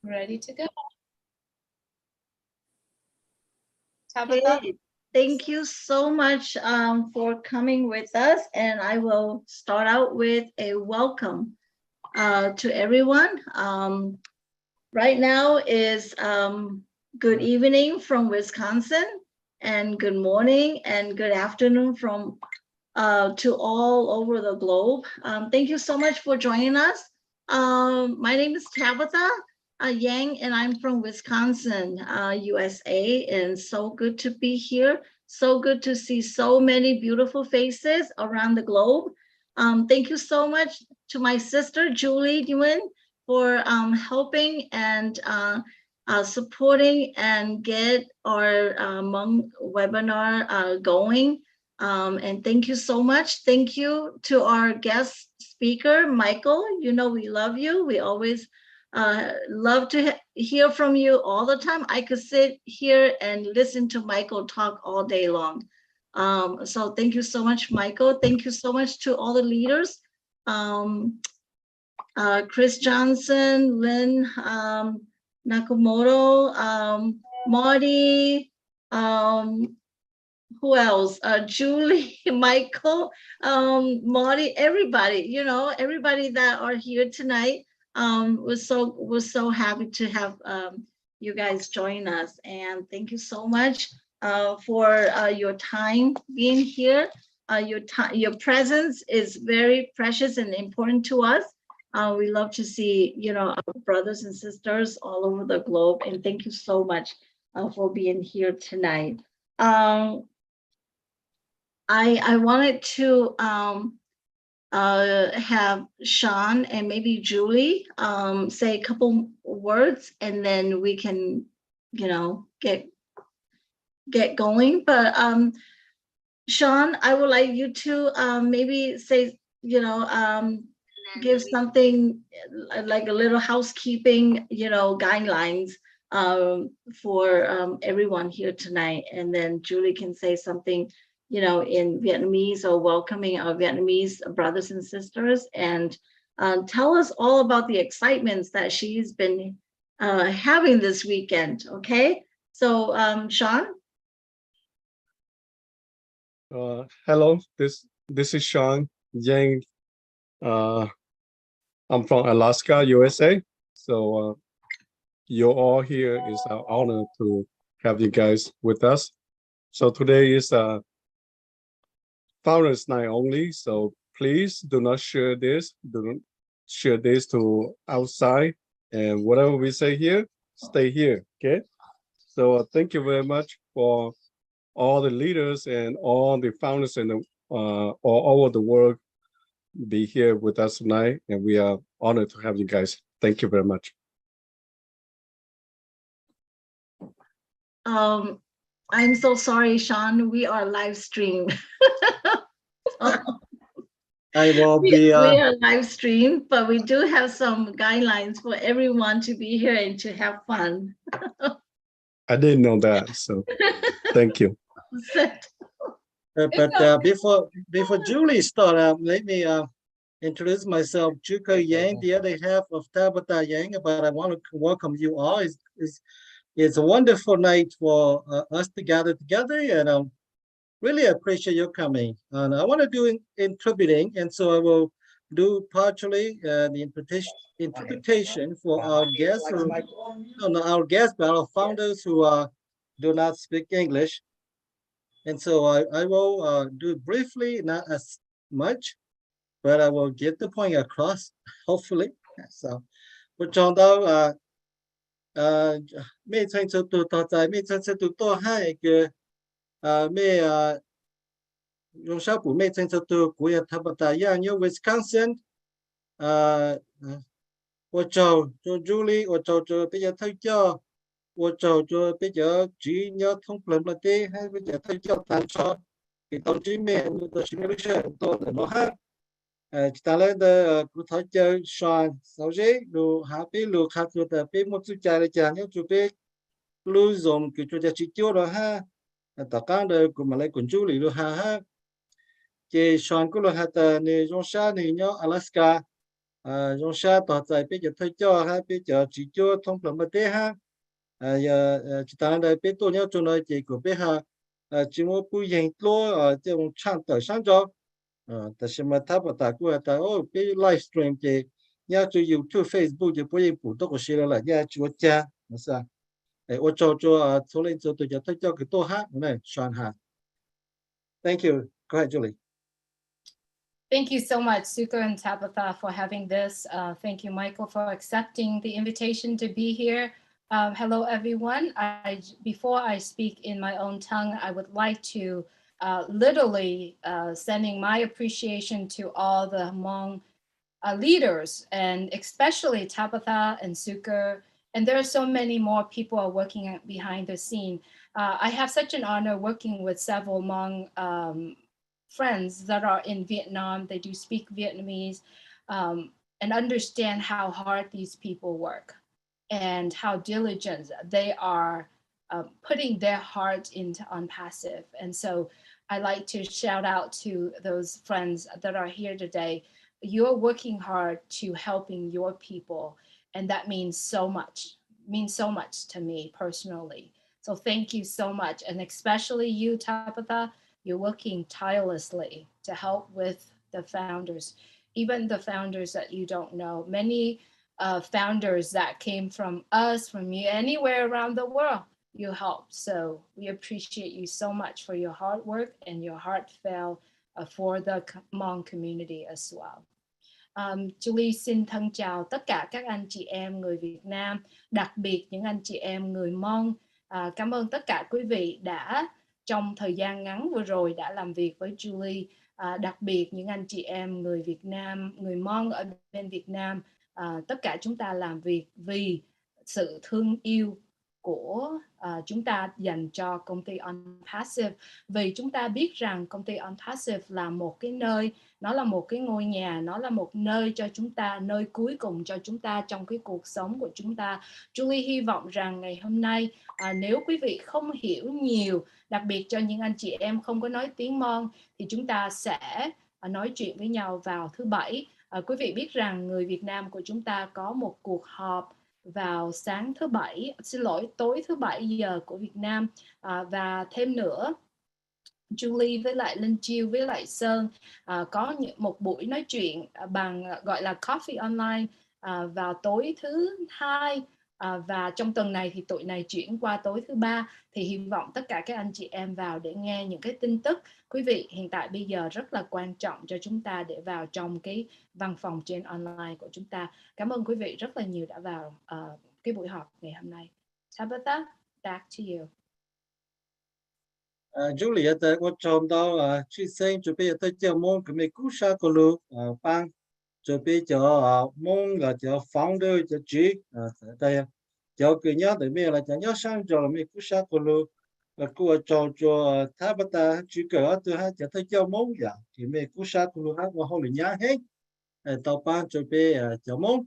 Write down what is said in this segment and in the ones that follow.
ready to go. Tabitha? Okay. Thank you so much for coming with us, and I will start out with a welcome to everyone. Right now is good evening from Wisconsin, and good morning and good afternoon from to all over the globe. Thank you so much for joining us. My name is Tabitha Yang, and I'm from Wisconsin, USA, and so good to be here. So good to see so many beautiful faces around the globe. Thank you so much to my sister, Julie Nguyen, for helping and supporting and get our Hmong webinar going. And thank you so much. Thank you to our guest speaker, Michael. You know, we love you. We always love to hear from you all the time. I could sit here and listen to Michael talk all day long. So thank you so much, Michael. Thank you so much to all the leaders. Chris Johnson, Lynn, Nakamoto, Marty, who else? Julie, Michael, Marty, everybody, you know, everybody that are here tonight. We're so happy to have you guys join us, and thank you so much for your time being here. Your presence is very precious and important to us. We love to see, you know, our brothers and sisters all over the globe, and thank you so much for being here tonight. I wanted to have Sean and maybe Julie say a couple words, and then we can, you know, get going. But Sean, I would like you to maybe say, you know, give something like a little housekeeping, you know, guidelines for everyone here tonight, and then Julie can say something, you know, in Vietnamese, or welcoming our Vietnamese brothers and sisters, and tell us all about the excitements that she's been having this weekend. Okay, so Sean. Hello, this is Sean Yang. I'm from Alaska, USA. So you're all here. It's an honor to have you guys with us. So today is Founders Night only, so please do not share this. Do not share this to outside, and whatever we say here, stay here. Okay. So thank you very much for all the leaders and all the founders in all over the world be here with us tonight, and we are honored to have you guys. Thank you very much. I'm so sorry, Sean. We are live stream. I will be. We are live stream, but we do have some guidelines for everyone to be here and to have fun. I didn't know that, so thank you. But before Julie start, let me introduce myself, Juko Yang, the other half of Tabitha Yang. But I want to welcome you all. It's a wonderful night for us to gather together, and really appreciate your coming. And I want to do interpreting, and so I will do partially the interpretation for our guests, our guests, but our founders who do not speak English. And so I will do it briefly, not as much, but I will get the point across, hopefully. So, we're talking about mấy thanh số tụ tỏ tại mấy thanh số tụ tỏ hai cái mấy dùng sao của mấy thanh số tụ của Tabitha Yang như Wisconsin,我找做 Julie， 我找做bây giờ thay cho， 我找做bây giờ chỉ nhớ thông plan là thế hay bây giờ thay cho tàn cho cái tàu chỉ mình tôi chỉ nghĩ là tôi là nó ha. Ta lên đó cụ thể cho Sean sau đấy lu happy lu khác lu tập bé một chút trái là chả nhớ chút bé lu dùng cái chút chỉ tiêu đó ha. Tất cả đều của mà lại cùng chú lu ha. Cái Sean cũng lu ha ta này trong sa này nhớ Alaska dòng xa tỏ tại bây giờ thôi cho ha bây giờ chỉ cho thông phẩm mà thế ha giờ chỉ ta đây bây tôi nhớ cho nói chỉ của bây ha chỉ một buổi hiện lo trong trang tờ sáng cho ta sẽ mà tháp ta của ta bây livestream chỉ nhớ cho YouTube Facebook chỉ bây giờ phụ tôi có share lại nhớ cho cha nó sao ô cho số lên cho tôi thôi cho cái tôi hát này soạn ha. Thank you. Go ahead, Julie. Thank you so much, Suka and Tabitha, for having this. Thank you, Michael, for accepting the invitation to be here. Hello, everyone. Before I speak in my own tongue, I would like to literally sending my appreciation to all the Hmong leaders, and especially Tabitha and Suka. And there are so many more people are working behind the scene. I have such an honor working with several Hmong friends that are in Vietnam. They do speak Vietnamese and understand how hard these people work and how diligent they are putting their heart into ONPASSIVE. And so I like to shout out to those friends that are here today. You're working hard to helping your people, and that means so much to me personally. So thank you so much, and especially you, Tabitha. You're working tirelessly to help with the founders, even the founders that you don't know. Many founders that came from us, from you, anywhere around the world, you helped. So we appreciate you so much for your hard work and your heartfelt for the Hmong community as well. Julie xin thân chào tất cả các anh chị em người Việt Nam, đặc biệt những anh chị em người Hmong. Cảm ơn tất cả quý vị đã trong thời gian ngắn vừa rồi đã làm việc với Julie, đặc biệt những anh chị em người Việt Nam, người Hmong ở bên Việt Nam. Tất cả chúng ta làm việc vì sự thương yêu của chúng ta dành cho công ty ONPASSIVE, vì chúng ta biết rằng công ty ONPASSIVE là một cái nơi, nó là một cái ngôi nhà, nó là một nơi cho chúng ta, nơi cuối cùng cho chúng ta trong cái cuộc sống của chúng ta. Julie hy vọng rằng ngày hôm nay nếu quý vị không hiểu nhiều, đặc biệt cho những anh chị em không có nói tiếng Hmong, thì chúng ta sẽ nói chuyện với nhau vào thứ Bảy. Quý vị biết rằng người Việt Nam của chúng ta có một cuộc họp vào sáng thứ Bảy, tối thứ Bảy giờ của Việt Nam, và thêm nữa Julie với lại Linh Chiêu với lại Sơn có một buổi nói chuyện bằng gọi là Coffee Online vào tối thứ Hai, và trong tuần này thì tụi này chuyển qua tối thứ Ba, thì hy vọng tất cả các anh chị em vào để nghe những cái tin tức. Quý vị hiện tại bây giờ rất là quan trọng cho chúng ta để vào trong cái văn phòng trên online của chúng ta. Cảm ơn quý vị rất là nhiều đã vào cái buổi họp ngày hôm nay. Tabitha, back to you. Julie tại có chồng đâu chị sinh chuẩn bị tới giờ mong cái mấy cú sa của lu bang chuẩn bị cho mong là cho founder cho chị đây cho cái nhớ để mình là cho nhớ sang cho mấy cú sa của lu là cô cho Tabitha chỉ cỡ từ hai cho tới giờ mong vậy thì mấy cú sa của lu hát vào hồi nhớ hết tàu ban chuẩn bị cho mong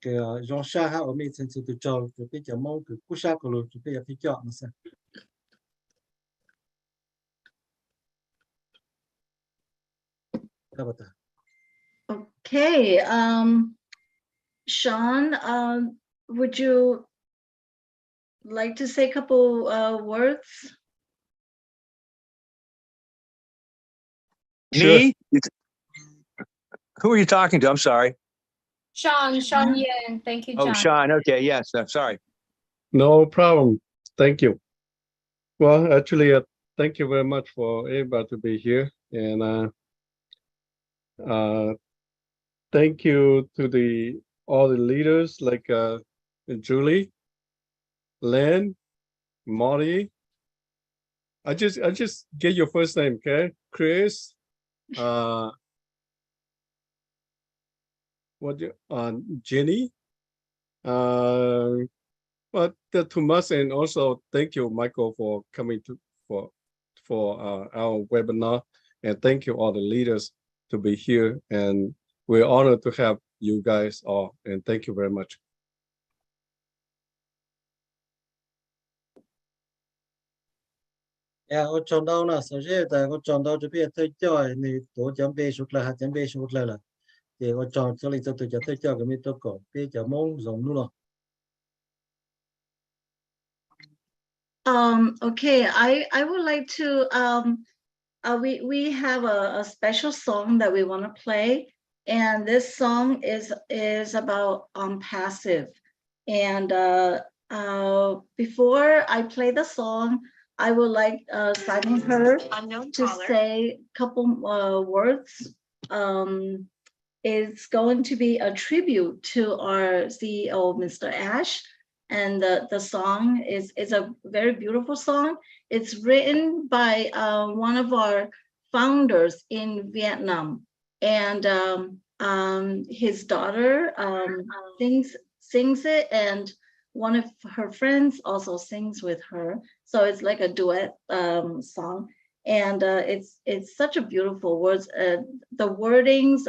cái dòng sa ha ở mình xin từ cho chuẩn bị cho mong cái cú sa của lu chuẩn bị cho cho nó sẽ. Okay, Sean, would you like to say a couple words? Me? Who are you talking to? I'm sorry. Sean Yen, thank you, John. Oh, Sean. Okay, yes, I'm sorry. No problem. Thank you. Well, actually, thank you very much for everybody to be here, and thank you to all the leaders like Julie, LYNN, MARTY. I just get your first name, okay? Chris, Jenny, but to us, and also thank you, Michael, for coming for our webinar, and thank you all the leaders to be here, and we're honored to have you guys all, and thank you very much. Yeah, ở trong đâu là sở dĩ tại ở trong đâu cho biết tới chơi này tổ chấm bê sụt là hạt chấm bê sụt là thì ở trò cho lịch cho tôi cho cái mi tôi cổ cái chả mong giống luôn. Okay, I would like to we have a special song that we want to play, and this song is about passive. And before I play the song, I would like Simon her to say a couple words. It's going to be a tribute to our CEO, Mr. Ash. And the song is a very beautiful song. It's written by one of our founders in Vietnam, and his daughter sings it, and one of her friends also sings with her. So it's like a duet song, and it's such a beautiful words. The wordings,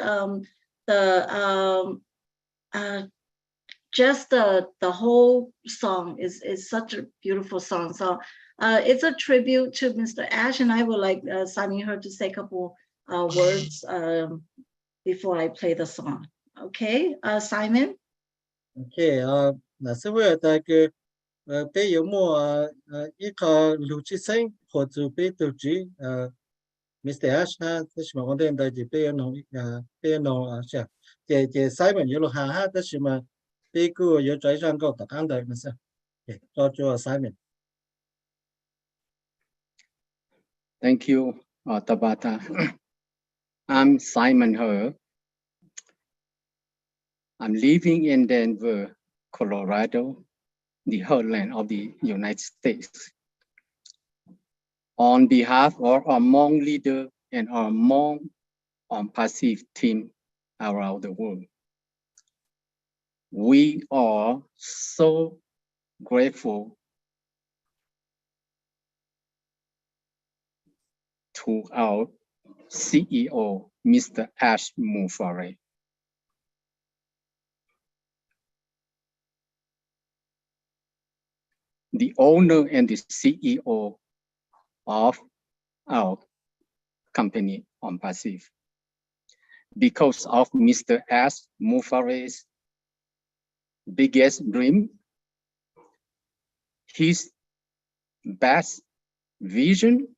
just the whole song is such a beautiful song. So it's a tribute to Mr. Ash, and I would like Sunny her to say a couple words before I play the song. Okay, Simon? Okay, là sẽ vừa tại cái bây giờ mua ít có lưu trí sinh hoặc là bây giờ chỉ Mr. Ash ha, thế mà quan điểm tại chỉ bây giờ nó sẽ cái Simon yếu ha ha, thế mà bây giờ yếu trái sang câu tất cả đại mà sẽ cho Simon. Thank you, Tabata. I'm Simon He. I'm living in Denver, Colorado, the heartland of the United States. On behalf of our Hmong leader and our Hmong ONPASSIVE team around the world, we are so grateful to our CEO, Mr. Ash Mufareh. The owner and the CEO of our company, ONPASSIVE. Because of Mr. Ash Mufareh's biggest dream, his best vision,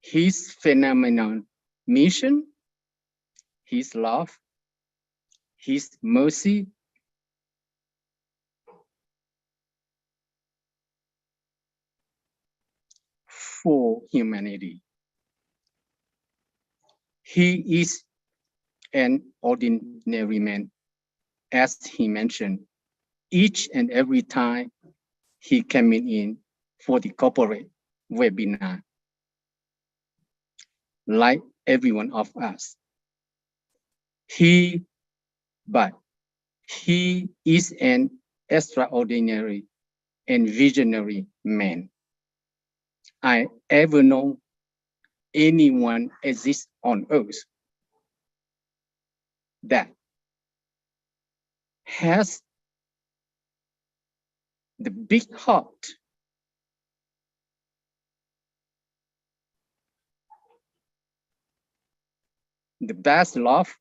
his phenomenal mission, his love, his mercy, for humanity. He is an ordinary man, as he mentioned, each and every time he came in for the corporate webinar, like every one of us. But he is an extraordinary and visionary man I ever know anyone exists on earth that has the big heart, the best love,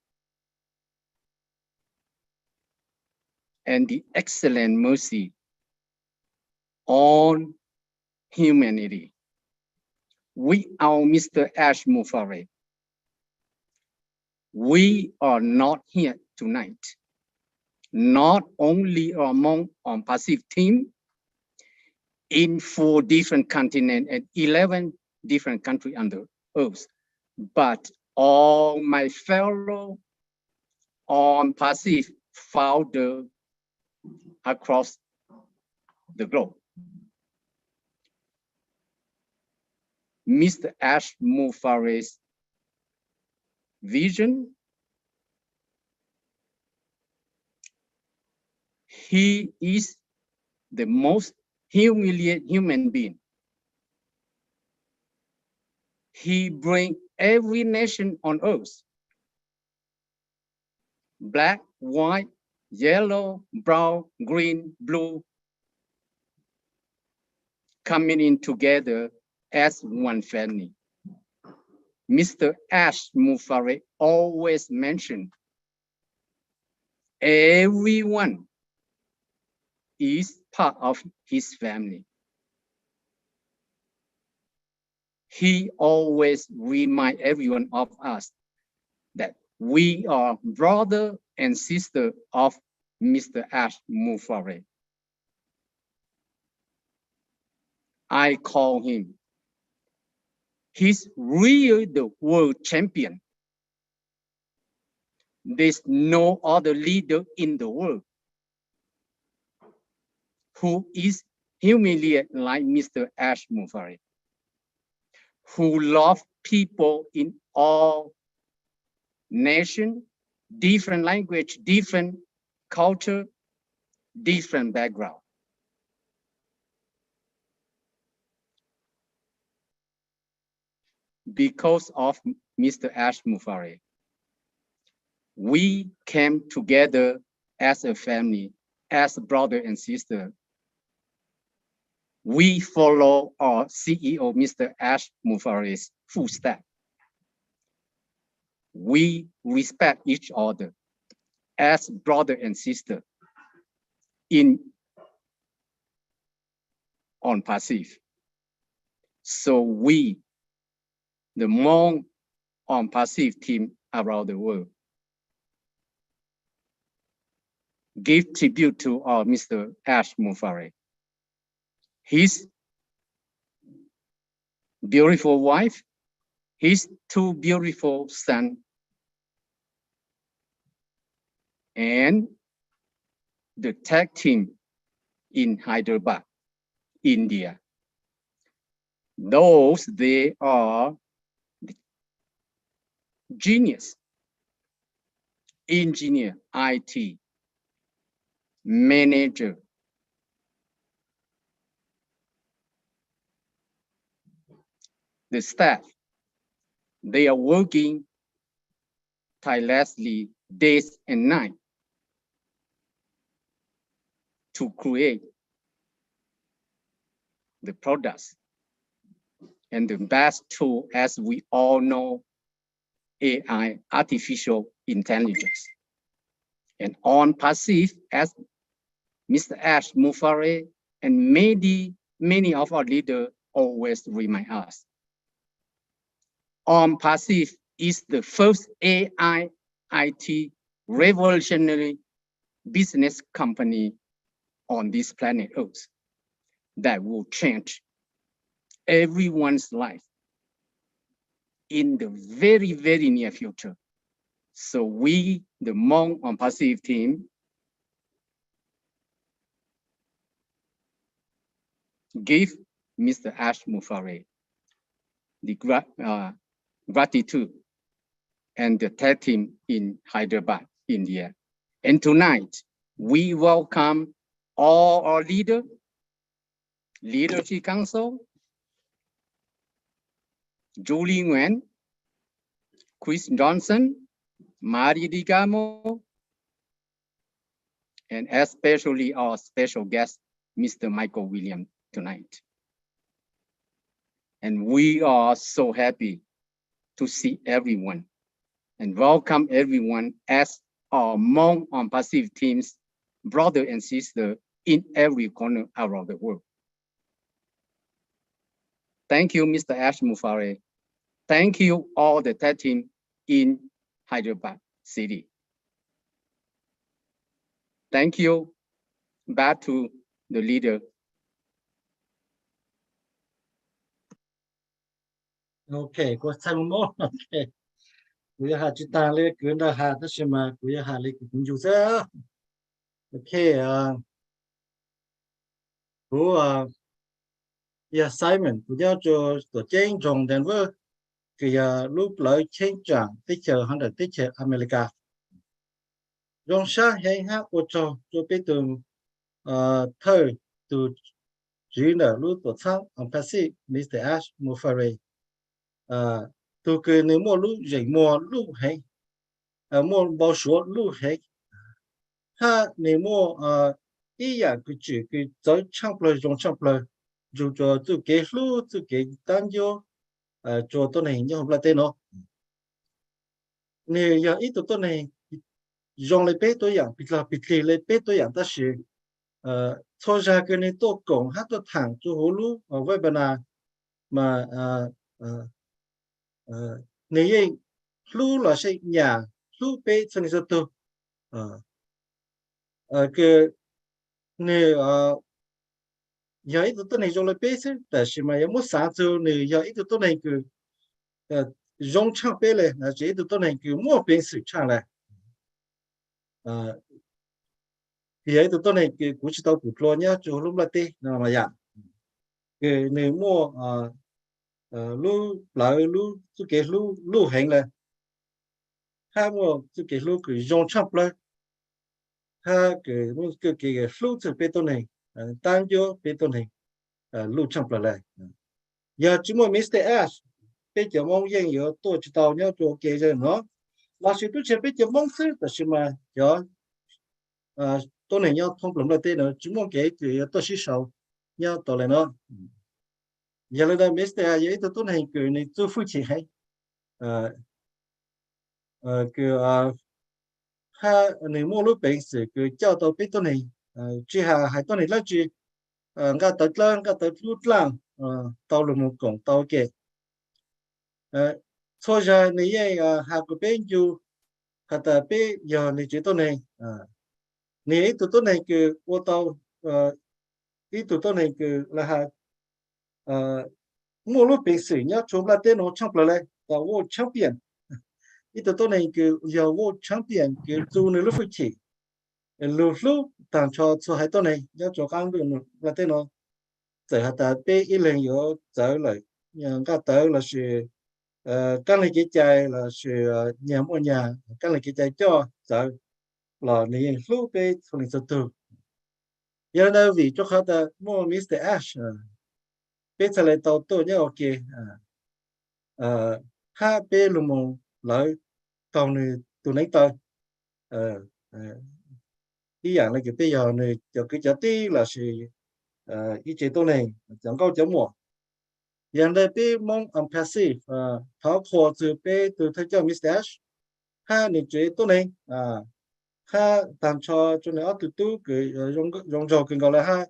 and the excellent mercy on humanity. We are Mr. Ash Mufareh. We are not here tonight, not only among ONPASSIVE team in 4 different continents and 11 different countries on the earth, but all my fellow ONPASSIVE founders across the globe. Mr. Ash Mufareh's vision, he is the most humiliated human being. He brings every nation on earth, black, white, yellow, brown, green, blue, coming in together as one family. Mr. Ash Mufareh always mentioned, everyone is part of his family. He always reminds everyone of us that we are brother and sister of Mr. Ash Mufareh. I call him, he's really the world champion. There's no other leader in the world who is humiliated like Mr. Ash Mufareh, who loves people in all nations, different language, different culture, different background. Because of Mr. Ash Mufareh, we came together as a family, as a brother and sister. We follow our CEO, Mr. Ash Mufareh's footsteps. We respect each other as brother and sister in ONPASSIVE. So we, the Hmong ONPASSIVE team around the world, give tribute to our Mr. Ash Mufareh, his beautiful wife, his two beautiful sons, and the tag team in Hyderabad, India. Those, they are the genius, engineer, IT, manager, the staff. They are working tirelessly days and nights to create the products. And the best tool, as we all know, AI, artificial intelligence. And ONPASSIVE, as Mr. Ash Mufareh and many of our leaders always remind us, ONPASSIVE is the first AI IT revolutionary business company on this planet Earth that will change everyone's life in the very, very near future. So we, the Hmong ONPASSIVE team, give Mr. Ash Mufareh the gratitude and the tag team in Hyderabad, India. And tonight, we welcome all our Leadership Council, Julie Nguyen, Chris Johnson, MARTY DEGARMO, and especially our special guest, Mr. Michael Williams, tonight. And we are so happy to see everyone and welcome everyone as our Hmong ONPASSIVE teams, brother and sister in every corner around the world. Thank you, Mr. Ash Mufareh. Thank you, all the tag team in Hyderabad city. Thank you. Back to the leader. Okay, có thằng mốt. Okay. Quý hạ chỉ ta lê cứ đã hạ tất nhiên mà quý hạ lê cũng dù thế. Okay, Simon, quý giáo cho tổ chức trong Denver, thì lúc lợi change chẳng tích chờ hơn là tích chờ America. Trong sáng hay hát của cho biết từ thời từ JEANNE lúc tổ chức ONPASSIVE, Mr. Ash Mufareh. Từ cái nếu mua lúc dậy mua lúc hay mua bao số lúc hay ha nếu mua ý dạng cái chữ cái tới trong lời dù cho từ cái lúc từ cái单cho cho tôi này như hôm nay tên nó nè giờ ít tụi tôi này dùng lấy bé tôi dạng bị là bị lì lấy bé tôi dạng ta sử cho ra cái này tôi cộng hát tôi thẳng cho hồ lú ở với bên nào mà nè lú là xây nhà lú bé cho nên tôi cái nè giờ ít tụi tôi này dùng lấy bé chứแต่是mà有冇sáng cho nè giờ ít tụi tôi này cái dùng唱bé嘞那这tụi tôi này cái mua bé sự唱嘞thì ấy tụi tôi này cái cú chỉ tao cú lo nhá cho lúc là tê nào mà dạng cái nếu mua lu lại lu chú cái lu hành là ha mua chú cái lu cái dùng chắp là ha cái mua cái lu từ bê tông này tăng cho bê tông này lu chắp là giờ chúng mình Mr. Ash bây giờ mong yên giờ tôi chỉ tao nhá cho cái gì nó là sự tôi chỉ bây giờ mong xứ là sự mà giờ tôi này nhau thông lắm là tên nữa chúng mong cái thì tôi sẽ sau nhau tôi lại nó giờ là Mr. Ash vậy tôi này cái này tôi phụ chỉ hay cái ha này mua lúc bệnh sự cái cho tôi biết tôi này chỉ hai tôi này là chỉ ngã tới lúc lang tao là một cổng tao kệ thôi giờ này hai cái bên dù hạt bên giờ này chỉ tôi này này tụi tôi này cái ô tao tụi tôi này cái là hai mua lúc bệnh sự nhá chúng là tên nó trong là tao vô trong biển tụi tôi này cái giờ vô trong biển cái dù này lúc phải chỉ lúc tạm cho hai tôi này nhá cho các người là tên nó giờ hạt bên ít lần giờ giờ lại nhưng các tới là sự các này cái chạy là sự nhà mua nhà các này cái chạy cho giờ là này lúc bên không được từ giờ đây vì cho họ ta mua Mr. Ash bên sẽ lại tàu tôi nhớ ok ha bên luôn một lại tàu này tụi nấy tàu ý dạng là cái bây giờ này cho cái giá tí là sự ý chế tôi này chẳng có chấm mùa hiện tại bên mong unpassive tháo khó từ bên từ thay cho Mr. Ash ha này chế tôi này ha tạm cho này ở từ từ cái dùng cho cái gọi là ha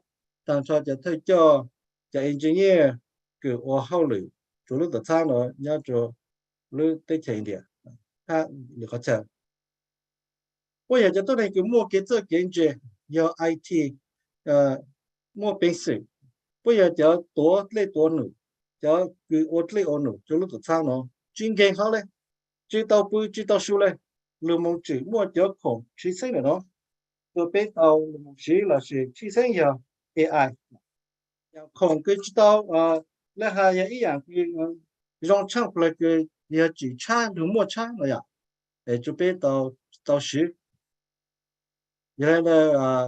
tạm cho thay cho engineer cái ô hậu lử chủ lực tập sang rồi nhớ cho lưu tới chạy điểm ha được có chờ bây giờ cho tôi này cái mua cái gì giờ IT mua bên sự bây giờ cho tổ nữa cho cái ô lấy ô nữa cho lúc tập sang nó chuyên ngành họ đấy chỉ tao số đấy lưu mong chỉ mua cho khổng chỉ sinh là nó tôi biết tao chỉ là chỉ sinh giờ AI khổng cái chỉ tao là hai ý dạng cái dùng trong là cái giờ chỉ cha được mua cha rồi à để cho biết tao sử giờ là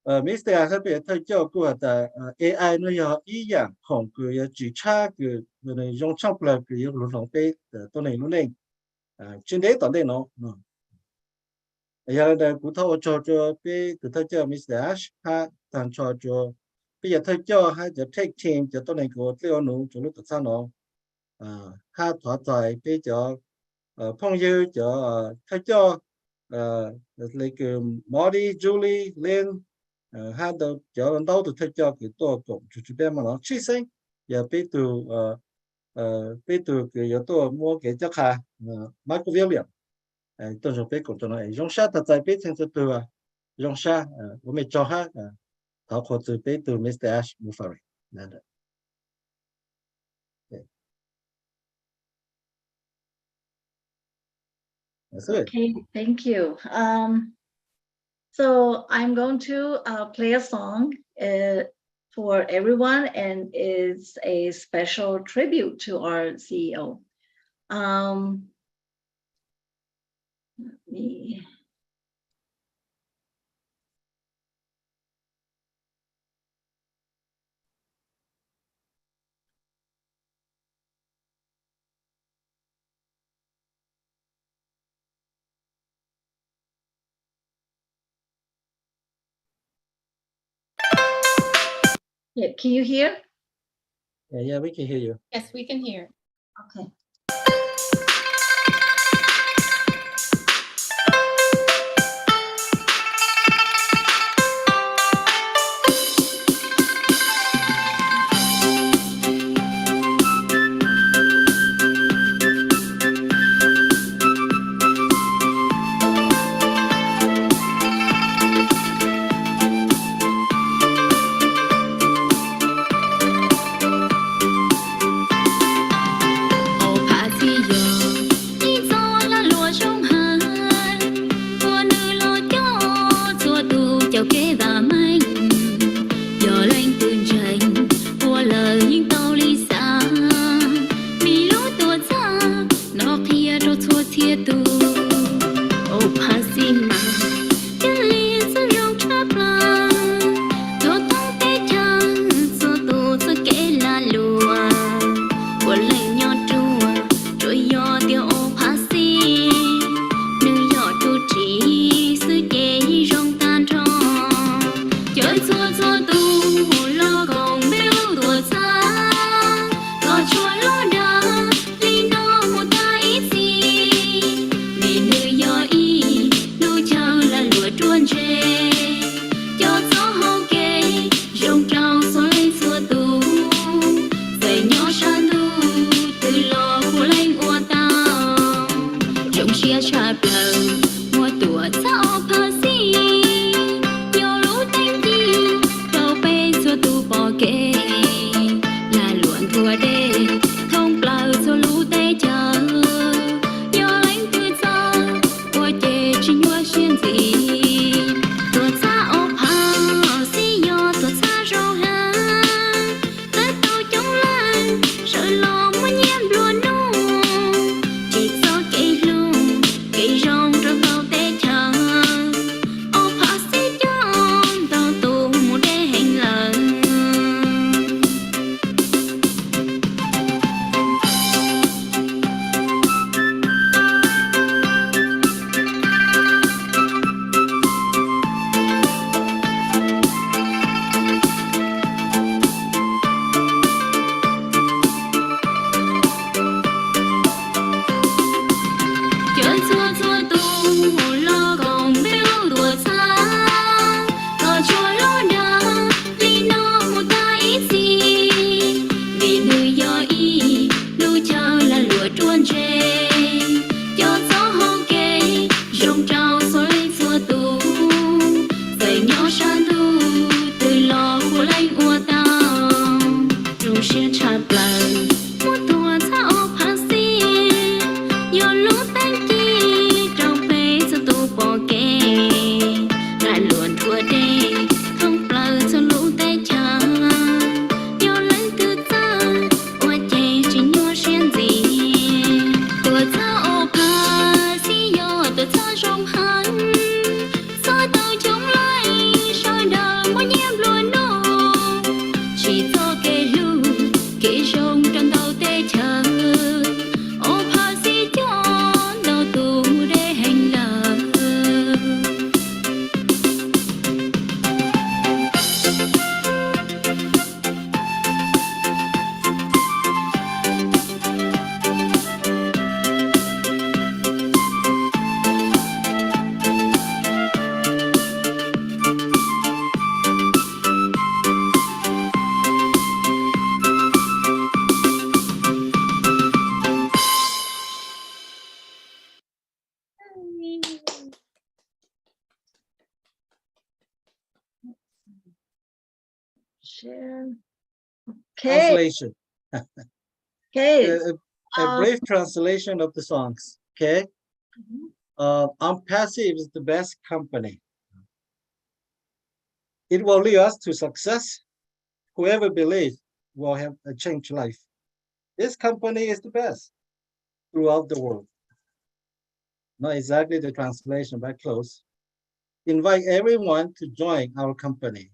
Mr. Ash bây giờ thay cho của AI nó giờ ý dạng khổng cái chỉ cha cái này dùng trong là cái lúc lòng biết tôi này lúc này trên đấy toàn đây nó giờ là cụ thâu cho cái cụ thâu cho Mr. Ash ha tạm cho bây giờ thay cho hai giờ take team cho tôi này của Leo nụ cho lúc sau nó ha thỏa thuận bây giờ phong dư cho thay cho lấy cái Marty, Julie, Lynn ha được cho lần đầu được thay cho cái tổ cộng chủ bên mà nó chi sinh giờ bây từ cái giờ tôi mua cái chắc ha Michael William tôi dùng bây của nó dùng sát thật tại bây thành từ dùng sát của mình cho ha thảo khó từ bây từ Mr. Ash Mufareh Okay, thank you. So I'm going to play a song for everyone, and it's a special tribute to our CEO. Let me. Yeah, can you hear? Yeah, we can hear you. Yes, we can hear. Okay. Share. Okay. Translation. Okay. A brief translation of the songs. Okay. Unpassive is the best company. It will lead us to success. Whoever believes will have a changed life. This company is the best throughout the world. Not exactly the translation, but close. Invite everyone to join our company.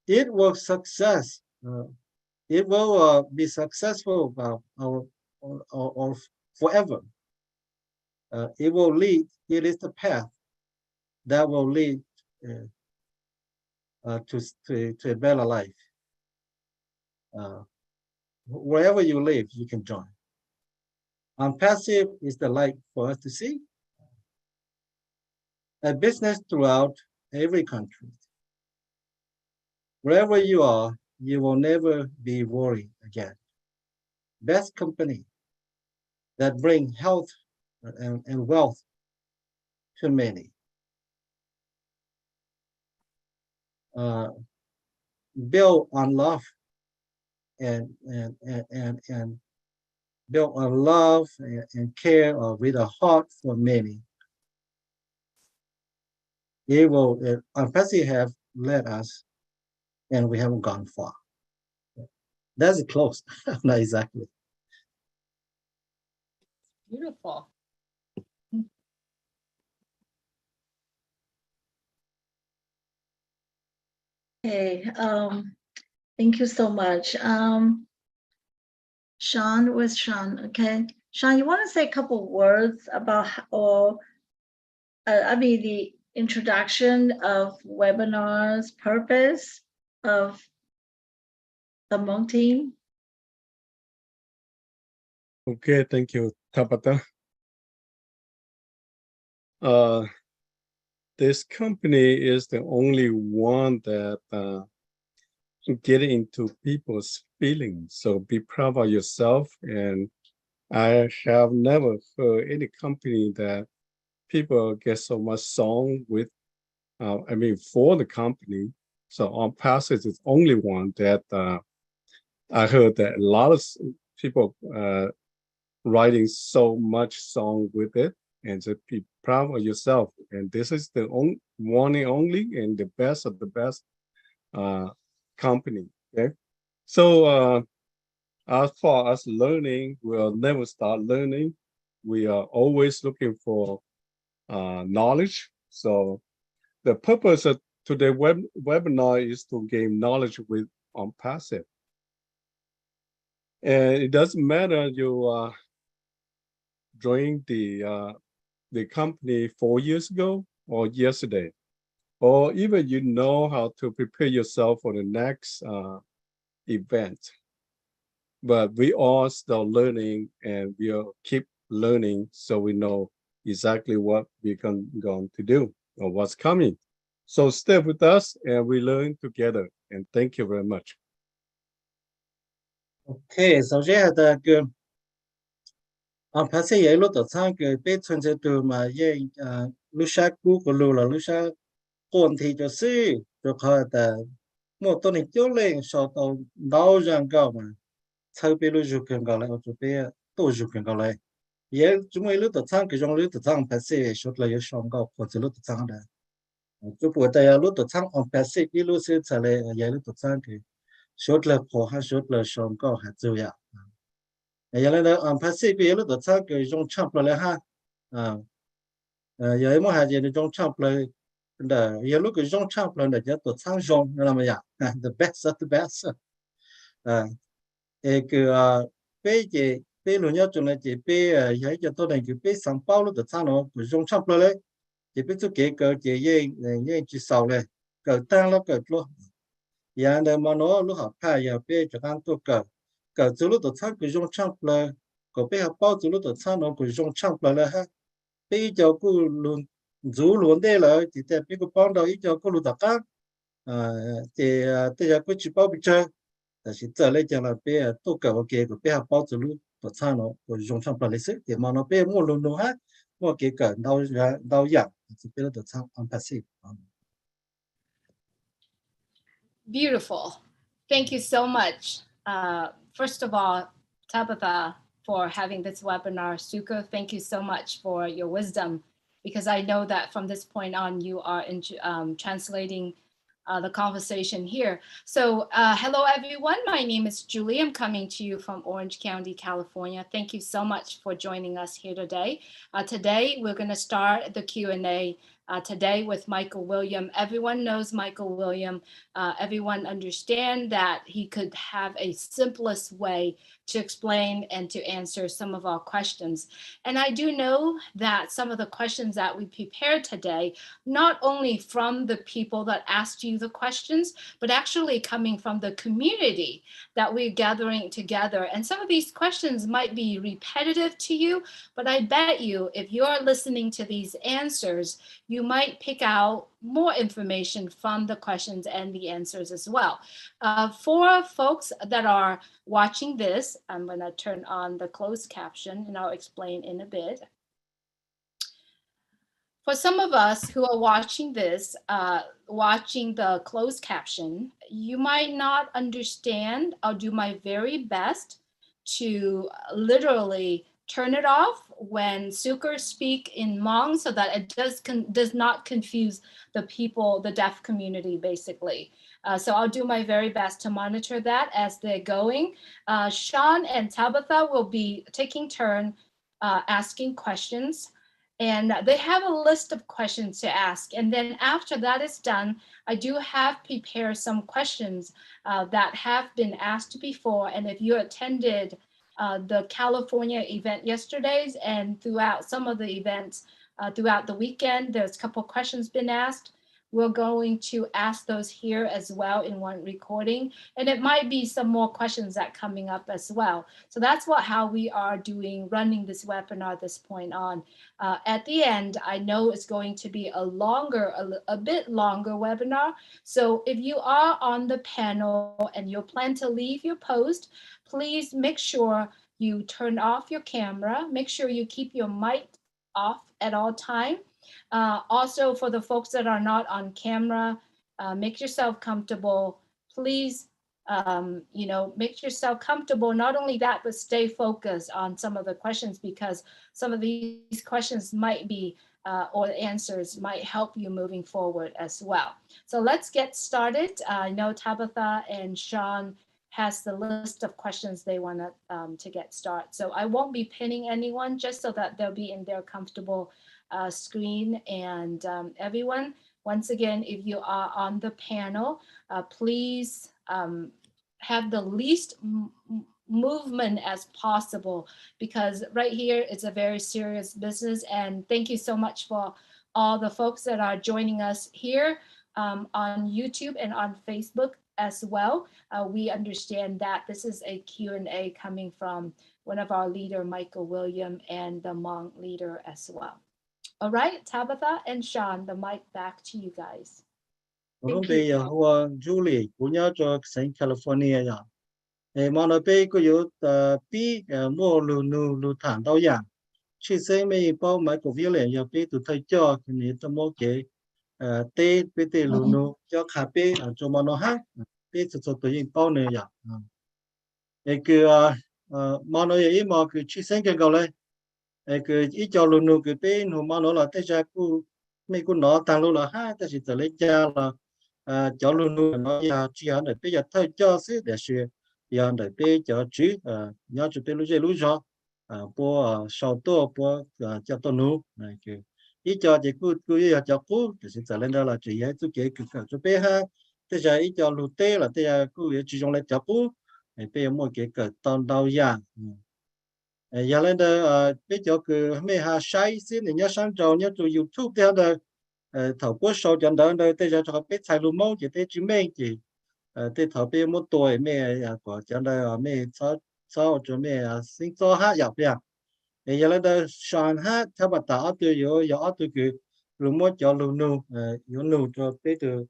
It will success. It will be successful or forever. It will lead. It is the path that will lead to a better life. Wherever you live, you can join. Unpassive is the light for us to see. A business throughout every country. Wherever you are, you will never be worried again. Best company that bring health and wealth to many. Build on love and build a love and care with a heart for many. ONPASSIVE have led us, and we haven't gone far. That's close, not exactly. Beautiful. Okay, thank you so much. Sean, where's Sean? Okay, Sean, you want to say a couple words about the introduction of webinars, purpose of the Hmong team? Okay, thank you, Tabata. This company is the only one that get into people's feelings. So be proud of yourself. And I have never heard any company that people get so much song with, for the company. So ONPASSIVE is the only one that I heard that a lot of people writing so much song with it, and just be proud of yourself. And this is the one and only and the best of the best company. Okay, so as far as learning, we'll never start learning. We are always looking for knowledge. So the purpose of today's webinar is to gain knowledge with ONPASSIVE. And it doesn't matter you joined the company 4 years ago or yesterday, or even you know how to prepare yourself for the next event. But we are still learning, and we'll keep learning so we know exactly what we're going to do or what's coming. So stay with us and we learn together. And thank you very much. Okay, so ONPASSIVE ấy lúc đó sang cái bên chân chế từ mà lúc sáng cũ của lúc sáng còn thì cho sư cho họ ta một tuần tiêu lên sau đó đào rằng cao mà sau bên lúc chụp hình cao lại cho bên tổ chụp hình cao lại chúng mình lúc đó sang cái trong lúc đó sang ONPASSIVE short là yếu sáng cao hoặc là lúc đó sang đó chụp buổi tay lúc đó sang ONPASSIVE cái lúc sẽ trả lời lúc đó sang cái short là khó hay short là sáng cao hay chưa vậy giờ là ONPASSIVE lúc đó sang cái trong chắp lại ha giờ mà hay gì trong chắp lại the you look at Jean Champlain that just to sang Jean the best of the best pe lo nhớ chỗ này chỉ pe ấy cho tôi này chỉ pe São Paulo the sang nó của Jean Champlain đấy chỉ pe chỗ cái chỉ ye chỉ sau này cái tăng nó cái luôn giờ này mà nó lúc học phải giờ pe cho ăn tôi cái chỗ lúc the sang của Jean Champlain có pe học bao chỗ lúc the sang nó của Jean Champlain là ha pe cho cô luôn dù luôn đây là chỉ tại biết có bao nhiêu cho cô luôn tất cả thì bây giờ có chỉ bao bị chơi là chỉ trở lại cho là bây giờ tôi cả cái bây giờ bao giờ luôn tất cả nó của dùng trong plan lịch sử thì mà nó bây giờ mua luôn luôn hết mua cái cả đau giảm thì bây giờ tất cả ONPASSIVE. Beautiful. Thank you so much. First of all, Tabitha, for having this webinar. Suka, thank you so much for your wisdom, because I know that from this point on, you are translating the conversation here. So hello, everyone. My name is Julie. I'm coming to you from Orange County, California. Thank you so much for joining us here today. Today, we're going to start the Q&A today with Michael William. Everyone knows Michael William. Everyone understand that he could have a simplest way to explain and to answer some of our questions. And I do know that some of the questions that we prepared today, not only from the people that asked you the questions, but actually coming from the community that we're gathering together. And some of these questions might be repetitive to you, but I bet you if you're listening to these answers, you might pick out more information from the questions and the answers as well. For folks that are watching this, I'm going to turn on the closed caption and I'll explain in a bit. For some of us who are watching this, watching the closed caption, you might not understand. I'll do my very best to literally turn it off when Sukers speak in Hmong so that it does not confuse the people, the deaf community, basically. So I'll do my very best to monitor that as they're going. Sean and Tabitha will be taking turn asking questions. And they have a list of questions to ask. And then after that is done, I do have prepared some questions that have been asked before. And if you attended the California event yesterday's and throughout some of the events throughout the weekend, there's a couple questions been asked. We're going to ask those here as well in one recording. And it might be some more questions that coming up as well. So that's how we are running this webinar this point on. At the end, I know it's going to be a bit longer webinar. So if you are on the panel and you plan to leave your post, please make sure you turn off your camera. Make sure you keep your mic off at all times. Also, for the folks that are not on camera, make yourself comfortable. Please, make yourself comfortable. Not only that, but stay focused on some of the questions because some of these questions might be, or the answers might help you moving forward as well. So let's get started. I know Tabitha and Sean has the list of questions they want to get started. So I won't be pinning anyone just so that they'll be in their comfortable screen. And everyone, once again, if you are on the panel, please have the least movement as possible because right here it's a very serious business. And thank you so much for all the folks that are joining us here on YouTube and on Facebook as well. We understand that this is a Q&A coming from one of our leader, Michael William, and the Hmong leader as well. All right, Tabitha and Sean, the mic back to you guys. Bây giờ Julie của nhớ cho Saint California ya. Mà nó bây có yếu bí mua lù thản đâu ya. Chỉ sẽ mấy bao mấy cổ viên liền ya bí tụi thầy cho cái này tụi mua cái tê bí tê lù cho khá bí cho mà nó hát bí tụi tụi yên bao này ya. Cái mà nó vậy mà cái chỉ sẽ cái gọi là cái ít cho lù cái bí nó mà nó là thế cha cu mấy cu nó tăng lù là hát thế chỉ tự lấy cha là cho lù nó ya chỉ hắn để bây giờ thầy cho xí để xuyên ya để bây giờ chỉ nhớ chụp bây lù cho po sau to po cho to nu này cái ít cho chỉ cu ya cho cu thì sẽ lên đó là chỉ ấy tôi kể cái chụp bây ha thế giờ ít cho lù tê là thế giờ cu chỉ dùng lại cho cu bây giờ mua cái tòn đầu ya giờ lên đó bây giờ cái mấy ha sai xí này nhớ sáng trâu nhớ tụi YouTube theo đó thầu quốc sau trận đó đây bây giờ cho biết sai lù mông chỉ thế chứng minh chỉ thế thầu bây một tuổi mẹ của trận đó mẹ sau cho mẹ sinh cho hát dọc vậy giờ lên đó sáng hát theo bà tạo từ giờ từ cái lù mông cho lù nụ cho bây giờ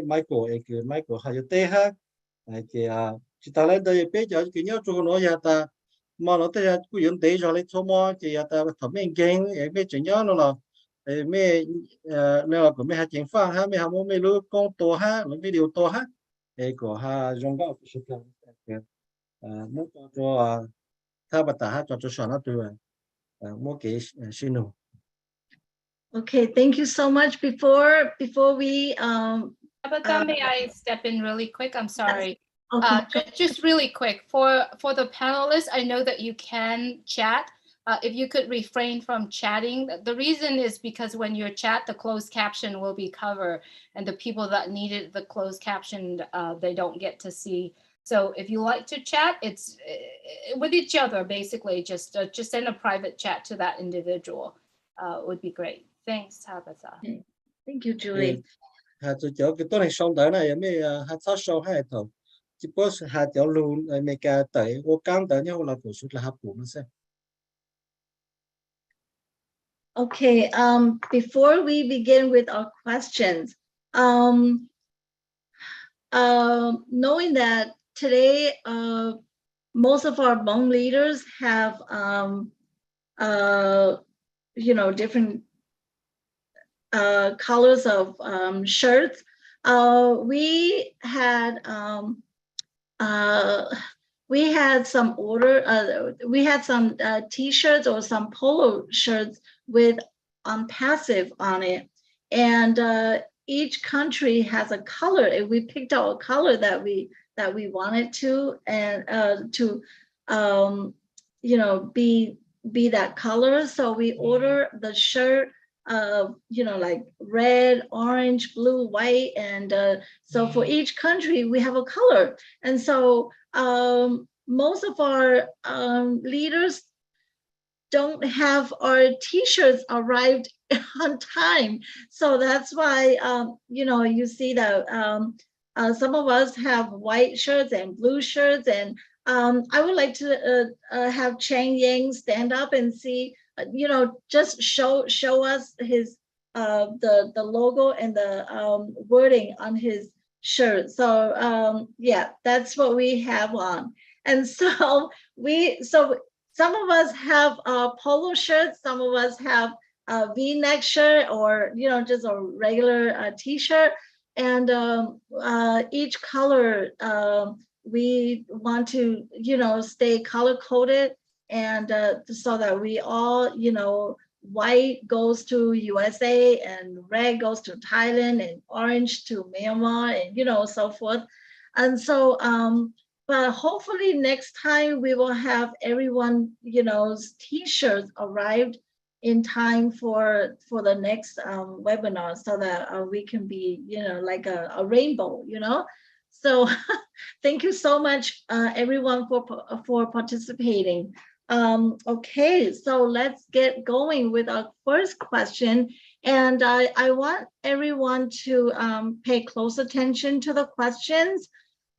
mai của cái mai của hai tê hát cái chỉ ta lên đây bây giờ cái nhớ cho nó giờ ta mà nó tới cứ yên tế rồi lấy số mò chỉ ta thẩm mỹ kinh mấy chuyện nhớ nó là mấy nó của mấy hai chuyện phang ha mấy hai mô mấy lúa con to ha mấy video to ha của ha dùng gạo sự kiện muốn cho ta bắt ta cho sản nó từ mua cái xin nó. Okay, thank you so much. Before we Tabitha, may I step in really quick? I'm sorry. Okay. Just really quick for the panelists, I know that you can chat. If you could refrain from chatting, the reason is because when you chat, the closed caption will be covered, and the people that needed the closed caption, they don't get to see. So if you like to chat, it's with each other, basically. Just send a private chat to that individual. Would be great. Thanks, Tabitha. Okay. Thank you, Julie. Hạt cho cái tôi này xong tới này mấy hạt sáu sau hai thầu chỉ có hạt cho luôn mấy cái tới ô cam tới nhau là cổ suất là hấp của nó xem. Okay, before we begin with our questions, knowing that today most of our Hmong leaders have different colors of shirts. We had some t-shirts or some polo shirts with ONPASSIVE on it, and each country has a color. We picked out a color that we wanted to, and you know, be that color. So we order the shirt, you know, like red, orange, blue, white, and so for each country we have a color. And so most of our leaders don't have our t-shirts arrived on time, so that's why you know, you see that some of us have white shirts and blue shirts, and I would like to have Chang Yang stand up and see, you know, just show us his the logo and the wording on his shirt. So yeah, that's what we have on. And so some of us have polo shirts, some of us have a V-neck shirt, or, you know, just a regular t-shirt, and each color we want to, you know, stay color coded, and so that we all, you know, white goes to USA, and red goes to Thailand, and orange to Myanmar, and, you know, so forth. And so but hopefully next time we will have everyone, you know, t-shirts arrived in time for the next webinar, so that we can be, you know, like a rainbow, you know. So thank you so much, everyone, for participating. Okay, so let's get going with our first question. And I want everyone to pay close attention to the questions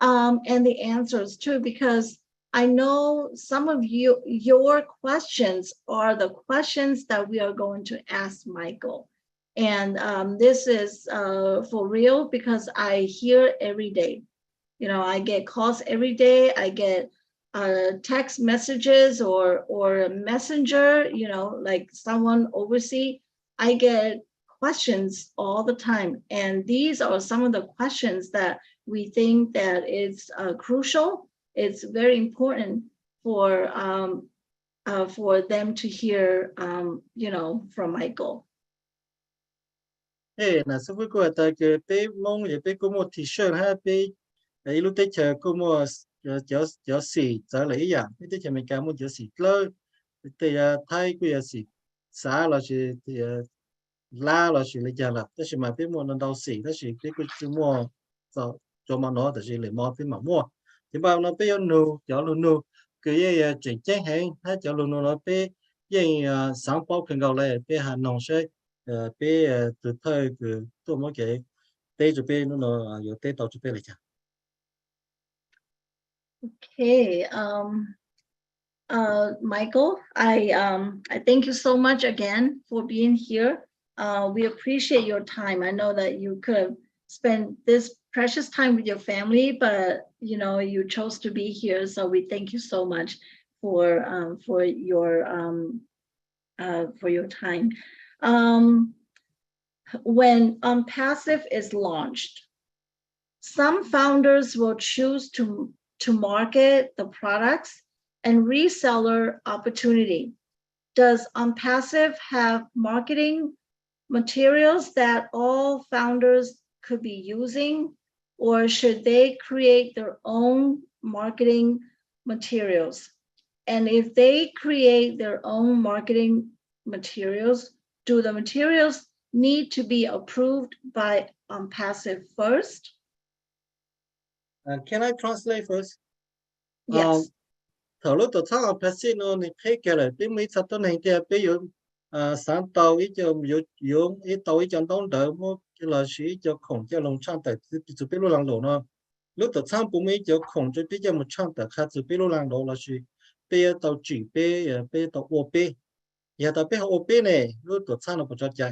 and the answers too, because I know some of you, your questions are the questions that we are going to ask Michael. And this is for real, because I hear every day. You know, I get calls every day. I get text messages or a messenger, you know, like someone overseas. I get questions all the time. And these are some of the questions that we think that is crucial. It's very important for them to hear, you know, from Michael. Hey, na so ko ta ke pe mong ye pe ko mo t-shirt ha pe ilu te che ko mo jo si za le ya te che me ka mo jo si lo te ya thai ku ya si sa la chi te la la chi le ja la te ma pe mo na dao si te chi pe ku chu mo so cho ma no te chi le mo pe ma mo thì bao nó pe no cho lu no ke ye chỉnh chén hen ha cho lu no pe ye sáng bao cần gạo le pe hà nông sẽ pe từ thời từ tôi mới cái pe cho pe nó有pe tàu cho pe lại chả. Okay, Michael, I thank you so much again for being here. We appreciate your time. I know that you could have spent this precious time with your family, but you know, you chose to be here, so we thank you so much for your time. When ONPASSIVE is launched, some founders will choose to market the products and reseller opportunity. Does ONPASSIVE have marketing materials that all founders could be using, or should they create their own marketing materials? And if they create their own marketing materials, do the materials need to be approved by ONPASSIVE first? Can I translate first? Yes. Thở lúc tổ chức ONPASSIVE nó này thấy cái là biết mấy sao tôi này thì bây giờ sáng tàu ít cho dùng ít tàu ít cho đông đỡ mua cái là sĩ cho khổng cho lòng trang tại chỉ biết lúc làm đồ nó lúc tổ chức bố mấy cho khổng cho biết cho một trang tại khác chỉ biết lúc làm đồ là sĩ bây giờ tàu chỉ bây giờ tàu OP giờ tàu bây giờ OP này lúc tổ chức nó có cho chạy.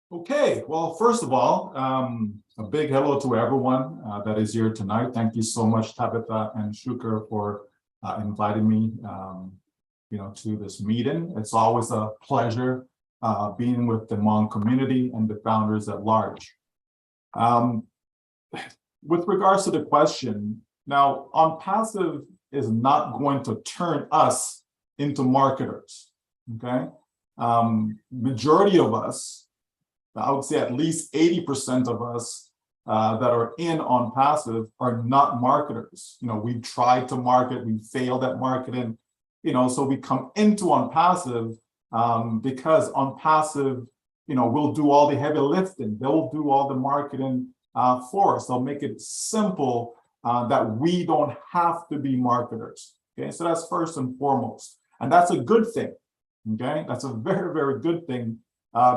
Okay, well, first of all, a big hello to everyone that is here tonight. Thank you so much, Tabitha and Shukar, for inviting me to this meeting. It's always a pleasure being with the Hmong community and the founders at large. With regards to the question, now ONPASSIVE is not going to turn us into marketers, okay? Majority of us, I would say at least 80% of us that are in ONPASSIVE are not marketers. We've tried to market, we failed at marketing, so we come into ONPASSIVE because ONPASSIVE, will do all the heavy lifting. They'll do all the marketing for us. They'll make it simple that we don't have to be marketers. Okay, so that's first and foremost. And that's a good thing. Okay, that's a very, very good thing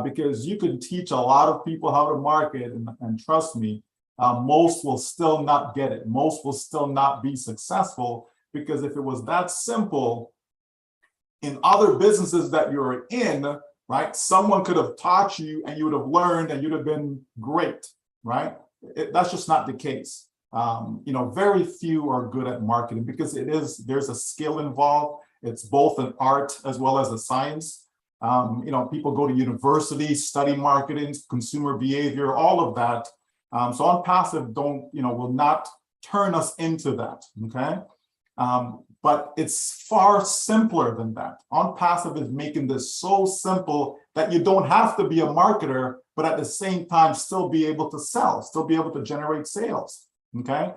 because you can teach a lot of people how to market, and trust me, most will still not get it. Most will still not be successful, because if it was that simple in other businesses that you're in, right, someone could have taught you and you would have learned and you'd have been great, right? That's just not the case. Very few are good at marketing because there's a skill involved. It's both an art as well as a science. People go to university, study marketing, consumer behavior, all of that. So ONPASSIVE will not turn us into that, okay? But it's far simpler than that. ONPASSIVE is making this so simple that you don't have to be a marketer, but at the same time still be able to sell, still be able to generate sales, okay?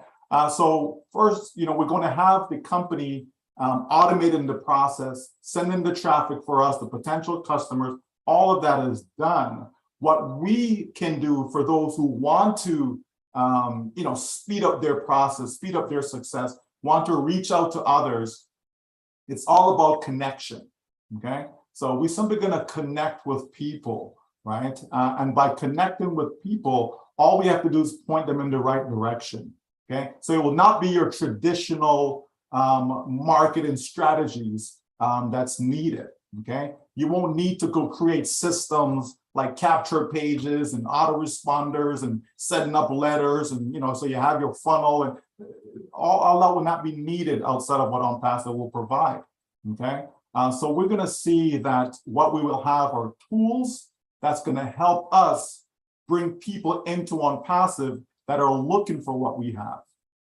So first, we're going to have the company automating the process, sending the traffic for us, the potential customers, all of that is done. What we can do for those who want to, speed up their process, speed up their success, want to reach out to others, it's all about connection, okay? So we're simply going to connect with people, right? And by connecting with people, all we have to do is point them in the right direction, okay? So it will not be your traditional marketing strategies that's needed, okay? You won't need to go create systems like capture pages and autoresponders and setting up letters and, so you have your funnel, and all that will not be needed outside of what ONPASSIVE will provide, okay? So we're gonna see that what we will have are tools that's gonna help us bring people into ONPASSIVE that are looking for what we have,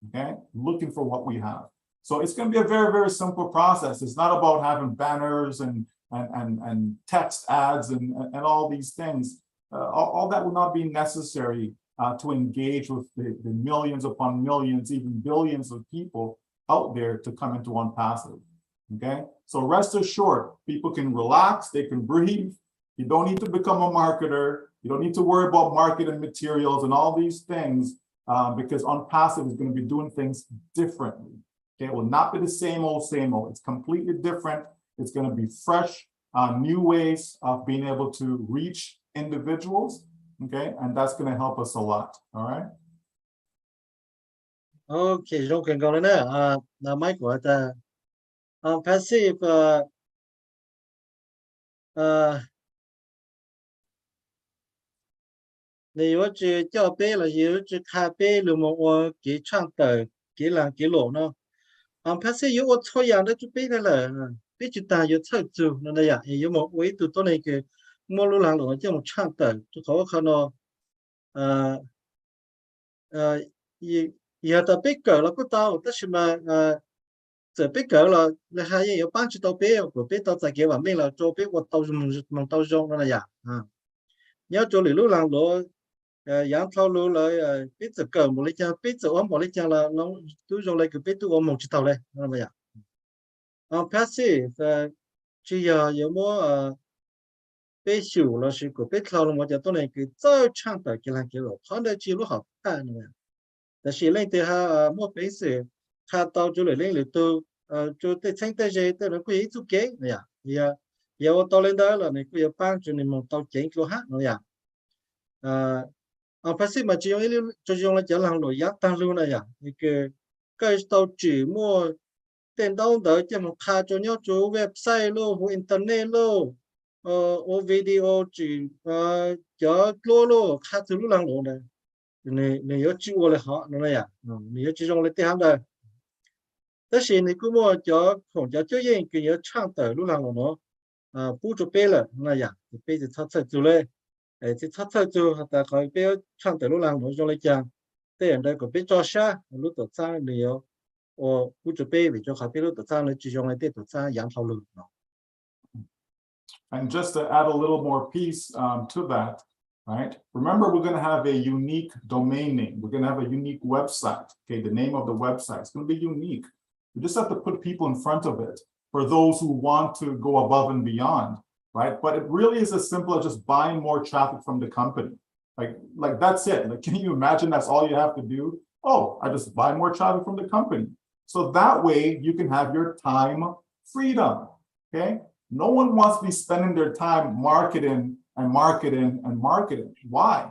okay? Looking for what we have. So it's gonna be a very, very simple process. It's not about having banners and text ads and all these things. All that will not be necessary to engage with the millions upon millions, even billions of people out there to come into ONPASSIVE, okay? So rest assured, people can relax, they can breathe. You don't need to become a marketer. You don't need to worry about marketing materials and all these things because ONPASSIVE is going to be doing things differently. Okay, it will not be the same old, same old. It's completely different. It's going to be fresh, new ways of being able to reach individuals, okay? And that's going to help us a lot, all right? Okay, rong cần câu nữa là máy của ta passive nếu chỉ cho bé là nếu chỉ khai bé là một cái trang tờ cái là cái lỗ nó passive yếu thôiอย่างđó chú bé là bé chúng ta yếu thôi chú nó này yếu một với tụi tôi này cái mua lô làng lỗ cho một trang tờ chú khó khăn nó giờ ta bé cỡ là có tao tất nhiên mà giờ bé cỡ là hai yếu bán cho tao bé của bé tao tại kia mà mình là cho bé của tao dùng tao dùng nó này nhớ cho lũ làng lỗ dạng thao lũ là bé giờ cỡ một lấy cha bé giờ ôm một lấy cha là nó tôi dùng lại cái bé tôi ôm một chiếc tàu này nó vậy passive chỉ giờ yếu mua bé xỉu là sự của bé thao là một giờ tôi này cái chơi trang tại cái làng kia rồi họ đã chỉ lúc học nàyแต่สิ่งเล่นที่ha mua bé sự ha tao cho lênเลยtôi cho tới sáng tới giờ tôi nó có ý chú kế này giờ tao lên đó là này có yêu bán cho nên một tao chén kilo hát này passive mà chỉ dùng là chỉ làm nội giá tăng luôn này cái tao chỉ mua tiền đâu đỡ cho một khai cho nhau chỗ website luôn hoặc internet luôn video chỉ cho luôn khai từ lúc làm luôn này này nhớ chịu là họ nó này nhớ chỉ dùng là tiền đây tất nhiên thì cũng mua cho không cho chơi yên cái nhớ trang tờ lúc nào nó bù cho bé là ya thì bé thì thắt thắt rồi thì thắt thắt rồi ta coi bé trang tờ lúc nào nó cho lấy chàng thế ở đây có bé cho sa lúc tổ sang nhiều bù cho bé vì cho họ bé lúc tổ sang lấy chỉ dùng lấy tổ sang giảm thao lược nó. And just to add a little more piece to that, right? Remember, we're going to have a unique domain name. We're going to have a unique website. Okay, the name of the website is going to be unique. We just have to put people in front of it for those who want to go above and beyond, right? But it really is as simple as just buying more traffic from the company. Like that's it. Like, can you imagine that's all you have to do? Oh, I just buy more traffic from the company. So that way you can have your time freedom. Okay. No one wants to be spending their time marketing and marketing and marketing. Why?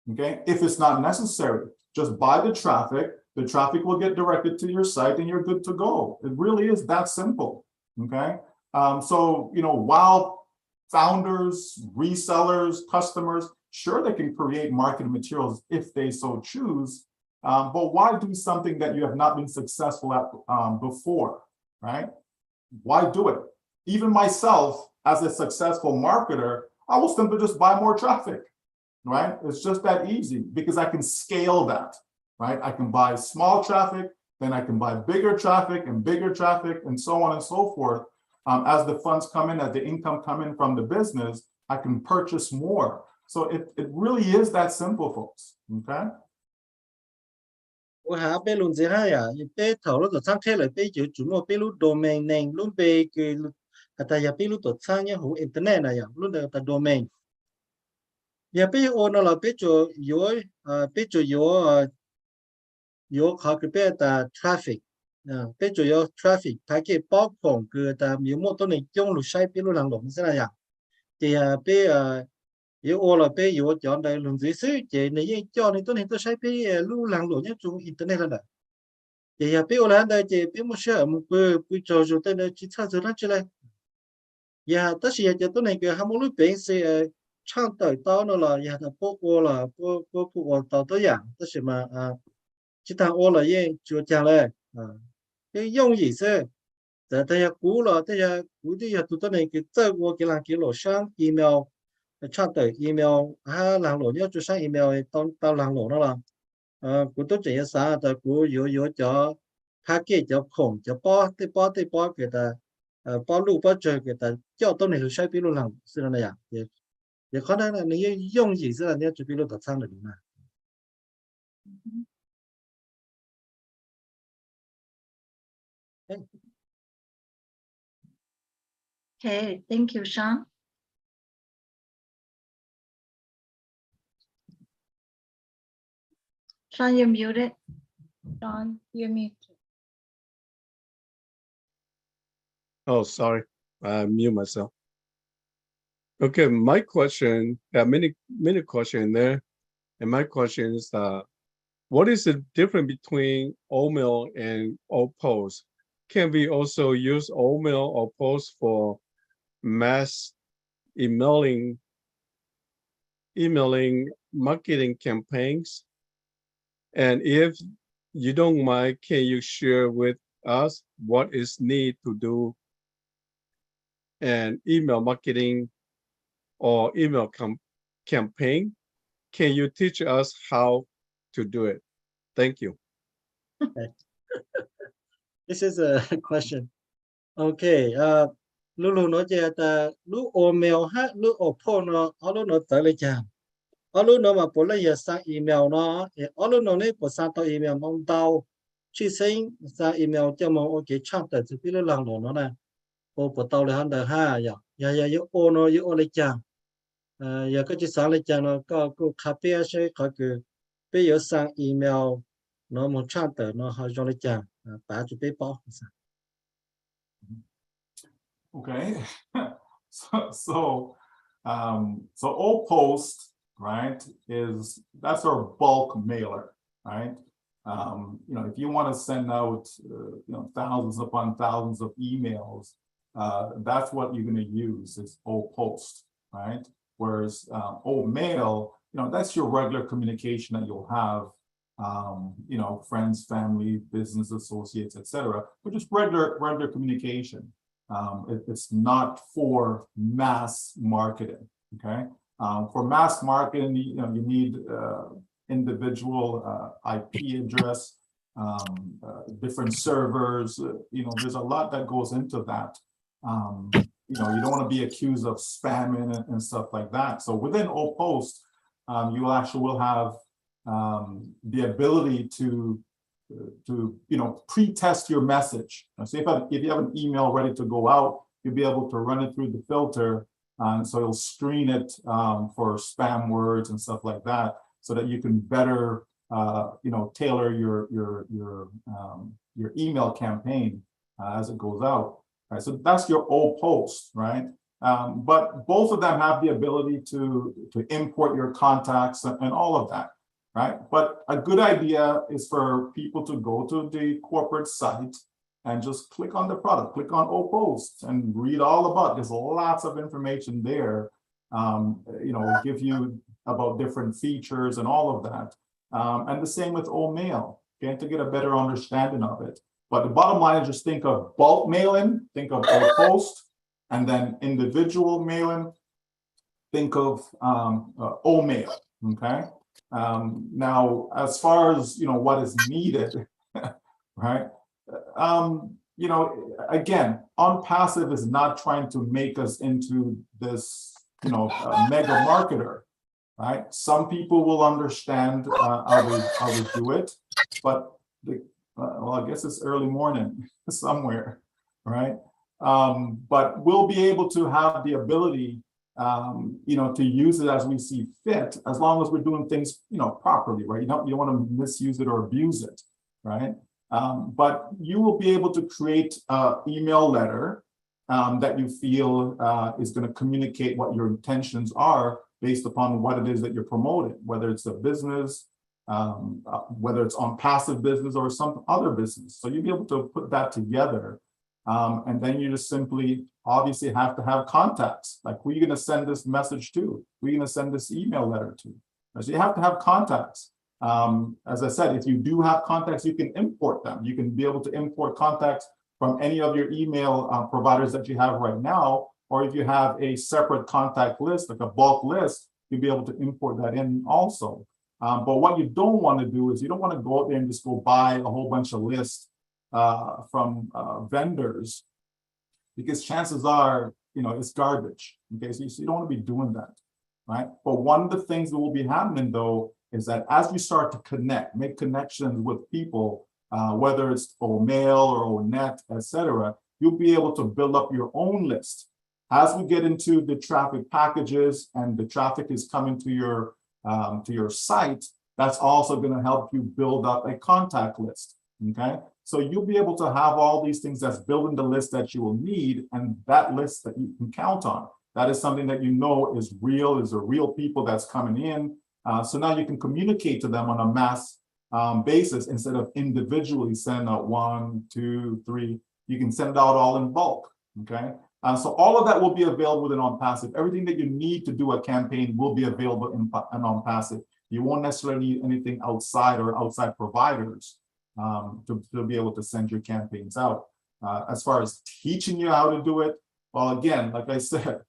Okay, if it's not necessary, just buy the traffic will get directed to your site and you're good to go. It really is that simple. Okay, so you know, while founders, resellers, customers, sure, they can create marketing materials if they so choose, but why do something that you have not been successful at before, right? Why do it? Even myself, as a successful marketer, I will simply just buy more traffic, right? It's just that easy because I can scale that, right? I can buy small traffic, then I can buy bigger traffic and so on and so forth. As the funds come in, as the income come in from the business, I can purchase more. So it really is that simple, folks, okay? Bé luôn gì hay à? Bé thầu lúc tổ sang thế là bé chịu chủ một bé lúc domain name luôn bé cái tại giờ bé lúc tổ sang nhá hữu internet này à lúc đó tại domain. Giờ bé ô nó là bé cho yếu khó cái bé tại traffic. Bé cho yếu traffic phải cái bao gồm cái tại nhiều mộtตัวnày trong lúc sai bé lúc làm lộn thế này à? Thì bé yếu ô là bé yếu chọn đây luôn dưới xứ chỉ này cho này tôi sai bé lúc làm lộn nhá trong internet là thì bé ô là đây chỉ bé một số một cái trò chơi tên là chỉ sao giờ nó chơi ya tất nhiên giờ tôi này cái ham muốn bé sẽ trang tới tao nó là ya là bộ là bộ tao tới dạng tất nhiên mà chỉ thằng ô là gì chưa chàng lên cái dùng gì sẽ giờ đây cũ là đây cũ thì tụi tôi này cái tới qua cái là cái lỗ sang email trang tới email làm lỗ nhớ cho sang email tao làm lỗ nó là của tôi chỉ là tại của yếu cho package cho khổng cho bao cái ta bao lưu bao chơi cái ta cho tôi này sai bị luôn làm xí này à thì khó nói là nếu dùng gì xí là nếu chỉ bị luôn đặt sang được mà. Okay, thank you, Sean. Sean, you're muted. John, you're muted. Oh, sorry, I mute myself. Okay, my question, many questions there, and my question is, what is the difference between OMail and OPOST? Can we also use OMail or POST for mass emailing marketing campaigns? And if you don't mind, can you share with us what is needed to do an email marketing or email campaign? Can you teach us how to do it? Thank you. This is a question. Okay, lúc nói chuyện ta lúc email ha lúc open nó lúc nó tới lấy chàng lúc nó mà bỏ lấy sang email nó lúc nó này bỏ sang tao email mong tao chỉ xin sang email cho mong ok trang tới thì biết làm nó này bỏ tao lấy hắn đời ha ya ô nó ô lấy chàng ya cái chỉ sang lấy chàng nó có copy sẽ có cái bây giờ sang email nó một trang tới nó họ cho lấy chàng bà chụp bé bao. Okay, so OPOST, right, that's our bulk mailer, right? You know, if you want to send out you know, thousands upon thousands of emails, that's what you're going to use is OPOST, right? Whereas OMail, you know, that's your regular communication that you'll have you know, friends, family, business associates, etc., but just regular communication. It's not for mass marketing. Okay, for mass marketing, you know, you need individual IP address, different servers. You know, there's a lot that goes into that. You know, you don't want to be accused of spamming and stuff like that. So within OPost, you actually will have the ability to you know, pre-test your message. So if you have an email ready to go out, you'll be able to run it through the filter, so it'll screen it for spam words and stuff like that, so that you can better you know, tailor your email campaign as it goes out. Right, so that's your OPost, right? But both of them have the ability to import your contacts and all of that, right? But a good idea is for people to go to the corporate site and just click on the product, click on OPost and read all about it. There's lots of information there, you know, give you about different features and all of that. And the same with OMail, okay, to get a better understanding of it. But the bottom line is just think of bulk mailing, think of OPost, and then individual mailing, think of OMail, okay? Now, as far as, you know, what is needed, right? You know, again, ONPASSIVE is not trying to make us into this, you know, mega marketer, right? Some people will understand how we do it, but well, I guess it's early morning somewhere, right? But we'll be able to have the ability, you know, to use it as we see fit, as long as we're doing things, you know, properly, right? You don't want to misuse it or abuse it, right? But you will be able to create an email letter that you feel is going to communicate what your intentions are based upon what it is that you're promoting, whether it's a business, whether it's ONPASSIVE business or some other business. So you'll be able to put that together. And then you just simply obviously have to have contacts. Like, who are you going to send this message to? Who are you going to send this email letter to? So you have to have contacts. As I said, if you do have contacts, you can import them. You can be able to import contacts from any of your email providers that you have right now, or if you have a separate contact list, like a bulk list, you'll be able to import that in also. But what you don't want to do is you don't want to go out there and just go buy a whole bunch of lists from vendors, because chances are, you know, it's garbage. Okay, so you don't want to be doing that, right? But one of the things that will be happening though is that as you start to make connections with people, whether it's OMail or ONET, etc., you'll be able to build up your own list. As we get into the traffic packages and the traffic is coming to your site, that's also going to help you build up a contact list. Okay, so you'll be able to have all these things that's building the list that you will need, and that list that you can count on. That is something that you know is real, is a real people that's coming in. So now you can communicate to them on a mass basis instead of individually send out 1, 2, 3. You can send it out all in bulk. Okay, so all of that will be available within ONPASSIVE. Everything that you need to do a campaign will be available in ONPASSIVE. You won't necessarily need anything outside or outside providers to be able to send your campaigns out. As far as teaching you how to do it, well, again, like I said,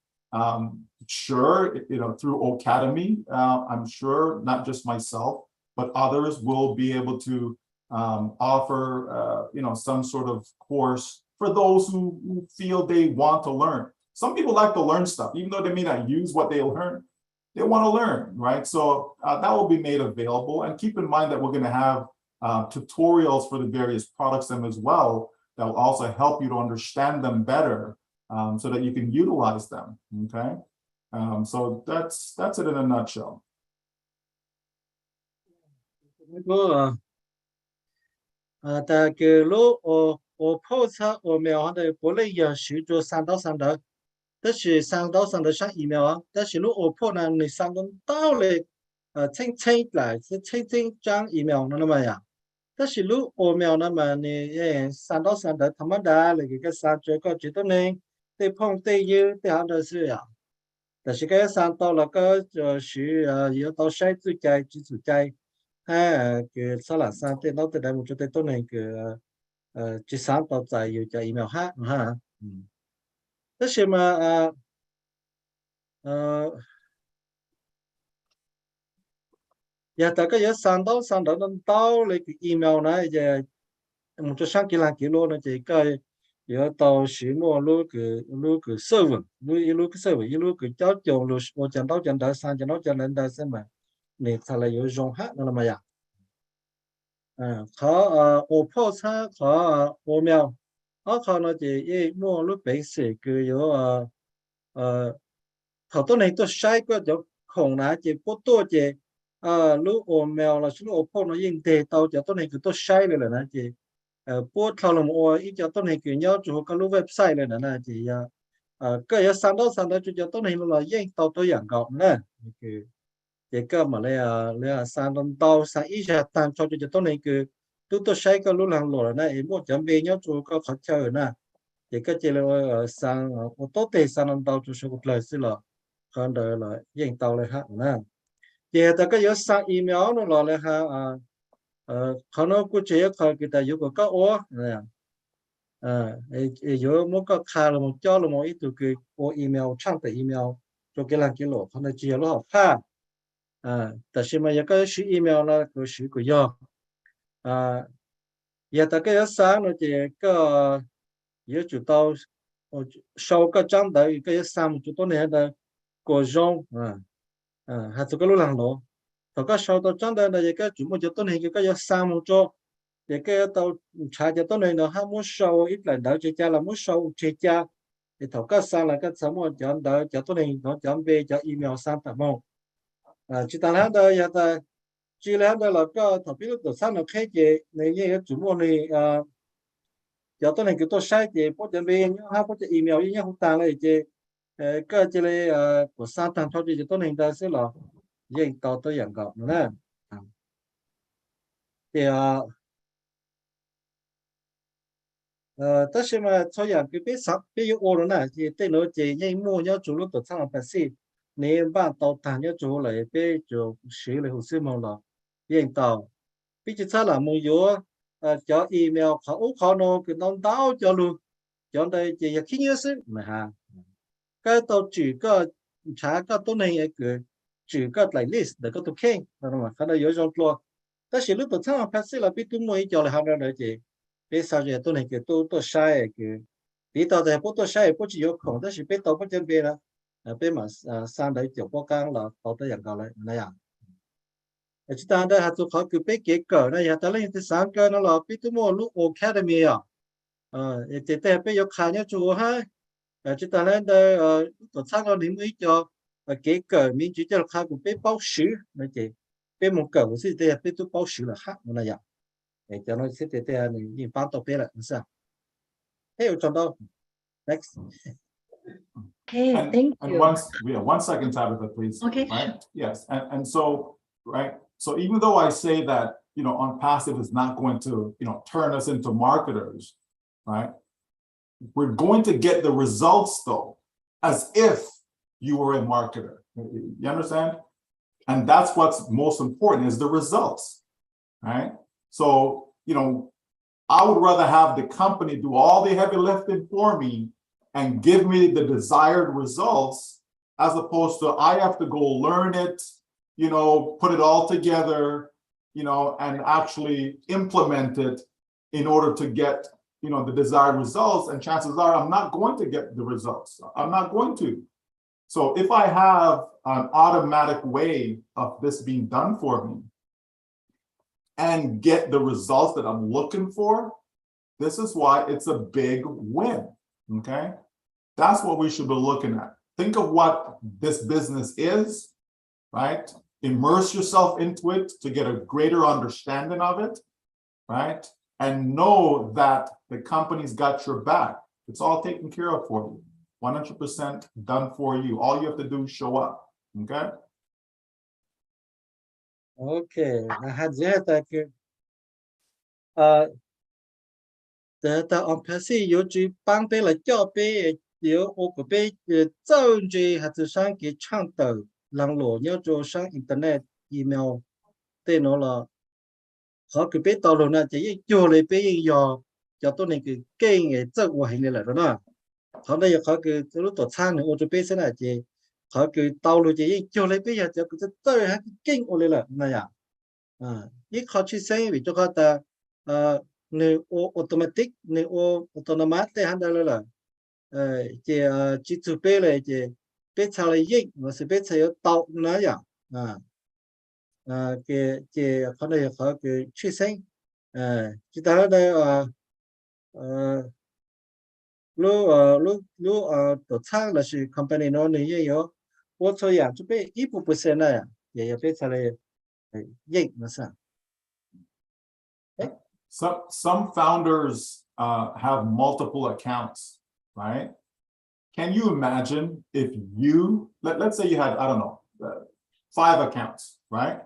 sure, you know, through Academy, I'm sure not just myself, but others will be able to offer, you know, some sort of course for those who feel they want to learn. Some people like to learn stuff, even though they may not use what they learn, they want to learn, right? So that will be made available. And keep in mind that we're going to have tutorials for the various products as well that will also help you to understand them better, so that you can utilize them. Okay, so that's it in a nutshell. Ta ke lo o post o mail de bo le ya shu zhuo 3,000的，但是3,000的上 email 啊，但是如果破呢，你3个到了清来是清张 email 那么呀。 但是如果mail 那么你3,000的他们的那个3这个觉得呢，对碰对有对好的是呀，但是个3到了个就是要到筛子界基础界， ha cái sao là sang tên nó từ đây một chút tới tối nay cái chỉ sáng tao tại yêu cho email ha tất nhiên mà giờ ta cái giờ sang đó tao lấy cái email này giờ một chút sáng kia làm kiểu luôn nó chỉ cái giờ tao sử mua lúc cái server lúc cái server lúc cái cháu chồng lúc một trận đấu sang trận đấu lên đây xem mà này thay là yêu dùng hát nó là mà khó post ha khó email khó nó chỉ mua lúc basic cái yêu họ tôi này tôi sai quá chỗ không là chỉ bút tôi chỉ lúc email là lúc post nó yên tệ tao cho tôi này cứ tôi sai rồi là chỉ bút thao làm ít cho tôi này cứ nhớ chỗ cái lúc website này là chỉ cái sang đó cho tôi này là yên tao tôi dạng gọn nè cái mà lấy sang đông tàu sang ít ra tan cho tôi này cứ tôi sai cái lúc làm lỗ này mua chuẩn bị nhớ chỗ có khó chơi nè cái chỉ là sang ô tô tê sang đông tàu cho số một lời xin lỗi còn đời là yên tàu lại hát nè giờ ta cái sang email nó là haเขาเนาะกูเจอเขากิตาอยู่กับก็โอ้เนี่ยอยู่มันก็คาร์มันจ่อมันอีตัวคือโออีเมลช่างแต่อีเมลตัวกี่หลังกี่โหลเขาเนี่ยเจอแล้วค่ะแต่ใช่ไหมยังก็ชื่ออีเมลนะก็ชื่อก็ย่อgiờ ta cái sáng nó chỉ có giờ chủ tàu sau cái trang đấy cái sáng chủ tàu này là của rong hay tụi cái lúc làm đó tao cái sau tao trang đấy là cái chủ một chủ tàu này cái sáng một chỗ cái tàu trả cho tàu này nó ham muốn sau ít là đỡ chơi cha là muốn sau chơi cha thì tao cái sáng là cái sáng một chọn đỡ cho tàu này nó chọn về cho email sáng tao mong chỉ ta nói đây giờ ta chỉ là đây là cái thằng biết được sáng nó khai gì này như chủ một này giờ tôi này cứ tôi sai thì có chuẩn bị ha có email như không tàng này thì cái chỉ là của sáng tàng cho thì tôi này ta sẽ là dành tàu tôi dạng gọn nữa thì tất nhiên mà cho dạng cái biết sắp biết yêu ôn nữa thì tên nó chỉ như mua nhớ chủ lúc tôi sang passive nếu bạn tàu tàng nhớ chủ lại biết chủ sử lại hồ sơ mong là dành tàu biết chỉ là mua yếu cho email khó nó cái non tao cho luôn cho đây chỉ khi nhớ sức mà ha cái tàu chỉ có trả cái tôi này cái chỉ có lại list để có tôi khen mà cái đó yếu trong lo ta chỉ lúc tôi sang passive là biết tôi mua cho là hàng đó chị biết sao giờ tôi này cái tôi sai cái biết tao thì tôi sai tôi chỉ có không ta chỉ biết tao biết chân biết là biết mà sang đấy chỗ bao căng là tao tới dạng lại này chúng ta đã học thuộc cứ biết cái cỡ này ta lên từ sáng cơ nó là biết tôi mua lúc academy thì ta biết có khá nhớ chú ha chúng ta lên đây tổ chức nó điểm ý cho cái cỡ mình chỉ cho khá cũng biết báo sử này chị biết một cỡ của sự thì biết tôi báo sử là khác nó này để cho nó sẽ để ta nhìn bán tập biết là sao theo trong đâu next. Okay, thank you. One second, Tabitha, please. Okay. Right? Yes, and so right. So even though I say that, ONPASSIVE is not going to, turn us into marketers, right? We're going to get the results though, as if you were a marketer. You understand? And that's what's most important is the results, right? So, I would rather have the company do all the heavy lifting for me and give me the desired results, as opposed to I have to go learn it, put it all together, and actually implement it in order to get, the desired results. And chances are I'm not going to get the results. I'm not going to. So if I have an automatic way of this being done for me and get the results that I'm looking for, this is why it's a big win, okay? That's what we should be looking at. Think of what this business is, right? Immerse yourself into it to get a greater understanding of it, right? And know that the company's got your back. It's all taken care of for you. 100% done for you. All you have to do is show up, okay? Okay, I had that. The ONPASSIVE yếu chỉ帮别来教别有我个别造句还是上给倡导让老要做上 internet email 对侬了 họ cứ biết tàu luôn là chỉ cho lấy biết do tôi này cái nghề chất của hình này là đó họ đây họ cứ lúc tổ sang này ô tô biết thế này chỉ họ cứ tàu luôn chỉ cho lấy biết giờ cứ tới cái kinh ô là này ít họ chỉ xây vì cho họ ta nếu automatic nếu autonomous thì hắn đây là chỉ chụp biết là biết sao lấy dịch mà sẽ biết sao tàu nó cái họ đây họ cứ chỉ xây chúng ta đây lúc tổ chức là sự company nó này nhiều, tôi cho rằng chúng biết ít một % này, giờ biết sao lấy dịch mà sao? Some founders have multiple accounts, right? Can you imagine if you, let's say you had, I don't know, 5 accounts, right?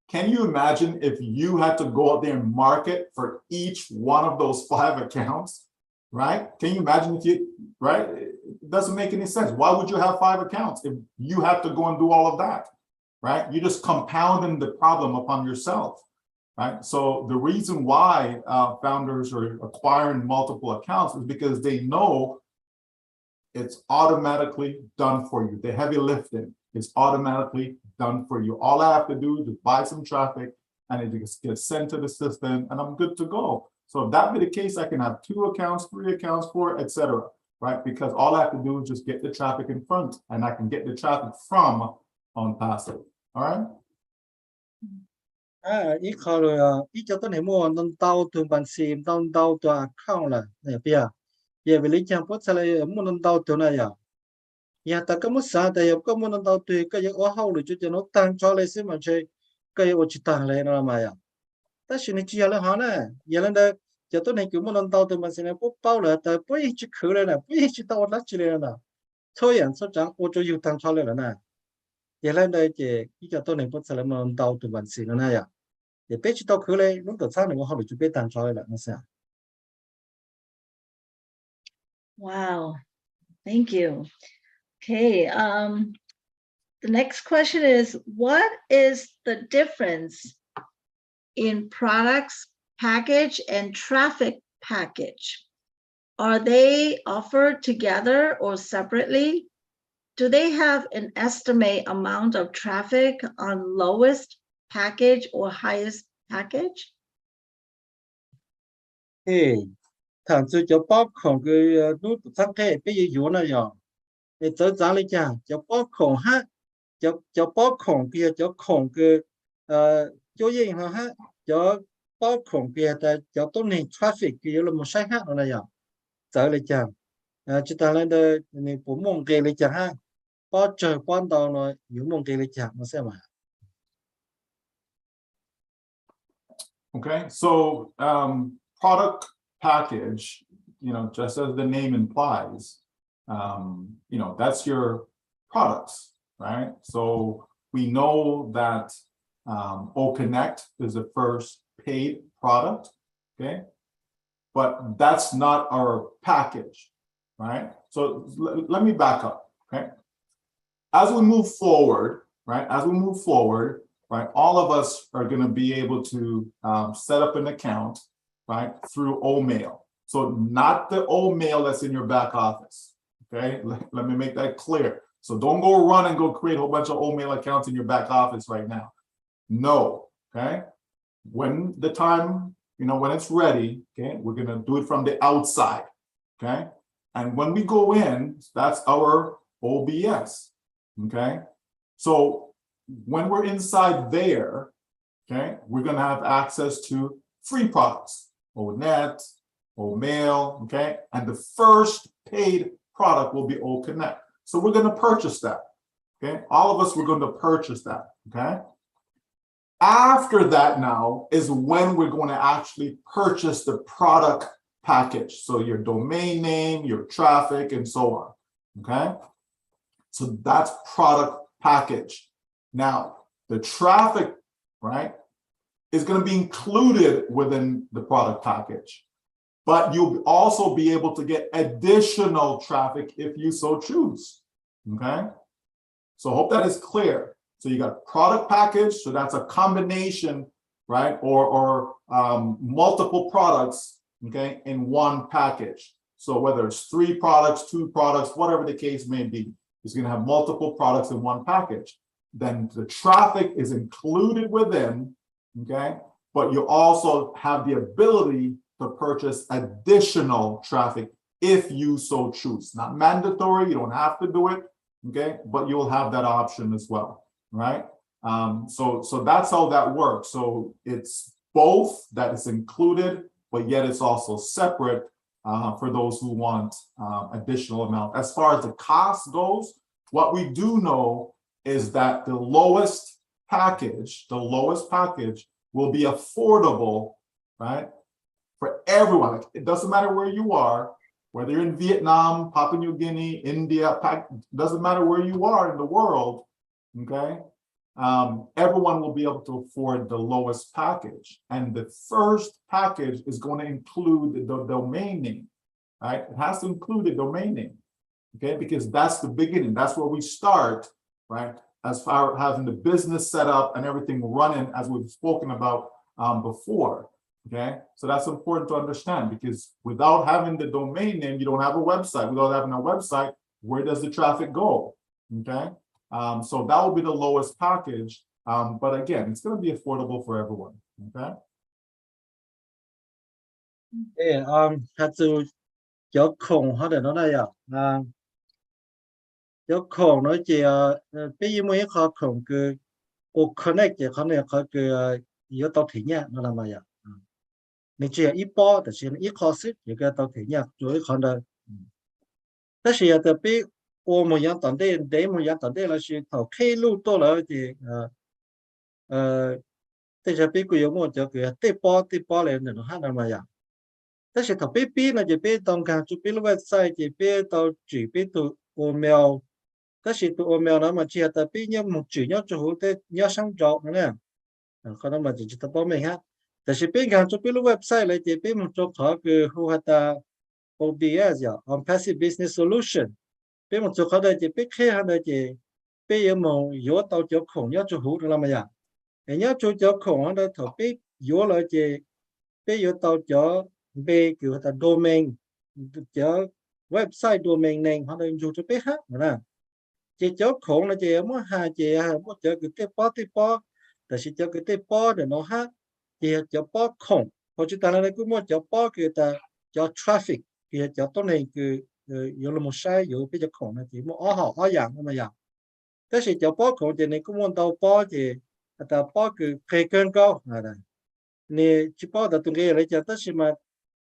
Can you imagine if you had to go out there and market for each one of those 5 accounts, right? Can you imagine if you, right? It doesn't make any sense. Why would you have 5 accounts if you have to go and do all of that, right? You're just compounding the problem upon yourself. Right. So the reason why founders are acquiring multiple accounts is because they know it's automatically done for you. The heavy lifting is automatically done for you. All I have to do is just buy some traffic and it just gets sent to the system and I'm good to go. So if that be the case, I can have 2 accounts, 3 accounts, 4, etc. Right? Because all I have to do is just get the traffic in front and I can get the traffic from ONPASSIVE. All right. Ít khó rồi, ít cho tôi này mua nông tàu từ bản sim nông tàu từ account là này bây giờ về lý trang post lại mua nông tàu từ này giờ ta có một sao tại có mua nông tàu từ cái gì ở hậu rồi cho nó tăng cho lại xem mà chơi cái ở chỉ tăng lại nó mà ta xin chỉ là họ nè giờ lên đây cho tôi này cứ mua nông tàu từ bản sim này post bao là tại post chỉ khử lại nè post chỉ tàu lát chỉ lại nè thôi anh số chẳng ô cho yêu tăng cho lại nè giờ lên đây chỉ cho tôi này post lại mua nông tàu từ bản sim này để biết cho khử lại lúc đó sáng này họ được chụp biết tăng cho lại nó sao. Wow, thank you. Okay, the next question is, what is the difference in products package and traffic package? Are they offered together or separately? Do they have an estimate amount of traffic on lowest package or highest package? Hey, thằng tôi cho bóp không cái nút thắt thế bây giờ yếu này rồi để tới giá lấy cha cho bóp không ha cho bóp không kia cho không cái chỗ gì hả ha cho bóp không kia ta cho tốt này traffic kia là một sai khác này rồi tới lấy cha chúng ta lên đây này cũng mong kia lấy cha ha bóp trời quan đầu rồi yếu mong kia lấy cha nó sẽ mà. Okay, so product package, you know, just as the name implies, you know, that's your products, right? So we know that OConnect is the first paid product, okay? But that's not our package, right? So let me back up, okay? As we move forward, right? As we move forward, right? All of us are going to be able to set up an account, right? Through OMail. So not the OMail that's in your back office, okay? Let me make that clear. So don't go run and go create a whole bunch of OMail accounts in your back office right now. No, okay? When the time, you know, when it's ready, okay? We're going to do it from the outside, okay? And when we go in, that's our OBS, okay? So when we're inside there, okay, we're going to have access to free products, ONet, OMail, okay? And the first paid product will be OConnect. So we're going to purchase that, okay? All of us, we're going to purchase that, okay? After that now is when we're going to actually purchase the product package. So your domain name, your traffic, and so on, okay? So that's product package. Now, the traffic, right, is going to be included within the product package, but you'll also be able to get additional traffic if you so choose, okay? So I hope that is clear. So you got product package, so that's a combination, right, or multiple products, okay, in one package. So whether it's 3 products, 2 products, whatever the case may be, it's going to have multiple products in one package. Then the traffic is included within, okay, but you also have the ability to purchase additional traffic if you so choose. Not mandatory, you don't have to do it, okay, but you'll have that option as well, right? So that's how that works. So it's both that is included, but yet it's also separate for those who want additional amount. As far as the cost goes, what we do know is that the lowest package will be affordable, right, for everyone. It doesn't matter where you are, whether you're in Vietnam, Papua New Guinea, India, doesn't matter where you are in the world, okay? Everyone will be able to afford the lowest package. And the first package is going to include the domain name, right? It has to include the domain name, okay? Because that's the beginning. That's where we start, right? As far as having the business set up and everything running, as we've spoken about before, okay? So that's important to understand, because without having the domain name, you don't have a website. Without having a website, where does the traffic go, okay? So that will be the lowest package, but again, it's going to be affordable for everyone. Okay. Yeah. Had to cho khổng họ để nó đây à. Cho khổng nói chỉ bây giờ mới khó khổng cứ ô connect chỉ khó này khó cứ yếu tố thị nhá nó làm gì à. Mình chỉ ít bỏแต่chỉ ít khó sức những cái tàu thị nhá rồi khó đây.แต่是要特别我们要当地，对我们要当地那些头开路多了的，但是比如有么就个对包来那种哈那么样，但是头比那就比当看就比了 website 就比到举比到我苗，但是到我苗那么只要比要么主要就好的要上找呢，可能嘛就只包没哈，但是比看就比了 website 来就比么做好个好哈的 OBS 呀 ，ONPASSIVE Business Solution。bây một số đây chỉ biết khi hay chỉ bây giờ mà yếu tàu cho khổng nhớ cho hữu được làm gì à? Nhớ cho khổng ở đây thầu biết yếu là chỉ bây giờ tàu cho về kiểu là domain cho website domain này họ đang dùng cho biết hết nè. Chỉ cho khổng là chỉ muốn hai chỉ muốn cho cái po,แต่chỉ cho cái po để nó hát chỉ cho po khổng, hoặc chúng ta là cũng muốn cho po cái ta cho traffic cái choตัวnày cái有那么晒，有比较空的题目，好养那么样。但是就包括的你公文到包的，到包个培根高啊的，你去包的东西来讲，但是嘛，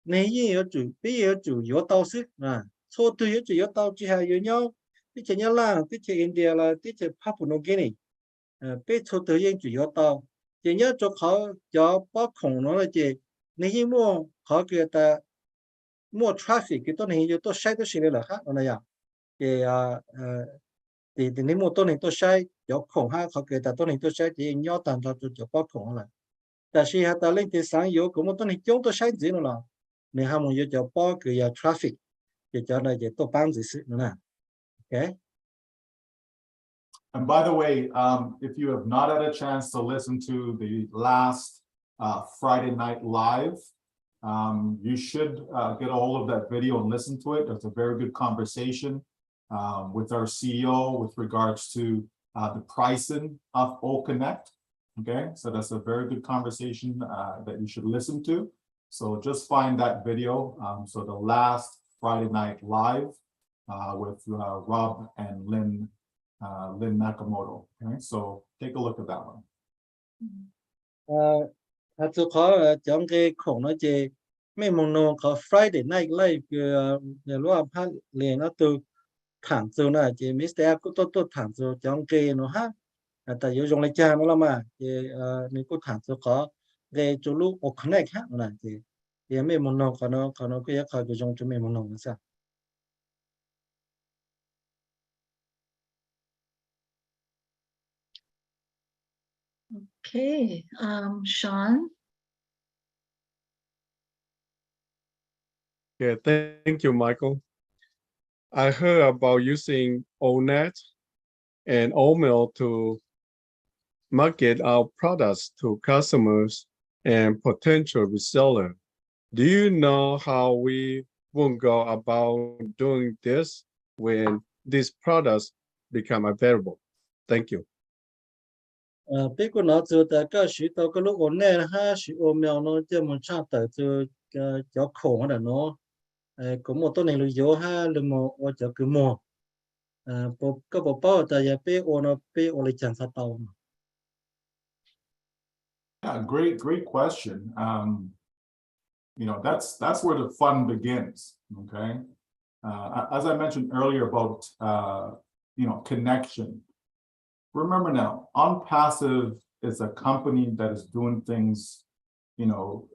你也要注，必要注有到是啊，错对要注有到之下有nhau，比起nhau啦，比起 India 啦，比起 Papua New Guinea，比错对要注有到，就nhau做好就包空了的，你也莫好个的。more traffic cái này nhiều tôi sai tôi xin là khác nó này à thì nếu một tôi này tôi sai có khổng ha họ kể ta tôi này tôi sai thì nhau tàn ra tôi bao khổng là tại vì họ ta lên thì sáng yếu cũng một tôi này chúng tôi sai gì nữa là nên họ muốn cho bao cái traffic để cho này để tôi bán gì sự nữa nè. Okay. And by the way, if you have not had a chance to listen to the last Friday night live, you should get a hold of that video and listen to it. It's a very good conversation with our CEO with regards to the pricing of O-Connect. Okay, so that's a very good conversation that you should listen to. So just find that video. So the last Friday night live with Rob and Lynn NAKAMOTO. Okay, so take a look at that one. Tôi có trong cái khổng nó chỉ mấy món nó có Friday night live cái lúc phát liền nó từ thẳng từ này chỉ Mr. cũng tôi thẳng từ trong cái nó hát tại vì dùng lại cha nó mà thì mình cũng thẳng từ có cái chỗ lúc connect hát này thì mấy món nó có nó cái khó cái dùng cho mấy món nó sao. Okay, Sean. Yeah, thank you, Michael. I heard about using ONET and OML to market our products to customers and potential reseller. Do you know how we will go about doing this when these products become available? Thank you. Biết của nó từ tại các sĩ tàu cái lúc ổn nè ha sĩ ôm mèo nó cho một trang tới từ cho khổ mà nó cũng mộtตัวnày lưu dấu ha lưu một ở cho cứ mua bộ các bộ bao tại giờ biết ôn nó biết ôn lịch chẳng sát tàu. Yeah, great question. You know, that's where the fun begins. Okay, as I mentioned earlier about you know, connection. Remember now, ONPASSIVE is a company that is doing things, you know,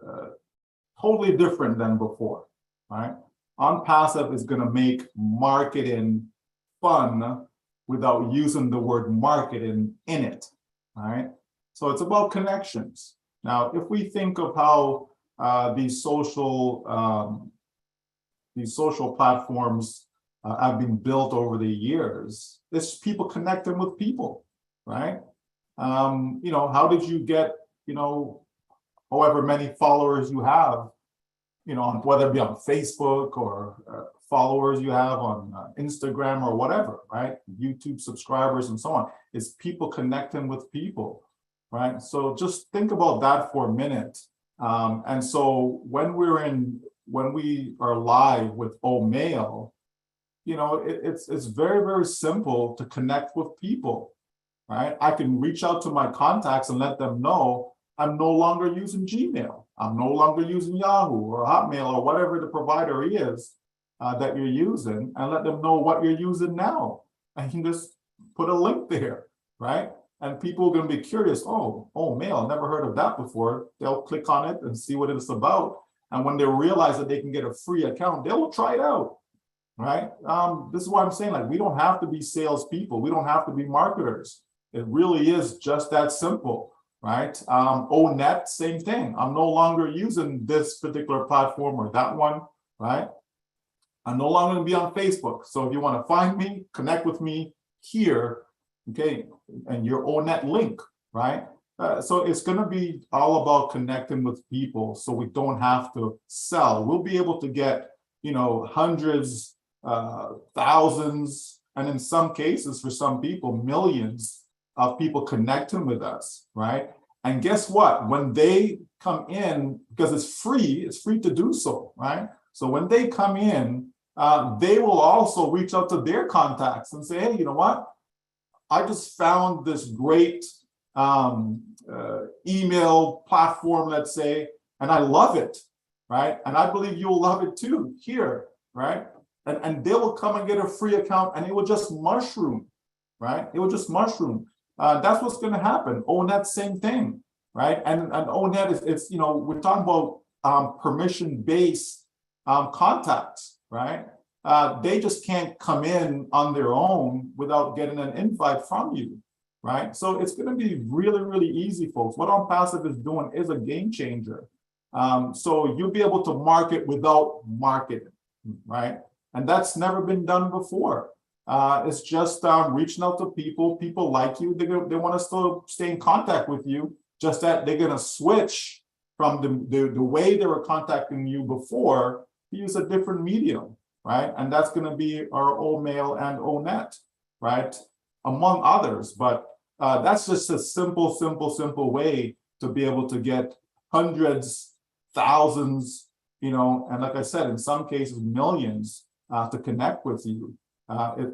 totally different than before, right? ONPASSIVE is going to make marketing fun without using the word marketing in it, right? So it's about connections. Now, if we think of how these social platforms have been built over the years, it's people connecting with people, right? You know, how did you get, you know, however many followers you have, you know, whether it be on Facebook or followers you have on Instagram or whatever, right? YouTube subscribers and so on. It's people connecting with people, right? So just think about that for a minute. And so when we are live with OMail, you know, it's very, very simple to connect with people, right? I can reach out to my contacts and let them know I'm no longer using Gmail. I'm no longer using Yahoo or Hotmail or whatever the provider is that you're using, and let them know what you're using now. I can just put a link there, right? And people are going to be curious. Oh, mail, never heard of that before. They'll click on it and see what it's about. And when they realize that they can get a free account, they will try it out, right? This is why I'm saying, like, we don't have to be salespeople. We don't have to be marketers. It really is just that simple, right? ONET, same thing. I'm no longer using this particular platform or that one, right? I'm no longer going to be on Facebook. So if you want to find me, connect with me here, okay, and your ONET link, right? So it's going to be all about connecting with people, so we don't have to sell. We'll be able to get, you know, hundreds, thousands, and in some cases, for some people, millions of people connecting with us, right? And guess what? When they come in, because it's free to do so, right? So when they come in, they will also reach out to their contacts and say, hey, you know what? I just found this great email platform, let's say, and I love it, right? And I believe you'll love it too here, right? And they will come and get a free account, and it will just mushroom, right? It will just mushroom. That's what's going to happen. ONET, same thing, right? And ONET is you know, we're talking about permission-based contacts, right? They just can't come in on their own without getting an invite from you, right? So it's going to be really, really easy, folks. What ONPASSIVE is doing is a game changer. So you'll be able to market without marketing, right? And that's never been done before. It's just reaching out to people. People like you. They want to still stay in contact with you, just that they're going to switch from the way they were contacting you before to use a different medium, right? And that's going to be our OMail and ONET, right? Among others. But that's just a simple way to be able to get hundreds, thousands, you know, and like I said, in some cases, millions to connect with you.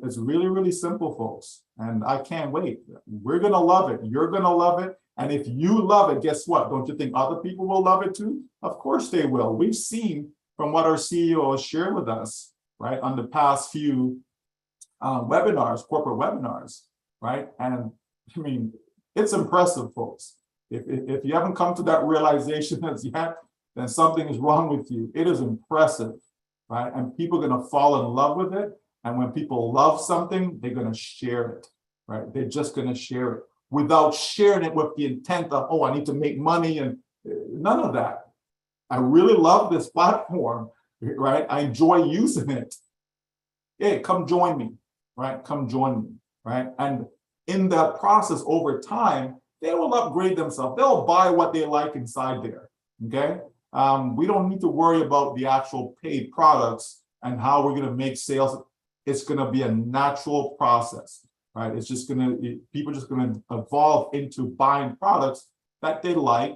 It's really, really simple, folks. And I can't wait. We're going to love it. You're going to love it. And if you love it, guess what? Don't you think other people will love it too? Of course they will. We've seen from what our CEO has shared with us, right, on the past few webinars, corporate webinars, right? And I mean, it's impressive, folks. If you haven't come to that realization as yet, then something is wrong with you. It is impressive, right? And people are going to fall in love with it. And when people love something, they're going to share it, right? They're just going to share it without sharing it with the intent of, oh, I need to make money, and none of that. I really love this platform, right? I enjoy using it. Hey, come join me, right? Come join me, right? And in that process, over time, they will upgrade themselves. They'll buy what they like inside there, okay? We don't need to worry about the actual paid products and how we're gonna make sales. It's gonna be a natural process, right? It's just gonna, people are just gonna evolve into buying products that they like,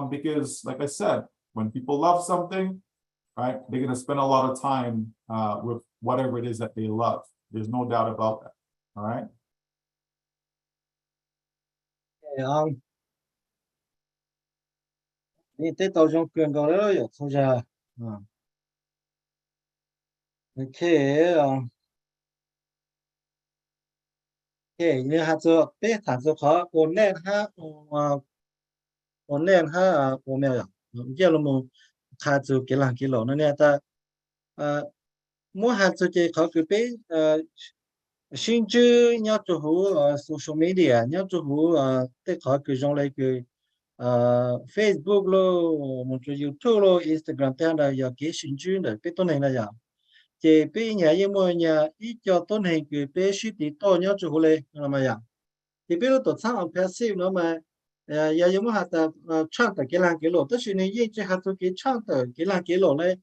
because like I said, when people love something, right, they're gonna spend a lot of time with whatever it is that they love. There's no doubt about that, all right? Đi tới tàu trong quyền cầu đó rồi thôi ra. Okay, như hạt dưa, bé hạt dưa khó, ổn định ha, ổn định ha, ổn định rồi. Giờ là một hạt dưa cái lỗ nó nè ta, mua hạt dưa cái khó cái bé, xin chữ nhớ cho hú social media, nhớ cho hú tới khó cái trong này cái Facebook lo, một chỗ YouTube lo, Instagram thế là giờ cái xin chữ này bé tôn này là giờ. Chỉ bé nhà như mọi nhà ít cho tôn hình cái bé suy tí to nhớ cho hú này là mà giờ. Thì biết là tổ chức ONPASSIVE nó mà giờ giống hạt chọn tới cái làng cái lỗ, tức là như chỉ hạt cái chọn tới cái làng cái lỗ này,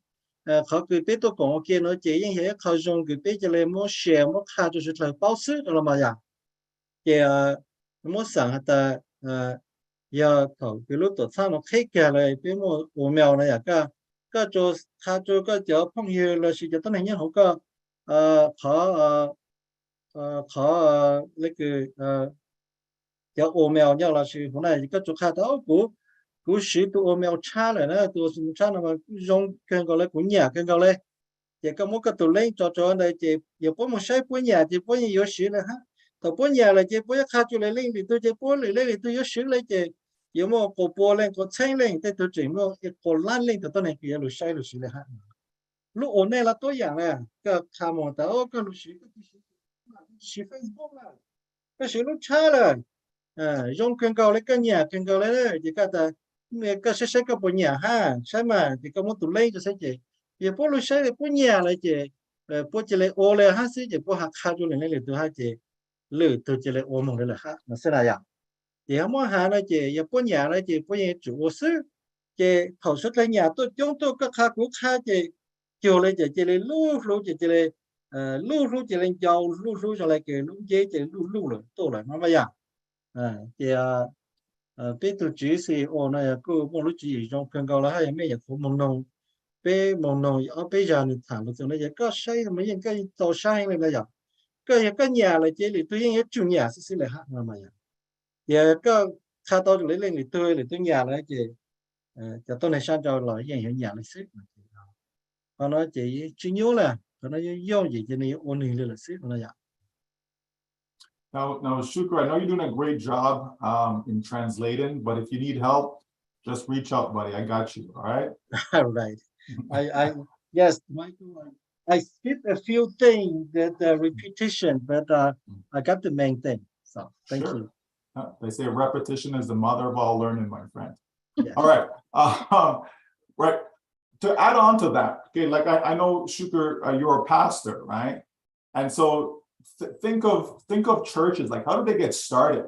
เขาคือเป็นตัวของโอเคเนาะเจยังเห็นเขาจงคือเป็นจะเลยมั่วแชร์มั่วค่า就是เลย保守了嘛呀，เจมั่วสั่งแต่要เขาคือรู้ตัวช่างเราแค่แก่เลยเป็นมั่วโอเมลเลยอ่ะก็จะค่าจะก็จะพ่งเยอะเลยสิจะต้องไหนเนี่ยเขาก็เขาเรียกคือจะโอเมลเนี่ยเราสิคนไหนก็จะค่าแต่กูsử tụ email cha lại nữa tụ cha nó mà dùng kênh gọi là của nhà kênh gọi là chỉ có một cái tụ lên cho anh đây chỉ có một sai của nhà chỉ có nhiều sử là ha tụ của nhà là chỉ có khai cho lên thì tôi chỉ có lên thì tôi sử lên chỉ một cổ bộ lên cổ tranh lên thì tôi chỉ một cổ lan lên thì tôi này kia lúc sai lúc sử là ha lúc ổn này là tôi dạng này cái tham một tao cái lúc sử Facebook là cái sử lúc cha là dùng kênh gọi là cái nhà kênh gọi là chỉ cả ta cái sẽ cái bộ nhà ha sai mà thì có một tụ lên cho sẽ chị thì bộ lúc sai thì bộ nhà lại chị bộ chỉ là ô là ha sẽ chị bộ hạt khai cho lên từ ha chị lử từ chỉ là ô mong đây là ha nó sẽ là gì thì không có ha là chị bộ nhà là chị bộ nhà chủ ô sư chị thầu xuất lên nhà tôi chúng tôi các khai cũng khai chị chiều lên chị lên lu chị lên lu chị lên châu lu cho lại cái lu chế chị lu rồi tôi lại nó bây giờ thì bé tụi chị thì ô này cứ một lúc chị trong kênh cầu là hay mấy nhà của mông nông bé mông nông ở bé giờ thì thằng nó này có xây mấy những cái tàu xây này là gì cái nhà là chỉ để tôi những cái chủ nhà sẽ là hát mà giờ có khai tàu lấy lên để tôi nhà là chị cho tôi này sang cho là những nhà này xếp còn nó chỉ nhớ là nó do gì cho nên ôn hình là xếp nó vậy. Now, Shukra, I know you're doing a great job in translating, but if you need help, just reach out, buddy. I got you. All right. All right. Yes, Michael. I skipped a few things that repetition, but I got the main thing. So thank you. They say repetition is the mother of all learning, my friend. Yeah. All right. Right. To add on to that, okay, like I know, Shukra, you're a pastor, right? And so think of churches, like how did they get started,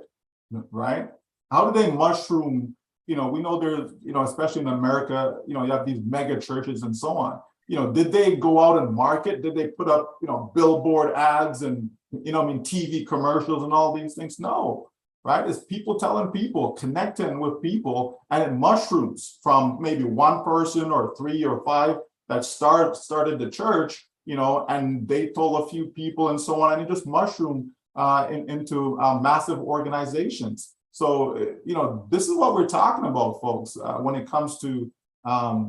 right? How did they mushroom? You know, we know there's, you know, especially in America, you know, you have these mega churches and so on. You know, did they go out and market? Did they put up, you know, billboard ads and, you know, I mean, TV commercials and all these things? No, right? It's people telling people, connecting with people, and it mushrooms from maybe one person or 3 or 5 that started the church, you know, and they told a few people and so on, and it just mushroomed into massive organizations. So, you know, this is what we're talking about, folks, when it comes to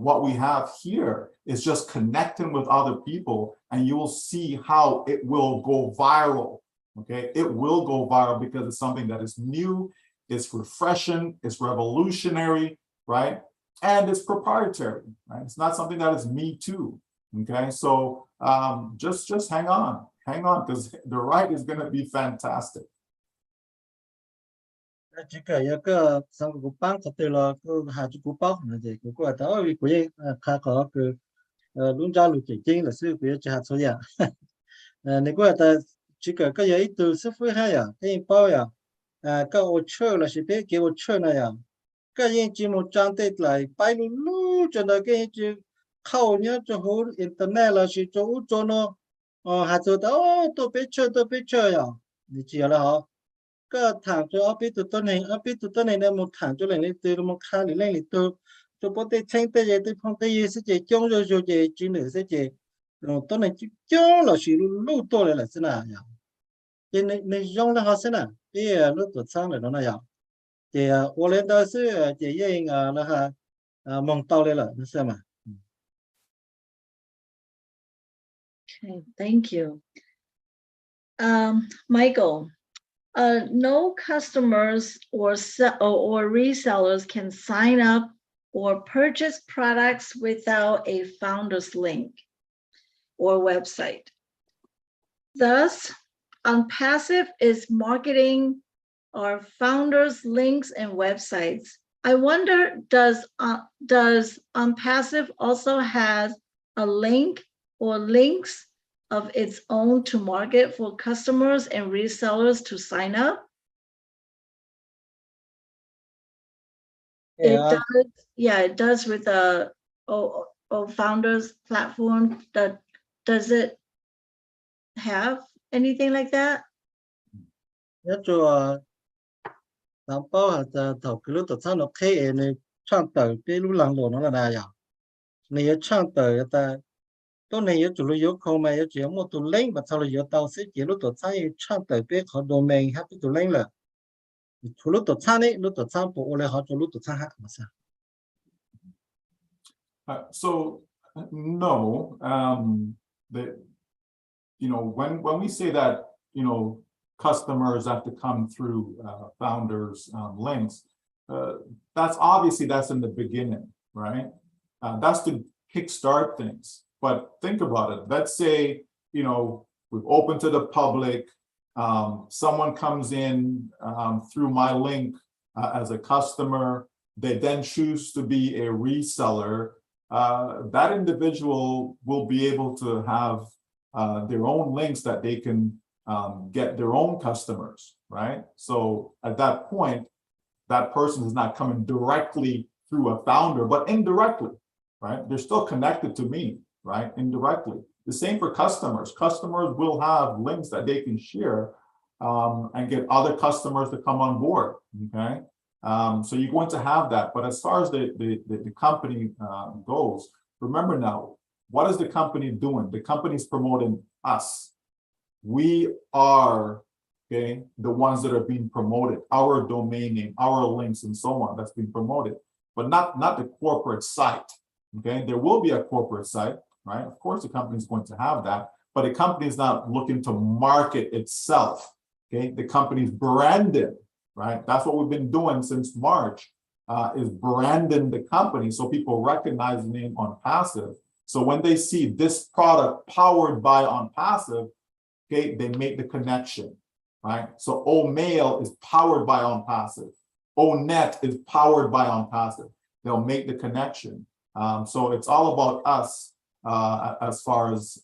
what we have here is just connecting with other people, and you will see how it will go viral, okay? It will go viral because it's something that is new, it's refreshing, it's revolutionary, right? And it's proprietary, right? It's not something that is me too. Okay, so just hang on, because the ride is going to be fantastic. Chỉ cái xong cái băng có thể là cái hạt chụp bao là gì cũng có đó vì cái khai có cái luôn ra luôn chính là sự cái hạt số ya. Nếu có ta chỉ cái gì từ số phơi hay à cái bao ya các ô chơi là chỉ biết cái ô chơi này à cái gì chỉ một trang tết lại bay luôn luôn cho nó cái chỉ khâu nhá cho hồ internet là chỉ cho nó hạt rồi đó tôi biết chơi à thì chỉ là họ cái thằng cho biết tụi tôi này là một thằng cho lại từ một khai lên từ cho bố tê tranh tê gì tê phong tê gì sẽ chỉ chống rồi chỉ nữa sẽ chỉ rồi tôi này chống là chỉ luôn tôi là thế nào nhỉ thì này dùng là họ sẽ nào bây giờ lúc tuổi sang rồi nó này thì ô lên đó sẽ chỉ yên là ha mong tao lên là nó xem mà. Okay, thank you. Michael, no customers or resellers can sign up or purchase products without a founder's link or website. Thus, ONPASSIVE is marketing our founders' links and websites. I wonder, does ONPASSIVE also has a link or links of its own to market for customers and resellers to sign up? It does, yeah, it does with the founders platform. Does it have anything like that? Nhớ cho làm bao hạt thầu cái lúc tập sáng nó khe này trang tờ cái lúc lăng đồ nó là nào này trang tờ ta tôi này chủ yếu không mà chỉ một tụ link mà sau là tao sẽ chỉ lúc tập sáng trang tờ cái họ domain hát tụ link là chủ lúc tập sáng này lúc tập sáng bộ lại họ chủ lúc tập sáng hát mà sao? So no, when we say that, customers have to come through founders' links, that's in the beginning, right? That's to kickstart things. But think about it. Let's say, we've opened to the public, someone comes in through my link as a customer, they then choose to be a reseller. That individual will be able to have their own links that they can get their own customers, right? So at that point, that person is not coming directly through a founder, but indirectly, right? They're still connected to me, right? Indirectly. The same for customers. Customers will have links that they can share and get other customers to come on board, okay? So you're going to have that. But as far as the company goes, remember now, what is the company doing? The company is promoting us. We are, okay, the ones that are being promoted, our domain name, our links, and so on, that's being promoted, but not the corporate site, okay? There will be a corporate site, right? Of course, the company is going to have that, but the company is not looking to market itself, okay? The company's branded, right? That's what we've been doing since March, is branding the company so people recognize the name ONPASSIVE. So when they see this product powered by ONPASSIVE, okay, they make the connection, right? So OMail is powered by ONPASSIVE. ONET is powered by ONPASSIVE. They'll make the connection. So it's all about us as far as,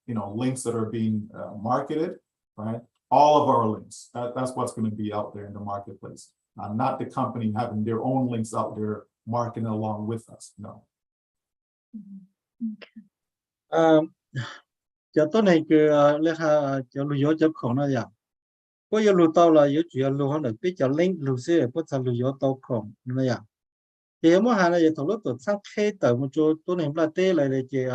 links that are being marketed, right? All of our links, that's what's going to be out there in the marketplace. Not the company having their own links out there marketing along with us, no. Okay. Cho tôi này cứ lấy ha cho lưu yếu cho khổng nó dạng có yếu lưu tao là yếu chuyện lưu hắn được biết cho link lưu xe có sao lưu yếu tao khổng nó dạng thì mỗi hàng này thầu lúc tôi sang khe tờ một chỗ tôi này là tê lại để chị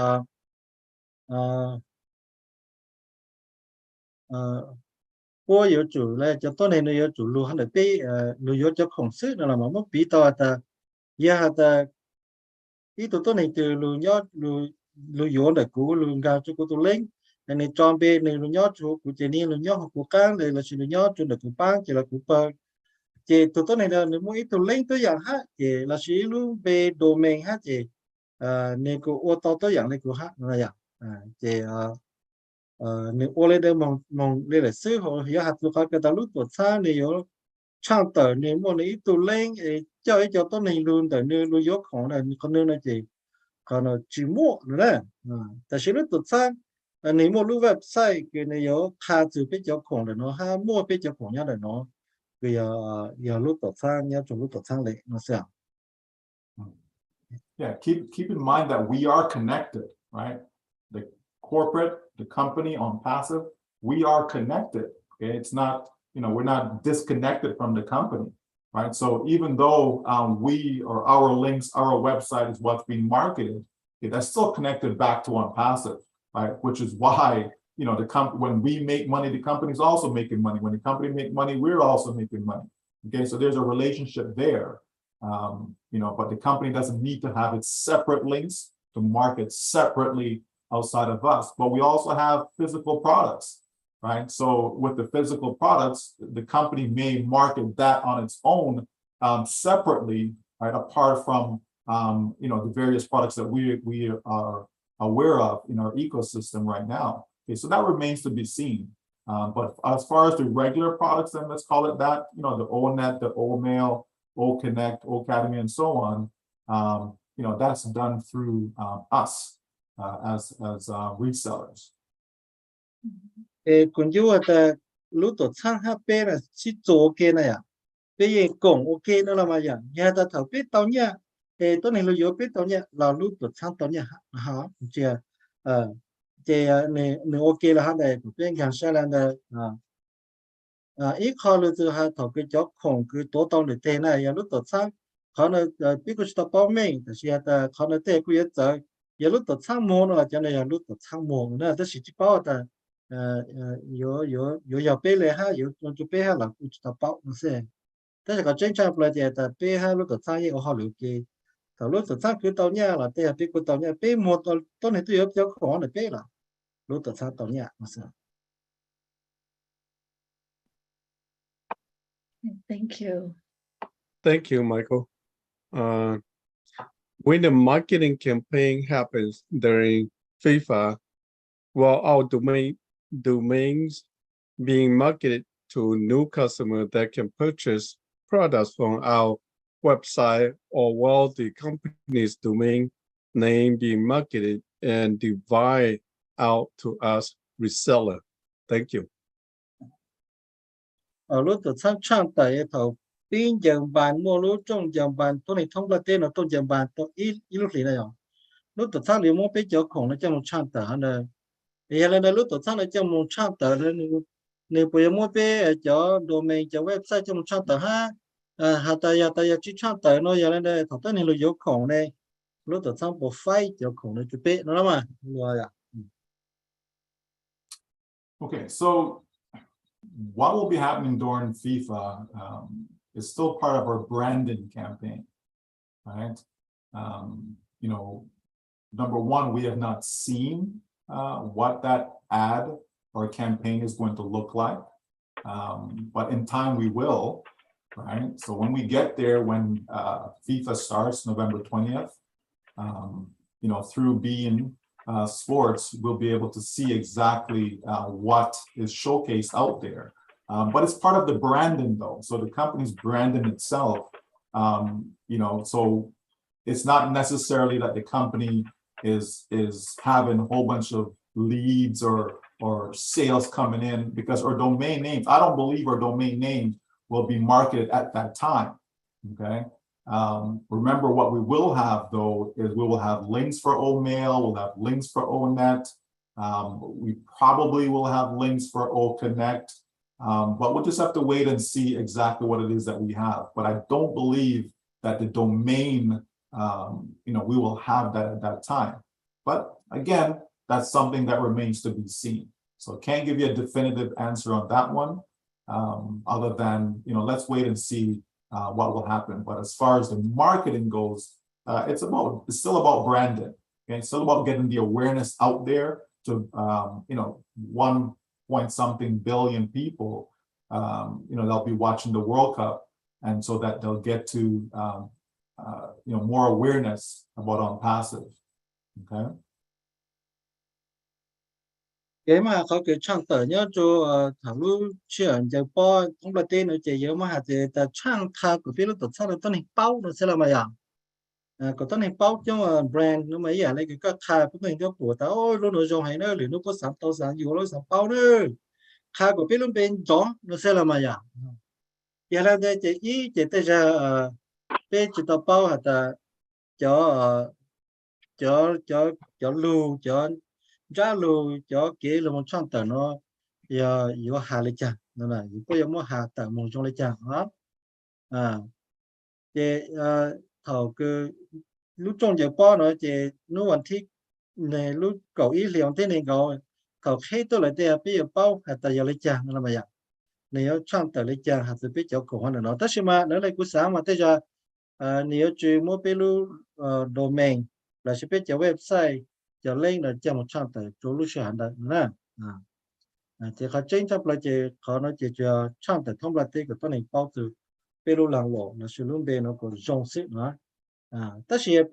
có yếu chủ là cho tôi này nó yếu chủ lưu hắn được biết lưu yếu cho khổng sức nó là một mức bí tao ta giờ ta ý tôi này từ lưu nhớ lưu yếu để cứu lưu gạo cho cô tôi lên này tròn bê này lưu nhớ cho cô chị niên lưu nhớ học của cang này là chỉ lưu nhớ cho được của bang chỉ là của bờ chị tôi này là nếu mỗi tôi lên tôi dạng hát chị là chỉ lưu bê domain hát chị này cô ô tô tôi dạng này của hát là dạng chị nếu ô lên đây mong đây là sư họ hiểu hạt lúc cái ta lúc tuổi xa này yếu trang tờ nếu mà này tôi lên cho tôi này luôn tại nơi lưu yếuของnày con nơi này chị còn chỉ mua nữa đấy,แต่ชีวิตตัวสร้างอันนี้mua lưu website cái này có khá từ cáiเจ้าของเลยเนาะห้าmua cáiเจ้าของเนี่ยเลยเนาะ cái giờ lúc tổ sang nhớ trong lúc tổ sang lệ nó sẽ Yeah, keep in mind that we are connected, right? The corporate, the company on passive, we are connected. Okay, it's not, we're not disconnected from the company, right? So even though we or our links, our website is what's being marketed, okay, that's still connected back to ONPASSIVE, right? Which is why when we make money, the company's also making money. When the company make money, we're also making money. Okay, so there's a relationship there. But the company doesn't need to have its separate links to market separately outside of us. But we also have physical products, right? So with the physical products, the company may market that on its own separately, right? Apart from the various products that we are aware of in our ecosystem right now. Okay, so that remains to be seen. But as far as the regular products, then let's call it that, the ONET, the OMail, OConnect, OAcademy, and so on, that's done through us as resellers. còn dù là lúc tổ sang HP là chỉ chỗ ok này à bây giờ cổng ok nữa là mà giờ nhà ta thảo biết tao nha tôi này là yếu biết tao nha là lúc tổ sang tao nha hả chưa này ok là hắn này bên hàng xe là ít khó là từ hai thảo cái chó khổng cứ tổ tao để thế này lúc tổ sang họ là biết cái tao bao mình thì ta họ là thế cứ giờ lúc tổ sang mua là cho nên lúc tổ sang mua nữa tôi chỉ bảo ta有要背来哈，有就背下了，就打包那些。但是个正常不来的，但背下如果产业我好了解，头如果产佢到年了，对啊，背过到年背莫到你都有比较可能的背了，如果产到年那是。Thank you. Thank you, Michael. When the marketing campaign happens during FIFA, while our domains being marketed to new customers that can purchase products from our website, or while the company's domain name being marketed and divide out to us reseller. Thank you. Ở lúc tổ sang trang tại thầu pin dòng bàn mua lúc trong dòng bàn tôi này thông qua tên là tôi dòng bàn tôi ít lúc gì này lúc tổ sang liền mua bé chỗ khổng nó trong một trang tờ này thì là lúc tổ sang nó trong một trang tờ nên bây giờ mua bé chỗ domain chỗ website trong một trang tờ ha hạt tại chỉ trang tờ nó giờ lên đây thầu tới này là chỗ khổng này lúc tổ sang bộ file chỗ khổng nó chụp bé nó lắm à rồi à. Okay, so what will be happening during FIFA is still part of our branding campaign, right? Number one, we have not seen what that ad or campaign is going to look like, but in time we will, right? So when we get there, when FIFA starts November 20th, through being sports, we'll be able to see exactly what is showcased out there. But it's part of the branding though. So the company's branding itself, so it's not necessarily that the company is having a whole bunch of leads or sales coming in, because our domain names, I don't believe our domain names will be marketed at that time, okay? Remember, what we will have though is we will have links for OMail, we'll have links for ONET, we probably will have links for OConnect, but we'll just have to wait and see exactly what it is that we have. But I don't believe that the domain, we will have that at that time. But again, that's something that remains to be seen. So can't give you a definitive answer on that one, other than, let's wait and see what will happen. But as far as the marketing goes, it's still about branding. Okay? It's still about getting the awareness out there to 1.something billion people. They'll be watching the World Cup, and so that they'll get to more awareness about ONPASSIVE. Okay. Cái mà có cái trang tờ nhớ cho thằng lúc chuyện giờ po không là tên nó chỉ nhớ mà hạt thì ta trang thà của phía lúc tổ chức là tên hình bao nó sẽ là mà dạng có tên hình bao cho mà brand nó mấy dạng này cái thà của mình cho của tao ôi luôn nó dùng hay nữa liền nó có sản tàu sản nhiều nó sản bao nữa thà của phía lúc bên đó nó sẽ là mà dạng giờ là đây chỉ ý chỉ tới giờ bên chỉ tao bao hạt cho lưu cho ra lưu cho kia là một trong tờ nó giờ yếu hà lấy chăng nó là yếu có một hà tờ một trong lấy chăng đó thì thầu cứ lúc trong giờ bao nó thì nóวันที่này lúc cậu ý liền thế này cậu cậu khi tôi lại thì bây giờ bao hạt tờ giờ lấy chăng nó là vậy nếu trong tờ lấy chăng hạt tờ biết cho cổ hoàn nó tất nhiên mà nó lại cứ sáng mà tới giờ nếu chỉ mua bên lu domain là sẽ biết cho website cho link là cho một trăm tờ chỗ lúc sẽ hành động nè thì họ chính chấp là chỉ họ nói chỉ cho trăm tờ thông là cáiตัวnày bao từ bên lu làng lộ là sử dụng bên nó có rộng xịn nữa tất nhiên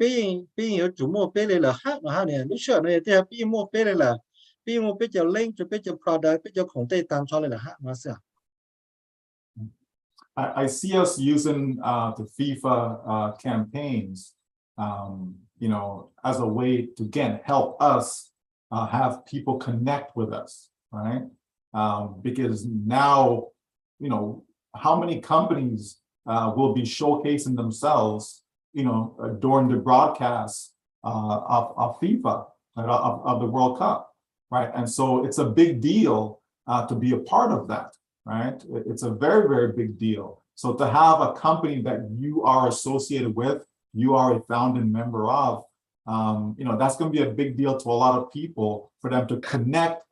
bên有主mua bên này là hát mà hát này lúc trước này thì bên mua bên này là bên mua bên cho link cho bên cho product bên cho công ty tăng cho này là hát mà sao I see us using the FIFA campaigns, you know, as a way to again help us have people connect with us, right? Because now, you know, how many companies will be showcasing themselves, you know, during the broadcast of FIFA, of the World Cup, right? And so it's a big deal to be a part of that. Right? It's a very, very big deal. So to have a company that you are associated with, you are a founding member of, you know, that's going to be a big deal to a lot of people for them to connect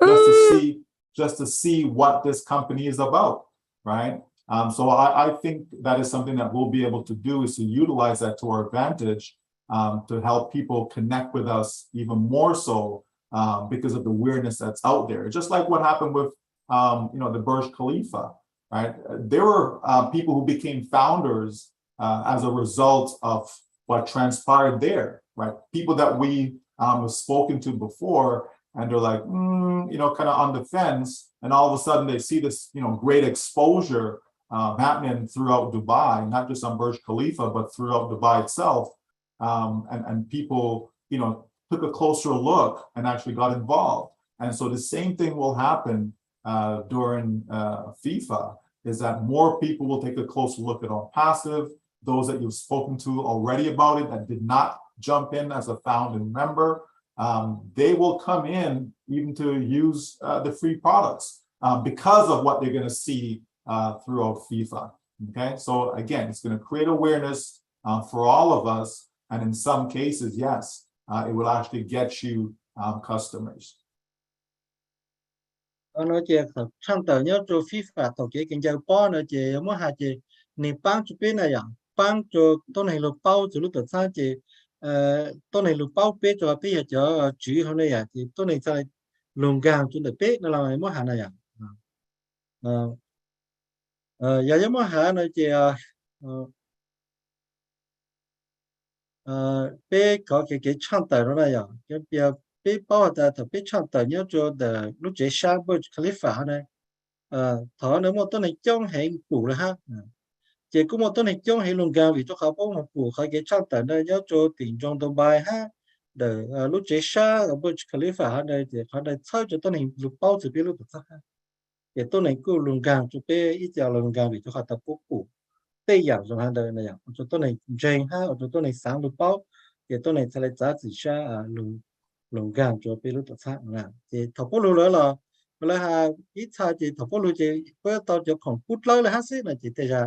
just to see what this company is about, right? So I think that is something that we'll be able to do is to utilize that to our advantage to help people connect with us even more so because of the weirdness that's out there. Just like what happened with you know, the Burj Khalifa, right? There were people who became founders as a result of what transpired there, right? People that we have spoken to before, and they're like, you know, kind of on the fence, and all of a sudden they see this, you know, great exposure happening throughout Dubai, not just on Burj Khalifa, but throughout Dubai itself, and people, you know, took a closer look and actually got involved. And so the same thing will happen during FIFA, is that more people will take a closer look at ONPASSIVE. Those that you've spoken to already about it that did not jump in as a founding member, they will come in even to use the free products because of what they're going to see throughout FIFA. Okay, so again, it's going to create awareness for all of us, and in some cases, yes, it will actually get you customers. nó chỉ trong tờ nhớ cho FIFA tổ chức kinh doanh bao nó chỉ muốn hai chỉ niệm bán cho bên này bán cho tôi này lục bao cho lúc tự sáng chỉ tôi này lục bao bên cho bây giờ chủ hôm nay thì tôi này sẽ lồng gang cho được bên nó là muốn hàng này giờ muốn hàng nó chỉ bên có cái trong tờ nó này cái bây bây bao giờ thằng bây trong tờ nhớ cho the lúc chế sa Burj Khalifa này thọ nếu mà tôi này trong hệ phủ là ha chỉ có một tôi này trong hệ lồng gang vì cho họ bao một phủ khai cái trong tờ này nhớ cho tỉnh trong Dubai ha để lúc chế sa ở Burj Khalifa này thì họ này chơi cho tôi này lúc bao giờ biết lúc đó ha để tôi này cứ lồng gang cho bây ít giờ lồng gang vì cho họ tập phủ bây giờ trong hàng đời này cho tôi này dành ha cho tôi này sáng lúc bao để tôi này sẽ lại giá trị sa lồng gang cho bên lúc đó là thì thầu bố lưu là ha ít sao thì thầu bố lưu thì với tao cho còn BUTLER là hát xí là chỉ thấy ra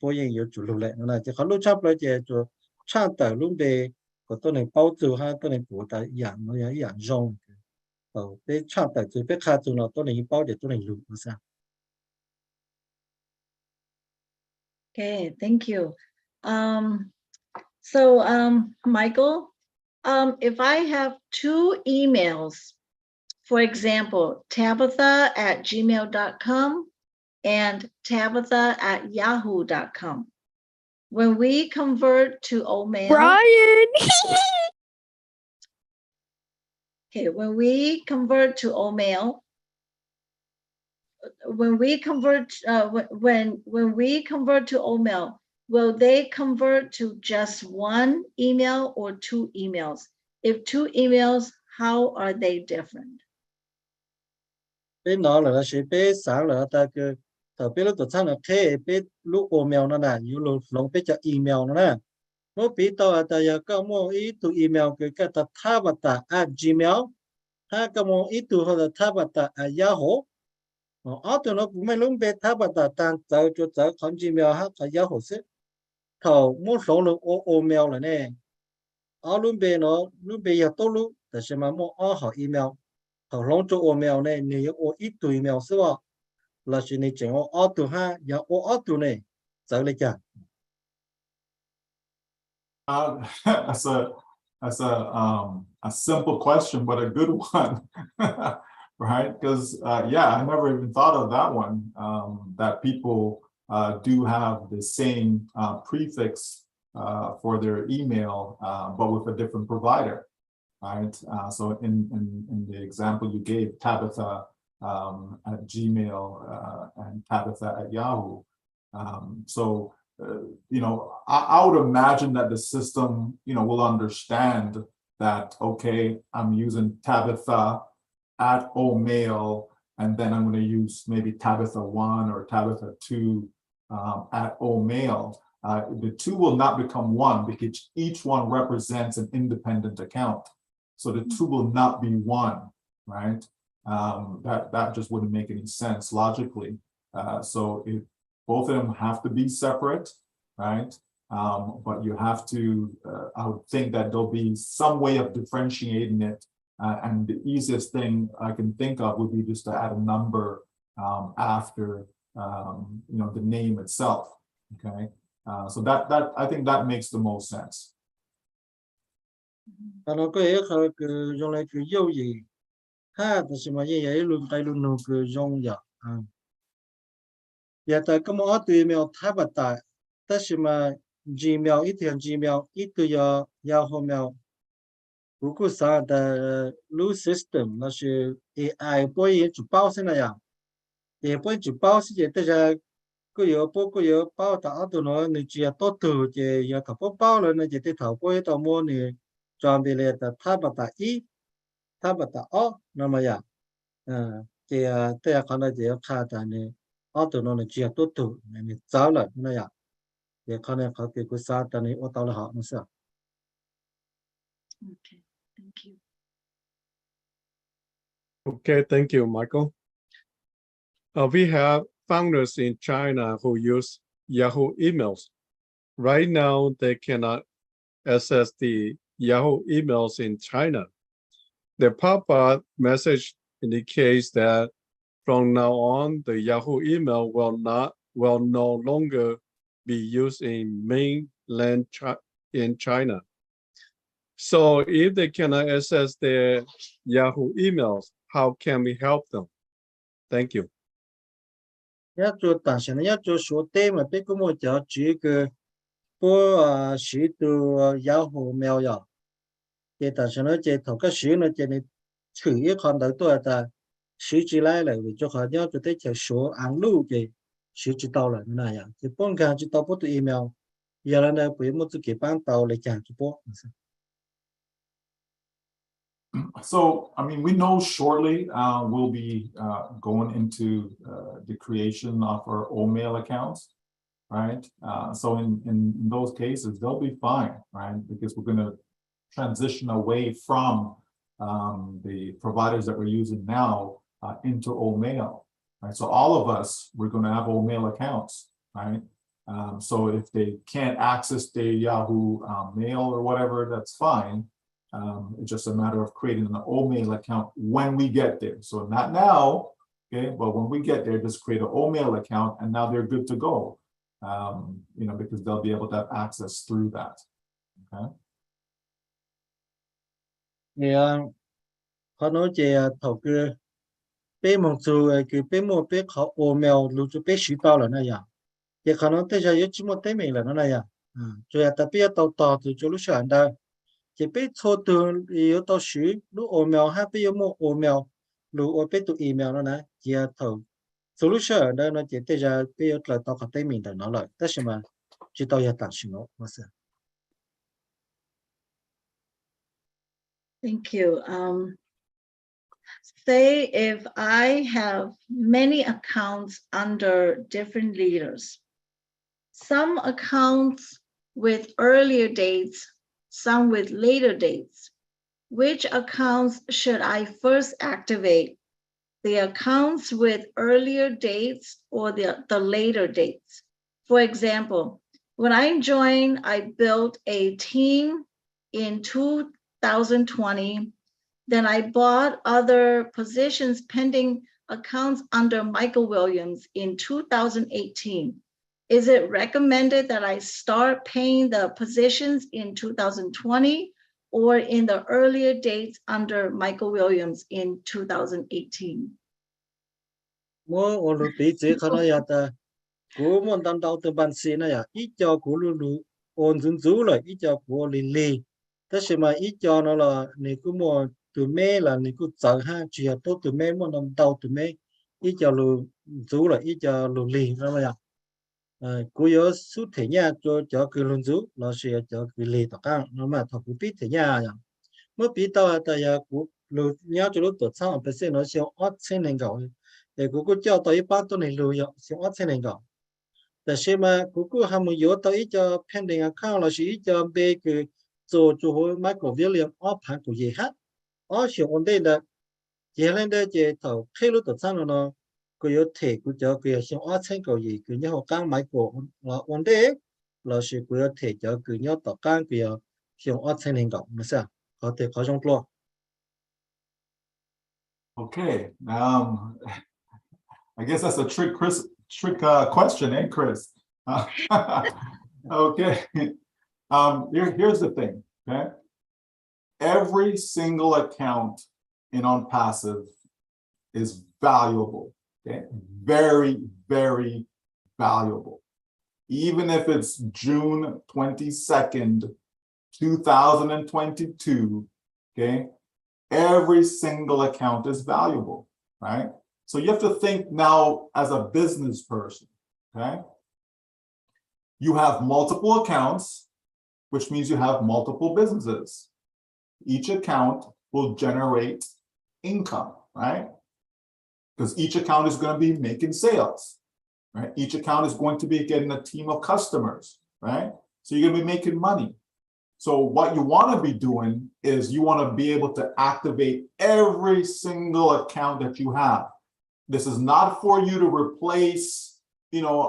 bố yên yếu chủ lưu lệ là chỉ có lúc chấp lại thì cho trang tờ lúc về của tôi này bao trừ ha tôi này bố tại dạng nó dạng rong cái trang tờ từ biết khai từ nó tôi này bao để tôi này lưu là sao. Okay, thank you. So Michael, if I have two emails, for example, tabitha@gmail.com and tabitha@yahoo.com, when we convert to OMail, Brian. okay, when we convert to OMail, when we convert to OMail, will they convert to just one email or two emails? If two emails, how are they different? Bên đó là sẽ bé sáng là ta cứ tờ biết lúc tờ sang là thế biết lúc email nó là you long biết cho email nó nè mỗi biết tao tờ giờ có mua ít từ email cái tờ tabata@gmail ha có mua ít từ hoặc là tabata@yahoo ở tụi nó cũng mấy lúc biết tabata tan giờ cho giờ con gmail ha cái yahoo sẽ thầu mua số lượng email là nè ở lúc biết nó lúc biết giờ tôi lúcแต่是嘛mua ở họ email thầu long cho email này nếu ít từ email sẽ vào là chuyện này chẳng ở tụ ha giờ ở tụ này giờ lấy chả That's a simple question, but a good one, right? Because yeah, I never even thought of that one. That people do have the same prefix for their email, but with a different provider, right? So in the example you gave, Tabitha at Gmail and Tabitha at Yahoo. So you know, I would imagine that the system, you know, will understand that, okay, I'm using Tabitha at Omail, and then I'm going to use maybe Tabitha1 or Tabitha2 at Omail. The two will not become one because each one represents an independent account. So the two will not be one, right? That just wouldn't make any sense logically. So if both of them have to be separate, right? But you have to, I would think that there'll be some way of differentiating it. And the easiest thing I can think of would be just to add a number after, you know, the name itself, okay? So that I think that makes the most sense. nó có thể cái dùng lại cái dấu gì ha thì xem mà như vậy luôn tay luôn nó cái dùng giờ giờ tới cái món từ email tháp bát tại ta xem mà Gmail ít tiền Gmail ít từ giờ Yahoo mail如果啥的 new system 那是 AI 不会主包现在呀也不会主包是也大家个有包到到nó你只要多头就要搞包了那就得头不会到么你装备了的他把它一他把它二那么呀这大家看到就要看的呢到nó只要多头你早了那呀也可能เขา给个啥的呢我到了好没事 Okay, thank you. Okay, thank you, Michael. We have founders in China who use Yahoo emails. Right now, they cannot access the Yahoo emails in China. The pop-up message indicates that from now on, the Yahoo email will no longer be used in mainland in China. So if they cannot access their Yahoo emails, how can we help them? Thank you. 要做但是呢要做说对嘛别个么叫这个不是都Yahoo mail呀也但是呢这头个是呢这你取一看到多的实际来了为就好像就得叫说按路的实际到了那样就本看就到不对 email 原来呢不用么子给办到来讲就不 So, I mean, we know shortly we'll be going into the creation of our OMail accounts, right? So in those cases, they'll be fine, right? Because we're going to transition away from the providers that we're using now into OMail, right? So all of us, we're going to have OMail accounts, right? So if they can't access their Yahoo mail or whatever, that's fine. It's just a matter of creating an OMail account when we get there. So not now, okay, but when we get there, just create an OMail account and now they're good to go, you know, because they'll be able to have access through that, okay? Yeah, họ nói về thầu cái bé một số cái bé một bé họ email lưu cho bé sử tao là này à, thì họ nói tới giờ chỉ một tên mình là nó này à, rồi ta bé tao từ chỗ lúc sáng đó, thì bé số từ yếu tao sử lúc email hay bé một email lưu ở bé tụ email nó này, thì thầu số lúc sáng đó nó chỉ tới giờ bé là tao có tên mình là nó rồi, tất nhiên mà chỉ tao giờ tao sử nó, mà sao? Thank you. say if I have many accounts under different leaders, some accounts with earlier dates, some with later dates, which accounts should I first activate? The accounts with earlier dates or the later dates? For example, when I joined, I built a team in 2020. Then I bought other positions pending accounts under Michael Williams in 2018. Is it recommended that I start paying the positions in 2020 or in the earlier dates under Michael Williams in 2018? Mo olu pi je khana ya ta ko mon dan dau te ban si na ya I cho ko lu on zun zu la I cho ko li li ta shi ma I cho nó là ni ku mo tu me là ni ku zang ha chi ya to tu me mo nam dau tu me I cho lu zu là I cho lu li ra ya cô yo su thể nhà cho cứ luôn chú nó sẽ cho cứ lì tất cả nó mà thằng cũng biết thể nhà ya mới biết tao tại ya cũng luôn nhớ cho lúc tuổi sau phải xem nó sẽ ót trên nền gạo để cũng cho tới ba tuần này luôn ya sẽ ót trên nền gạoแต่ใช่ไหมกูทำมือเยอะตัวอีจะ pending account เราสิจะเบคือ做Michael Williams อ้อผ่านกูเยอะอ้อเสียวันเดียวเยอะเลยเดี๋ยวจะถอดให้รู้ตัวสั้นแล้วเนาะกู有睇กูจะกู有想อ้อเช่นกูยี่กูเนี่ยเขา刚Michael เราวันเดียวเราสิกู有睇จะกูเนี่ยต่อ刚กู有想อ้อเช่นเก่าไม่ใช่เขาแต่เขาจงกลัว Okay, I guess that's a trick question, eh, Chris? Okay. Here's the thing, okay? Every single account in ONPASSIVE is valuable, okay? Very, very valuable. Even if it's June 22nd, 2022, okay? Every single account is valuable, right? So you have to think now as a business person, okay? You have multiple accounts, which means you have multiple businesses. Each account will generate income, right? Because each account is going to be making sales, right? Each account is going to be getting a team of customers, right? So you're going to be making money. So what you want to be doing is you want to be able to activate every single account that you have. This is not for you to replace, you know,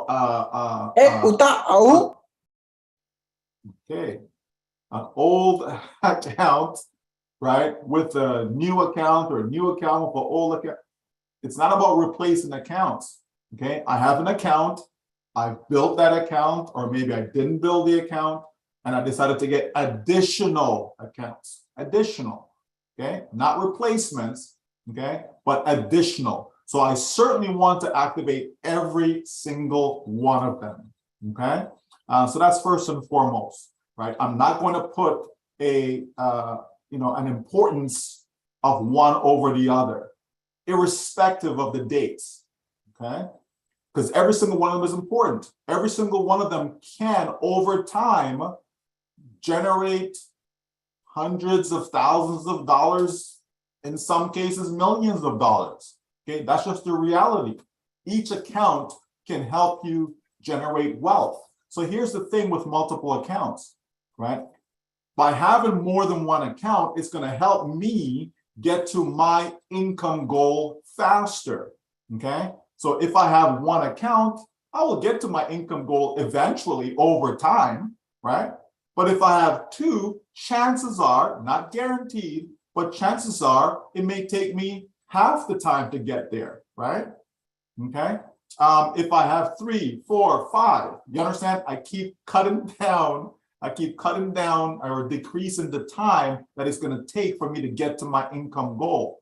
okay, an old account, right, with a new account or a new account with an old account. It's not about replacing accounts, okay? I have an account, I built that account, or maybe I didn't build the account, and I decided to get additional accounts, additional, okay? Not replacements, okay, but additional. So I certainly want to activate every single one of them, okay? So that's first and foremost, right? I'm not going to put a, you know, an importance of one over the other, irrespective of the dates, okay? Because every single one of them is important. Every single one of them can, over time, generate hundreds of thousands of dollars, in some cases, millions of dollars. Okay, that's just the reality. Each account can help you generate wealth. So here's the thing with multiple accounts, right? By having more than one account, it's going to help me get to my income goal faster, okay? So if I have one account, I will get to my income goal eventually over time, right? But if I have two, chances are, not guaranteed, but chances are it may take me half the time to get there, right? Okay. If I have 3, 4, 5, you understand? I keep cutting down or decreasing the time that it's going to take for me to get to my income goal.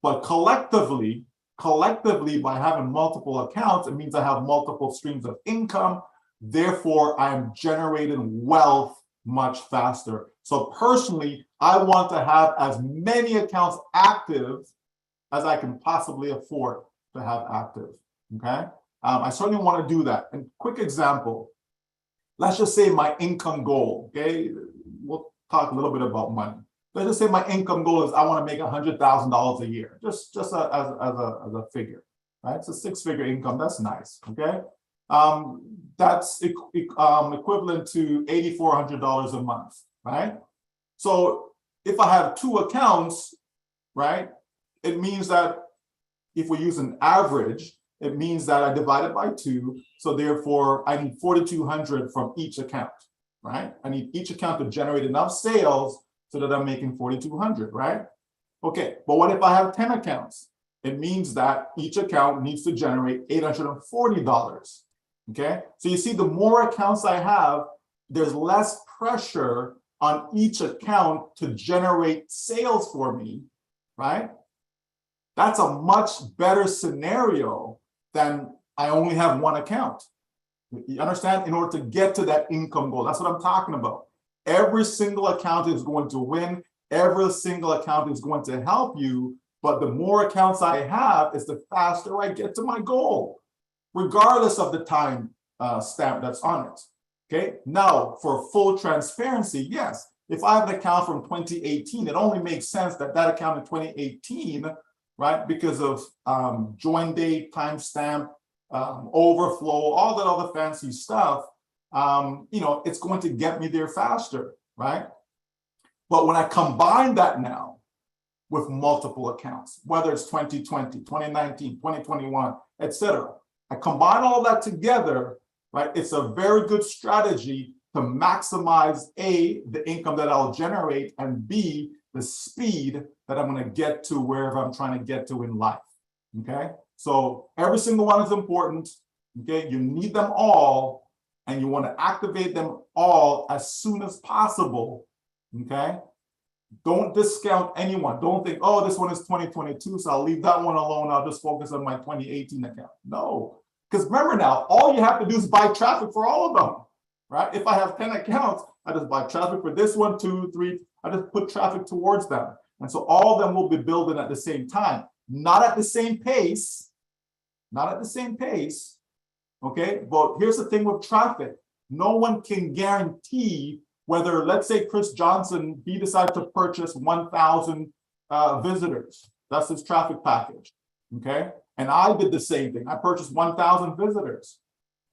But collectively, by having multiple accounts, it means I have multiple streams of income. Therefore, I'm generating wealth much faster. So personally, I want to have as many accounts active as I can possibly afford to have active, okay? I certainly want to do that. And quick example, let's just say my income goal, okay? We'll talk a little bit about money. let's just say my income goal is I want to make $100,000 a year, just as a figure, right? It's a 6-figure income. That's nice. Okay, that's equivalent to $8,400 a month, right? So if I have 2 accounts, right, it means that if we use an average, it means that I divide it by 2. So therefore, I need 4,200 from each account, right? I need each account to generate enough sales so that I'm making 4,200, right? Okay, but what if I have 10 accounts? It means that each account needs to generate $840, okay? So you see, the more accounts I have, there's less pressure on each account to generate sales for me, right? That's a much better scenario than I only have 1 account. You understand? In order to get to that income goal, that's what I'm talking about. Every single account is going to win. Every single account is going to help you. But the more accounts I have, is the faster I get to my goal, regardless of the time stamp that's on it. Okay. Now, for full transparency, yes, if I have an account from 2018, it only makes sense that that account in 2018, right, because of join date, timestamp, overflow, all that other fancy stuff, you know, it's going to get me there faster, right? But when I combine that now with multiple accounts, whether it's 2020, 2019, 2021, etc., I combine all that together, right? It's a very good strategy to maximize A, the income that I'll generate, and B, the speed that I'm going to get to wherever I'm trying to get to in life. Okay, so every single one is important. Okay, you need them all, and you want to activate them all as soon as possible. Okay, don't discount anyone. Don't think, oh, this one is 2022, so I'll leave that one alone. I'll just focus on my 2018 account. No, because remember now, all you have to do is buy traffic for all of them, right? If I have 10 accounts, I just buy traffic for this one, 2, 3. I just put traffic towards them. And so all of them will be building at the same time, not at the same pace, not at the same pace. Okay, but here's the thing with traffic. No one can guarantee whether, let's say Chris Johnson, he decided to purchase 1,000 visitors. That's his traffic package. Okay, and I did the same thing. I purchased 1,000 visitors.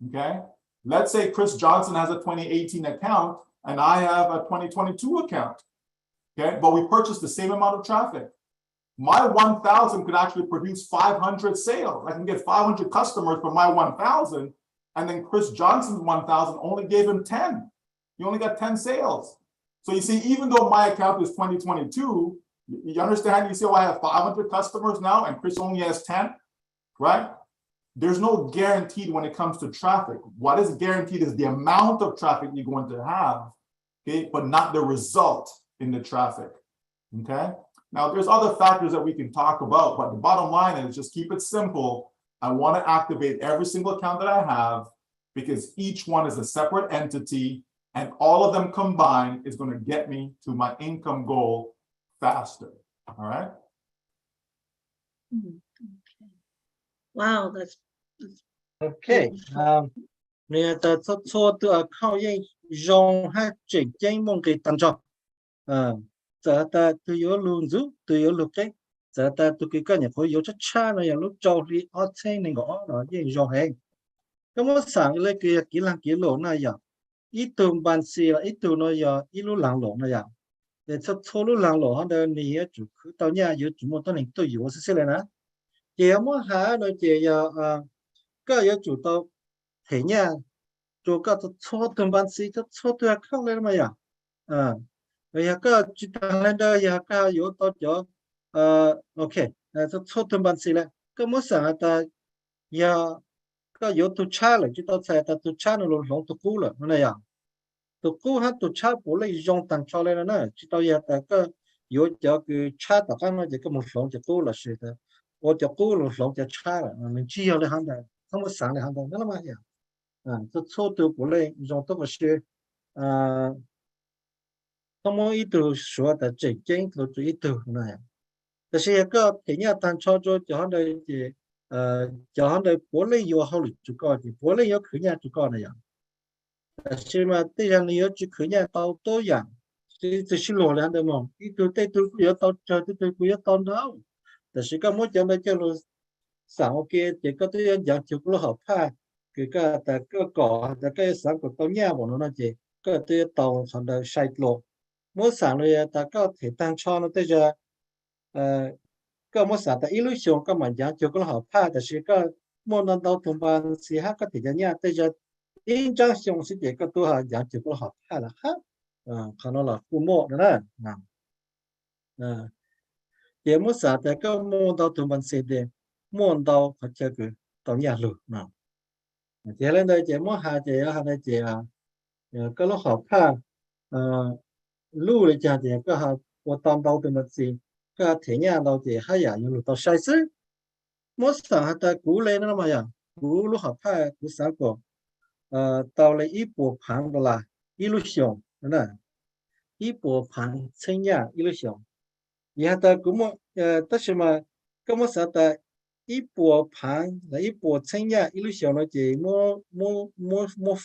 Okay, let's say Chris Johnson has a 2018 account and I have a 2022 account. Okay, but we purchased the same amount of traffic. My 1,000 could actually produce 500 sales. I can get 500 customers from my 1,000, and then Chris Johnson's 1,000 only gave him 10. He only got 10 sales. So you see, even though my account is 2022, you understand? You see how I have 500 customers now, and Chris only has 10, right? There's no guaranteed when it comes to traffic. What is guaranteed is the amount of traffic you're going to have, okay, but not the result in the traffic. Okay. Now, there's other factors that we can talk about, but the bottom line is just keep it simple. I want to activate every single account that I have because each one is a separate entity, and all of them combined is going to get me to my income goal faster. All right. Okay. Wow, that's Okay. Nè ta so to khao ye jong ha chỉnh chánh mong cái tăng cho. Giờ ta tu yo luôn giúp tu yo lúc cái giờ ta tu cái nhà khối yo chắc cha nó lúc cho đi ở trên này ngõ nó ye jong hay. Cái món sáng lấy cái kỹ năng kỹ lỗ này ya. Ít tuần ban xì là ít tuần nó ya ít lúc làng lỗ này ya. Để cho lúc làng lỗ hắn đây này chủ tao nhà yo chủ một tao này tôi yo sẽ lên á. Chị em hả nó chị ya cái yo chủ tao thế nha. Chủ cái cho tuần ban xì cho tôi không lên mà ya. Bây giờ chỉ tăng lên đây giờ cái yếu tố cho ok cho tuần ban xí là cái mỗi sáng ta giờ cái yếu tố cha là chỉ tao sẽ ta tố cha nó luôn tố cũ là nó này à tố cũ ha tố cha bổ lại dùng tăng cho lên nữa chỉ tao giờ ta cái yếu cho cái cha ta cái nó chỉ có một lượng cho cũ là gì đó ở cho cũ là lượng cho cha là mình chỉ ở đây hàng đây không có sáng đây hàng đây đó là mà vậy cho tố bổ lại dùng tố cái gì không có ý tưởng số ta chỉ chính là ý tưởng này,แต่是个天天当操作就好的就好的国内有好的足够的，国内有可能足够的呀，但是嘛，对人有只可能到多样， Thì xin lỗi là được mà ít tôi tây tôi cũng tao chờ tôi cũng tao đâuแต่是个么讲的叫做上个这个对人讲就不好怕个แต่个搞แต่个上个到年我那这个对到上的晒落么上了呀แต่ก็挺单超了对着ก็么上的一路上ก็มัน讲就不好怕แต่是个么能到同伴是哈个挺着年对着印象上是这个都好讲就不好怕了哈可能了父母的呢也么啥的个么到同伴是的么到他这个到年路呢这来的这么哈这哈的这个了好怕路的这这个哈我当到的么是个天年到这还呀有路到晒死么啥的鼓励那么呀鼓路好怕鼓啥个到了一波盘的啦一路上呢一波盘成年一路上也的古么但是嘛个么啥的一波盘那一波成年一路上了这么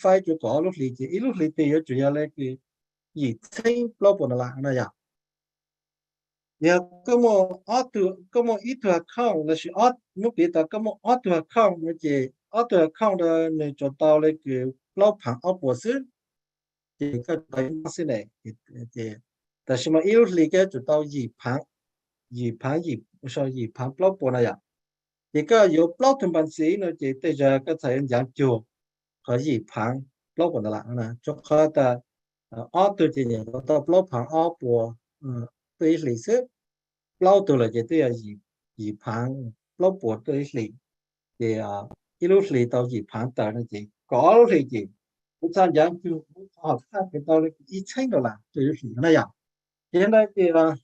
快就搞了理解一路理解也主要那个以成老婆的啦那样也个么个么一条account那是没别的个么条account那这条account的那就到那个老盘博士这个等是呢这但是嘛一路理解就到我说一盘老婆那样这个有老同伴是呢这对着个才人讲究和一盘老婆的啦呢就和的对这些到老盘博对理是老多了这对一盘老婆对理这一路理到一盘的那这搞了这不参讲究看得到了一千的啦就是那样现在这个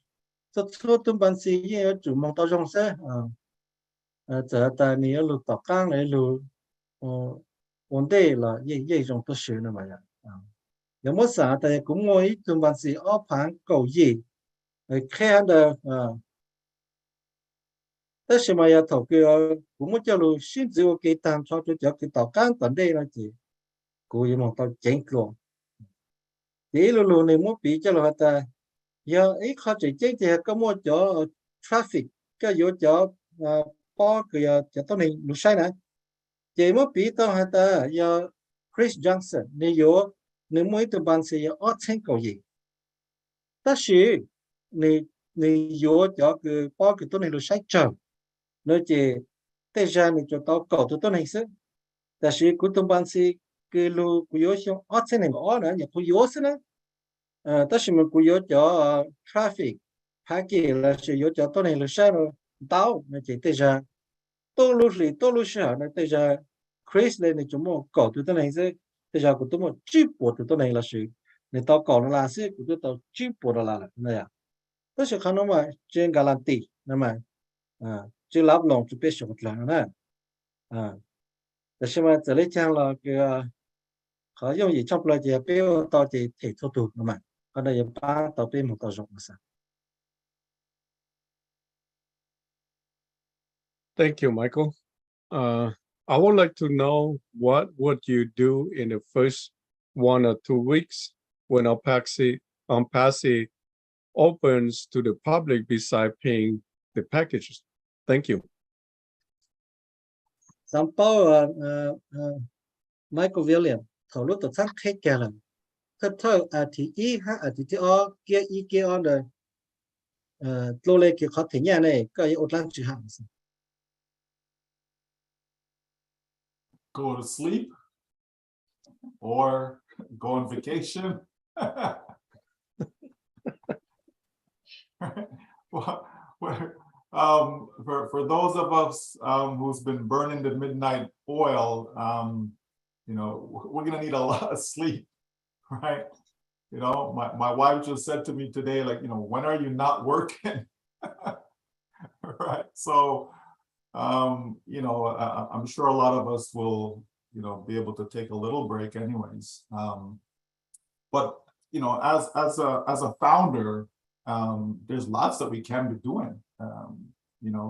这初中班是也有主梦到中生这的你要录到刚来录稳定了也种都学了嘛呀有么啥的公我一中班是盘狗业看的但是嘛要投个公我叫路先只有给单超就叫给到刚本地了这故意梦到真多这路你莫比较了的要靠这这个么叫 traffic 个有叫包个要叫到你路上呢这么比到还的要 Chris Johnson 你每一班是要2000个亿但是你有叫个包个到你路上走那这但是你就到搞到你是但是古东班是个路不有像2000那个呢也不有是呢但是们有叫traffic PARGI là sử dụng cho tôi này là sao rồi tao nó chỉ tới giờ tôi lúc sao nó tới giờ Chris lên này chúng mình cổ từ tôi này sẽ tới giờ của tôi một chip bộ từ tôi này là sự này tao cổ nó là sẽ của tôi tao chip bộ là này à tôi sẽ khả năng mà trên guarantee mà chưa lắp lòng chưa biết số là nèแต่ใช่ไหมจะเล่นช่างเราคือเขา用以ชอบเราจะเปี้ยวต่อจะเททุกตัวมาก็ได้ยังป้าต่อไปหมดต่อจบมาซะ Thank you, Michael. I would like to know what would you do in the first 1 or 2 weeks when ONPASSIVE opens to the public besides paying the packages. Thank you. Sample Michael William thầu lúc tự sáng thế kể là thật thơ thì ý thì o kia ý kia on rồi lô lê kia khó thể nhà này có ý ột lan chữ hạng Go to sleep or go on vacation. For those of us who's been burning the midnight oil, you know, we're gonna need a lot of sleep, right? You know, my wife just said to me today, like, you know, when are you not working? Right? So, you know, I'm sure a lot of us will, you know, be able to take a little break anyways. But, you know, as a founder, there's lots that we can be doing. You know,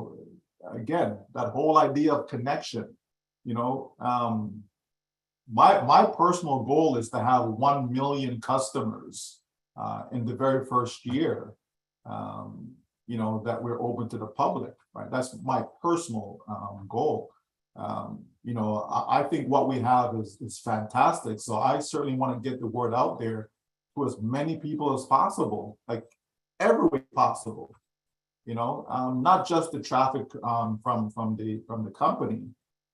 again, that whole idea of connection, you know, my personal goal is to have 1 million customers in the very first year, you know, that we're open to the public, right? That's my personal goal. You know, I think what we have is fantastic. So I certainly want to get the word out there to as many people as possible, like every way possible. You know, not just the traffic from the company,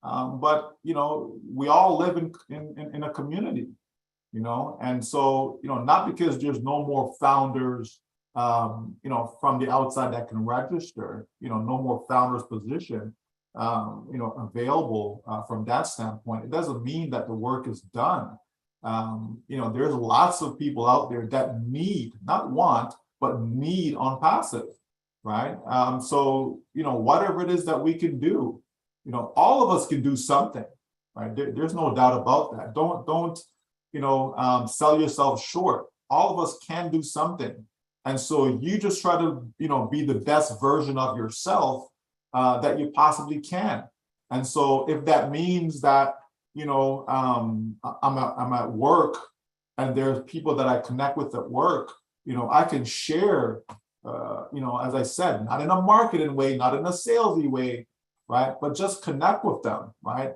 but you know, we all live in a community. You know, and so you know, not because there's no more founders, you know, from the outside that can register. You know, no more founders position. You know, available from that standpoint, it doesn't mean that the work is done. You know, there's lots of people out there that need, not want, but need ONPASSIVE, right? So, you know, whatever it is that we can do, you know, all of us can do something, right? There's no doubt about that. Don't, you know, sell yourself short. All of us can do something. And so you just try to, you know, be the best version of yourself that you possibly can. And so if that means that, you know, I'm at work and there's people that I connect with at work, you know, I can share, you know, as I said, not in a marketing way, not in a salesy way, right? But just connect with them, right?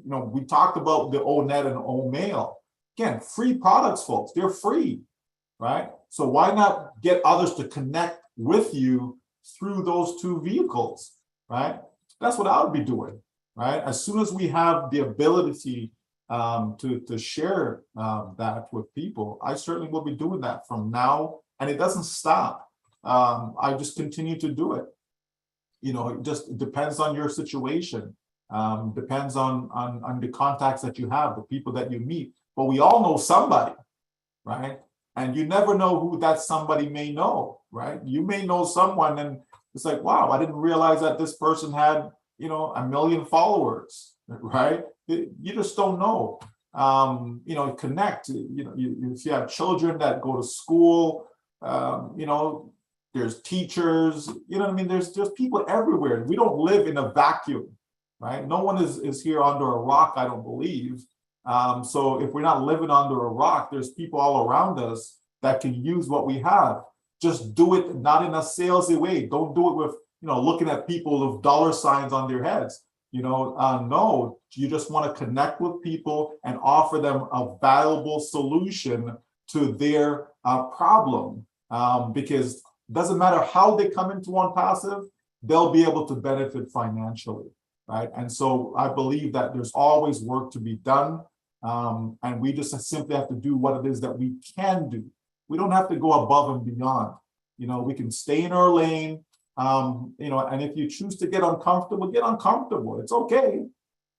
You know, we talked about the ONET and OMail. Again, free products, folks, they're free, right? So why not get others to connect with you through those two vehicles? Right? That's what I would be doing, right? As soon as we have the ability to share that with people, I certainly will be doing that from now, and it doesn't stop. I just continue to do it. You know, it just depends on your situation, depends on the contacts that you have, the people that you meet. But we all know somebody, right? And you never know who that somebody may know, right? You may know someone and it's like, wow, I didn't realize that this person had, you know, 1 million followers, right? You just don't know. You know, connect. You know, if you have children that go to school, you know, there's teachers. You know what I mean? There's people everywhere. We don't live in a vacuum, right? No one is here under a rock, I don't believe. So if we're not living under a rock, there's people all around us that can use what we have. Just do it not in a salesy way. Don't do it with, you know, looking at people with dollar signs on their heads. You know, no, you just want to connect with people and offer them a valuable solution to their problem. Because it doesn't matter how they come into ONPASSIVE, they'll be able to benefit financially, right? And so I believe that there's always work to be done. And we just simply have to do what it is that we can do. We don't have to go above and beyond. You know, we can stay in our lane, you know, and if you choose to get uncomfortable, get uncomfortable. It's okay,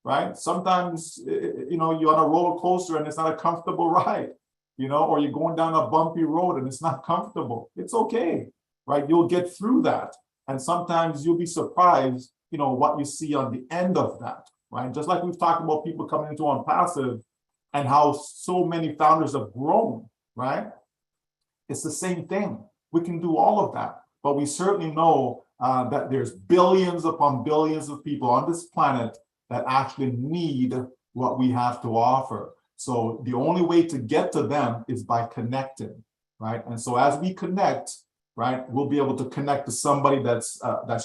right? Sometimes, you know, you're on a roller coaster and it's not a comfortable ride, you know, or you're going down a bumpy road and it's not comfortable. It's okay, right? You'll get through that. And sometimes you'll be surprised, you know, what you see on the end of that, right? Just like we've talked about people coming into ONPASSIVE and how so many founders have grown, right? It's the same thing. We can do all of that, but we certainly know that there's billions upon billions of people on this planet that actually need what we have to offer. So the only way to get to them is by connecting, right? And so as we connect, right, we'll be able to connect to somebody that's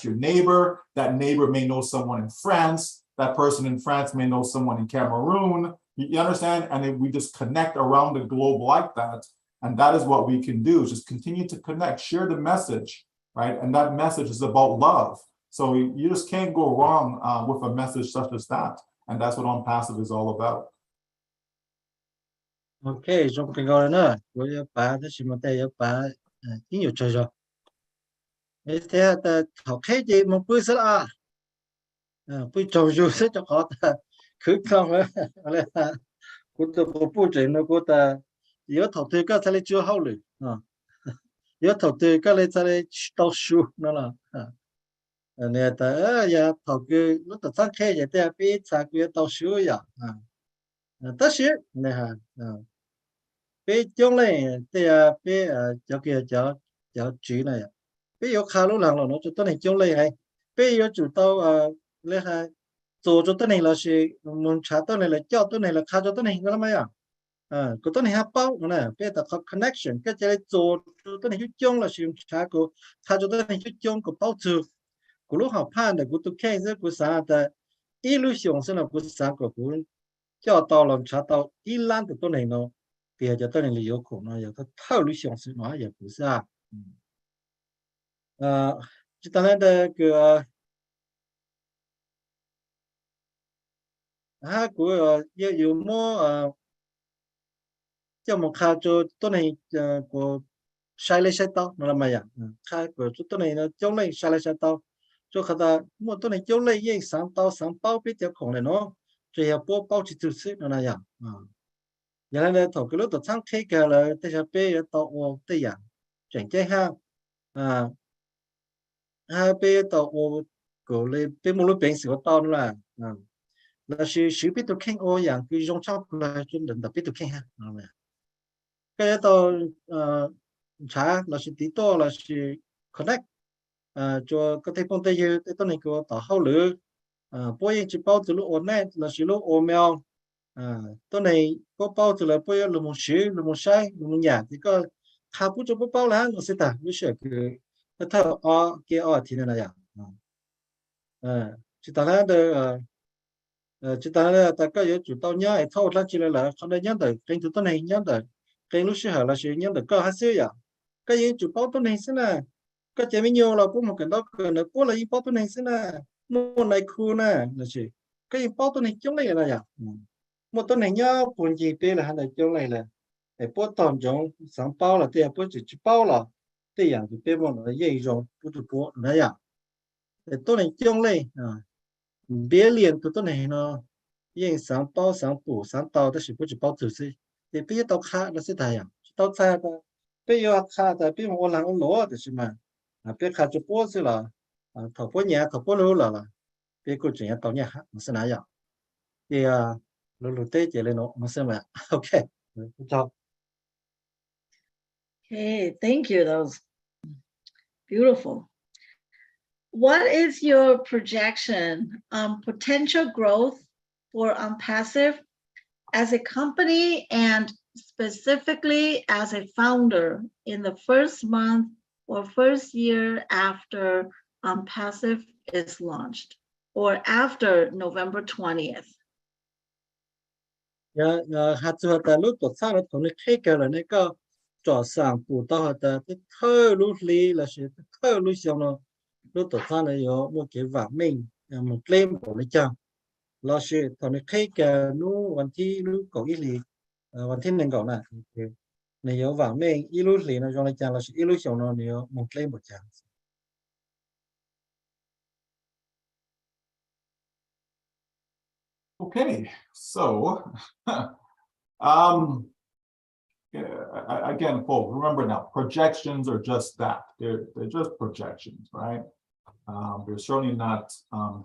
your neighbor. That neighbor may know someone in France. That person in France may know someone in Cameroon. You understand? And then we just connect around the globe like that. And that is what we can do, is just continue to connect, share the message, right? And that message is about love. So you just can't go wrong with a message such as that. And that's what ONPASSIVE is all about. Okay, trong cái gọi nữa, với bà đó chỉ một tay bà chính nhiều chơi rồi. Thế ta học hết gì một bữa sẽ bữa trâu rồi sẽ cho họ ta cứ không là cô ta có bữa trình nó cô ta yếu thầu tư các thầy chưa hậu lử yếu thầu tư các thầy đau su nó là nè ta ya thầu cứ nó ta sang khe vậy ta bị sao cứ đau su vậy ta xí nè bị chống lên ta bị cho kia cho chữ này bị yếu khá lúc nào nó cho tôi này chống lên hay bị yếu chủ tàu lên hay做咗ตัวนี้เราสิมันชาตัวนี้เลยเจ้าตัวนี้เลยข้าเจ้าตัวนี้ก็แล้วไหม của tôi này bao nè bây giờ có connection cái chơi做tôi này chung là sử dụng trả của thay cho tôi này chung của bao trừ của lúc học pan de của tôi khen rất của xã de illusion sẽ là của xã của cho tao làm trả tao ilan của tôi này nó bây giờ tôi này là yêu khổ nó giờ tôi thâu illusion sẽ nói giờ của xã chỉ ta nói de cái của yêu mua cho một khá cho tôi này của sai lấy sai tao nó là mày à khá của tôi này nó chống lấy sai lấy sai tao cho khá ta một tôi này chống lấy những sáng tao biết theo khổng này nó chỉ là bao chỉ thực sự nó là giờ này thầu cái lúc tôi sáng khi cả là tôi sẽ biết tao ô tôi dạng chuyển chơi ha biết tao ô của lên biết một lúc bệnh sĩ của tao nữa là sự biết tôi khen ô dạng cái trong chóc là chuyên định tập biết tôi khen ha cái tao trả là sự tí to là sự connect cho cái thế phong tây như tôi này có tao hậu lửa bây giờ chỉ bao từ lúc ổn này là sự lúc ổn mèo tôi này có bao từ là bây giờ là một sự là một sai là một nhà thì có khá bút cho bao là nó sẽ ta với sự cái thợ kia thì này là chỉ ta nói được chỉ ta nói ta có những chủ tao nhớ thâu là chỉ là khôngได้nhớ được trên tôi này nhớ được trên lúc xưa là sự nhớ được có hết xưa vậy cái gì chủ bao tôi này sẽ là cái chế nhiều là cũng một cái đó cần là cũng là bao tôi này sẽ là một này khu nè là gì cái bao tôi này chống này là gì một tôi này nhớ buồn gì đây là hai này chống này là để bao toàn giống sáng bao là tiền bao chỉ bao là tiềnอย่างthì bên bọn nó dễ rồi bút bút này à để tôi này chống này别连tôi này nó dễ sáng bao sáng bù sáng tàu đó là bút chỉ bao thử gì để biết tàu khác nó sẽ thay à tàu sai đó bây giờ khác tại bây giờ我làm lỗ的是嘛别看就波子了头波年头波路了别个这样到年还是那样也路对这类喏没什么 OK 不错 Okay, thank you. That was beautiful. What is your projection on potential growth for ONPASSIVE as a company and specifically as a founder in the first month or first year after ONPASSIVE is launched or after November 20th? hạt cho ta lúc tổ sang nó thống nhất cái là này có cho sang phụ tao ta cái thơ lúc lý là sự thơ lúc xong nó lúc tổ sang này có một cái vả mình một claim của nó chăng là sự thống nhất cái nuวันที่lúc có ý lýวันที่หนึ่งก่อนนะnày có vả mình ý lúc lý nó cho nó chăng là sự ý lúc xong nó có một claim của chăng. Okay, so again, folks, remember now, projections are just that. They're just projections, right? They're certainly not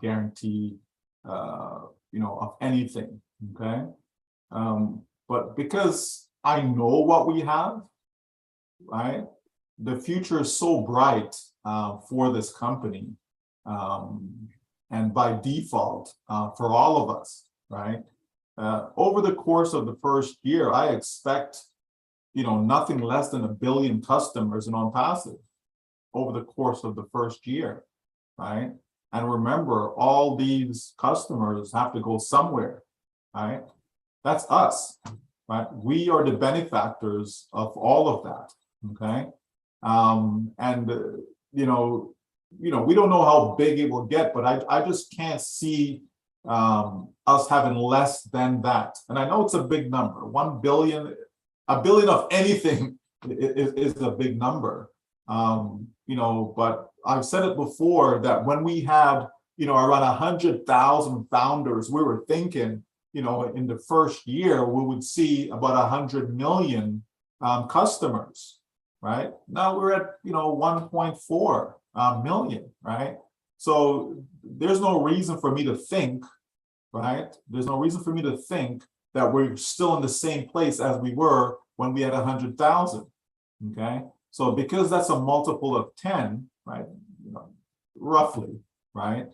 guaranteed, of anything. Okay, but because I know what we have, right? The future is so bright for this company. And by default, for all of us, right? Over the course of the first year, I expect, nothing less than 1 billion customers in ONPASSIVE over the course of the first year, right? And remember, all these customers have to go somewhere, right? That's us, right? We are the benefactors of all of that, okay? We don't know how big it will get, but I just can't see us having less than that. And I know it's a big number. 1 billion, 1 billion of anything is a big number. But I've said it before that when we had, around 100,000 founders, we were thinking, in the first year, we would see about 100 million customers, right? Now we're at, 1.4 million, right? So there's no reason for me to think, right? There's no reason for me to think that we're still in the same place as we were when we had 100,000, okay? So because that's a multiple of 10, right? Roughly, right?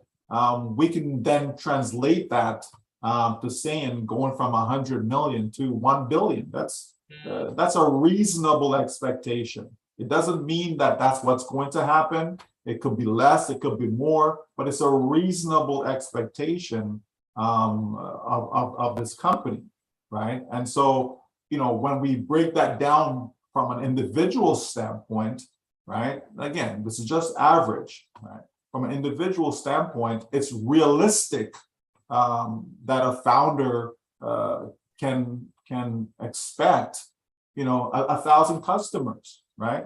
We can then translate that to saying going from 100 million to 1 billion. That's a reasonable expectation. It doesn't mean that that's what's going to happen. It could be less, it could be more, but it's a reasonable expectation of this company, right? And so, you know, when we break that down from an individual standpoint, right? Again, this is just average, right? From an individual standpoint, it's realistic that a founder can expect, you know, 1,000 customers, right?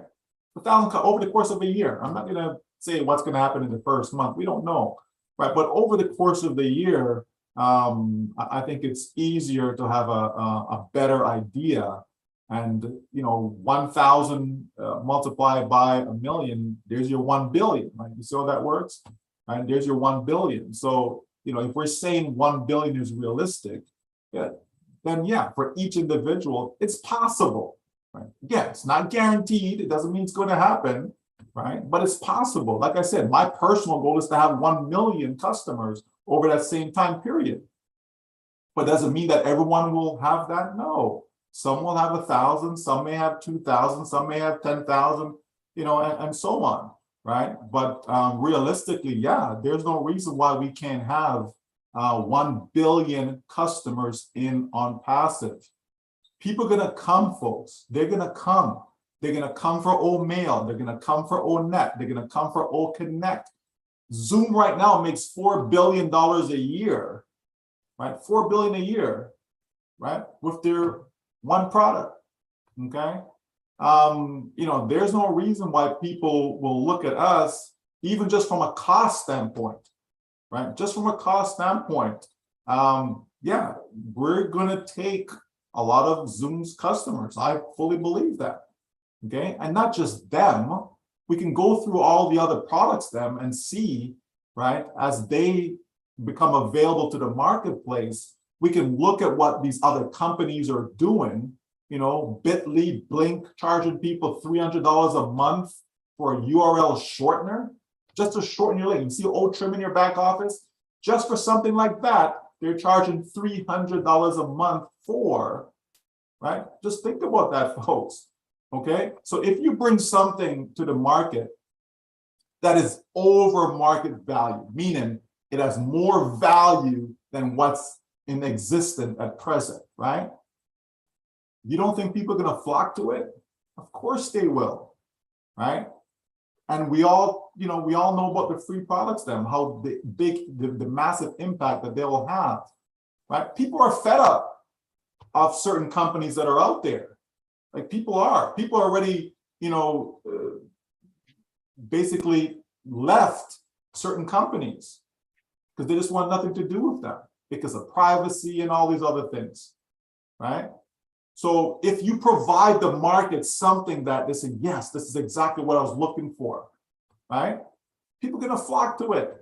1,000 over the course of a year. I'm not going to say what's going to happen in the first month. We don't know, right? But over the course of the year, I think it's easier to have a better idea. And, you know, 1,000 multiplied by 1,000,000, there's your 1 billion, right? You see how that works? Right? There's your 1 billion. So, you know, if we're saying 1 billion is realistic, yeah, then yeah, for each individual, it's possible, right? Again, it's not guaranteed. It doesn't mean it's going to happen, right? But it's possible. Like I said, my personal goal is to have 1 million customers over that same time period. But does it mean that everyone will have that? No. Some will have 1,000, some may have 2,000, some may have 10,000, you know, and so on, right? But realistically, yeah, there's no reason why we can't have 1 billion customers in ONPASSIVE. People are gonna come, folks. They're gonna come. They're gonna come for OMail. They're gonna come for ONet. They're gonna come for OConnect. Zoom right now makes $4 billion a year, right? $4 billion a year, right? With their one product, okay? You know, there's no reason why people will look at us, even just from a cost standpoint, right? Just from a cost standpoint, yeah, we're gonna take a lot of Zoom's customers. I fully believe that, okay? And not just them, we can go through all the other products and see, right, as they become available to the marketplace, we can look at what these other companies are doing, you know, Bitly, Blink, charging people $300 a month for a URL shortener, just to shorten your link. You see old trim in your back office? Just for something like that, they're charging $300 a month for, right? Just think about that, folks, okay? So if you bring something to the market that is over market value, meaning it has more value than what's in existence at present, right? You don't think people are going to flock to it? Of course they will, right? And we all, you know, we all know about the free products, them, how the massive impact that they will have, right? People are fed up of certain companies that are out there. Like people are already, you know, basically left certain companies because they just want nothing to do with them because of privacy and all these other things, right? So if you provide the market something that they say, yes, this is exactly what I was looking for, right? People are gonna flock to it.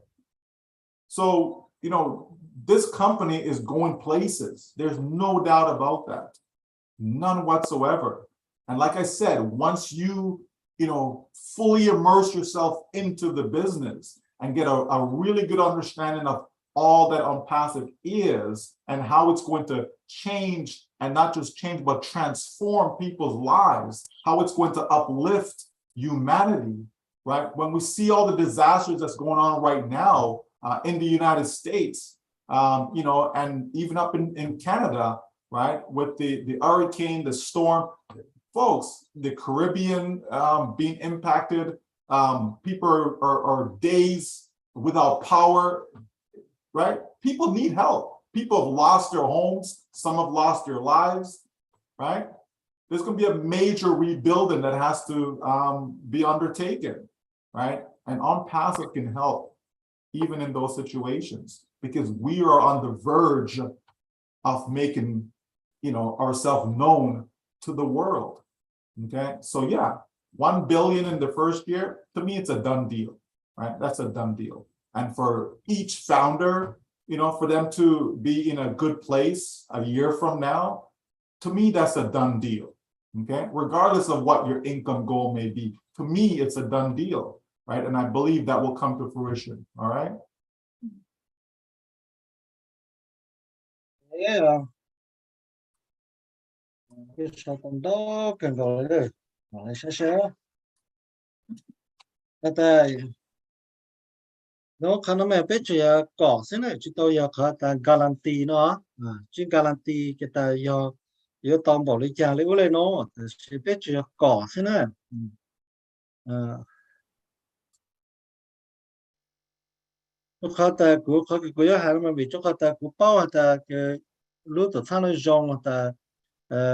So, you know, this company is going places. There's no doubt about that, none whatsoever. And like I said, once you know, fully immerse yourself into the business and get a really good understanding of all that ONPASSIVE is and how it's going to change, and not just change, but transform people's lives, how it's going to uplift humanity, right? When we see all the disasters that's going on right now in the United States, you know, and even up in Canada, right? With the hurricane, the storm, folks, the Caribbean being impacted, people are days without power, right? People need help. People have lost their homes. Some have lost their lives, right? There's going to be a major rebuilding that has to be undertaken, right? And ONPASSIVE can help even in those situations because we are on the verge of making, you know, ourselves known to the world. Okay, so yeah, 1 billion in the first year, to me, it's a done deal, right? That's a done deal. And for each founder, you know, for them to be in a good place a year from now, to me, that's a done deal, okay? Regardless of what your income goal may be, to me, it's a done deal, right? And I believe that will come to fruition, all right? cái sao còn đó cần gọi đấy nói sao ta nó khả năng mà biết chuyện cỏ thế này chúng tôi giờ khá ta guarantee nó chuyện guarantee cái ta giờ tóm bảo lấy cha lấy lên nó sẽ biết chuyện cỏ thế này nó khá ta của khá cái của hai mà bị cho khá ta của bao ta cái lúc tổ sang nó rong ta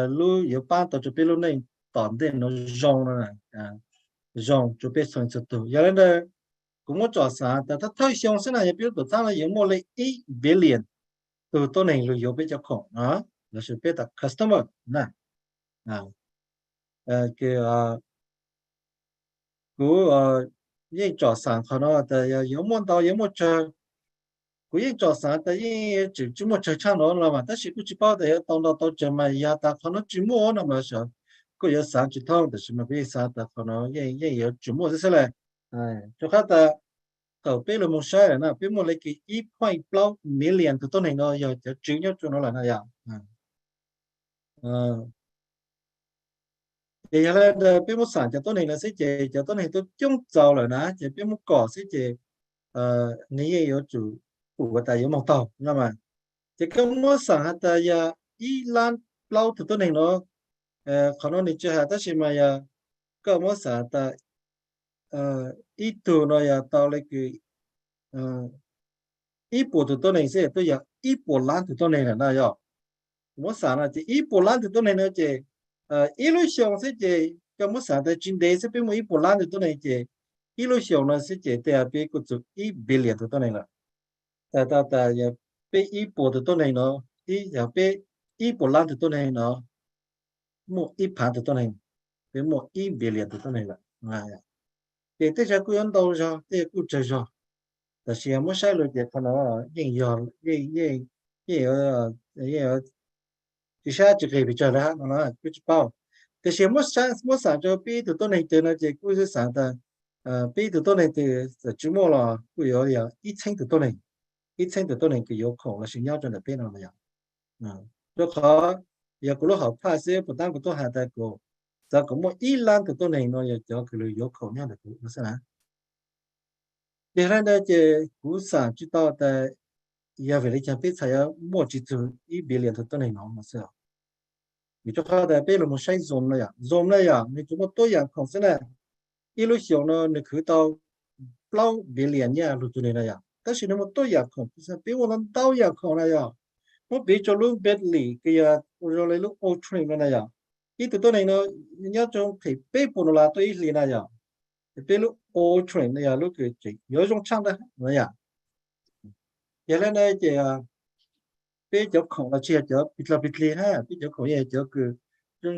lúc giờ ban tổ chức lúc này tóm đến nó rong này rong cho biết xong sự tự giờ lên đây cũng có trò sáng ta thấy xong thế này biết tổ sang là những mua lấy 1 billion từ tôi này rồi yếu biết cho khổng đó là sự biết là customer nè cái của những trò sáng họ nói là yếu muốn tao yếu muốn chơi của những trò sáng tại vì chỉ một chơi chăng đó là mà ta chỉ cũng chỉ bảo để tao đó tao chơi mà ya ta họ nói chỉ mua nó mà sợ có yếu sáng chỉ thông để mà biết sáng ta họ nói những yếu chỉ mua thế này cho khác ta tàu biết là một sai là biết một lấy cái 1.8 million từ tôi này nó giờ chỉ nhớ cho nó là này thì là biết một sản cho tôi này là sẽ chỉ cho tôi này tôi chung giàu rồi nè chỉ biết một cỏ sẽ chỉ nghĩ yếu chủ của tài yếu một tàu nhưng mà chỉ có một sản hạt tài lan lâu từ tôi này nó khó nói như chưa hạt tất nhiên mà có một sản tài ít từ nó tàu lấy cái ít bộ từ tôi này sẽ tôi ít bộ lan từ tôi này là nào một sản là chỉ ít bộ lan từ tôi này nó chỉ illusion sẽ chỉ có một sản tài chính đề sẽ biết một ít bộ lan từ tôi này chỉ illusion nó sẽ chỉ để biết có chục ít billion từ tôi này là ta biết ít bộ từ tôi này nó biết ít bộ lan từ tôi này nó một ít盘từ tôi này biết một ít billion từ tôi này là để tới giờ cứ ăn đâu rồi để cứ chơi rồiแต่เสียไม่ใช่เลยเด็กคนนั้นยิ่งยอที่ชาจะเคยไปเจอแล้วนะก็จะเป้าแต่เสียไม่สานจะปีตัวต้นในเดือนนะจะกูจะสานแต่ปีตัวต้นในเดือนจุโมละกู有1000ตัวต้นใน1000ตัวต้นในก็有空了是要着那边了没有就好也กูรู้เขา怕些不但กูต้องหาแต่กูแต่กูมั่ว1 ล้านตัวต้นในเนาะจะกูเลย有空เนี่ยแต่กูไม่ใช่นะ现在呢，这股市知道的，也为了讲比赛要摸几组1 billion的内容嘛是啊，你就看的被我们晒zoom了呀，你怎么多样控制呢？一路上呢，你看到8 billion 呀，路子了呀，但是那么多样控，就是比我们多样控了呀，我比着路别里个呀，我说来路 old train 了呀，一头呢，你要从可以背部了对一里了呀。biết lúc ô chuyển này lúc chỉ nhớ trong trang đấy này giờ lên đây chỉ biết chỗ khổng là chia chỗ bịt li ha biết chỗ khổng này chỗ cứ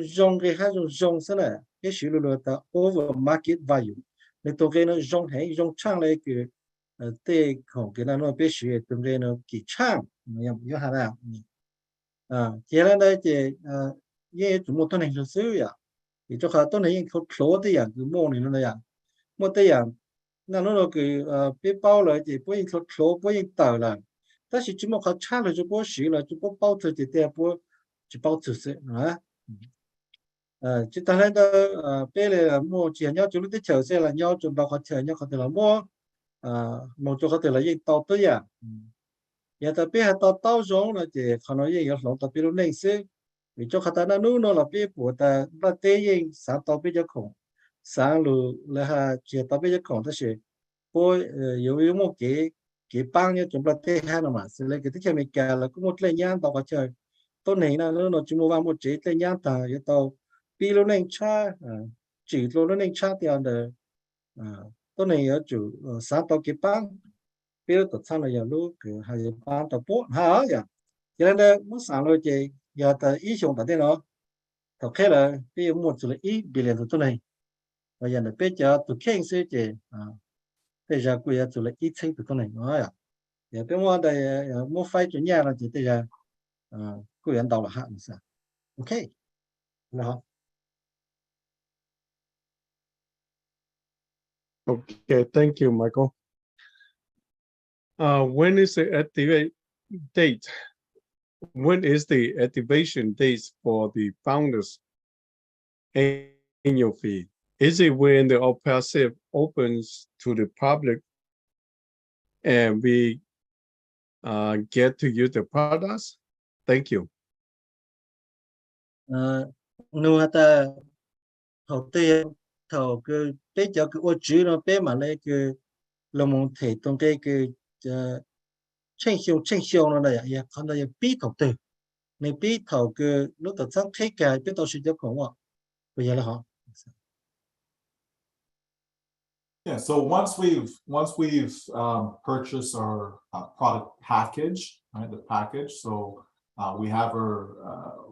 dùng cái ha dùng thế này cái sự luôn ta over market value nên tôi cái nó dùng trang này cứ tê khổng cái nó biết sự tôi cái nó kỳ trang nhầm nhớ hà nào giờ lên đây chỉ như chúng một tuần này là xíu thì cho khá tuần này không số thì cứ mua này nó một cái nó cứ biết bao rồi thì bố yên số bố yên tờ là ta chỉ chúng một khó chán rồi cho bố xí là cho bố bao thời thì để bố chỉ bao thực sự nữa chỉ ta thấy đó bây giờ mua chỉ nhau chúng nó chờ xe là nhau chúng bao khó chờ nhau có thể là mua một chỗ có thể là gì tàu tới giờ ta biết tàu giống là chỉ khó nói gì ở lòng ta biết lúc này xí vì cho khát ta nó là biết của ta là tế gì sáng tàu biết cho khủng sáng lu là ha chỉ tao bây giờ còn thế gì, bố yếu một cái băng như chúng ta thấy ha nó mà xử lý cái thứ mình cả là cũng một lần nhang tao có chơi, tôi này nó chỉ mua vào một chế lần nhang tao cái tao pi lô nên cha chỉ lô nên cha thì anh được, tôi này ở chủ sáng tao cái băng, pi lô sang là giờ lúc cái hai băng tao bố ha vậy, cho nên là muốn sáng rồi chị giờ tao ý dùng tao thế nó, tao khai là pi một số ít billion tôi này bây giờ là bây giờ tụi khen sẽ gì bây giờ bây giờ tụi lại ít thấy tụi con này nói giờ bây giờ đây mua phái chủ nhà là chỉ bây giờ cô nhận đầu là hạn sao ok nào Okay, thank you, Michael. When is the activate date? when is the activation dates for the founders in your feed? Is it when the ONPASSIVE opens to the public and we get to use the products? Thank you. Nu hata thầu tiền thầu cái tế cho cái ô chữ nó bé mà lấy cái là một thể trong cái tranh siêu nó này ya còn đây bí thầu tiền này bí thầu cái lúc tập sáng thấy cái biết tao sử dụng không ạ bây giờ là họ. Yeah, so once we've purchased our product package, right? The package, so we have our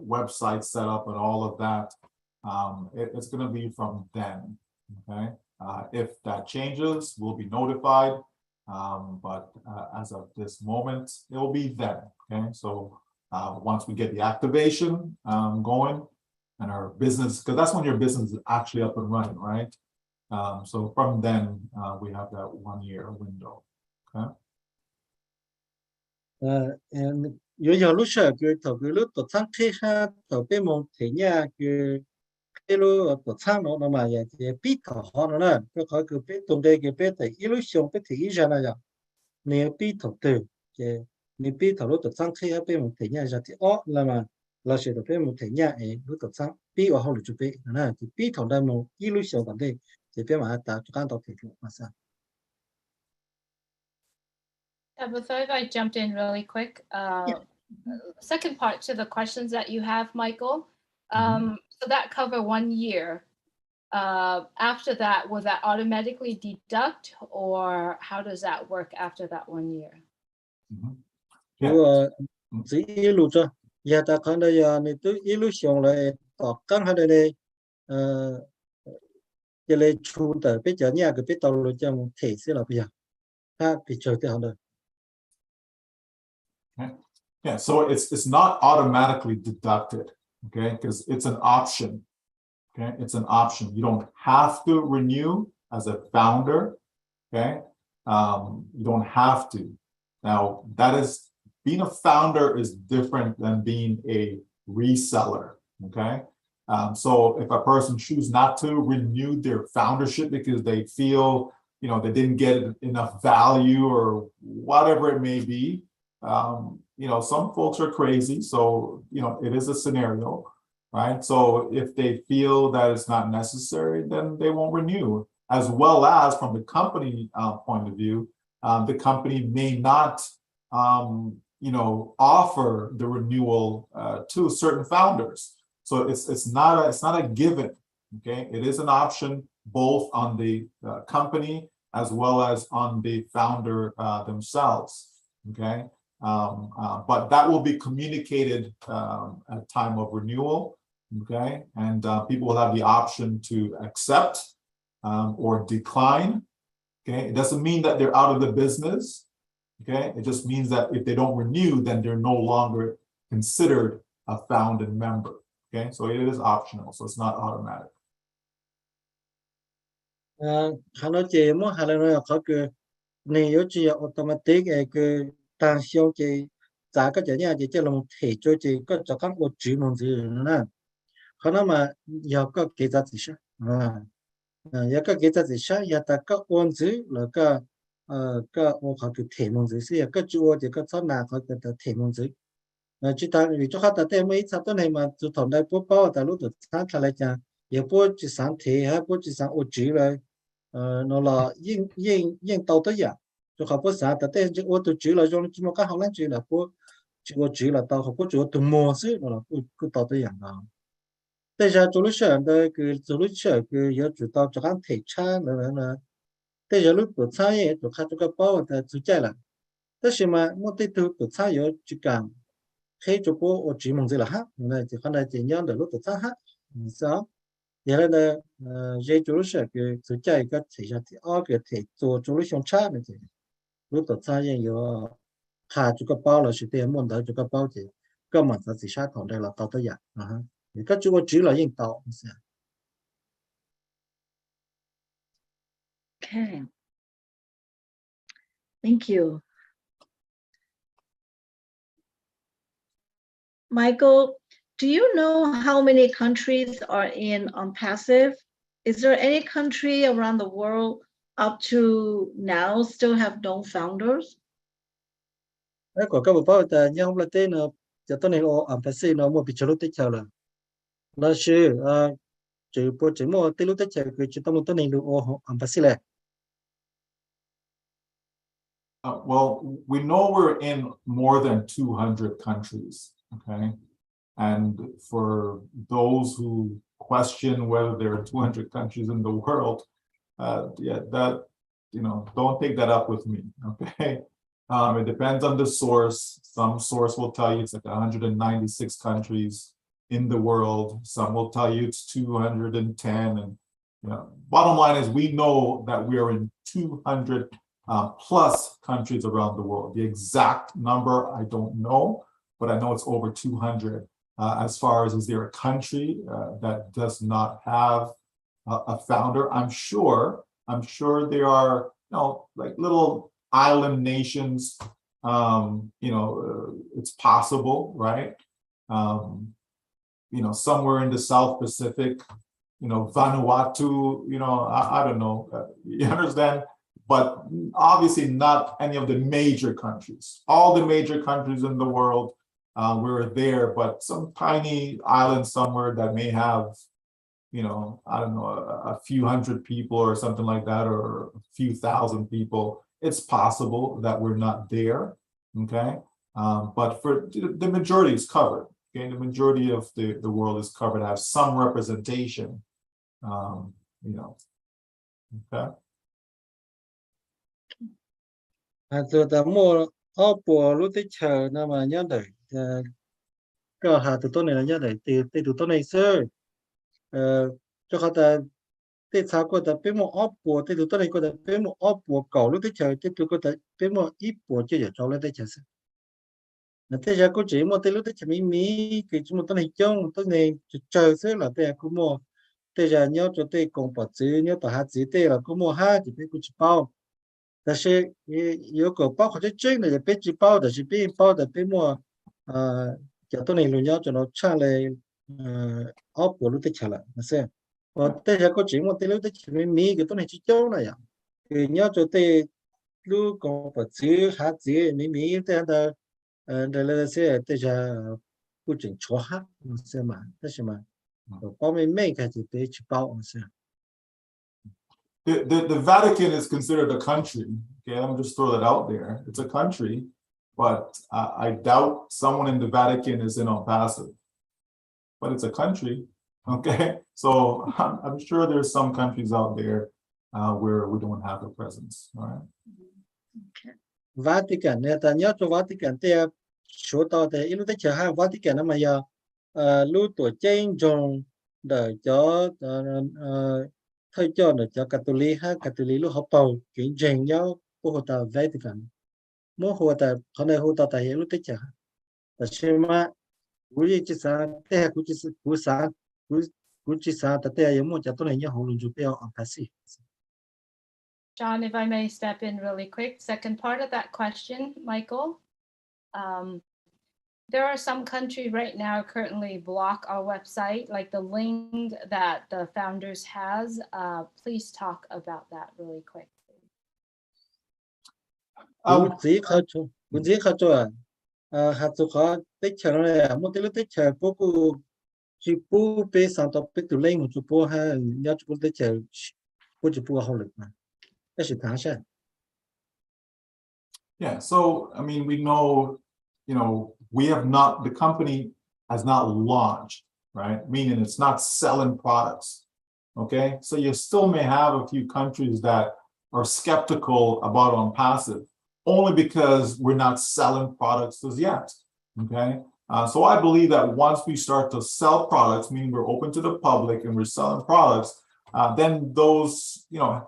website set up and all of that. It's going to be from then. Okay, if that changes, we'll be notified. But as of this moment, it will be then. Okay, so once we get the activation going and our business, because that's when your business is actually up and running, right? So from then, we have that 1 year window. Okay. And giờ lúc sợ cái thầu cái lúc tập sáng thấy ha thầu bé một thể nhà cái lúc tập sáng nó mà vậy thì biết thầu họ nó nè cái khỏi cái bé tụng đây cái bé thì lúc xong bé thì ra là vậy nếu biết thầu từ cái nếu biết thầu lúc tập sáng thấy bé một thể nhà ra thì là mà là sẽ tập bé một thể nhà ấy lúc tập sáng biết ở hậu chụp bé nè thì biết thầu đây một lúc xong còn đây thì bé mà ta chụp tập thể mà sao. Tabitha, if I jumped in really quick, second part to the questions that you have, Michael. So that cover 1 year. After that, will that automatically deduct, or how does that work after that 1 year? Chỉ ilu cho, giờ ta khán đây giờ này tôi ilu xong lại tọt căng hai đây, giờ lấy chu tới bây giờ nhà cái bây tàu rồi cho một thể sẽ là bây giờ, ha bị chơi tới hàng đời. Yeah, so it's not automatically deducted, okay, because it's an option. Okay, it's an option. You don't have to renew as a founder. Okay, you don't have to. Now, that is being a founder is different than being a reseller. Okay, so if a person chooses not to renew their foundership because they feel, you know, they didn't get enough value or whatever it may be. You know, some folks are crazy, so, you know, it is a scenario, right? So if they feel that it's not necessary, then they won't renew, as well as from the company point of view, the company may not, you know, offer the renewal to certain founders. So it's not a given, okay? It is an option both on the company as well as on the founder themselves, okay? But that will be communicated at time of renewal, okay? And people will have the option to accept or decline, okay? It doesn't mean that they're out of the business, okay? It just means that if they don't renew, then they're no longer considered a founded member, okay? So it is optional, so it's not automatic. Nó chỉ muốn hay là nói có cái này có chỉ automatic cái tăng siêu chỉ giá cái chuyện này chỉ là một thể cho chỉ có cho các bộ chủ mong gì nữa nè, mà giờ có cái giá trị sao, giờ có cái giá trị sao, giờ ta có ôn gì là cái ô họ cái thể mong gì xí, cái chỗ thì có sao nào có cái thể mong gì, chỉ ta vì cho họ ta tem mấy saoตัวnày mà chủ thằng đây bố bao ta lúc đó sáng thay lại cha, giờ bố chỉ sáng thể hay bố chỉ sáng ô chủ rồi, nó là yên tàu tới giờ. Cho họ bớt giá,แต่chỉ ô tô chủ là cho chỉ một cái hàng chủ là bố chỉ ô chủ là tàu họ bố chủ từ mua xí nó là cứ tàu tới dạng đó.แต่giờ chủ lúc sợ đây cứ chủ lúc sợ cứ giờ chủ tàu cho các thể cha nữa.แต่giờ lúc tổ cha ấy tổ khác cho các bao thì chủ chạy là.แต่是mà một tí tổ cha giờ chỉ cần khi cho bố ô chủ mong gì là hát, này chỉ còn đây chỉ nhớ được lúc tổ cha hát, sao? Giờ đây giờ chủ lúc sợ cứ chủ chạy cái thể ra thì cái thể chủ lúc xong cha này thì lúc đó cha yên có khá chú cái bao là sự tiền muốn tới chú cái bao thì cơ mà ta chỉ sát thằng đây là tao tới giờ, thì các chú có chỉ là yên tao. Okay. Thank you. Michael, do you know how many countries are in ONPASSIVE? Is there any country around the world up to now still have no founders? Có các bộ phận tại nhau là tên là cho tôi này ở passive nó một bị chốt tích chào là sư chỉ bộ chỉ một tích tích chào cái chỉ tôi một tôi này được ở passive là. Well, we know we're in more than 200 countries, okay? And for those who question whether there are 200 countries in the world, yeah, that, you know, don't take that up with me, okay? It depends on the source. Some source will tell you it's like 196 countries in the world. Some will tell you it's 210. And, you know, bottom line is we know that we are in 200 plus countries around the world. The exact number, I don't know, but I know it's over 200. As far as is there a country that does not have a founder? I'm sure there are, you know, like little island nations. You know, it's possible, right? You know, somewhere in the South Pacific, you know, Vanuatu, you know, I don't know, you understand? But obviously not any of the major countries. All the major countries in the world, we're there, but some tiny island somewhere that may have, you know, I don't know, a few hundred people or something like that, or a few thousand people. It's possible that we're not there, okay? But for the majority is covered, okay? The majority of the world is covered, has some representation, you know, okay? Rồi ta mua ở bộ lúc tích chờ nó mà nhớ đợi cái hà từ tối này là nhớ đợi từ tối này sơ cho họ ta tích sao có ta biết mua ở bộ từ tối này có ta biết mua ở bộ cầu lúc tích chờ từ có ta biết mua ít bộ chưa giờ cho lên tích chờ là tích chờ có chỉ mua từ lúc tích chờ mí cái chúng tối này chung tối này chờ sơ là tích có mua tích chờ nhớ cho tích công bảo chữ nhớ bảo hạt chữ tích là có mua ha chỉ biết có chỉ bao. 但是有个包括这真的被举报的是被包的被么叫到那龙腰就能唱来奥博路的去了，那是我但是个节目对路的前面每个都能去教了呀，你要做对路讲不知还知你每的的的那些这些不准错哈，是嘛？这是嘛？包面每个就被举报是。 The Vatican is considered a country. Okay, let me just throw that out there. It's a country, but I doubt someone in the Vatican is in ONPASSIVE. But it's a country, okay? So I'm sure there's some countries out there where we don't have a presence. All right. Okay. Vatican, ta nhớ cho Vatican thì số tàu thì lúc tới chờ hai Vatican nó mà giờ lúc tuổi trên trong để cho thời cho nó cho Catholic ha Catholic lúc học bầu chuyện chuyện nhau của họ ta Vatican mỗi họ ta họ này họ ta tại lúc tới chờ là xem mà quý chỉ sáng thế quý chỉ sáng tại thế giống một cho tôi này nhớ họ luôn chụp theo ONPASSIVE. John, if I may step in really quick, second part of that question, Michael. There are some countries right now currently block our website, like the link that the founders has. Please talk about that really quick. Cũng khó cho hạt số khó tích chờ này một cái lúc tích chờ bố cụ chỉ bố bé sang tập bé tụi lên một chút bố ha nhớ chút tích chờ bố chỉ bố học lực mà cái sự thắng sẽ. Yeah, so I mean, we know, you know, we have not, the company has not launched, right? Meaning it's not selling products, okay? So you still may have a few countries that are skeptical about ONPASSIVE only because we're not selling products as yet, okay? So I believe that once we start to sell products, meaning we're open to the public and we're selling products, then those, you know,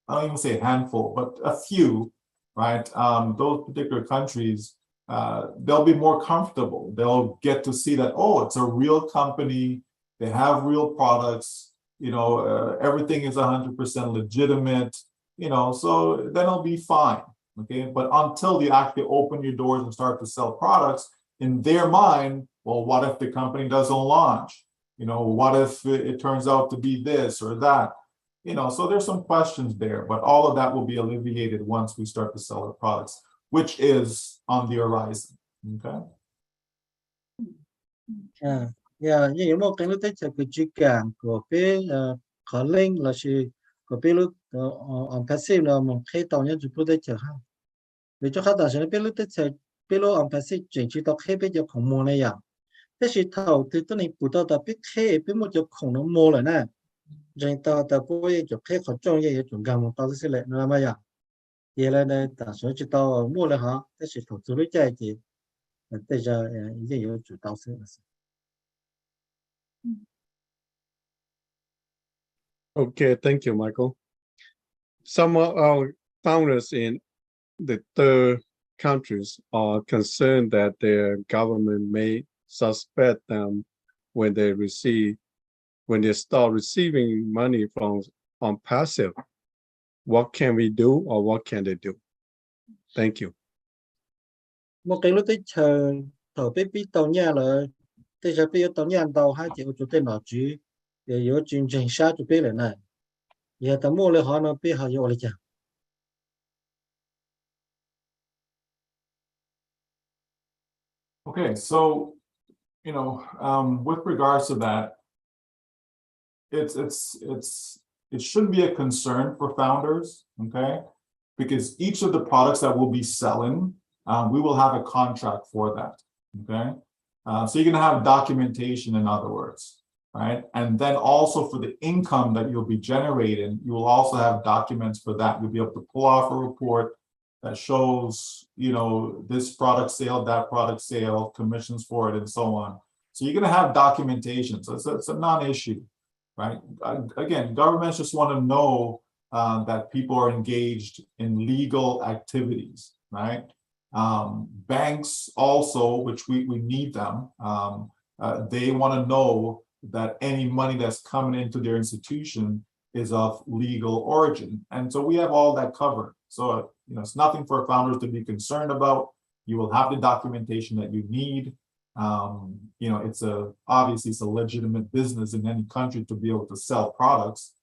I don't even say a handful, but a few, right? Those particular countries, they'll be more comfortable. They'll get to see that, oh, it's a real company. They have real products. You know, everything is 100% legitimate. You know, so then it'll be fine. Okay, but until you actually open your doors and start to sell products, in their mind, well, what if the company doesn't launch? You know, what if it turns out to be this or that? You know, so there's some questions there, but all of that will be alleviated once we start to sell our products, which is on the horizon. Okay. Nhưng mà cái lúc đấy cái chữ càng của cái khó lên là sự của cái lúc ONPASSIVE là một cái tàu nhân chụp đấy chờ ha. Vì cho khách ta sẽ biết lúc đấy cái lúc ONPASSIVE chuyển chỉ tàu cái bây giờ không mua này à. Thế sự thầu thì tôi này phụ tàu ta biết cái biết một chỗ không nó mua rồi nè. Rồi tàu ta bôi chỗ cái khó trong vậy chuẩn gần một tàu sẽ lại nó mà à. Vậy là này ta sẽ chỉ tàu mua rồi hả? Thế sự thầu tôi chạy thì bây giờ cái chủ tàu sẽ Okay, thank you, Michael. Some of our founders in the third countries are concerned that their government may suspect them when they start receiving money from ONPASSIVE. What can we do, or what can they do? Thank you. Một cái lúc tới chờ thở biết tàu nhà là tới giờ biết tàu nhà tàu 2 triệu chỗ tên nó chứ để có chương trình sát chỗ biết là này giờ tao mua lại họ nó biết họ vô lại chẳng. Okay, so, you know, with regards to that, it should be a concern for founders, okay? Because each of the products that we'll be selling, we will have a contract for that, okay? So you're gonna have documentation, in other words, right? And then also for the income that you'll be generating, you will also have documents for that. You'll be able to pull off a report that shows, you know, this product sale, that product sale, commissions for it, and so on. So you're gonna have documentation, so it's a non-issue, right? Again, governments just wanna know that people are engaged in legal activities, right? Banks also, which we need them, they wanna know that any money that's coming into their institution is of legal origin. And so we have all that covered. So, you know, it's nothing for founders to be concerned about. You will have the documentation that you need. You know, obviously it's a legitimate business in any country to be able to sell products.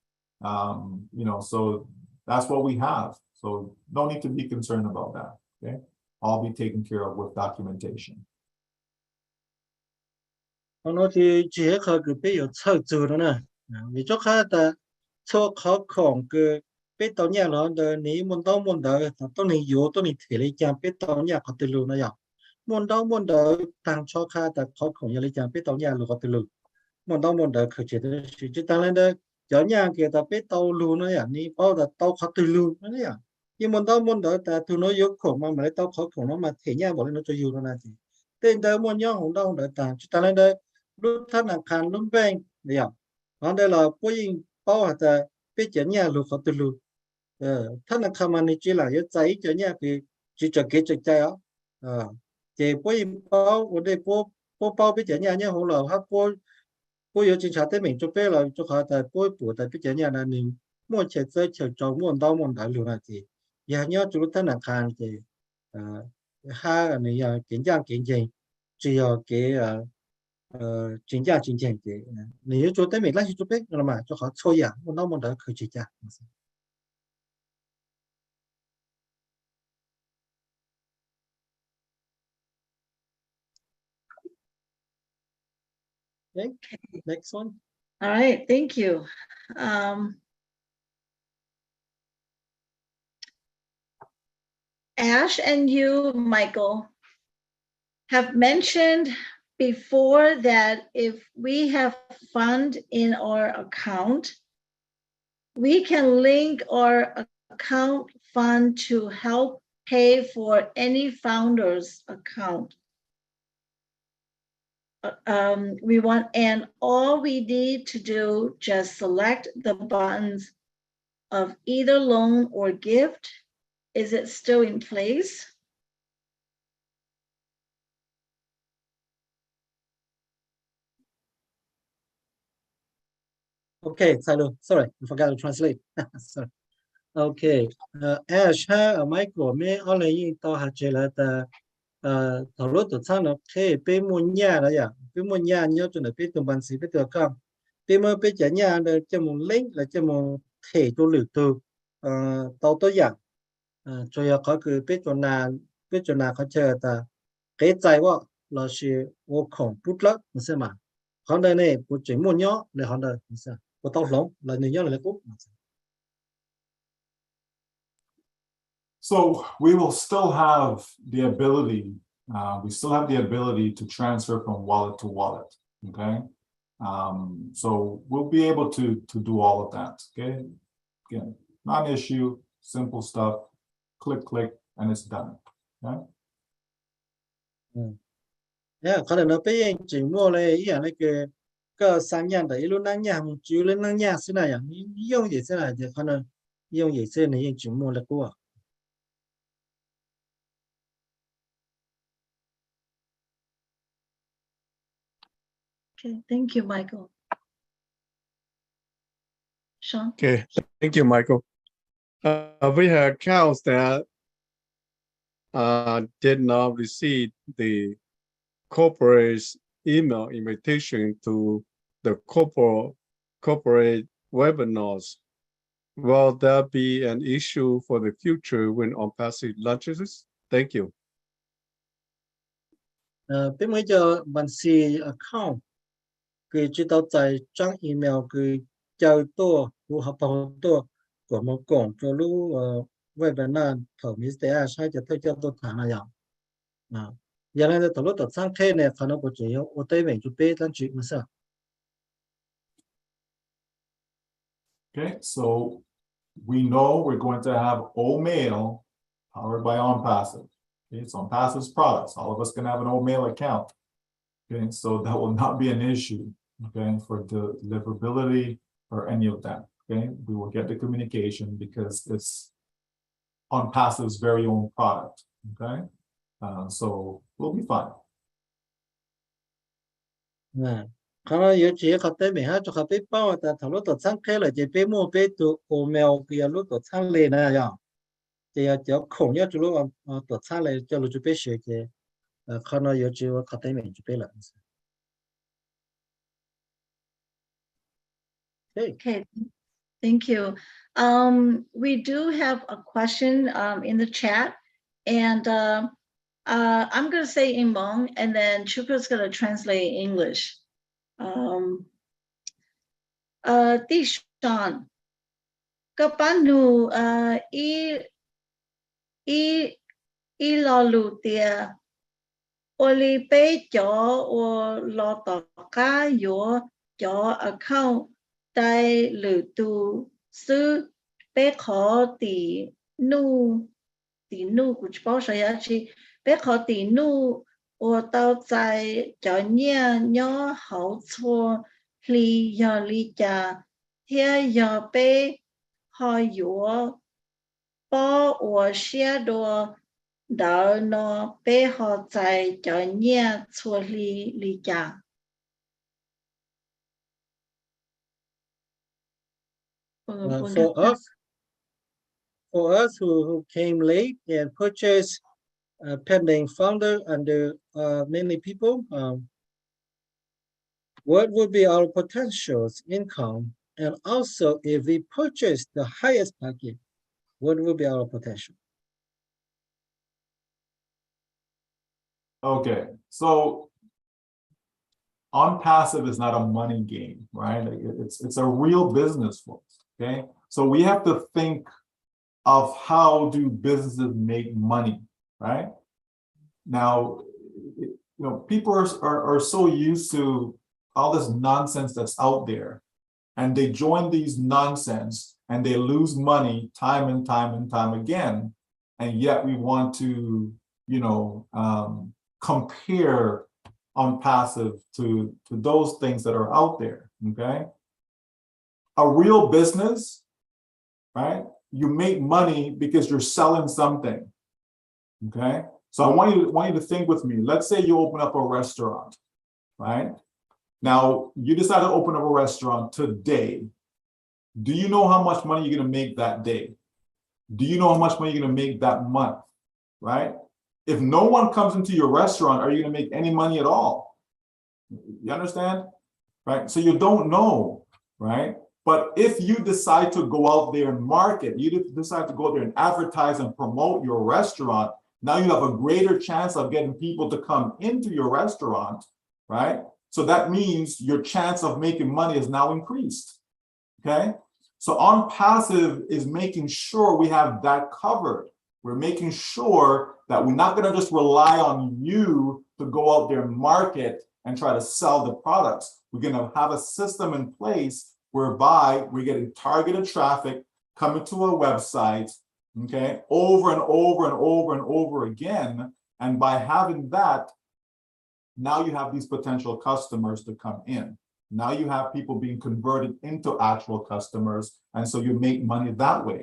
You know, so that's what we have. So no need to be concerned about that, okay? All be taken care of with documentation. Nó thì chỉ có cái bây giờ chơi chữ đó nè. Vì cho khách ta cho khó khổng cái biết tàu nhà nó đời ní muốn đời tôi này yếu tôi này thể lấy chạm biết tàu nhà có từ luôn này à. Muốn đời tăng cho khách ta khó khổng nhà lấy chạm biết tàu nhà luôn có từ luôn. Muốn đời khởi chế được chỉ tăng lên đây gió nhà kia ta biết tàu luôn này à. Ní bao giờ tàu có từ luôn này à. Nhưng muốn đời ta tụi nó yếu khổng mà lấy tàu khó khổng nó mà thể nhà bỏ lên nó cho yếu nó thì tên đời muốn nhau không đâu đời ta chỉ tăng lên đây lúc thằng nào khăn lúc bên này à. Còn đây là bôi bao hạt ta biết chén nhà luôn có từ luôn. Thằng nào khăn mà này chỉ là yếu cháy chén nhà thì chỉ cho cái chạy á. Thì bôi bao ở đây bôi bao biết chén nhà nhá không là hát bôi yếu chính xác tới mình cho biết là cho họ ta bôi bùa ta biết chén nhà là mình mua chạy chơi chạy trâu muốn đại luôn là gì. Giờ nhớ chú thằng nào khăn thì ha này kiến gì chỉ cái chính trị thì nếu cho tới mình lại cho biết là mà cho họ thôi à muốn đỡ khởi chỉ cha. Okay, next one. All right, thank you. Ash and you, Michael, have mentioned before that if we have fund in our account, we can link our account fund to help pay for any founder's account. And all we need to do, just select the buttons of either loan or gift. Is it still in place? Okay, sorry, I forgot to translate. Sorry. Okay, Ash ha Michael me only to ha chela ta thảo luận tổ chức nó thế bên mua nhà đó ya bên mua nhà nhớ cho nó bên tụi bạn sĩ bên tụi con bên mua bên trả nhà là cho một lính là cho một thể cho lửa từ tàu tối dạng rồi có cứ bên chỗ nào có chờ ta cái trái vợ là sự vô cùng bút lắm mình xem mà họ đây này bút chỉ mua nhớ để họ đây mình xem bút tàu lỏng là nhiều nhớ là cũ. So we will still have the ability, to transfer from wallet to wallet, okay? So we'll be able to do all of that, okay? Again, not an issue, simple stuff, click, and it's done, okay? Yeah, có nó bây chỉ mua lấy ý là cái sang nhang đấy luôn năng nhang chịu lên năng nhang thế này dùng gì thế này thì có nó dùng gì thế này chỉ mua là của. Okay, thank you, Michael. Sean? Okay, thank you, Michael. We have accounts that did not receive the corporate's email invitation to the corporate webinars. Will that be an issue for the future when ONPASSIVE launches? Thank you. Bên mấy giờ bạn xì account cứ chỉ tao tại trang email cứ chào tôi của học bảo tôi của một cổng cho lúc webinar thầu Mr. Ash hay cho tôi thả này giờ này tôi lúc tôi sang thế này khả năng của chị ở đây mình chụp bé đang chụp mà sao? Okay, so we know we're going to have OMail powered by ONPASSIVE. Okay, it's ONPASSIVE's products. All of us can have an OMail account. Okay, so that will not be an issue, okay, for the deliverability or any of that. Okay, we will get the communication because it's ONPASSIVE's very own product. Okay, so we'll be fine. Khả năng giờ chỉ có tới mình ha cho khách bao ta thảo luận tổ sang thế là chỉ bé mua bé từ email kia lúc tổ sang lên này ya thì giờ khổng nhớ chú lúc tổ sang lên cho lúc chú bé学cái khả năng giờ chỉ có tới mình chú bé là. Okay, thank you. We do have a question in the chat, and I'm going to say in Hmong, and then Chuka's going to translate in English. Sean, kapanu ilalu tia oli pe cho o lo to ka yo cho account tai lu tu su pe kho ti nu của bao giờ ya chi pe kho ti nu o tao tại cho nhia nhó hậu chua li ya li cha here ya pe ho yo bao o xia do đạo nó pe ho tại cho nhia chua li cha. For us who came late and purchased pending founder under many people, what would be our potential income? And also, if we purchase the highest package, what would be our potential? Okay, so ONPASSIVE is not a money game, right? It's a real business for us, okay? So we have to think of how do businesses make money, right? Now, people are so used to all this nonsense that's out there, and they join these nonsense and they lose money time and time again. And yet we want to, compare ONPASSIVE to those things that are out there, okay? A real business, right? You make money because you're selling something, okay? So I want you to think with me. Let's say you open up a restaurant, right? Now, you decide to open up a restaurant today. Do you know how much money you're going to make that day? Do you know how much money you're going to make that month, right? If no one comes into your restaurant, are you going to make any money at all? You understand? Right? So you don't know, right? But if you decide to go out there and market, you decide to go out there and advertise and promote your restaurant, now you have a greater chance of getting people to come into your restaurant, right? So that means your chance of making money is now increased, okay? So ONPASSIVE is making sure we have that covered. We're making sure that we're not going to just rely on you to go out there and market and try to sell the products. We're going to have a system in place whereby we're getting targeted traffic coming to a website, okay, over and over and over and over again. And by having that, now you have these potential customers to come in. Now you have people being converted into actual customers. And so you make money that way.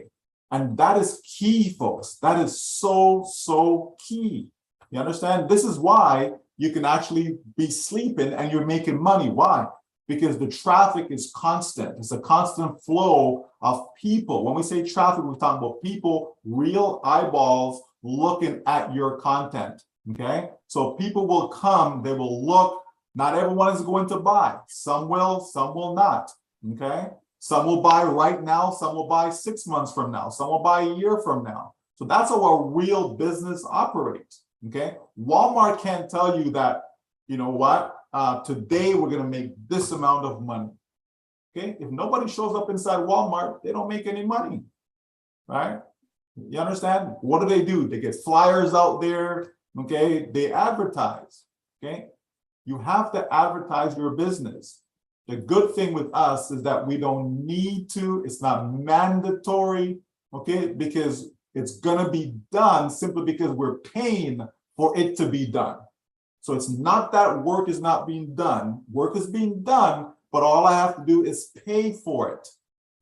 And that is key, folks. That is so, so key. You understand? This is why you can actually be sleeping and you're making money. Why? Because the traffic is constant. It's a constant flow of people. When we say traffic, we're talking about people, real eyeballs looking at your content, okay? So people will come, they will look. Not everyone is going to buy. Some will not, okay? Some will buy right now, some will buy 6 months from now, some will buy a year from now. So that's how a real business operates, okay? Walmart can't tell you that, you know what, today we're gonna make this amount of money, okay? If nobody shows up inside Walmart, they don't make any money, right? You understand? What do? They get flyers out there, okay? They advertise, okay? You have to advertise your business. The good thing with us is that we don't need to, it's not mandatory, okay? Because it's gonna be done simply because we're paying for it to be done. So it's not that work is not being done. Work is being done, but all I have to do is pay for it,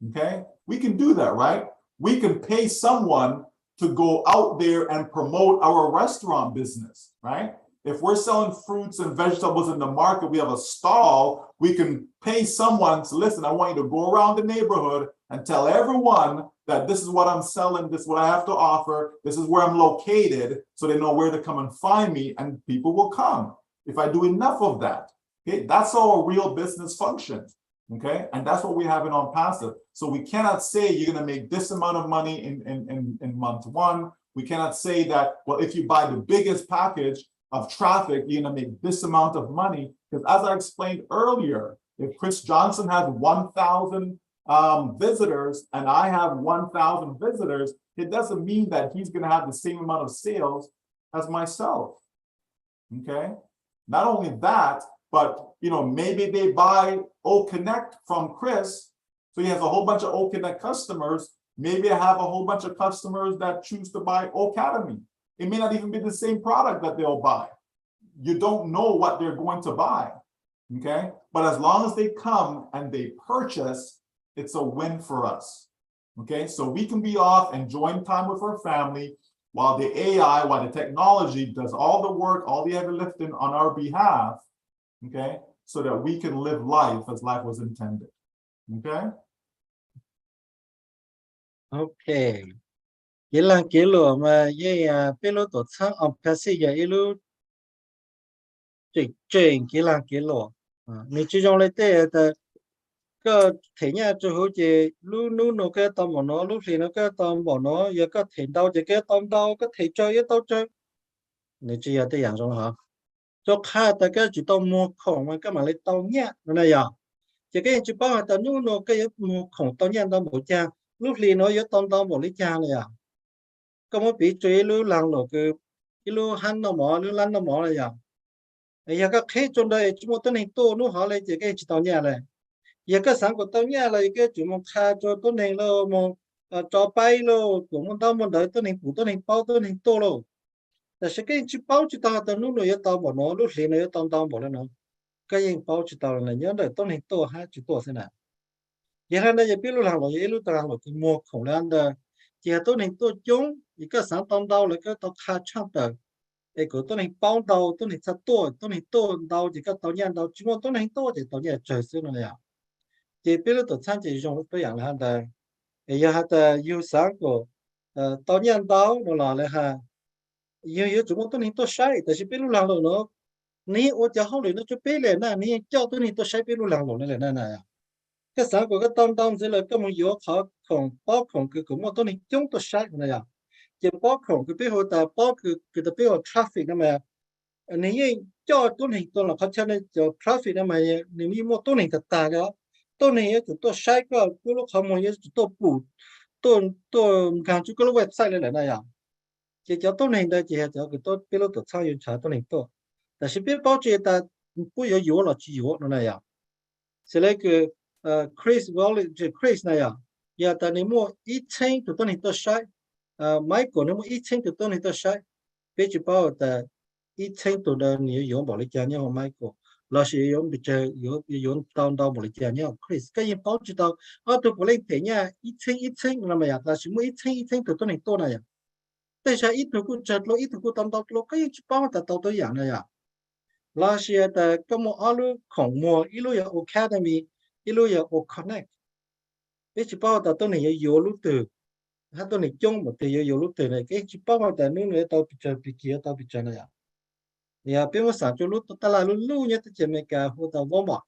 okay? We can do that, right? We can pay someone to go out there and promote our restaurant business, right? If we're selling fruits and vegetables in the market, we have a stall, we can pay someone to listen, I want you to go around the neighborhood and tell everyone that this is what I'm selling, this is what I have to offer, this is where I'm located, so they know where to come and find me, and people will come. If I do enough of that, okay, that's how a real business functions, okay? And that's what we have in ONPASSIVE. So we cannot say you're gonna make this amount of money in month one. We cannot say that, well, if you buy the biggest package of traffic, you're gonna make this amount of money. Because as I explained earlier, if Chris Johnson has 1,000 visitors and I have 1,000 visitors, it doesn't mean that he's gonna have the same amount of sales as myself, okay? Not only that, but you know, maybe they buy O Connect from Chris, so he has a whole bunch of O Connect customers. Maybe I have a whole bunch of customers that choose to buy O Academy. It may not even be the same product that they'll buy. You don't know what they're going to buy, okay? But as long as they come and they purchase, it's a win for us, okay? So we can be off enjoying time with our family while the AI, while the technology does all the work, all the heavy lifting on our behalf, okay? So that we can live life as life was intended, okay? Okay. Ilang kilo mà ye pelo to sang on passive ya ilu chuyện ilang kilo mình chỉ trong lấy thế cái thể nhà cho hỗ trợ lúc nó cái tôm bọn nó lúc thì nó cái tôm bọn nó giờ cái thể đau thì cái tôm đau cái thể chơi cái tao chơi mình chỉ là cái dạng trong hả cho khai ta cái chỉ tôm mua khổng mà cái mà lấy tôm nhẹ nó này à chỉ cái chỉ bảo là tao nó cái mua khổng tôm nhẹ tao bổ cha lúc thì nó giờ tôm tao bổ lấy cha này à có một bị chơi lưu lăng rồi cái lưu hắn nó mỏ lưu lăn nó mỏ này à giờ các khách trong đây chúng tôi nên tô nó họ lấy chỉ cái chỉ tao nhẹ này giờ cái sáng của tao nhẹ là cái chúng mình khai cho tôi nên lo mà cho bay lo cũng tao muốn đợi tôi nên phụ tôi nên bao tôi nên tô loแต่สิ่งที่จิ包จิตาตอนนู้นเนี่ยตอนบ่เนาะลูกเรียนเนี่ยตอนบ่แล้วเนาะก็ยัง包จิตาเลยเนี่ยเดี๋ยวต้องให้โตให้จิตโตซะนะอย่างนั้นจะเป็นลูกหลานเราเอลูกตาเราคือมัวของแล้วเด้อจะต้องให้โตจงอีกก็สังตอนดาวแล้วก็ต้องคาช่างเด้อไอ้ก็ต้องให้包ดาวต้องให้ชัดโตต้องให้โตดาวจะก็ตอนยันดาวจิมต้องให้โตจะตอนยันเจอซึ่งนั่นแหละจะเป็นลูกตัวช่างจะ用ตัวอย่างแล้วเด้อไอ้ยาแต่อยู่สังก็ตอนยันดาวนั่นแหละฮะ nhiều chúng tôi nên tôi sai tại vì biết lúc nào nó ní ô cháu không để nó cho biết lên nè ní cho tôi nên tôi sai biết lúc nào nó lên nè cái sáng của cái tông sẽ là cái một yếu khó không bao không cái cũng mà tôi nên chúng tôi sai này à chỉ bao không cái biết hồi ta bao cái tập biết hồi traffic mà nếu cho tôi nên tôi là khó cho nên cho traffic mà nếu như mà tôi nên thật ta đó tôi nên chúng tôi sai cái lúc không mà chúng tôi bù tôi càng chú cái website này à chỉ cho tôi nên đây chỉ là cho cái tôi biết lúc tôi sao dùng trả tôi nên tôi但是别保证他不要有了就有了那样，是那个Chris Wallet 就 Chris 那样，呀，但你莫1000就等你多晒，Michael 你莫1000就等你多晒，别去把的1000多的你用保利加呢，Michael，老是用比较用到保利加呢，Chris 个人保证到都不能点呢1000那么样，但是莫1000就等你多那样，但是一头股折落一头股到落，个人去把到多样那样。Last year, the como alu kong mo ilu ya academy ilu ya o connect. Cái chỉ bảo ta tôi này yêu lúc từ, hát tôi này chung một từ yêu lúc từ này cái chỉ bảo ta nếu người tao bị kia tao bị này à. Ya bên mà sản cho lúc ta là lúc nhớ tới chuyện cái hồ tao Walmart.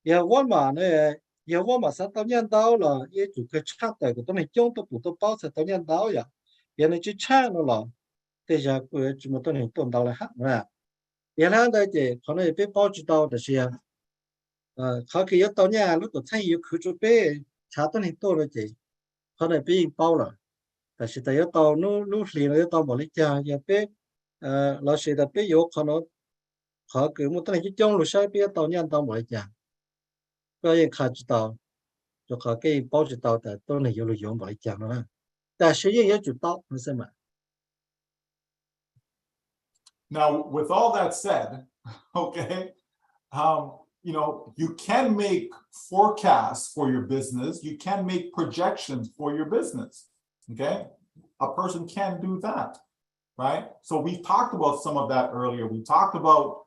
Ya Walmart này, ya Walmart sao tao nhận đào là, ya chủ cái chat này của tôi này chung tôi bảo sao tao nhận đào ya. Ya này chỉ chat nó là, bây giờ cái chỉ một tôi này tôi đào là hát nè. Hiện nay đây thì có thể biết bao nhiêu tàu được chưa? Họ khi tàu nhà lúc đó thay yêu khử cho bé trả tiền hình tôi rồi chị, có thể biết bao rồi. Tại vì tại tàu nó liền là tàu bảo lý cha, giờ bé là sẽ là bé yêu họ cứ một cái trong lúc sau bé tàu nhà tàu bảo lý cha, có những khai tàu, cho họ cái bao nhiêu tàu tại tôi này yêu được dùng bảo lý cha nữa. Tại sử dụng nhiều tàu nó sẽ mà. Now, with all that said, okay, you know, you can make forecasts for your business. You can make projections for your business, okay? A person can do that, right? So we talked about some of that earlier. We talked about,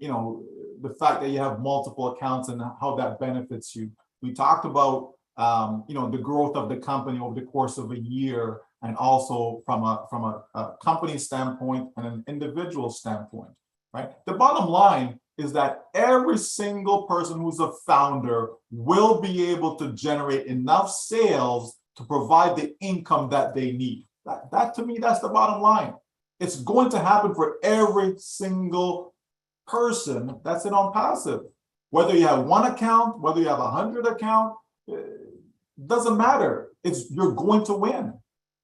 you know, the fact that you have multiple accounts and how that benefits you. We talked about, you know, the growth of the company over the course of a year, and also from a company standpoint and an individual standpoint, right? The bottom line is that every single person who's a founder will be able to generate enough sales to provide the income that they need. That to me, that's the bottom line. It's going to happen for every single person that's in ONPASSIVE. Whether you have one account, whether you have 100 accounts, doesn't matter. You're going to win.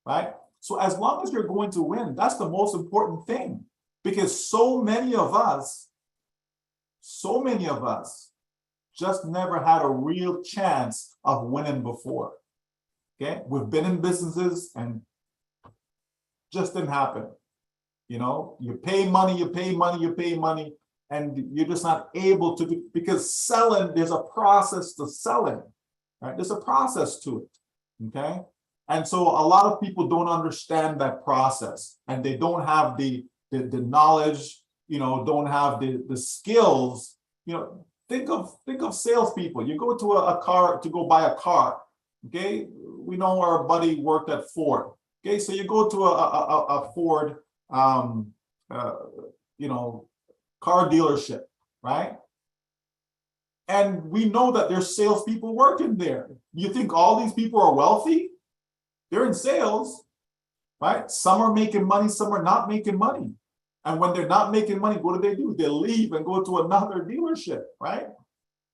Right? So as long as you're going to win, that's the most important thing, because so many of us just never had a real chance of winning before. Okay? We've been in businesses and just didn't happen. You know, you pay money, and you're just not able to do, because selling, there's a process to selling, right? There's a process to it. Okay? And so a lot of people don't understand that process, and they don't have the knowledge, you know, don't have the skills. You know, think of salespeople. You go to a car to go buy a car. Okay, we know our buddy worked at Ford. Okay, so you go to a Ford, you know, car dealership, right? And we know that there's salespeople working there. You think all these people are wealthy? They're in sales, right? Some are making money, some are not making money. And when they're not making money, what do? They leave and go to another dealership, right?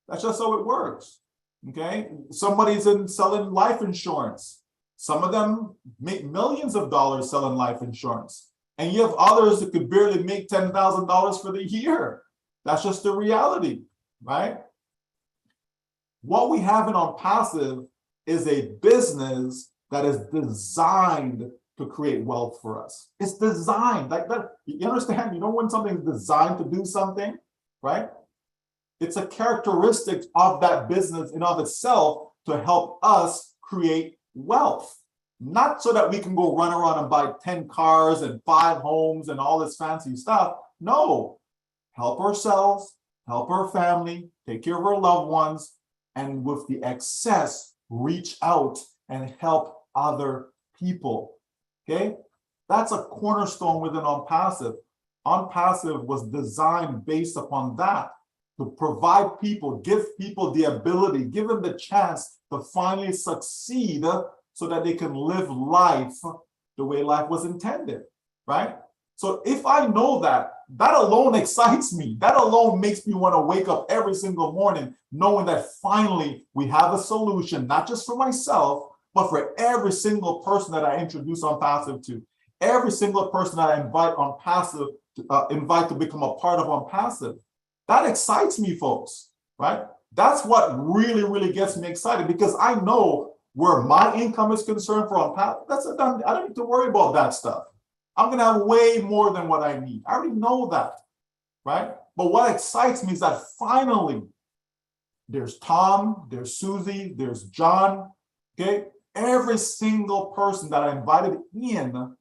That's just how it works, okay? Somebody's selling life insurance. Some of them make millions of dollars selling life insurance. And you have others that could barely make $10,000 for the year. That's just the reality, right? What we have in ONPASSIVE is a business that is designed to create wealth for us. It's designed like that. You understand? You know, when something's designed to do something, right? It's a characteristic of that business in of itself to help us create wealth. Not so that we can go run around and buy 10 cars and 5 homes and all this fancy stuff. No, help ourselves, help our family, take care of our loved ones, and with the excess, reach out and help other people, okay? That's a cornerstone within ONPASSIVE. ONPASSIVE was designed based upon that, to provide people, give people the ability, give them the chance to finally succeed so that they can live life the way life was intended, right? So if I know that, that alone excites me. That alone makes me want to wake up every single morning knowing that finally we have a solution, not just for myself, but for every single person that I introduce ONPASSIVE to, every single person that I invite ONPASSIVE invite to become a part of ONPASSIVE. That excites me, folks, right? That's what really, really gets me excited, because I know where my income is concerned for ONPASSIVE. That's a done. I don't need to worry about that stuff. I'm going to have way more than what I need. I already know that, right? But what excites me is that finally there's Tom, there's Susie, there's John, okay? Every single person that I invited in,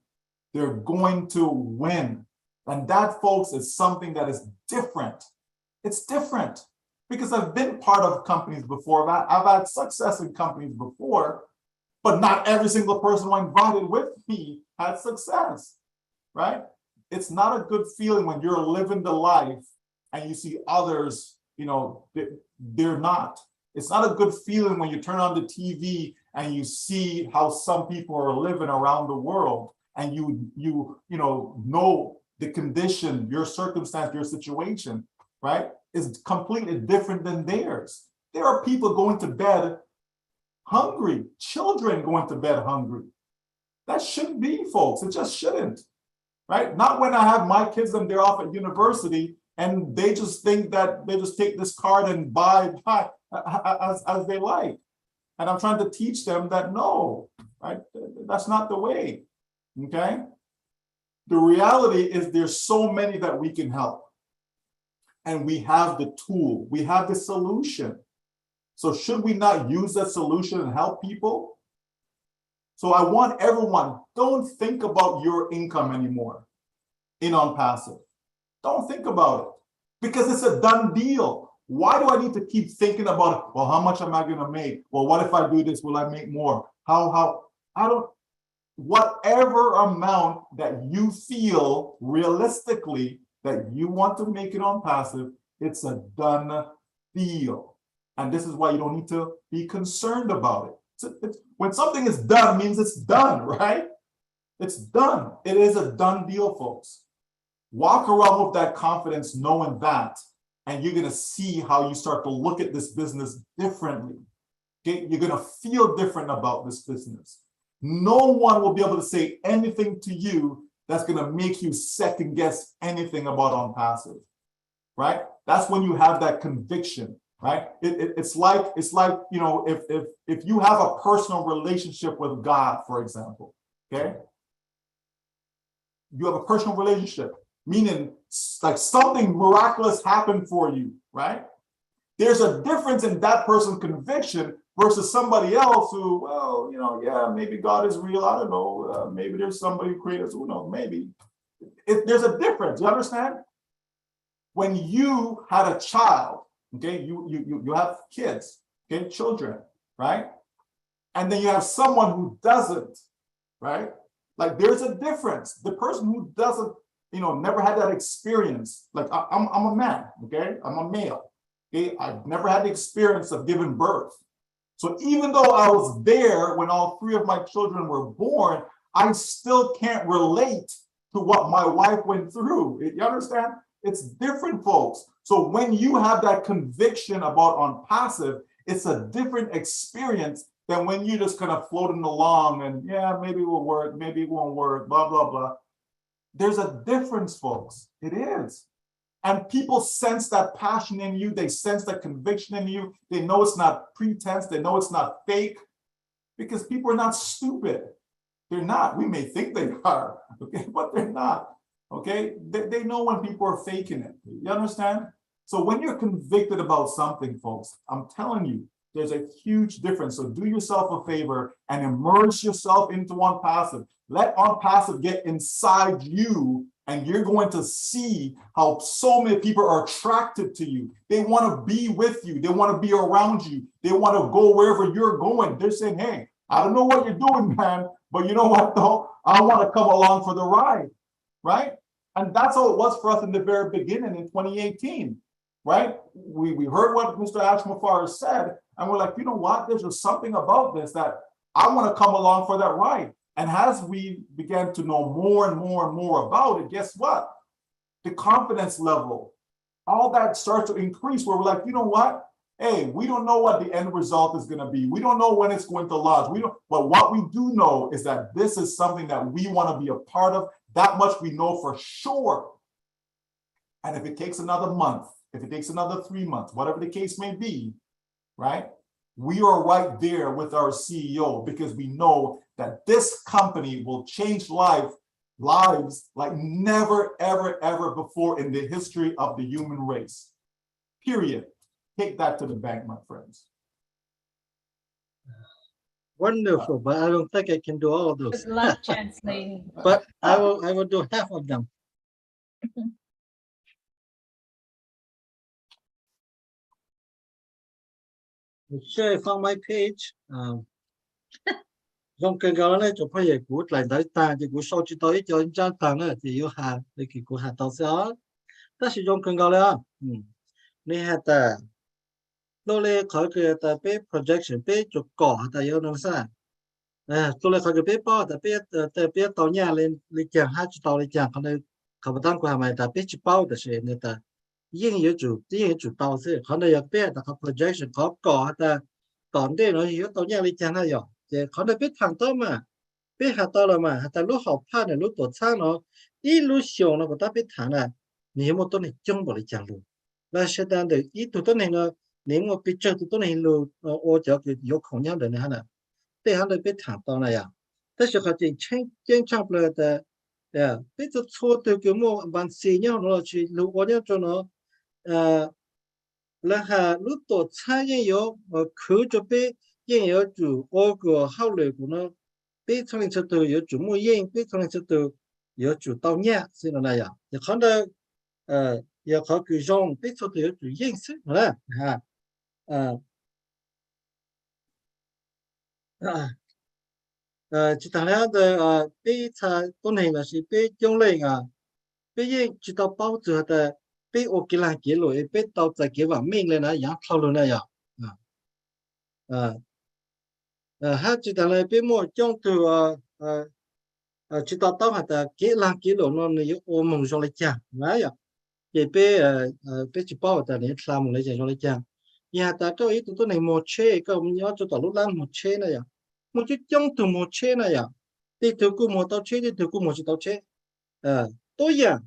they're going to win. And that, folks, is something that is different. It's different because I've been part of companies before. I've had success in companies before, but not every single person who I invited with me had success. Right? It's not a good feeling when you're living the life and you see others, you know, they're not. It's not a good feeling when you turn on the TV and you see how some people are living around the world, and you know the condition, your circumstance, your situation, right, is completely different than theirs. There are people going to bed hungry, children going to bed hungry. That shouldn't be, folks. It just shouldn't. Right? Not when I have my kids and they're off at university and they just think that they just take this card and buy as they like. And I'm trying to teach them that no, right? That's not the way, okay? The reality is there's so many that we can help. And we have the tool, we have the solution. So should we not use that solution and help people? So I want everyone, don't think about your income anymore in ONPASSIVE. Don't think about it because it's a done deal. Why do I need to keep thinking about it? Well, how much am I going to make? Well, what if I do this? Will I make more? Whatever amount that you feel realistically that you want to make it ONPASSIVE, it's a done deal. And this is why you don't need to be concerned about it. When something is done, means it's done, right? It's done. It is a done deal, folks. Walk around with that confidence, knowing that, and you're going to see how you start to look at this business differently. Okay? You're going to feel different about this business. No one will be able to say anything to you that's going to make you second guess anything about ONPASSIVE, right? That's when you have that conviction. Right? It's like, you know, if you have a personal relationship with God, for example, okay? You have a personal relationship, meaning like something miraculous happened for you, right? There's a difference in that person's conviction versus somebody else who, well, you know, yeah, maybe God is real. I don't know. Maybe there's somebody who created us. Who knows? Maybe. There's a difference. You understand? When you had a child, okay, you have kids, okay, children, right? And then you have someone who doesn't, right? Like there's a difference. The person who doesn't, you know, never had that experience. Like I'm a man, okay? I'm a male, okay? I've never had the experience of giving birth. So even though I was there when all three of my children were born, I still can't relate to what my wife went through. You understand? It's different, folks. So when you have that conviction about ONPASSIVE, it's a different experience than when you're just kind of floating along and yeah, maybe it will work, maybe it won't work, blah, blah, blah. There's a difference, folks. It is. And people sense that passion in you. They sense that conviction in you. They know it's not pretense. They know it's not fake because people are not stupid. They're not. We may think they are, okay, but they're not. Okay, they know when people are faking it. You understand? So when you're convicted about something, folks, I'm telling you, there's a huge difference. So do yourself a favor and immerse yourself into ONPASSIVE. Let ONPASSIVE get inside you, and you're going to see how so many people are attracted to you. They want to be with you. They want to be around you. They want to go wherever you're going. They're saying, hey, I don't know what you're doing, man, but you know what, though? I want to come along for the ride, right? And that's how it was for us in the very beginning in 2018, right? We heard what Mr. Ash Mufareh said, and we're like, you know what? There's just something about this that I want to come along for that ride. And as we began to know more and more and more about it, guess what? The confidence level, all that starts to increase where we're like, you know what? Hey, we don't know what the end result is going to be. We don't know when it's going to launch. But what we do know is that this is something that we want to be a part of. That much we know for sure. And if it takes another month, if it takes another 3 months, whatever the case may be, right? We are right there with our CEO because we know that this company will change lives like never, ever, ever before in the history of the human race. Period. Take that to the bank, my friends. Wonderful, but I don't think I can do all of those. Good luck translating. But I will do half of them. Share from my page. Trong cái đó này chụp hay cú lại tới ta thì cú sau chỉ tới cho anh trang thằng này thì yêu hà thì cái cú hà tao sẽ ta sử dụng cái đó là này hà ta tôi lấy khỏi cái ta bé projection bé chụp cỏ ta yêu nó sao tôi lấy khỏi cái bé bao ta bé tàu nhà lên chàng hai chục tàu lên chàng còn đâyเขาไม่ต้องกว่าไหมแต่bé chụp bao แต่เช่นเนี่ยแต่ยิ่งเยอะจุดเตาสิเขาได้อยากbéแต่เขา projection เขาก่อแต่ตอนเด็กเราเยอะตาวnhà lên chàng hay vậyเขาได้ไปทางต้นมาไปหาต้นละมาแต่ลูกเขาพลาดเนี่ยลูกตัวช่างเนาะอีลูกเสียงเนาะก็ต้องไปทางน่ะนี่มันต้นนี่จ้องบริจาคลูกแล้วเสด็จเดี๋ยวอีตัวต้นนี่เนาะนี่มันไปเจอตัวต้นนี่ลูกโอ้เจ้าคือยกของยังเดินนะฮะน่ะแต่เขาได้ไปทางต้นน่ะอย่างแต่สุดท้ายจริงช่างเปลือยแต่ไปจะโชว์ตัวกี่โมงบางสิ่งเนี่ยเราชีลูกเนี่ยจนเนาะแล้วหาลูกตัวช่างยังอยู่คือจะไปยัง有主我个后来个呢，被从零出头有主木印，被从零出头有主到年是那样，也看到也考举上被出头有主印是了哈，其他俩的被他东南个是被用来个，被印知道包着的，被我给他给了，被到在给我命了那样套路那样ha chỉ là lại biết mua trong từ chỉ tao tao hạt kỹ năng kỹ lưỡng nó nhiều ôm mông trong lấy chàng đấy à thì biết chỉ bảo ta để làm một lấy chàng trong lấy chàng nhà ta cho ý tụi này một chế cái ông nhớ cho tao lúc làm một chế này à một chút trong từ một chế này à thì từ cô một tao chế thì từ cô một chỉ tao chế tôi giờ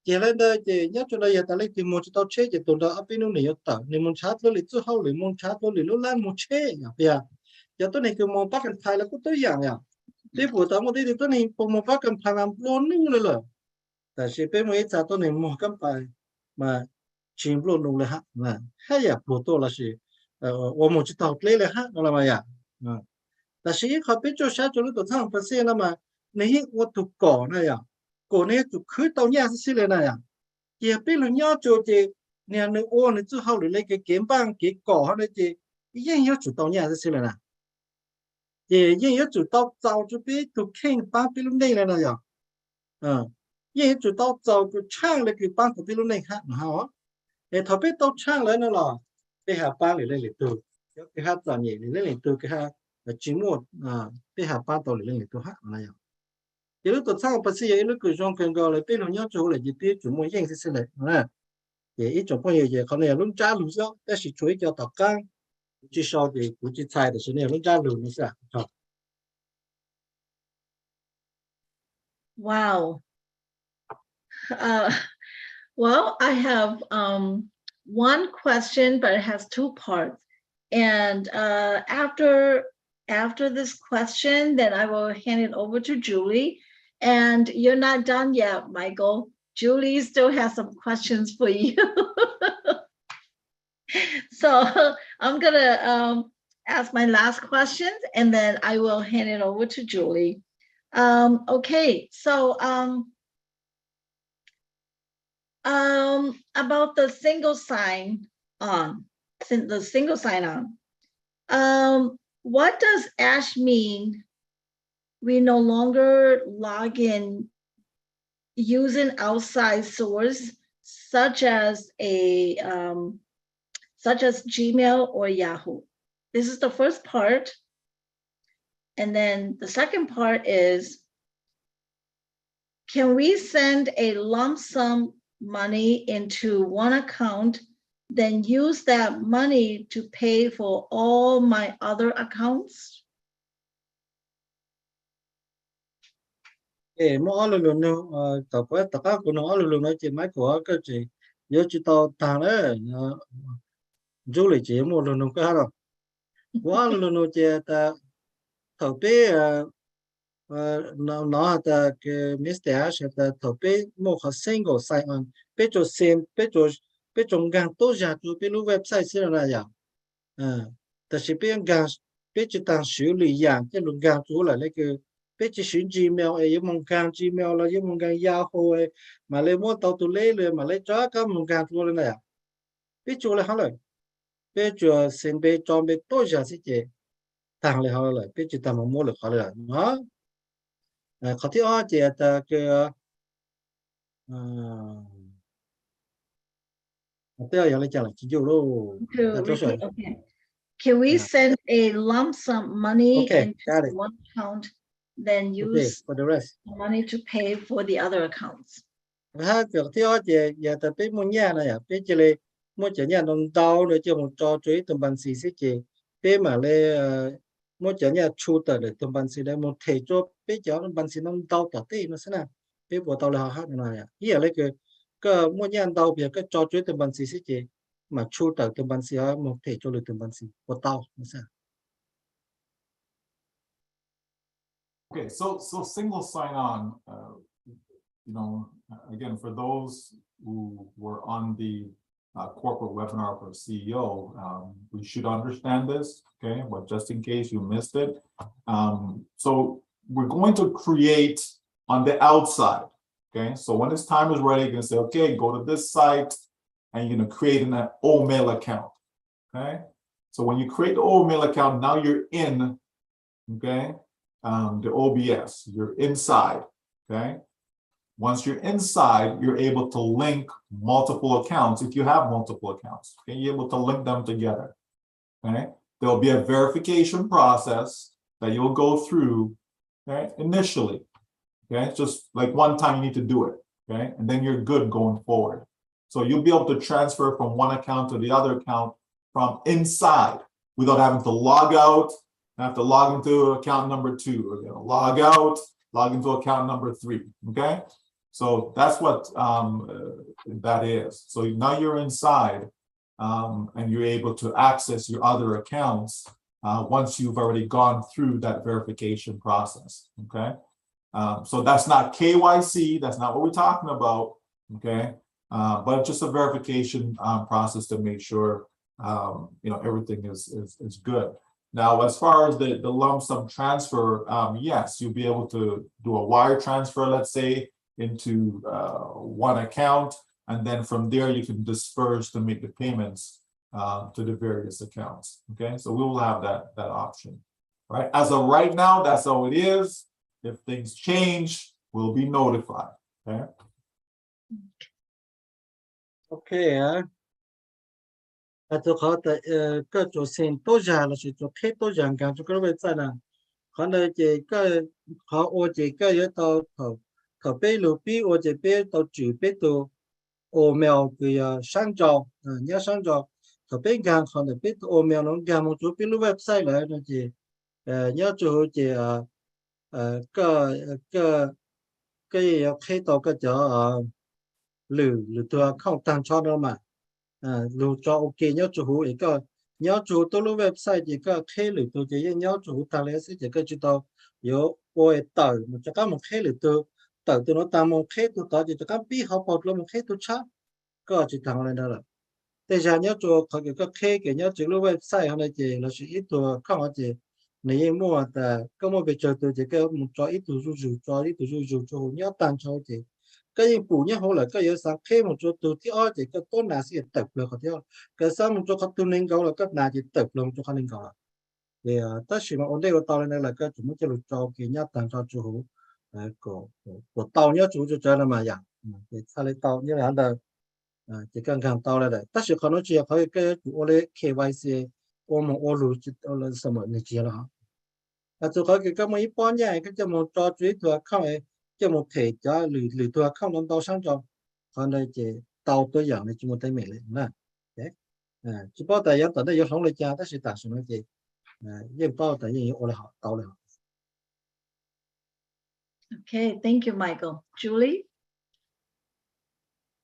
chỉ lên đây thì nhớ cho đây ta lấy từ một chỉ tao chế thì tụi đó bên nó nhiều tao nên muốn chát nó lấy trước sau lấy muốn chát nó lấy lúc làm một chế à bây giờ tôi này cứ mong bắtกันไทยแล้วก็ตัวอย่างเนี่ยที่ผู้ต่างประเทศตัวนี้พอมองbắtกันไทยมันปล้นนู่นเลยแต่สิ่งเป็นไม่จ่าตัวนี้มองกันไปมาชิมปล้นนู่นเลยฮะนะให้อยากปล้นตัวละสิว่ามันจะต่อเลยเลยฮะอะไรมาอย่างแต่สิ่งเขาเป็นโจทย์จนตัวทั้งประเทศนั่นมานี่วัตถุก่อนะอย่างก่อเนี่ยจุดคือตัวเนี่ยสิเลยนะอย่างเกี่ยวเป็นเรื่องย่อโจทย์เนี่ยในโอ้ในจู่เขาหรือในเกมบ้างเกมก่อเขาในจียังย่อจุดตัวเนี่ยสิเลยนะ也有主到早就被都看帮比如内了那样，也有主到早就唱了个帮比如内看好，他被都唱了那了，被下班里头，有给他专业里头给他节目被下班到里头哈那样，有的唱不是有的各种更高了，被人家做了就被节目认识起来，也一种朋友也可能也弄加入上，但是主要叫导纲。至少的国际赛的是那种加入一下。Wow. Well, I have one question, but it has two parts. And after this question, then I will hand it over to Julie. And you're not done yet, Michael. Julie still has some questions for you. So I'm gonna ask my last questions and then I will hand it over to Julie. Okay, so about the single sign on, what does ASH mean we no longer log in using outside source such as Gmail or Yahoo. This is the first part. And then the second part is, can we send a lump sum money into one account, then use that money to pay for all my other accounts? Mỗi lần luôn nó tập quét tất cả của nó luôn nói chuyện máy của cái gì nhớ chỉ tao thằng đấy du lịch chỉ một lần nó cái đó quá luôn nó chỉ ta thầu bé nó ta cái Mr. Ash ta thầu bé một cái single sign on bé cho xem bé trong gang tối ra tu bé lưu website xí là gì ta chỉ bé gang bé chỉ đang xử lý dạng cái luôn gang tu là cái bé chỉ sử Gmail ấy mong gang Gmail là mong gang Yahoo ấy mà lấy mua tàu tu lấy rồi mà lấy cho các mong gang tu lên này bé chủ là hắn rồi bé cho xem bé cho bé tối ra xí chứ thằng lại họ lại biết chỉ tao mà mua được họ lại nóเขาที่อ้อเจตคือเตี้ยอย่างไรจังเลยจิโร่ Okay. Can we send a lump sum money into one account, then use for the rest money to pay for the other accounts? ถ้าเกิดที่อ้อเจอย่าแต่เป็นมุ่งแย่นะอย่าเป็นจะเลยมุ่งจะเนี่ยนนเตาโดยจะมุ่งจอจุ้ยตัวบัญชีสิเจเป็นมาเลยmỗi chỗ nhà chu tờ để tụi bạn sẽ một thể cho bây giờ bạn sẽ nông tàu tỏ tê nó sẽ nào bây giờ tàu là hát này à ý là cái mỗi nhà tàu bây giờ cái trò chơi tụi bạn sẽ gì mà chu tờ tụi bạn sẽ một thể cho được tụi bạn sẽ một tàu nó sẽ. Okay, so single sign-on, again, for those who were on the corporate webinar for CEO, we should understand this, okay, but just in case you missed it. So we're going to create on the outside, okay? So when this time is ready, you're gonna say, okay, go to this site and you're gonna create an old mail account, okay? So when you create the old mail account, now you're in, okay, the OBS, you're inside, okay? Once you're inside, you're able to link multiple accounts. If you have multiple accounts, okay, you're able to link them together, okay? There'll be a verification process that you'll go through, okay, initially, okay? It's just like one time you need to do it, okay? And then you're good going forward. So you'll be able to transfer from one account to the other account from inside without having to log out, have to log into account number 2, or log out, log into account number 3, okay? So that's what that is. So now you're inside and you're able to access your other accounts once you've already gone through that verification process, okay? So that's not KYC, that's not what we're talking about, okay? But just a verification process to make sure everything is good. Now, as far as the lump sum transfer, yes, you'll be able to do a wire transfer, let's say, into one account, and then from there you can disperse to make the payments to the various accounts. Okay, so we will have that option. Right, as of right now, that's how it is. If things change, we'll be notified. Okay. Okay. Tôi có tại cái chỗ xin tôi ra là chỉ chỗ hết tôi rằng cả chỗ cái website này, còn đây chỉ cái họ ô chỉ cái yếu tố thầu bé lục bí ô chỉ bé tàu chủ bé tàu ô mèo cái sang trò nhớ sang trò thầu bé gang còn đây bé ô mèo nó gang một chỗ bé lục website này nó chỉ nhớ chỗ chỉ cái hết tàu cái chỗ lử tôi không tăng cho đâu mà lưu cho ok nhớ chủ ấy cái nhớ chủ tôi lưu website gì cái khai lử tôi chỉ nhớ chủ ta lấy sẽ chỉ cái chủ tao yếu ôi tờ một cho các một khai lử tôi tờ tôi nó tam một khai tôi tao chỉ cho các bí học học luôn một khai tôi chắc có chỉ thằng này đó là bây giờ nhớ chủ có cái khai cái nhớ chủ lưu website hôm nay chỉ là chỉ ít tôi không có chỉ này mua ta có một việc chơi tôi chỉ cái một cho ít tôi rủ cho nhớ tăng cho chỉ cái gì phụ nhá họ là cái yếu sáng khi một chỗ từที่อ้อ chỉ cái tôn là sẽ tập được họ theo cái sao một chỗ khác tu nên cầu là các nhà chỉ tập luôn cho khả năng cầu thì tất nhiên mà ổn định của tàu này là cái chúng mình cho cái nhát tàng cho chủ hữu của tàu nhớ chủ cho nó mà dạng thì sao lấy tàu như là hắn là chỉ cần càng tàu là đấy tất nhiênเขาnói chuyệnเขาcái chủ lấy KYC ôm một ô lù chỉ là什么này chỉ là chủเขาcái mấy bọn nhảy cái cho một trò chuyện thôi không ấy cho một thể cho lười thôi không làm tàu sáng cho còn đây chỉ tàu tôi dạng này chỉ một tay mẹ này nè đấy chỉ bảo tại tận đây không lấy cha tất nhiên tại sao nói gì nhưng bao tại vì ô là họ tàu này. Okay, thank you, Michael. Julie?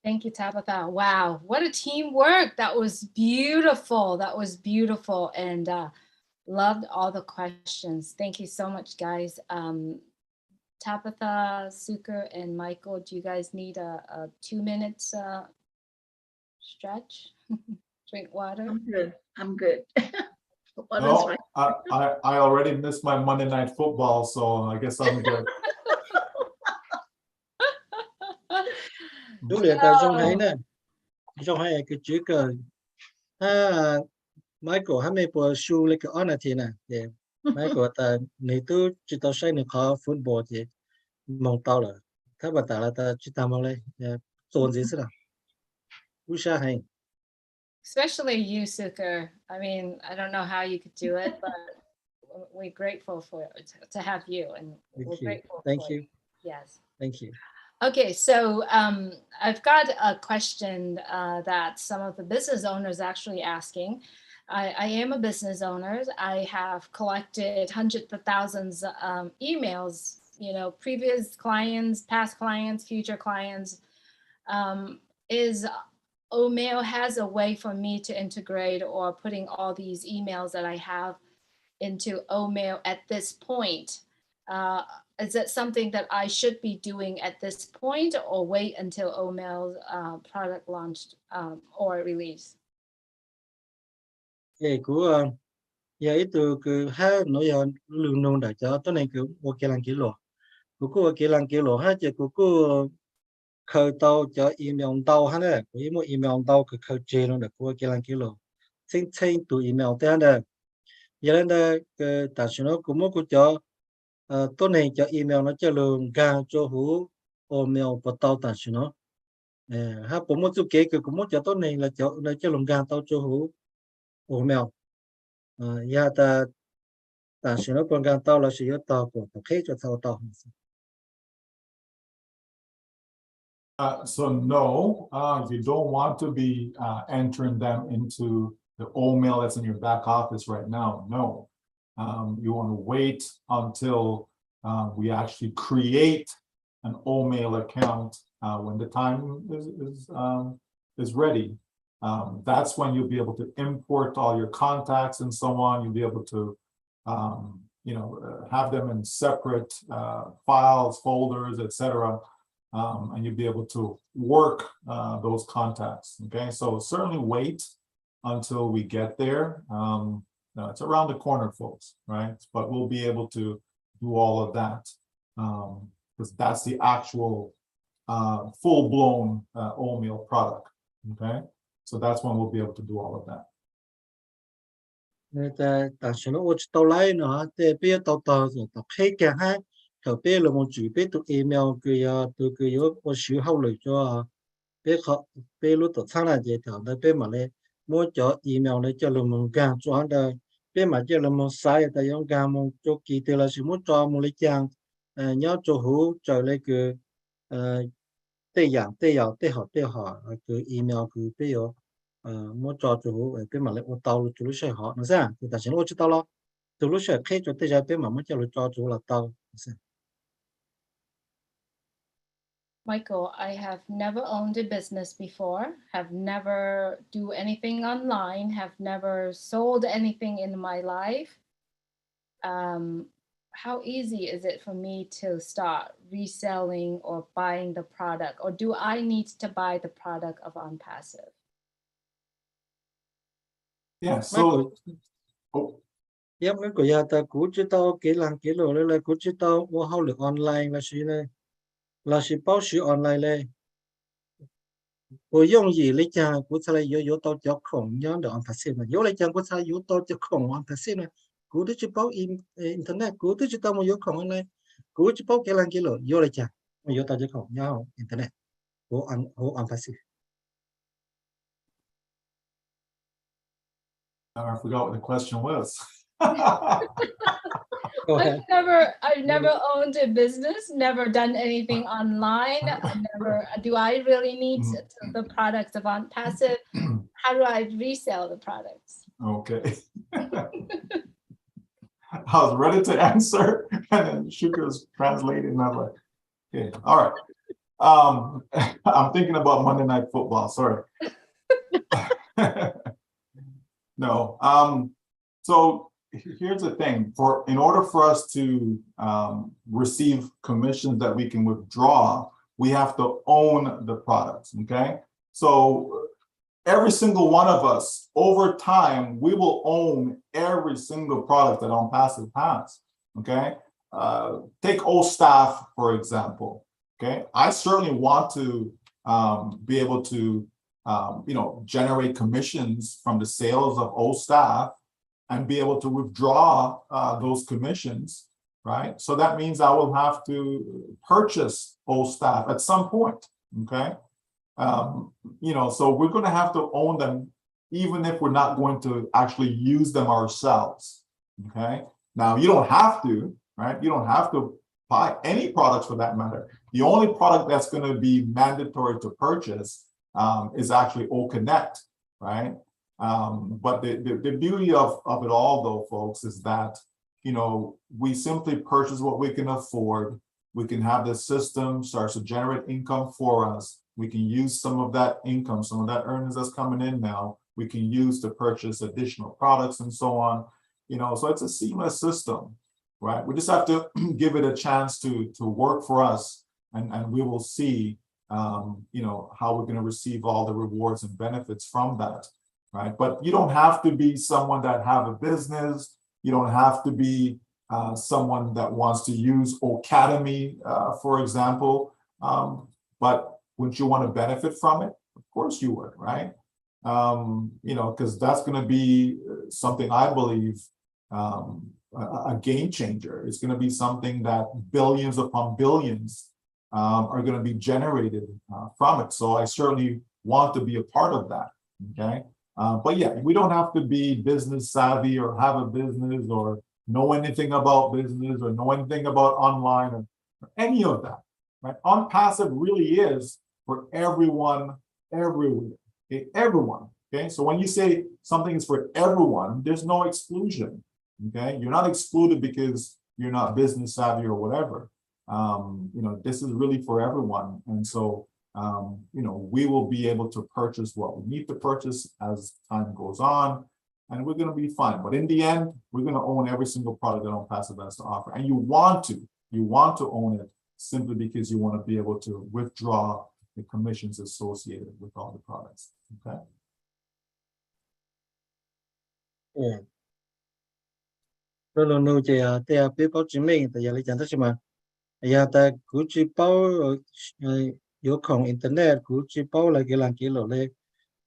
Thank you, Tabitha. Wow, what a teamwork. That was beautiful. That was beautiful. And loved all the questions. Thank you so much, guys. Tabitha, Suker, and Michael, do you guys need a 2 minutes stretch? Drink water? I'm good. I'm good. No, I already missed my Monday night football, so I guess I'm good. Đúng là trong hay nè, trong hay cái chữ cờ Michael hay mấy bộ show lấy cái honor thì nè, Michael ta này tôi chỉ tao say này có football thì mong tao làถ้าบัตรละta chỉ tao mong lấy zone gì đó, u sa hay. Especially you, Suker. I mean, I don't know how you could do it, but we're grateful to have you, and we're grateful. Thank you. Yes. Thank you. Okay, so I've got a question that some of the business owners actually asking. I am a business owner. I have collected hundreds of thousands of emails, you know, previous clients, past clients, future clients. Is OMail has a way for me to integrate or putting all these emails that I have into OMail at this point? Is that something that I should be doing at this point, or wait until OMail's product launched or release? Của giờ ít từ cái hai nội dung lượng nông đại cho tôi này cứ một cái lần kỷ lục của cái lần kỷ lục hai chỉ của khởi tàu cho email tàu ha nè của một email tàu cái khởi chế luôn được của cái lần kỷ lục xin từ email thế này giờ đây cái tại sao nó cũng một cho tôi này cho email nó cho lượng càng cho hữu email của tàu tại sao nó ha cũng một chút kế cũng một cho tôi này là cho lượng càng tàu cho hữu email ya ta tại sao nó còn càng tàu là sử dụng tàu của tập thể cho tàu. So no, you don't want to be entering them into the OMail that's in your back office right now. No, you want to wait until we actually create an OMail account when the time is ready. That's when you'll be able to import all your contacts and so on. You'll be able to, have them in separate files, folders, etc. And you'll be able to work those contacts. Okay, so certainly wait until we get there. It's around the corner, folks, right? But we'll be able to do all of that because that's the actual full-blown OMail product. Okay, so that's when we'll be able to do all of that. Tại sao nó tàu lái nữa? Để bây tàu rồi tập hết cả hai. Thở bây là một chữ bây tụ email từ cái có sử hậu lời cho bây họ bây lúc tập sang là gì thở đây bây mà lấy mua cho email này cho là một gang cho hắn đây bây mà cho là một sai tại giống gang một cho kỳ từ là sử mua cho một lấy trang nhớ cho hữu trở lại cái tây họ cái email cái bây giờ mua cho hữu bây mà lấy ô tàu cho lúc sẽ họ nó ra thì tại sao nó tàu lo từ lúc sẽ hết cho tây ra bây mà mua cho chủ là tàu. Michael, I have never owned a business before, have never do anything online, have never sold anything in my life. How easy is it for me to start reselling or buying the product, or do I need to buy the product of ONPASSIVE? Yeah, so mấy của nhà ta cũ chứ tao kỹ lồ đây là cũ chứ tao mua hậu lực online là gì này là sự báo sử online này của dùng gì lấy chàng của sao lại yếu tố cho khổng nhớ được ONPASSIVE mà yếu lấy chàng của sao yếu tố cho khổng ONPASSIVE này cú tới chụp báo internet cú tới chụp tao một vô không online cú chụp báo cái lăng kia rồi vô lại chả mà vô tao chụp không nhau internet hồ unpassive. I forgot what the question was. Go ahead. I've never owned a business, never done anything online. Do I really need the products of ONPASSIVE? How do I resell the products? Okay. I was ready to answer, and then Shuka was translating, and I was like, okay, all right. I'm thinking about Monday Night Football, sorry. No, so here's the thing, in order for us to receive commissions that we can withdraw, we have to own the products, okay? So every single one of us, over time, we will own every single product that ONPASSIVE has, okay? Take O-Staff, for example, okay? I certainly want to be able to, generate commissions from the sales of O-Staff and be able to withdraw those commissions, right? So that means I will have to purchase O-Staff at some point, okay? So we're going to have to own them, even if we're not going to actually use them ourselves, okay? Now, you don't have to, right? You don't have to buy any products for that matter. The only product that's going to be mandatory to purchase is actually O-Connect, right? But the beauty of it all, though, folks, is that, we simply purchase what we can afford. We can have the system starts to generate income for us. We can use some of that income, some of that earnings that's coming in now, we can use to purchase additional products and so on. So it's a seamless system, right? We just have to give it a chance to work for us, and we will see, how we're going to receive all the rewards and benefits from that, right? But you don't have to be someone that have a business. You don't have to be someone that wants to use Academy, for example. But wouldn't you want to benefit from it? Of course you would, right? Because that's going to be something I believe a game changer. It's going to be something that billions upon billions are going to be generated from it. So I certainly want to be a part of that, okay? But yeah, we don't have to be business savvy or have a business or know anything about business or know anything about online or any of that, right? ONPASSIVE really is for everyone, everywhere, okay? Everyone, okay? So when you say something is for everyone, there's no exclusion, okay? You're not excluded because you're not business savvy or whatever. This is really for everyone. And so, we will be able to purchase what we need to purchase as time goes on, and we're going to be fine. But in the end, we're going to own every single product that ONPASSIVE has to offer. And you want to own it simply because you want to be able to withdraw the commissions associated with all the products, okay? Yeah. Rồi nó chỉ để biết báo chứng minh tại giờ chẳng tất mà giờ ta cứ chỉ báo有空 internet cứ chỉ báo là cái làm cái lộ này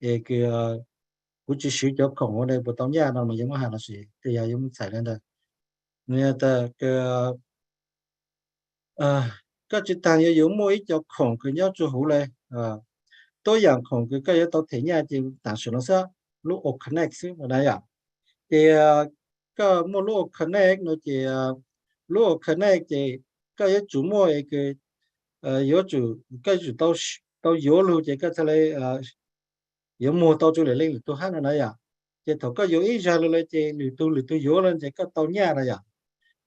cái cứ chỉ sử dụng空ở đây bộ tông nhà nào mà giống hàng là gì thì giờ giống xài lên đây nên ta cái chỉ tăng giống mỗi cho空cái nhau cho hữu này tôi dạng空cái tao thấy nhà thì tạm sử nó sẽ lúc connect ở đây thì cái một lúc connect nó chỉ lúc connect thì cái chủ mỗi cái yếu chủ cái chủ tao yếu luôn chỉ cái này yếu mua tao chủ lên tôi hát này chỉ thầu cái yếu ít ra rồi chỉ tôi yếu lên chỉ cái tao nhà này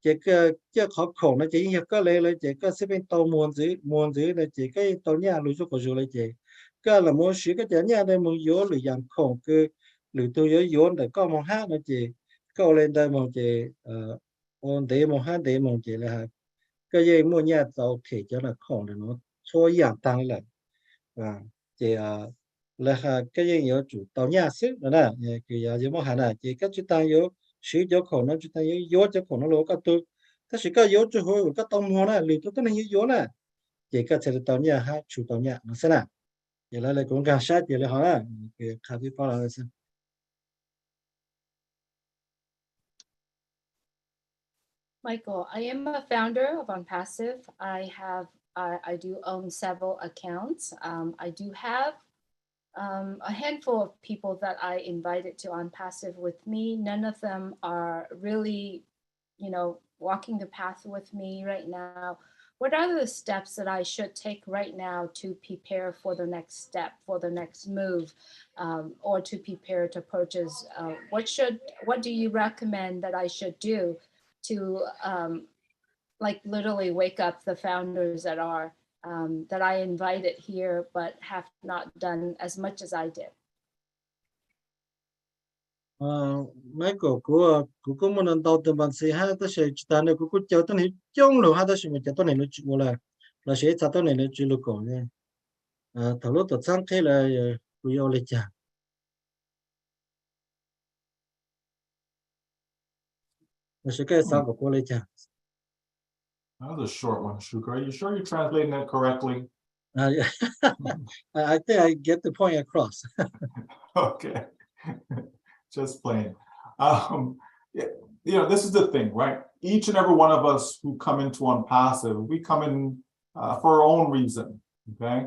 chỉ cái khó khổ nó chỉ cái này chỉ cái sẽ bên tao muốn gì là chỉ cái tao nhà luôn cho cái rồi chỉ cái là muốn sử cái nhà này muốn yếu rồi giảm khổ cái tôi yếu để có một hát nó chỉ câu lên đây một chỉ ôn để một hát để một chỉ là cái gì mua nhà tàu thể cho là khổng để nó cho giảm tăng lại và chỉ là cái gì yếu chủ tàu nhà sức đó là cái gì mà hàng này chỉ các chúng ta yếu sử cho khổng nó chúng ta yếu cho khổng nó lỗ các tôi ta chỉ có yếu cho hồi các tàu mua này liền tôi cái này yếu này chỉ các sẽ tàu nhà ha chủ tàu nhà nó sẽ nào chỉ là cũng càng sát chỉ là họ là cái khá biết bao là sao Michael, I am a founder of ONPASSIVE. I do own several accounts. I do have a handful of people that I invited to ONPASSIVE with me. None of them are really, walking the path with me right now. What are the steps that I should take right now to prepare for the next step, for the next move, or to prepare to purchase? What do you recommend that I should do to like literally wake up the founders that I invited here, but have not done as much as I did? Michael, của mình đầu tư bằng sĩ hai tới sẽ ta này của cháu tới này trong lầu hai tới sẽ mình cháu tới này nó chịu là sẽ cháu tới này nó chịu được còn nha. Thằng lúc tập sáng thế là của yêu lấy chả. Là sẽ cái sao của cô lấy chả. That was a short one, Shuka. Are you sure you're translating that correctly? Yeah. I think I get the point across. Okay. Just playing. This is the thing, right? Each and every one of us who come into ONPASSIVE, we come in for our own reason, okay?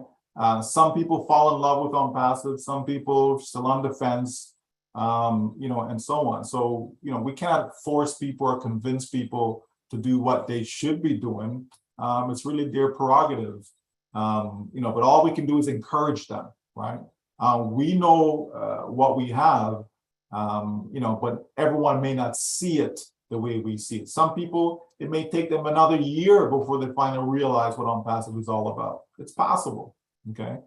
Some people fall in love with ONPASSIVE, some people still on the fence, and so on. So, we cannot force people or convince people to do what they should be doing. It's really their prerogative, but all we can do is encourage them, right? We know what we have, but everyone may not see it the way we see it. Some people, it may take them another year before they finally realize what ONPASSIVE is all about. It's possible, okay?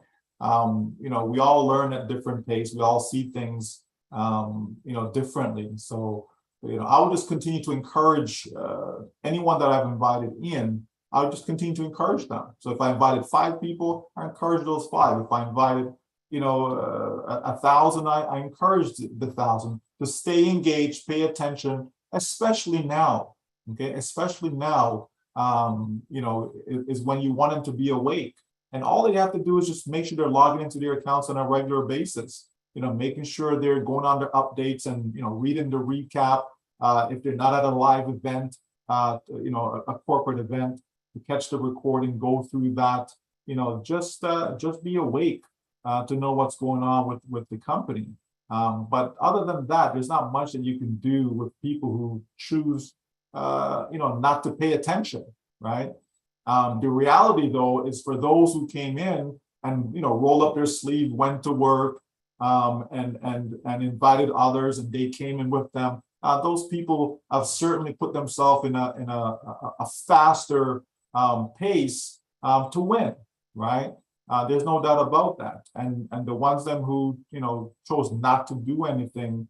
We all learn at different pace. We all see things, differently. So, I would just continue to encourage anyone that I've invited in. I would just continue to encourage them. So if I invited 5 people, I encourage those 5. If I invited, 1,000, I encourage the 1,000 to stay engaged, pay attention, especially now. Okay, especially now, is when you want them to be awake. And all they have to do is just make sure they're logging into their accounts on a regular basis. Making sure they're going on their updates and, reading the recap. If they're not at a live event, a corporate event, to catch the recording, go through that, just be awake to know what's going on with the company. But other than that, there's not much that you can do with people who choose, not to pay attention, right? The reality, though, is for those who came in and, rolled up their sleeve, went to work, and invited others, and they came in with them. Those people have certainly put themselves in a faster pace to win, right? There's no doubt about that. And the ones them who chose not to do anything,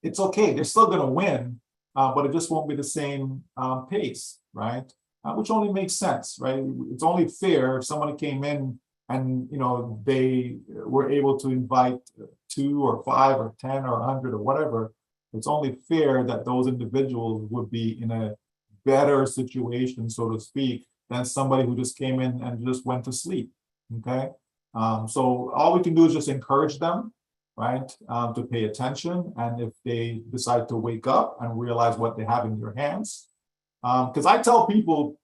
it's okay. They're still going to win, but it just won't be the same pace, right? Which only makes sense, right? It's only fair if someone came in and they were able to invite 2 or 5 or 10 or 100 or whatever. It's only fair that those individuals would be in a better situation, so to speak, than somebody who just came in and just went to sleep. Okay, so all we can do is just encourage them, right, to pay attention, and if they decide to wake up and realize what they have in their hands, because I tell people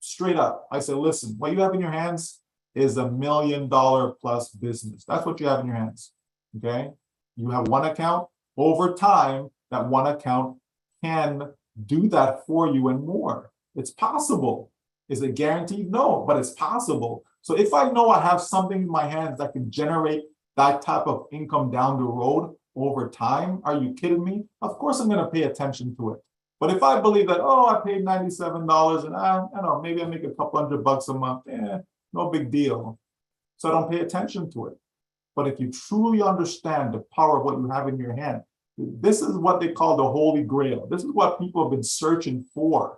straight up, I say, listen, what you have in your hands is $1 million plus business. That's what you have in your hands. Okay, you have one account. Over time, that one account can do that for you and more. It's possible. Is it guaranteed? No, but it's possible. So if I know I have something in my hands that can generate that type of income down the road over time, are you kidding me? Of course I'm going to pay attention to it. But if I believe that, oh, I paid $97 and I don't know, maybe I make a couple $100 a month, no big deal. So I don't pay attention to it. But if you truly understand the power of what you have in your hand, this is what they call the Holy Grail. This is what people have been searching for,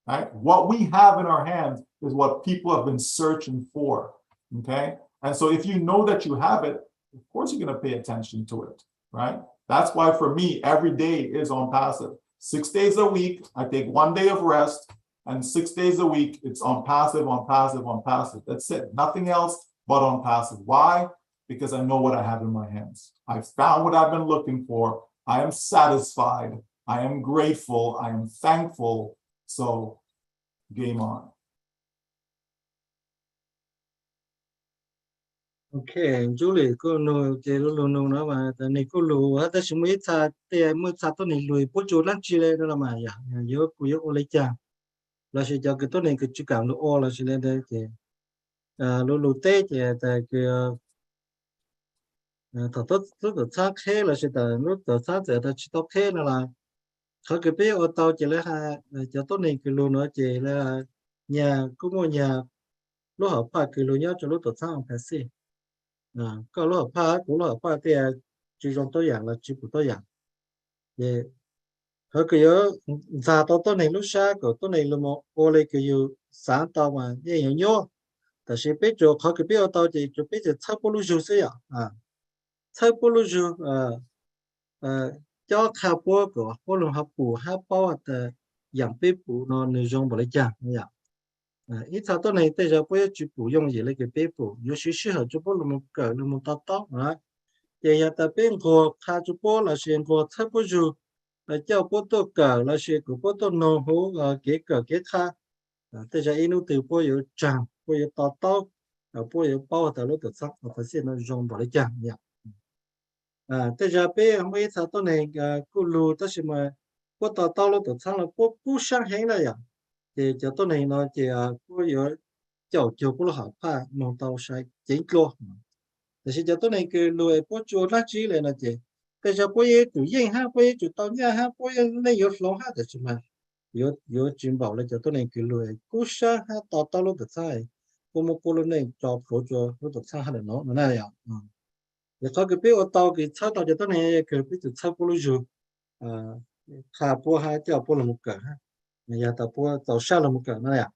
right? What we have in our hands is what people have been searching for, okay? And so if you know that you have it, of course you're going to pay attention to it, right? That's why for me, every day is ONPASSIVE. 6 days a week, I take 1 day of rest, and 6 days a week, it's ONPASSIVE, ONPASSIVE, ONPASSIVE. That's it. Nothing else but ONPASSIVE. Why? Because I know what I have in my hands. I've found what I've been looking for. I am satisfied. I am grateful. I am thankful. So game on. Okay, Julie, cô nuôi cái luôn luôn nó mà tại này cô lù hết, ta chỉ mới xa thì mới xa tôi này lùi bố chú lắm chi lên đó là mà dạ, nhớ cô nhớ ô lấy cha, là sẽ cho cái tôi này cái chú cảm nó ô là chỉ lên đây thì lù lù tết thì tại cái thật tốt rất là sáng thế là sẽ tại lúc từ sáng giờ ta chỉ tốt thế làเขาcái bé ô tô chỉ là cho tôi này cái lù nó chỉ là nhà cũng mua nhà lúc học phải cái lù nhớ cho lúc từ sáng phải xí có lúc học phải cũng lúc học phải thì chỉ trong tôi dạng là chỉ của tôi dạng để họ cái giá tôi này lúc sáng của tôi này là một ô lấy cái sáng tao mà như nhiều nhauแต่是被着เขา个表到这就被着差不多就是呀差不多就叫卡波个或者他补他包的养被补呢那种不来讲呀一查到呢对着不要去补用也那个被补有些时候就不那么搞那么叨也要在边个他就播了先个差不多叫不多搞了些个不多弄好给个给他对着一路都不有涨不有叨不有包的路的上发现那种不来讲呀对着边没查到那个咕噜但是嘛不叨路的上了不伤害了呀thì cho tôi này nó chỉ có有教教不好怕弄到sai chính lo但是cho tôi này cái lùi bố chúa lá chỉ là nó chỉแต่จะ不也主任哈不也主导nhà ha不也那有龙哈的什么有军宝了cho tôi này cái lùi cú sa ha tao lúc được sai cô một cô này cho phụ cho lúc được sai ha là nó này à để có cái biết ở tao cái sao tao cho tôi này cái biết từ sao cô lúc rồi khá bố ha cho bố là một cái ha nhà tao bố tao sao là một cái này à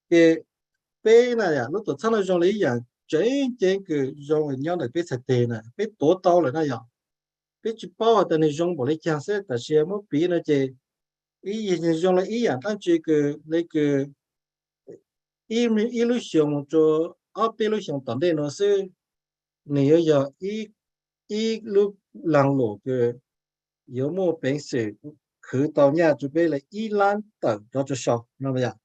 cái bé này à lúc tao sao nó trong lý dạng trên cái trong nhau này biết thật tiền này biết tổ tao là này à biết chụp bao tại này trong bộ lấy trang sẽ tại sao mới bị nó chơi ý gì trong là ý à đang chơi cái lấy cái illusion cho illusion tận đây nó sẽ nếu giờ ý lúc lăng lộ cái有么本事去到nhà准备了一篮等到就少那么样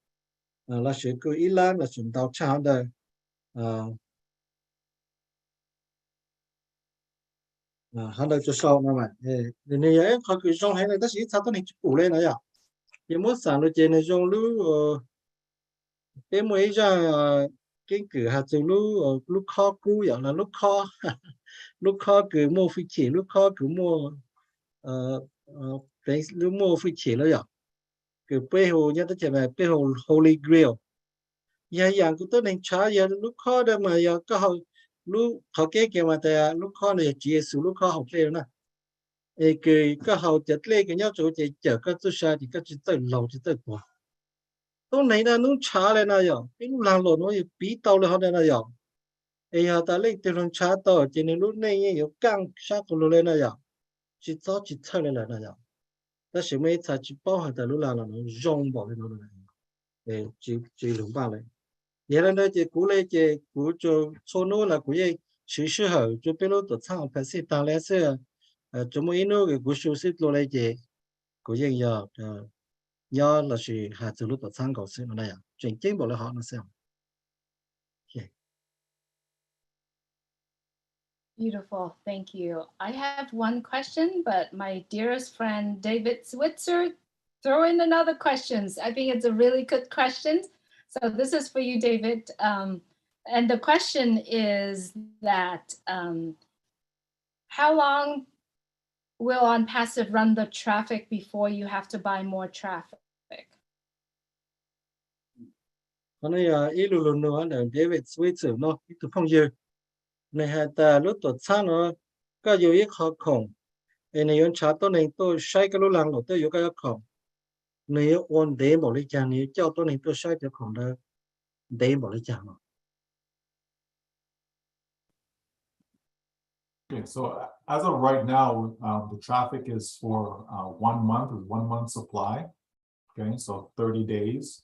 那是个一篮那是到长的hắn được cho sau mà nên ấy họ cứ trong hay là tất nhiên sao tôi này chụp lên này à thì muốn sản được trên này trong lúc cái mấy ra cái cửa hạt từ lúc kho cũ vậy là lúc kho cứ mua phi chỉ lúc kho cứ mua cái lúc mua phi chỉ nó vậy cứ bê hồ nhá tất cả bê hồ Holy Grail nhà dạng của tôi này trả giờ lúc kho đây mà giờ có hồi lúc họ cái mà tại lúc kho này chỉ số lúc kho học lên nè cái họ chặt lên cái nhau chỗ chỉ chở các thứ sao thì các chỉ tới lâu chỉ tới qua tôi này là nó trả lại này rồi cái làm lộn nó bị tàu lên họ đây này rồi giờ ta lấy tiền trả tàu chỉ nên lúc này nhiều căng sát của lên này rồi chỉ cho chỉ thay lên này rồi ta chỉ mấy ta chỉ bao hàng ta lúc nào nó rong bỏ lên nó này chỉ lủng ba này giờ này chỉ cú lấy chỉ cú cho số nô là cú gì chỉ适合就比如说唱拍摄当然是怎么一弄个cú休息落来只cú gì giờ là chỉ hạt từ lúc唱cầu sự này à chuyển chính bộ là họ nó xem Beautiful, thank you. I have one question, but my dearest friend David Switzer throw in another questions. I think it's a really good question. So this is for you, David. And the question is that how long will ONPASSIVE run the traffic before you have to buy more traffic? Cái này luôn nữa là David Switzer nó từ phong dư này hay ta lúc tuổi sáng nó có nhiều ít khó khăn này yon trả tôi này tôi sai cái lúc lăng rồi tôi có cái khó nếu ôn để bỏ đi chăng nếu cho tôi này tôi sai cái khó đó để bỏ đi chăng Okay, so as of right now, the traffic is for 1 month, is 1 month supply. Okay, so 30 days,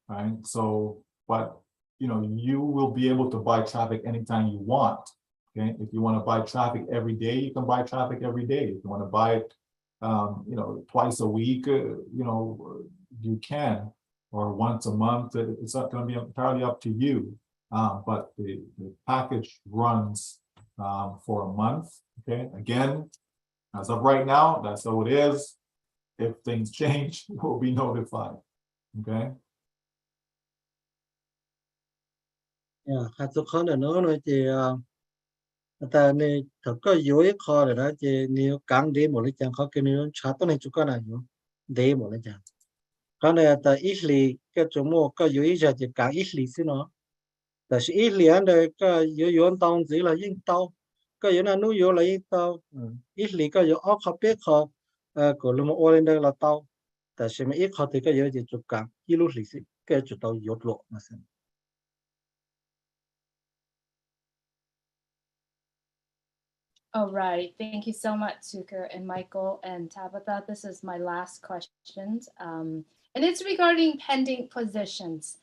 right? So, but you know, you will be able to buy traffic anytime you want. Okay, if you want to buy traffic every day, you can buy traffic every day. If you want to buy it you know, twice a week, you know, you can, or once a month. It's not going to be entirely up to you. But the package runs for a month. Okay, again, as of right now, that's how it is. If things change, we'll be notified. Okay. Yeah, hạt số khó là nó nói chị ta này thật có dối khó rồi đó chị nếu càng đi một lần chẳng khó cái nếu chả tôi này chú con này nữa đi một lần chẳng cái này ta ít lì cái chỗ mua có dối giờ chị càng ít lì xí nóแต่是一年的个有当时了应到个有那努有了应到一年个有二考别考个那么我们的了到但是没一考的个有就就讲一路历史个就到有落那是 All right, thank you so much, Suker and Michael and Tabitha. This is my last question, and it's regarding pending positions.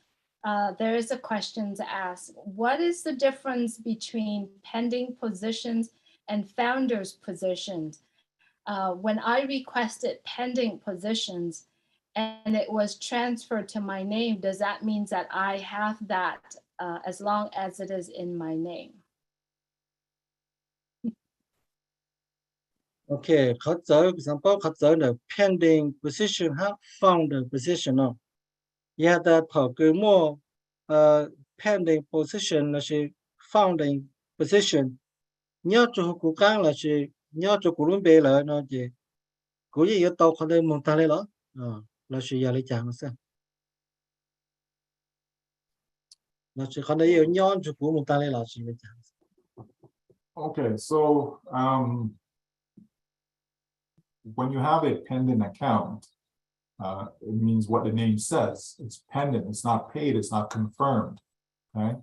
There is a question to ask, what is the difference between pending positions and founders positions? When I requested pending positions and it was transferred to my name, does that mean that I have that as long as it is in my name? Okay, เขาเจอ example เขาเจอเนี่ย pending position ฮะ founder position เนาะยาแต่ถอคือมั่วpending position นะ是 founding position เนี่ยจะกูกลางละ是เนี่ยจะกูรุ่นเบลเลยเนาะจีกูยัง有到เขาได้มุ่งตาเลยเหรอเรา是要来讲的是เรา是เขาได้有เนี่ยจะกูมุ่งตาเลยเหรอ是来讲 Okay, so when you have a pending account, it means what the name says. It's pending, it's not paid, it's not confirmed. Okay.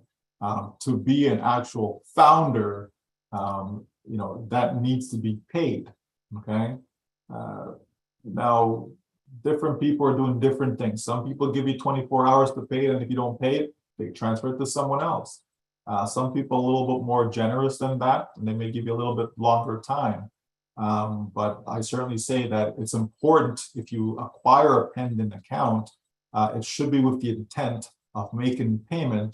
To be an actual founder, you know, that needs to be paid. Okay. Now, different people are doing different things. Some people give you 24 hours to pay it, and if you don't pay it, they transfer it to someone else. Some people are a little bit more generous than that, and they may give you a little bit longer time. But I certainly say that it's important if you acquire a pending account, it should be with the intent of making payment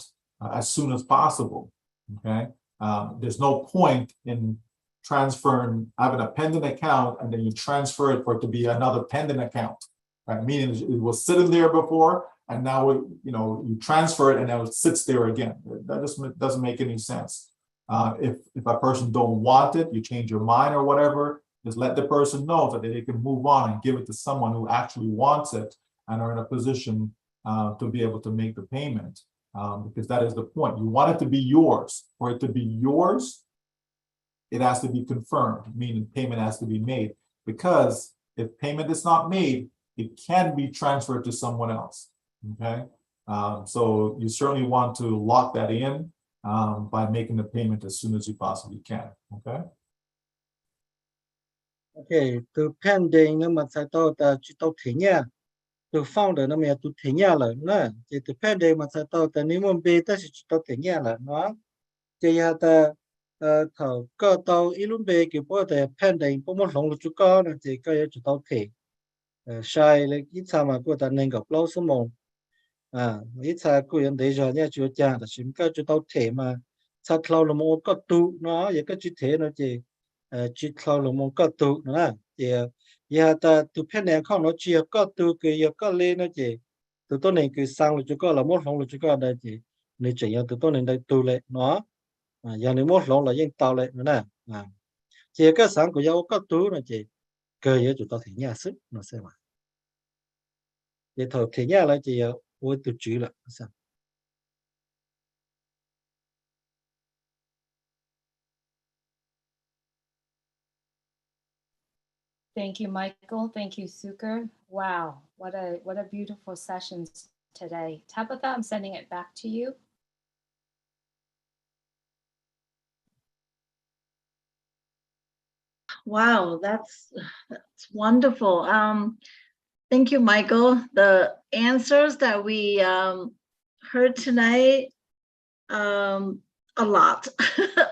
as soon as possible. Okay, there's no point in transferring, having a pending account and then you transfer it for it to be another pending account, right? Meaning it was sitting there before and now you know you transfer it and now it sits there again. That just doesn't make any sense. If a person don't want it, you change your mind or whatever, just let the person know that they can move on and give it to someone who actually wants it and are in a position to be able to make the payment. Because that is the point. You want it to be yours. For it to be yours, it has to be confirmed, meaning payment has to be made. Because if payment is not made, it can be transferred to someone else. Okay, so you certainly want to lock that in by making the payment as soon as you possibly can. Okay. Okay, từ pending nó mà sai tao ta chỉ tao thấy nha, từ founder nó mà tụi thấy nha là nó, chỉ từ pending mà sai tao ta nếu mà bị ta chỉ tao thấy nha là nó, chỉ là ta thầu có tao ít lúc bị cái bộ ta pending, bộ một lòng chú có nó chỉ có chỉ tao thấy, sai là ít sao mà của ta nên gặp lâu số mông, ít sao của anh để cho nha chú cha là chỉ có chú tao thấy mà, sao lâu là một có tu nó, vậy có chú thấy nó chỉ chỉ thâu là một cái tụ nữa, thì giờ ta tụ phép này không nó chỉ có tụ cái có lên nó chỉ tụ tôi này cái sang là chỉ có là một lòng là chỉ có đây chỉ nếu chỉ là tụ tôi này đây tụ lại nó, giờ nếu một lòng là những tàu lại nữa nè, chỉ cái sang của nhau có tụ nó chỉ cái giờ chúng ta thấy nhà sức nó sẽ mà, thì thầu thấy nhà là chỉ với tụ chữ là sao? Thank you, Michael. Thank you, Suker. Wow, what a beautiful session today. Tabitha, I'm sending it back to you. Wow, that's wonderful. Thank you, Michael. The answers that we heard tonight, a lot,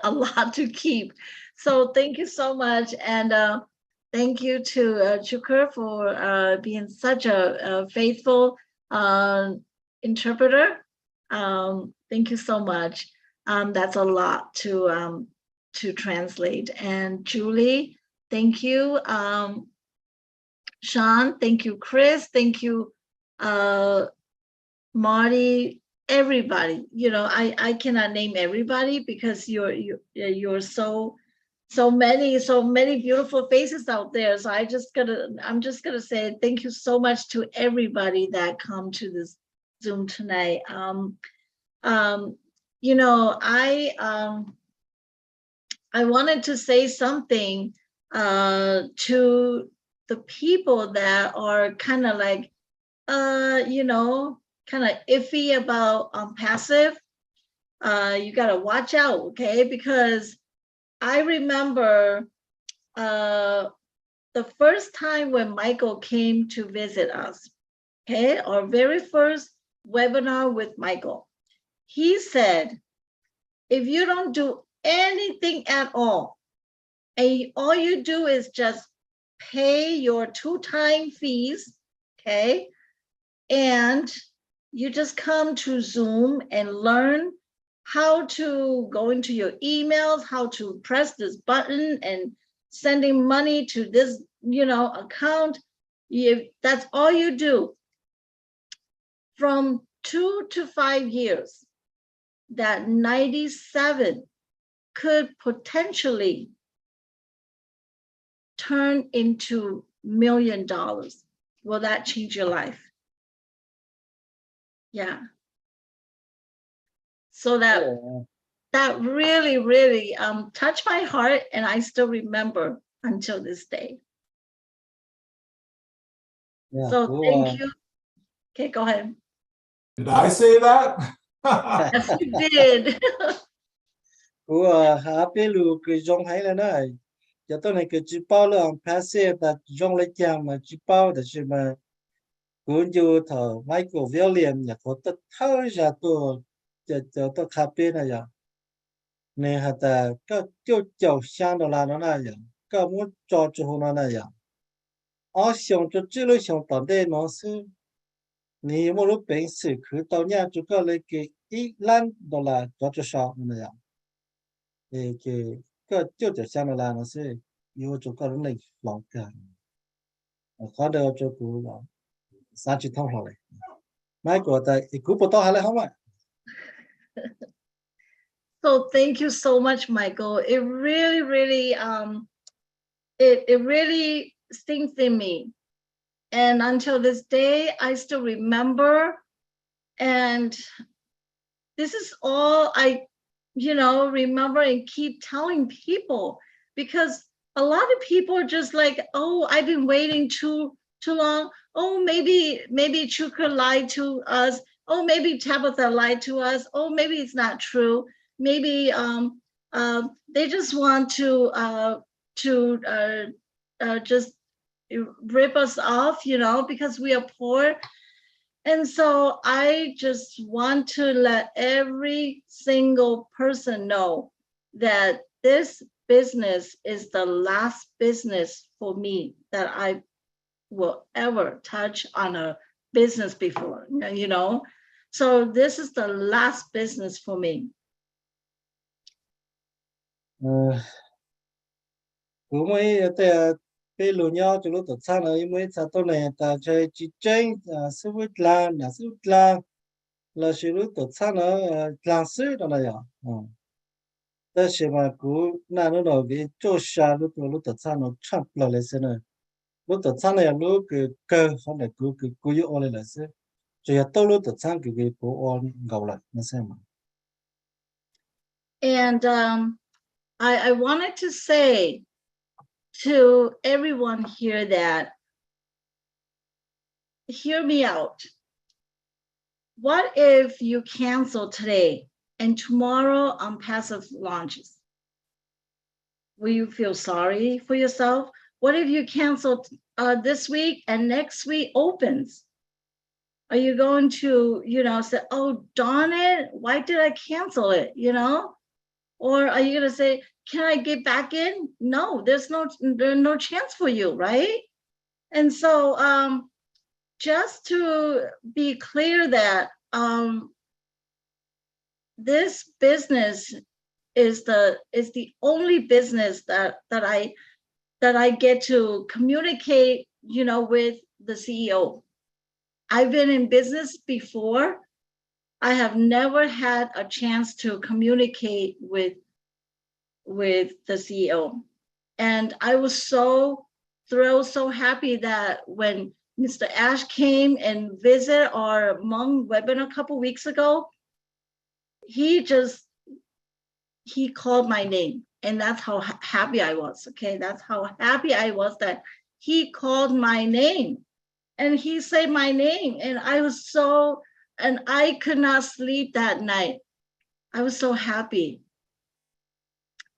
a lot to keep. So thank you so much. And Thank you to Chukur for being such a faithful interpreter. Thank you so much. That's a lot to translate. And Julie, thank you. Sean, thank you. Chris, thank you. Marty, everybody. You know, I cannot name everybody because you're so many beautiful faces out there. So I'm just gonna say thank you so much to everybody that come to this Zoom tonight. You know, I wanted to say something to the people that are kind of like, you know, kind of iffy about passive. You gotta watch out, okay? Because I remember the first time when Michael came to visit us, okay? Our very first webinar with Michael. He said, if you don't do anything at all, and all you do is just pay your 2-time fees, okay? And you just come to Zoom and learn how to go into your emails, how to press this button and sending money to this, you know, account. That's all you do. From 2 to 5 years, that 97 could potentially turn into $1 million. Will that change your life? Yeah. So that really, really touched my heart, and I still remember until this day. Yeah, So cool. thank you. Okay, go ahead. Did I say that? Yes, you did. Của happy lu cái dòng hay là này, giờ tôi này cái chữ bao là passive là dòng lấy chàng mà chữ bao là chỉ mà cũng như thở Michael William nhà có tất thơ ra tôi giờ tôi happy này giờ nên hạt ta có tiêu chiều sang đó là nó này giờ có muốn cho chỗ nó này giờ ở xong cho chữ lấy xong tận đây nó sư你莫如本事去到nhà就个那个$1,000做少那样。cái tiêu sang là nó sẽ yêu cho các này lòng cả khó được cho cụ là sao chỉ thông rồi mai của ta cụ bắt đầu hay là không ạ? So thank you so much, Michael. It really, really, it really stings in me. And until this day, I still remember. And this is all I, you know, remember and keep telling people, because a lot of people are just like, oh, I've been waiting too long. Oh, maybe Chuka lied to us. Oh, maybe Tabitha lied to us. Oh, maybe it's not true. Maybe they just want to just rip us off, you know, because we are poor. And so I just want to let every single person know that this business is the last business for me that I will ever touch on a business before, you know. So this is the last business for me. Cái lũ nhau cho lúc tập sang là mới sao tôi này ta chơi chỉ chơi sư với lan là sự lúc tập sang nó lan sư đó này à ta sẽ mà cú na nó nói về chỗ xa lúc tập sang nó chậm lại là thế này lúc tập sang này lúc cái cơ không phải cú yêu ôn là thế rồi tôi lúc tập sang cái cú ôn gạo lại nó xem mà. And I wanted to say to everyone here that, hear me out. What if you cancel today and tomorrow ONPASSIVE launches? Will you feel sorry for yourself? What if you cancel this week and next week opens? Are you going to, you know, say, oh, darn it, why did I cancel it, you know? Or are you gonna say, can I get back in? No, there's no chance for you, right? And so just to be clear that this business is the only business that I get to communicate, with the CEO. I've been in business before. I have never had a chance to communicate with the CEO. And I was so thrilled, so happy that when Mr. Ash came and visited our Hmong webinar a couple weeks ago, he called my name. And that's how happy I was, okay? That's how happy I was that he called my name. And he said my name, and I could not sleep that night. I was so happy.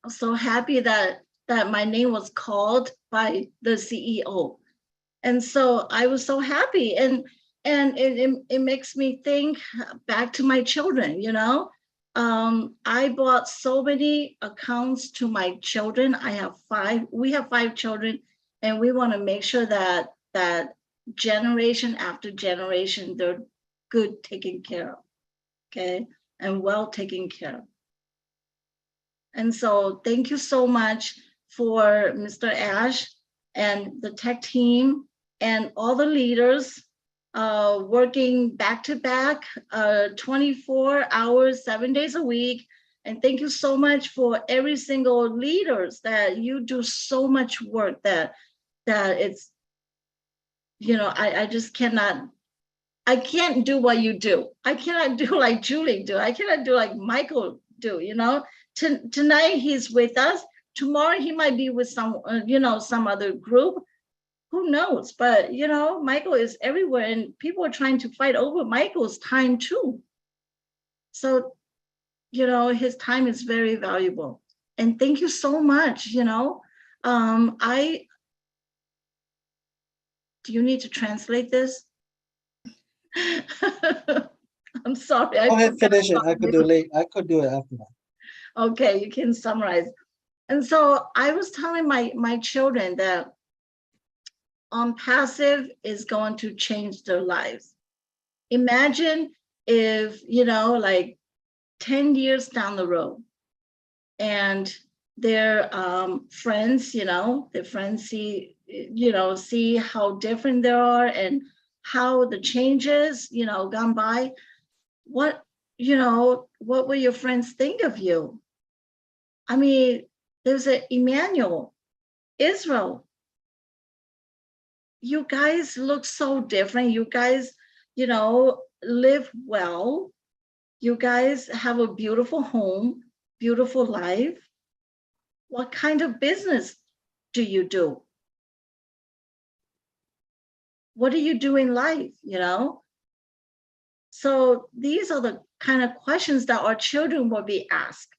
I was so happy that my name was called by the CEO. And so I was so happy. And it makes me think back to my children, I bought so many accounts to my children. We have 5 children, and we want to make sure that generation after generation, they're good taken care of, okay, and well taken care of. And so thank you so much for Mr. Ash and the tech team and all the leaders working back to back, 24 hours, 7 days a week. And thank you so much for every single leaders that you do so much work that it's, I just I can't do what you do. I cannot do like Julie do. I cannot do like Michael do, Tonight he's with us. Tomorrow he might be with some, some other group. Who knows? But, Michael is everywhere, and people are trying to fight over Michael's time too. So, his time is very valuable. And thank you so much, do you need to translate this? I'm sorry. Go ahead, finish it. I could do it after that. Okay, you can summarize. And so I was telling my children that ONPASSIVE is going to change their lives. Imagine if, like 10 years down the road, and their friends, their friends see how different they are and how the changes, gone by. What will your friends think of you? I mean, there's an Emmanuel, Israel. You guys look so different. You guys, live well. You guys have a beautiful home, beautiful life. What kind of business do you do? What do you do in life, So these are the kind of questions that our children will be asked.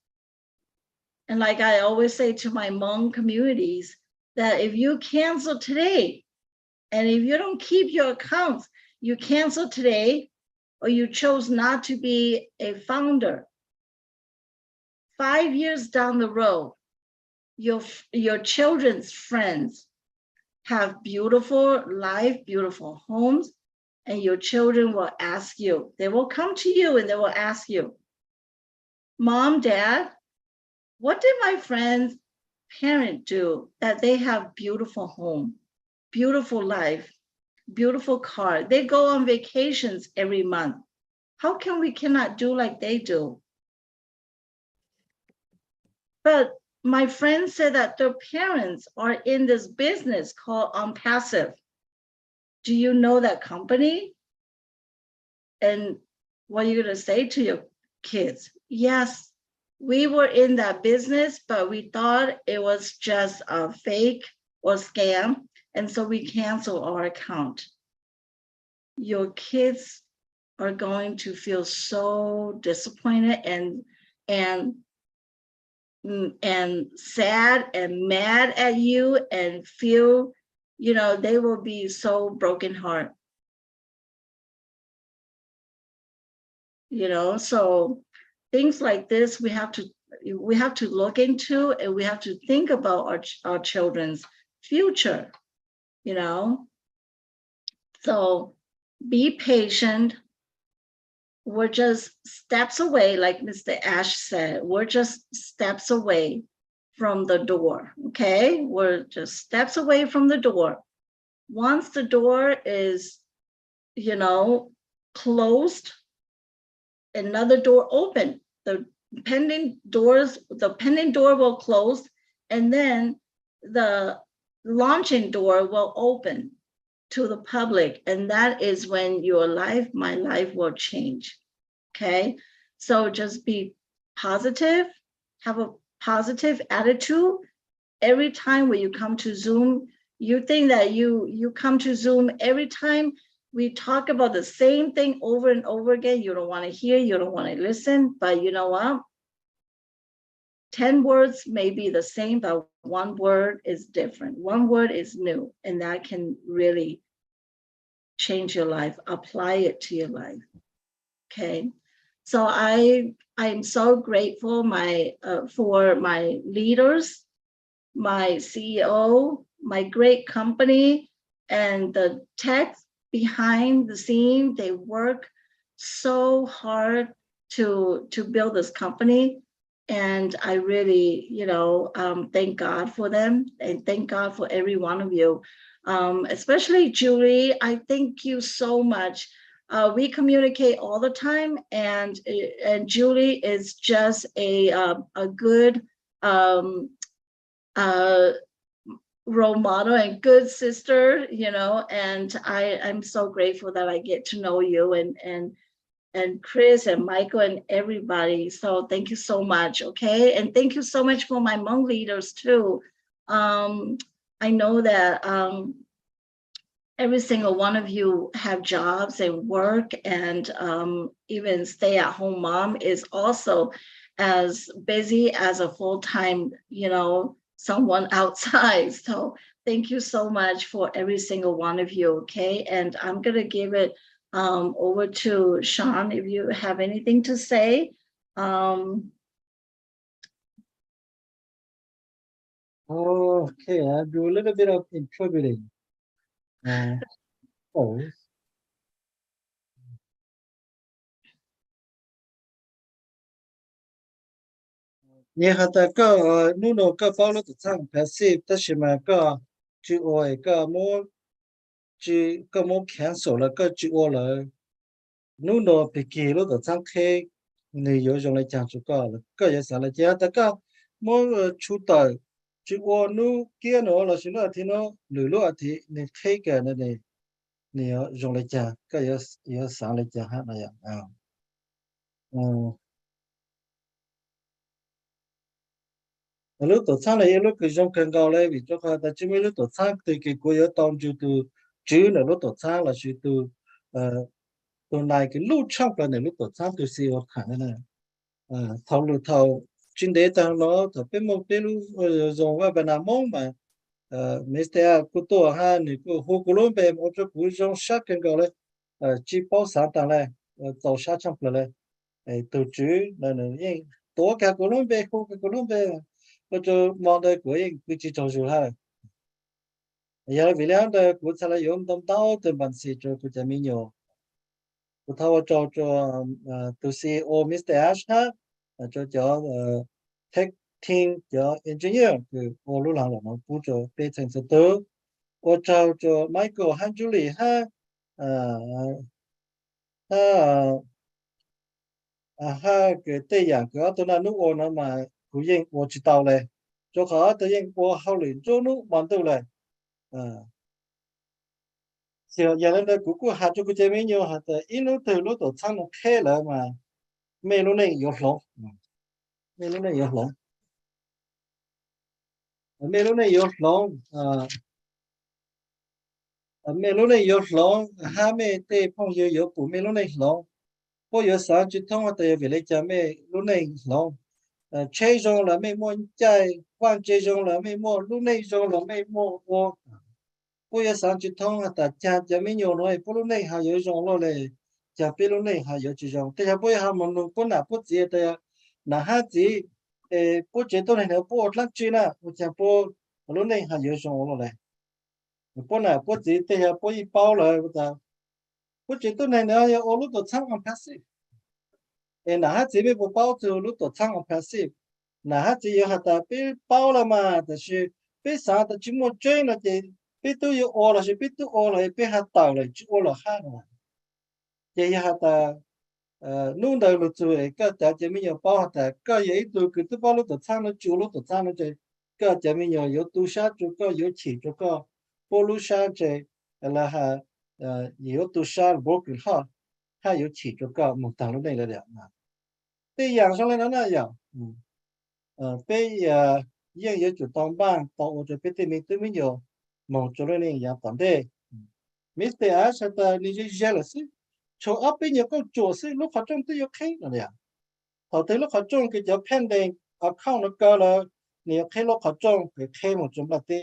And like I always say to my Hmong communities, that if you cancel today, and if you don't keep your accounts, you cancel today, or you chose not to be a founder, 5 years down the road, your children's friends have beautiful life, beautiful homes, and your children will ask you, they will come to you and they will ask you, Mom, Dad, what did my friend's parent do that they have beautiful home, beautiful life, beautiful car? They go on vacations every month. How come we cannot do like they do? But my friends said that their parents are in this business called ONPASSIVE. Do you know that company? And what are you going to say to your kids? Yes, we were in that business, but we thought it was just a fake or scam. And so we canceled our account. Your kids are going to feel so disappointed and sad and mad at you, and feel, they will be so broken heart. So things like this, we have we have to look into, and we have to think about our children's future, you know. So be patient. We're just steps away, like Mr. Ash said, we're just steps away from the door, okay? We're just steps away from the door. Once the door is, you know, closed, another door open. The pending door will close, and then the launching door will open to the public, and that is when your life, my life, will change. Okay, so just be positive, have a positive attitude. Every time when you come to Zoom, you think that you come to Zoom every time we talk about the same thing over and over again. You don't want to hear, you don't want to listen, but you know what? 10 words may be the same, but one word is different. One word is new, and that can really change your life, apply it to your life. Okay, so I'm so grateful for my leaders, my CEO, my great company, and the tech behind the scene. They work so hard to build this company, and I really, you know, thank God for them, and thank God for every one of you, especially Julie. I thank you so much. We communicate all the time, and Julie is just a good role model and good sister, you know, and I'm so grateful that I get to know you and Chris and Michael and everybody. So thank you so much. Okay, and thank you so much for my Hmong leaders too. I know that every single one of you have jobs and work, and even stay-at-home mom is also as busy as a full-time, you know, someone outside. So thank you so much for every single one of you. Okay, and I'm gonna give it over to Sean if you have anything to say. Okay, I'll do a little bit of interpreting. Nhà ta có nụ nụ có bao lúc tăng passive tất nhiên mà có chữ oi có mua cancel là có chữ oi là nụ nụ bị kỳ lúc tăng thế người dùng dùng lại chẳng chụp có gì sao là nhà ta có mua chủ tờ chữ oi nụ kia nó là xin thì nó lười lúc thì nên thế cái này này dùng lại chẳng có gì sao lại chẳng hát này lúc tổ chức này lúc cái trong cần cao này vì cho họ ta chỉ mới lúc tổ chức từ cái cô giáo tông từ chữ là lúc tổ chức là chỉ từ từ này cái lúc trong cái này lúc tổ chức từ siêu khả này thầu lúc thầu chuyên đề tăng nó thầu bên một bên lúc dùng qua bên nam mông mà Mr. cô tổ ha này cô hồ cô luôn bên một chỗ cô trong sát cần cao này chỉ bảo sáng tăng này tàu sát trong này từ chữ là những tổ cả cô luôn bên hồ cô luôn bên cho mong đợi của anh cứ chỉ cho dù ha giờ vì lẽ đó cũng sẽ là dùng tâm tao từ bản sĩ cho của cha mình nhiều của thao cho từ CEO Mr. Ash ha cho tech team cho engineer từ ô lúc nào là nó phụ cho bê thành sự tớ của cho Michael han Julie ha cái tây dạng cái tôi là nước ô nó mà của anh ô chỉ tàu này cho họ tự nhiên ô hậu lĩnh cho nó bằng tàu này giờ giờ này của hạt cho cái chế biến nhiều hạt ít lúc từ lúc tổ chức nó khe là mà mấy lúc này yếu lắm mấy lúc này yếu lắm mấy lúc này yếu lắm mấy lúc này yếu lắm hai mấy tê phong yếu của mấy lúc này lắm bây giờ sáng chỉ thông qua tây về lấy cha mấy lúc này lắm chơi rong là mấy món chơi quan chơi rong là mấy món lúc này rong là mấy món ô bây giờ sáng chỉ thông là cha mấy nhiều nói lúc này hay yếu rong lo này cha bây lúc này hay yếu chỉ rong bây giờ bây giờ mình con nào bút gì đây là hát gì bố chế tôi này nó bố lắc chi nè bố chế bố lúc này hay nhớ xong rồi này bố nào bố chế thì bố y bao rồi bố chế tôi này nó ở lúc đó sang unpassive nà hát chỉ biết bố bao từ lúc đó sang unpassive nà hát chỉ có ta biết bao là màแต่是biết sao ta chỉ muốn chơi là chỉ biết tôi yêu ở là chỉ biết tôi ở là biết hát tàu là chỉ ở là hát mà chỉ hát ta nung đầu lúc rồi cái ta chỉ mình bao ta cái gì tôi cứ tôi bao lúc đó sang nó chủ lúc đó sang nó chơi cái chỉ mình yêu tu sát chỗ cái yêu chỉ chỗ cái bao lúc sát chơi là ha yêu tu sát bố cứ ha ha yêu chỉ chỗ cái một thằng lúc này là được mà bây giờ xong rồi nó là gì bây giờ yên yêu chủ tông ban tàu cho biết mình tôi mình yêu một chỗ này là tạm đây Mr. Ash ta ni jealousy cho ấp bây giờ con chủ sĩ lúc họ trong tôi yêu khách là gì họ thấy lúc họ trong cái chỗ pending account nó cơ là nhiều khi lúc họ trong cái khi một chúng là tê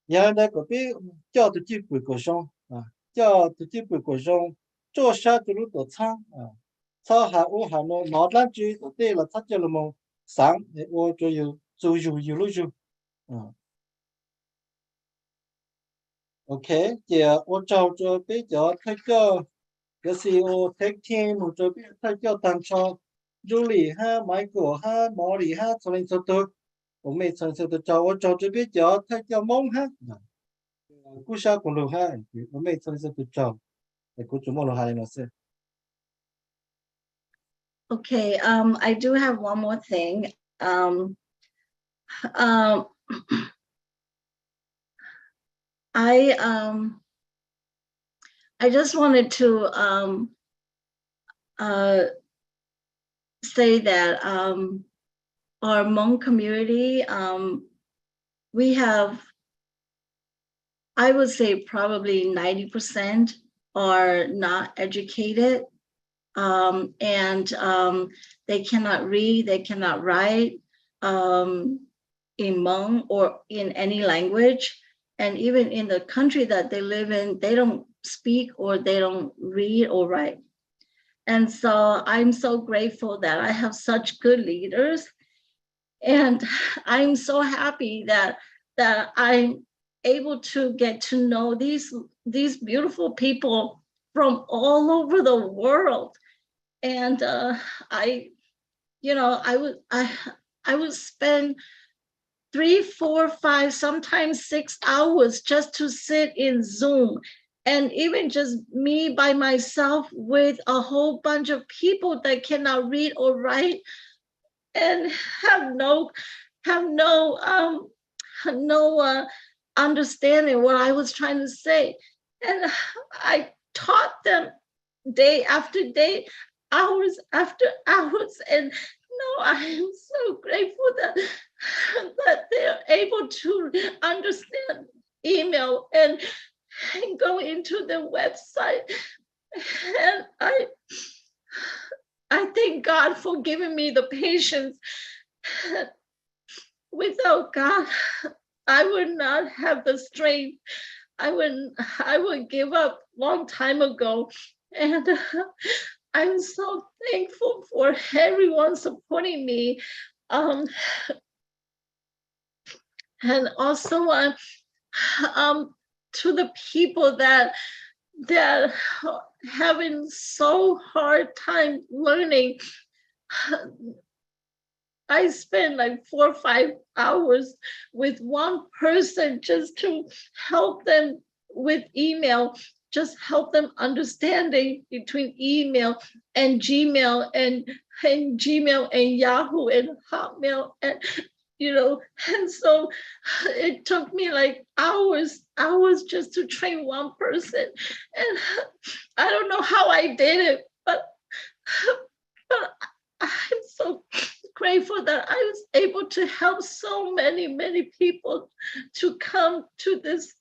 giờ đây có biết cho tôi chỉ quỷ cổ sông cho tôi chỉ quỷ cổ sông cho sao tôi lúc tổ sang sau hạ u hà nội nó làm gì tôi tê là thắt cho là một sáng để ô cho yêu lúc ok giờ ô cho biết cho thấy cái CEO tech team một cho biết thấy cho tăng cho Julie ha Michael ha Marty ha cho nên tôi cũng mấy cho cho biết cho thấy cho mong ha cú sao cũng được ha cũng mấy cho cho để cú chúng nó hay nó sẽ Okay, I do have one more thing. I just wanted to say that our Hmong community, we have, I would say probably 90% are not educated, and they cannot read, they cannot write in Hmong or in any language. And even in the country that they live in, they don't speak or they don't read or write. And so I'm so grateful that I have such good leaders. And I'm so happy that I'm able to get to know these beautiful people from all over the world. And I would spend 3, 4, 5, sometimes 6 hours just to sit in Zoom, and even just me by myself with a whole bunch of people that cannot read or write and have no understanding what I was trying to say. And I taught them day after day, hours after hours, and no, I am so grateful that they're able to understand email and go into the website. And I thank God for giving me the patience. Without God, I would not have the strength. I would give up long time ago. And I'm so thankful for everyone supporting me. And also to the people that having so hard time learning. I spend like 4 or 5 hours with one person just to help them with email, just help them understanding between email and Gmail and Gmail and Yahoo and Hotmail, and and so it took me like hours just to train one person. And I don't know how I did it, but I'm so grateful that I was able to help so many people to come to this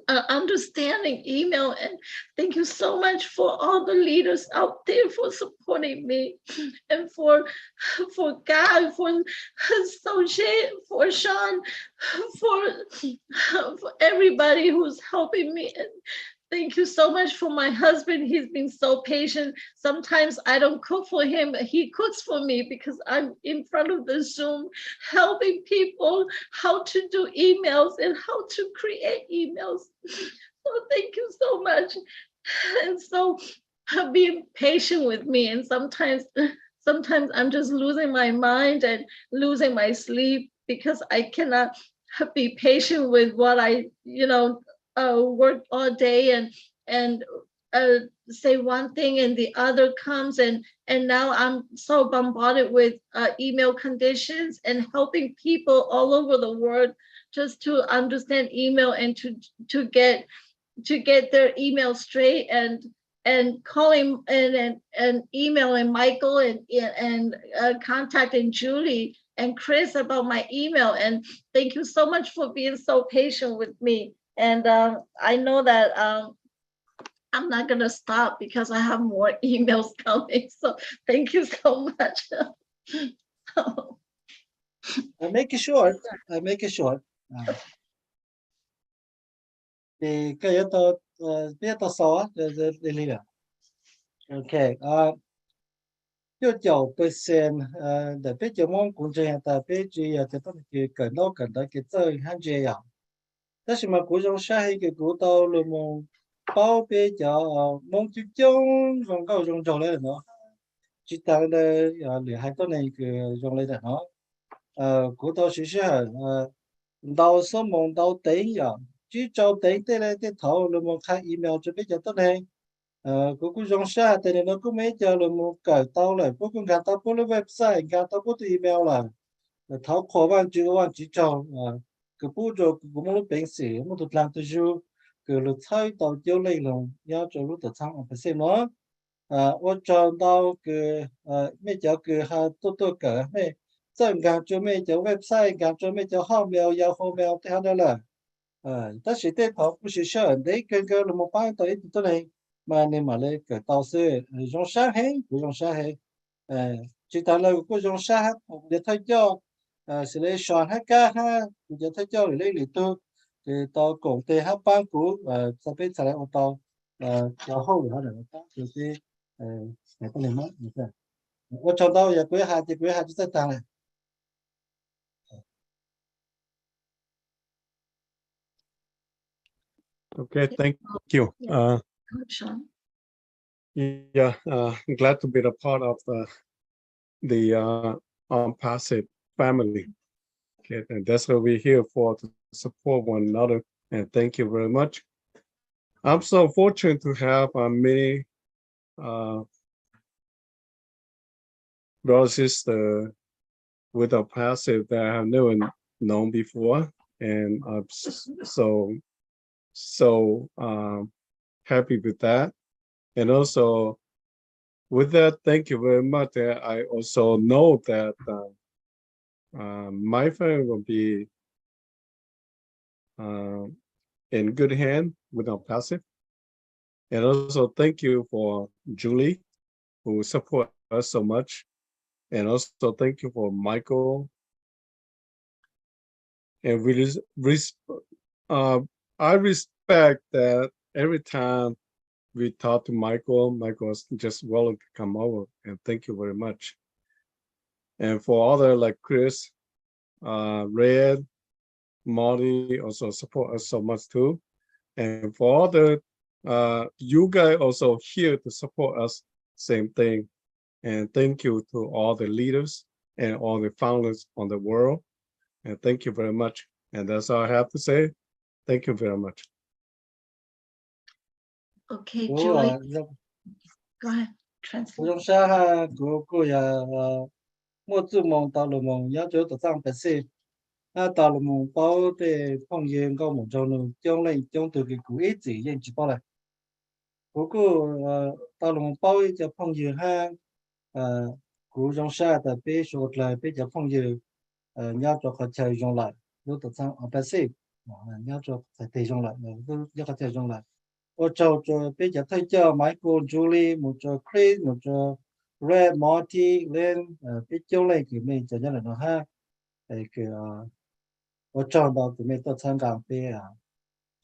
understanding email. And thank you so much for all the leaders out there for supporting me, and for God, for SUSIE, for Sean, for everybody who's helping me. And Thank you so much for my husband. He's been so patient. Sometimes I don't cook for him. He cooks for me because I'm in front of the Zoom helping people how to do emails and how to create emails. So thank you so much. And so being patient with me. And sometimes I'm just losing my mind and losing my sleep because I cannot be patient with what I, work all day and say one thing and the other comes and now I'm so bombarded with email conditions and helping people all over the world just to understand email and to get their email straight and calling and emailing Michael and contacting Julie and Chris about my email. And thank you so much for being so patient with me. And I know that I'm not gonna stop because I have more emails coming. So thank you so much. I make it short. I make it short. Thì cái yếu tố biết tố số để lý là okay. Tiêu chầu percent để biết chầu mong cũng chỉ là biết chỉ là chỉ cái cần đó cái chơi hàng gì à. Đó là mà cũng trong xã hội cái cũng tao luôn mong bao biết cho mong chú chung trong câu trong lên nó. Chỉ tăng để để hai cái này cái trong lên nó. Cũng tao sẽ đào số mong đào tế à. Chỉ cho tế là tế thầu luôn mong khai email cho biết cho tốt này. Cũng trong xã thì nó cũng mấy cho luôn một cái tao lại cũng gạt tao på website gạt tao på email là tháo khó bạn chỉ cho cái POOJA cũng muốn bệnh sĩ muốn được làm từ ju cái lúc thay tao tiêu lên luôn nhớ cho lúc tự thăng ở bên xem nó ở trong tao cái mấy cho cái ha tôi cả mấy dân gạt cho mấy cho website gạt cho mấy cho hotmail Yahoo thế đó là ta sẽ tiếp thấu cũng sẽ sợ đấy cái là một bài tôi này mà nên mà lấy cái tao sẽ trong sáng hết chỉ ta là của trong sáng để thấy cho sẽ lấy soạn hát ca ha để thấy cho lấy lý tu thì tao cũng thể hát ban của sau bên sau này tao cho hậu để họ được thì cái này mất được ở trong tao giờ quý hai chỉ tất cả này. Okay, thank you. Yeah, glad to be a part of the ONPASSIVE family. Okay, and that's what we're here for, to support one another. And thank you very much. I'm so fortunate to have many brothers and sisters with ONPASSIVE that I have never known before, and I'm so happy with that. And also with that, thank you very much. I also know that my family will be in good hand with ONPASSIVE. And also thank you for Julie, who support us so much. And also thank you for Michael. And I respect that every time we talk to Michael is just willing to come over, and thank you very much. And for other like Chris, Red, Marty also support us so much too. And for other, you guys also here to support us, same thing. And thank you to all the leaders and all the founders on the world. And thank you very much. And that's all I have to say. Thank you very much. Okay, Julie. Go ahead. Translate. Trong xã của một chút mong tao là mong nhớ chỗ tự tăng phải xem tao là mong bao để phong yên có một trong này trong từ cái cú ít gì yên chỉ bao này của tao là mong bao cho phong yên ha của trong xã tại bây số lại bây giờ phong yên nhớ cho họ chơi trong lại lúc tự tăng phải xem nhớ cho phải chơi trong lại lúc nhớ chơi trong lại ở cho bây giờ thấy cho Michael, Julie, một cho Chris, một cho Red, Marty, LYNN, biết chỗ này thì mình cho nên là nó ha, cái ở trong đó thì mình tôi tham gia về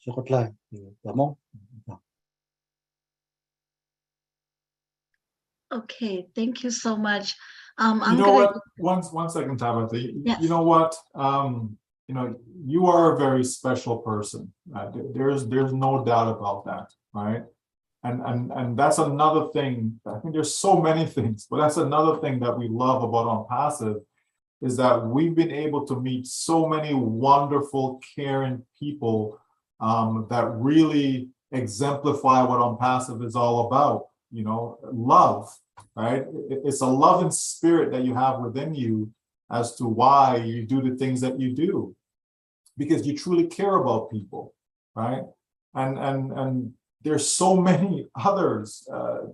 số còn lại thì cảm ơn. Okay, thank you so much. You I'm know gonna. what? One second, Tabitha. Yes. You know what? You know, you are a very special person. There's no doubt about that, right? And that's another thing. I think there's so many things, but that's another thing that we love about ONPASSIVE is that we've been able to meet so many wonderful, caring people that really exemplify what ONPASSIVE is all about. You know, love, right? It's a loving spirit that you have within you as to why you do the things that you do, because you truly care about people, right? And there's so many others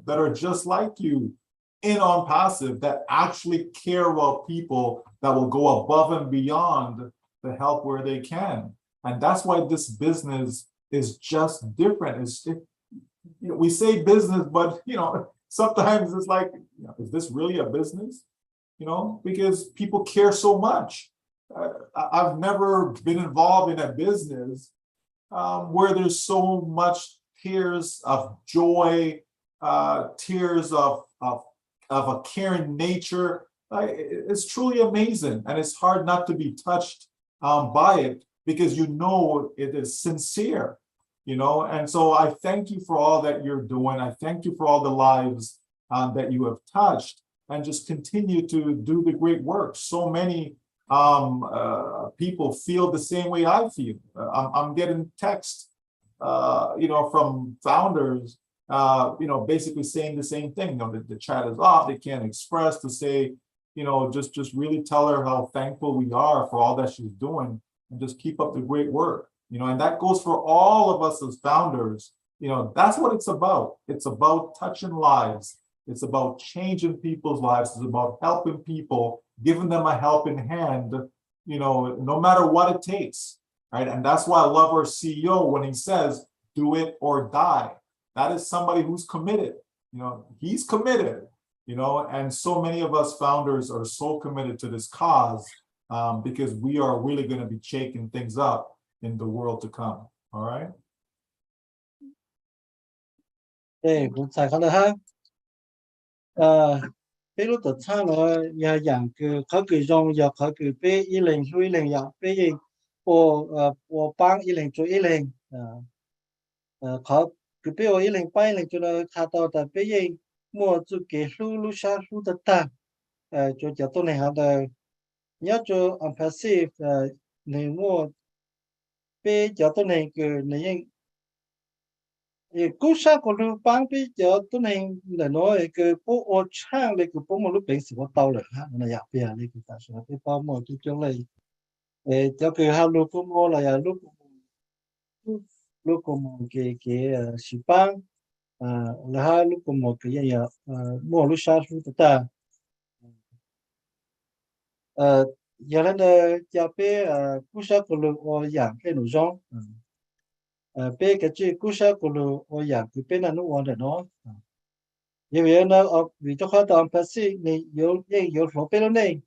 that are just like you in ONPASSIVE that actually care about people, that will go above and beyond to help where they can. And that's why this business is just different. You know, we say business, but you know, sometimes it's like, you know, is this really a business? You know, because people care so much. I've never been involved in a business where there's so much tears of joy, tears of a caring nature. It's truly amazing, and it's hard not to be touched by it, because you know it is sincere, you know. And so I thank you for all that you're doing. I thank you for all the lives that you have touched, and just continue to do the great work. So many people feel the same way I feel. I'm getting texts, you know, from founders, you know, basically saying the same thing. You know, the chat is off, they can't express, to say, you know, just really tell her how thankful we are for all that she's doing, and just keep up the great work. You know, and that goes for all of us as founders. You know, that's what it's about. It's about touching lives. It's about changing people's lives. It's about helping people, giving them a helping hand, you know, no matter what it takes, right? And that's why I love our CEO when he says, do it or die. That is somebody who's committed, you know, he's committed, you know, and so many of us founders are so committed to this cause because we are really going to be shaking things up in the world to come, all right? Hey, good morning. Bây lúc tự thân là nhà dạng cái khó cái dòng nhà khó cái bé y lên suy lên nhà bé gì của bang y lên chuối y lên khó cái bé y lên bay lên cho nó thà tao tại bé gì mua chú cái lu sa lu tất ta cho nhà tôi này họ là nhớ cho ONPASSIVE này mua bé nhà tôi này cái này cú sa của lưu bang bây giờ tôi này là nói cái bộ ô trang này cái bộ một lúc bệnh sĩ có tàu rồi ha là giả bia này cái ta sẽ cái bao một cái chỗ này cho cái hai lúc cũng mua là lúc cũng một cái sĩ bang là hai lúc cũng một cái gì mua lúc sa lúc ta giờ là giả bia cú sa của lưu ô giả cái nội dung bé cái chuyện cú sa của lu ở nhà cái bên nó uống được nó, như vậy nó vì cho họ làm ONPASSIVE này nhiều số bên này,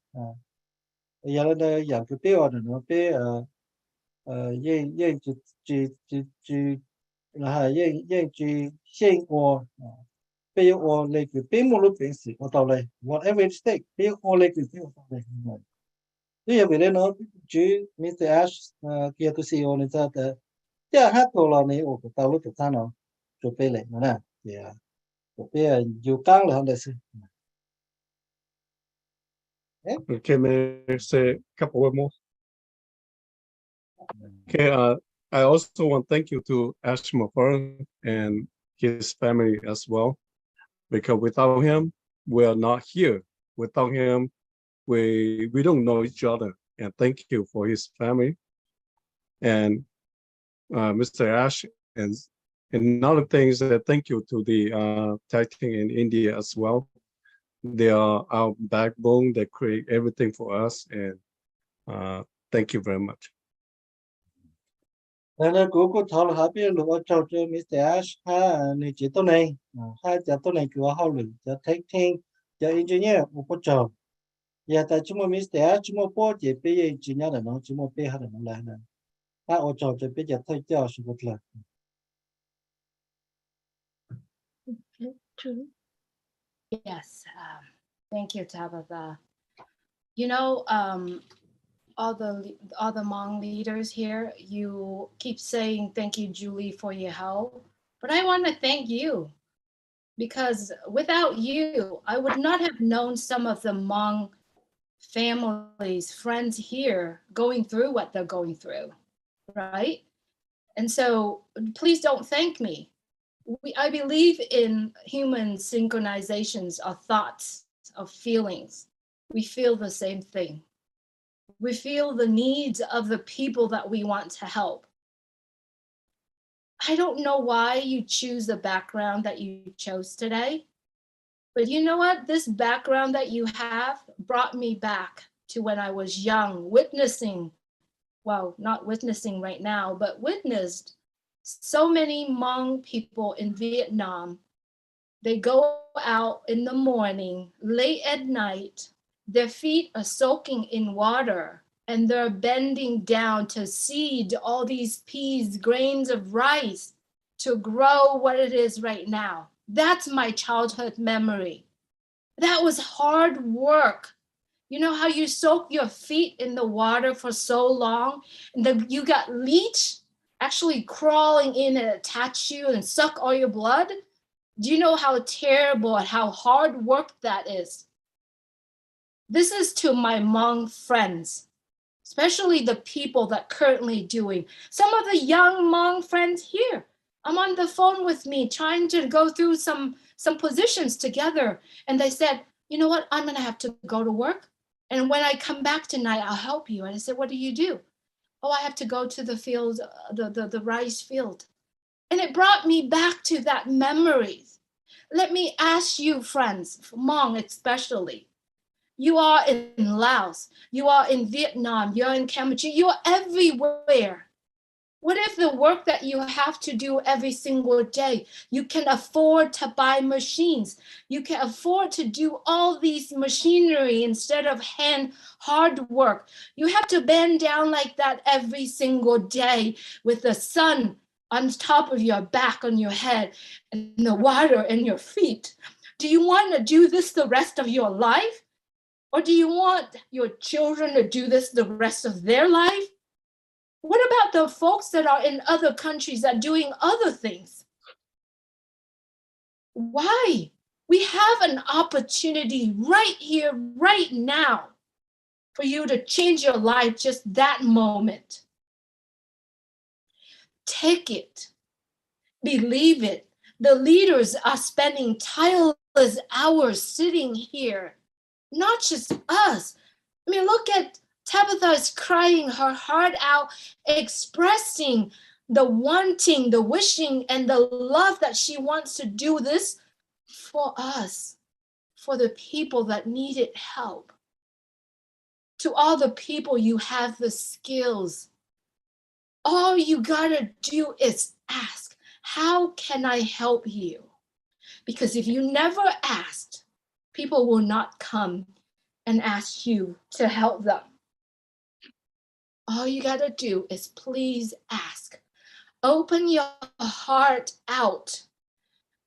giờ là nhà cái bé ở nó bé chỉ là chỉ sinh hoạt bé ở lại cái bé một lúc bình thường ở đâu này whatever it takes bé ở lại cái bé ở đâu này, như vậy nó chỉ Mr. Ash kia tôi CEO này ta yeah, hát đồ là này ở cái tàu lúc ta nó chụp về lại nè, yeah, chụp về dù căng là không được sự. Okay, may I say a couple of more? Okay, I also want to thank you to Ash Mufareh and his family as well, because without him, we are not here. Without him, we don't know each other. And thank you for his family. And Mr. Ash, and another things that thank you to the tech team in India as well. They are our backbone. They create everything for us, and thank you very much. Nên cô thảo là happy lúc ở trong cho Mr. Ash ha này chỉ tôi này ha chỉ tôi này cứ hao lử cho tech team cho engineer một bộ trò. Giờ tại chúng Mr. Ash chúng bộ chỉ bây chỉ nhớ là nó chúng bây ha là nó lại nè. Ha ở trong cho bây giờ thôi cho sự BUTLER. Yes, thank you, Tabitha. You know, all the Hmong leaders here, you keep saying thank you, Julie, for your help, but I want to thank you because without you, I would not have known some of the Hmong families, friends here going through what they're going through, right? And so please don't thank me. I believe in human synchronizations of thoughts, of feelings. We feel the same thing. We feel the needs of the people that we want to help. I don't know why you choose the background that you chose today, but you know what? This background that you have brought me back to when I was young, witnessing, well, not witnessing right now, but witnessed so many Hmong people in Vietnam. They go out in the morning, late at night, their feet are soaking in water and they're bending down to seed all these peas, grains of rice to grow what it is right now. That's my childhood memory. That was hard work. You know how you soak your feet in the water for so long and then you got leech actually crawling in and attach you and suck all your blood? Do you know how terrible and how hard work that is? This is to my Hmong friends, especially the people that currently doing. Some of the young Hmong friends here, I'm on the phone with me trying to go through some positions together. And they said, you know what, I'm gonna have to go to work. And when I come back tonight, I'll help you. And I said, what do you do? Oh, I have to go to the field, the rice field. And it brought me back to that memories. Let me ask you, friends, Hmong especially, you are in Laos, you are in Vietnam, you're in Cambodia, you're everywhere. What if the work that you have to do every single day, you can afford to buy machines, you can afford to do all these machinery instead of hard work. You have to bend down like that every single day with the sun on top of your back, on your head, and the water in your feet. Do you want to do this the rest of your life? Or do you want your children to do this the rest of their life? What about the folks that are in other countries that are doing other things? Why? We have an opportunity right here, right now, for you to change your life just that moment. Take it, believe it. The leaders are spending tireless hours sitting here, not just us. I mean, look at Tabitha is crying her heart out, expressing the wanting, the wishing, and the love that she wants to do this for us, for the people that needed help. To all the people, you have the skills. All you gotta do is ask, how can I help you? Because if you never asked, people will not come and ask you to help them. All you gotta do is please ask. Open your heart out.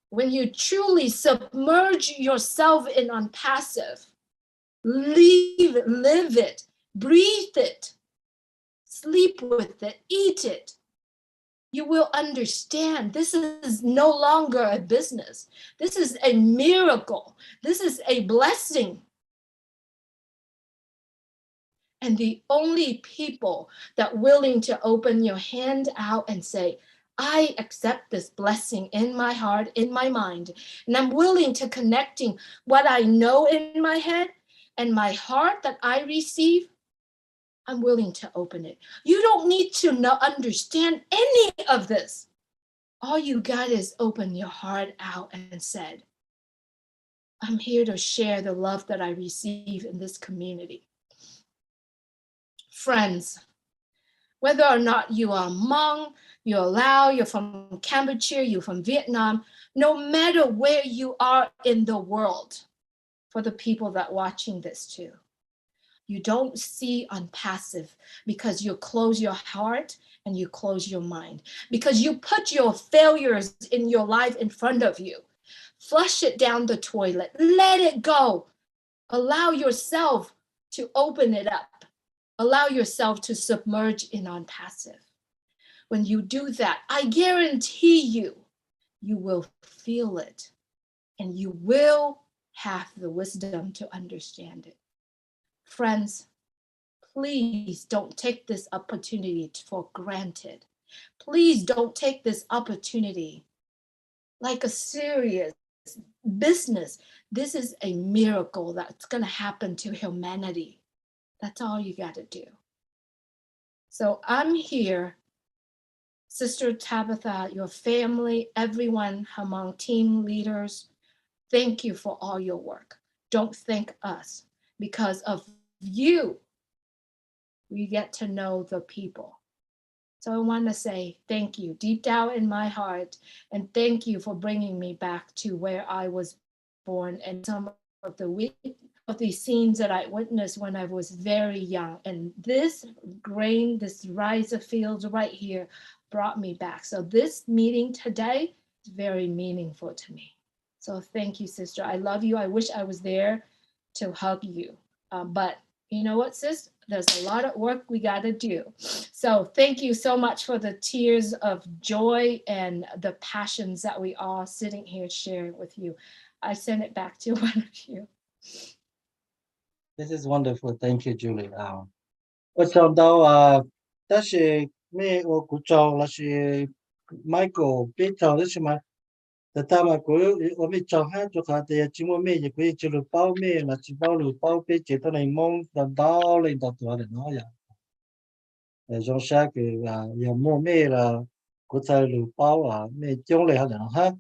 When you truly submerge yourself in ONPASSIVE, live it, breathe it, sleep with it, eat it, you will understand this is no longer a business. This is a miracle. This is a blessing. And the only people that willing to open your hand out and say, I accept this blessing in my heart, in my mind, and I'm willing to connecting what I know in my head and my heart that I receive, I'm willing to open it. You don't need to understand any of this. All you got is open your heart out and said, I'm here to share the love that I receive in this community. Friends, whether or not you are Hmong, you're Lao, you're from Cambodia, you're from Vietnam, no matter where you are in the world, for the people that are watching this too, you don't see ONPASSIVE because you close your heart and you close your mind, because you put your failures in your life in front of you. Flush it down the toilet. Let it go. Allow yourself to open it up. Allow yourself to submerge in ONPASSIVE. When you do that, I guarantee you, you will feel it and you will have the wisdom to understand it. Friends, please don't take this opportunity for granted. Please don't take this opportunity like a serious business. This is a miracle that's going to happen to humanity. That's all you got to do. So I'm here, Sister Tabitha, your family, everyone among team leaders. Thank you for all your work. Don't thank us. Because of you, we get to know the people. So I want to say thank you deep down in my heart, and thank you for bringing me back to where I was born and some of the scenes that I witnessed when I was very young. And this grain, this rice of fields right here brought me back. So this meeting today is very meaningful to me. So thank you, sister. I love you. I wish I was there to hug you. But you know what, sis? There's a lot of work we got to do. So thank you so much for the tears of joy and the passions that we are sitting here sharing with you. I send it back to one of you. This is wonderful. Thank you, Julie. Trong đó đó là mẹ của cháu là Michael biết cháu đó mà ta mà của mẹ cháu hát cho cả thì chỉ muốn mẹ chỉ chỉ được bao mẹ là chỉ bao được bao biết chỉ tao này mong đó lên đó tuổi để nói vậy. Trong sáng cái giờ mua mẹ là của cháu được bao mẹ chống lại để nó hát.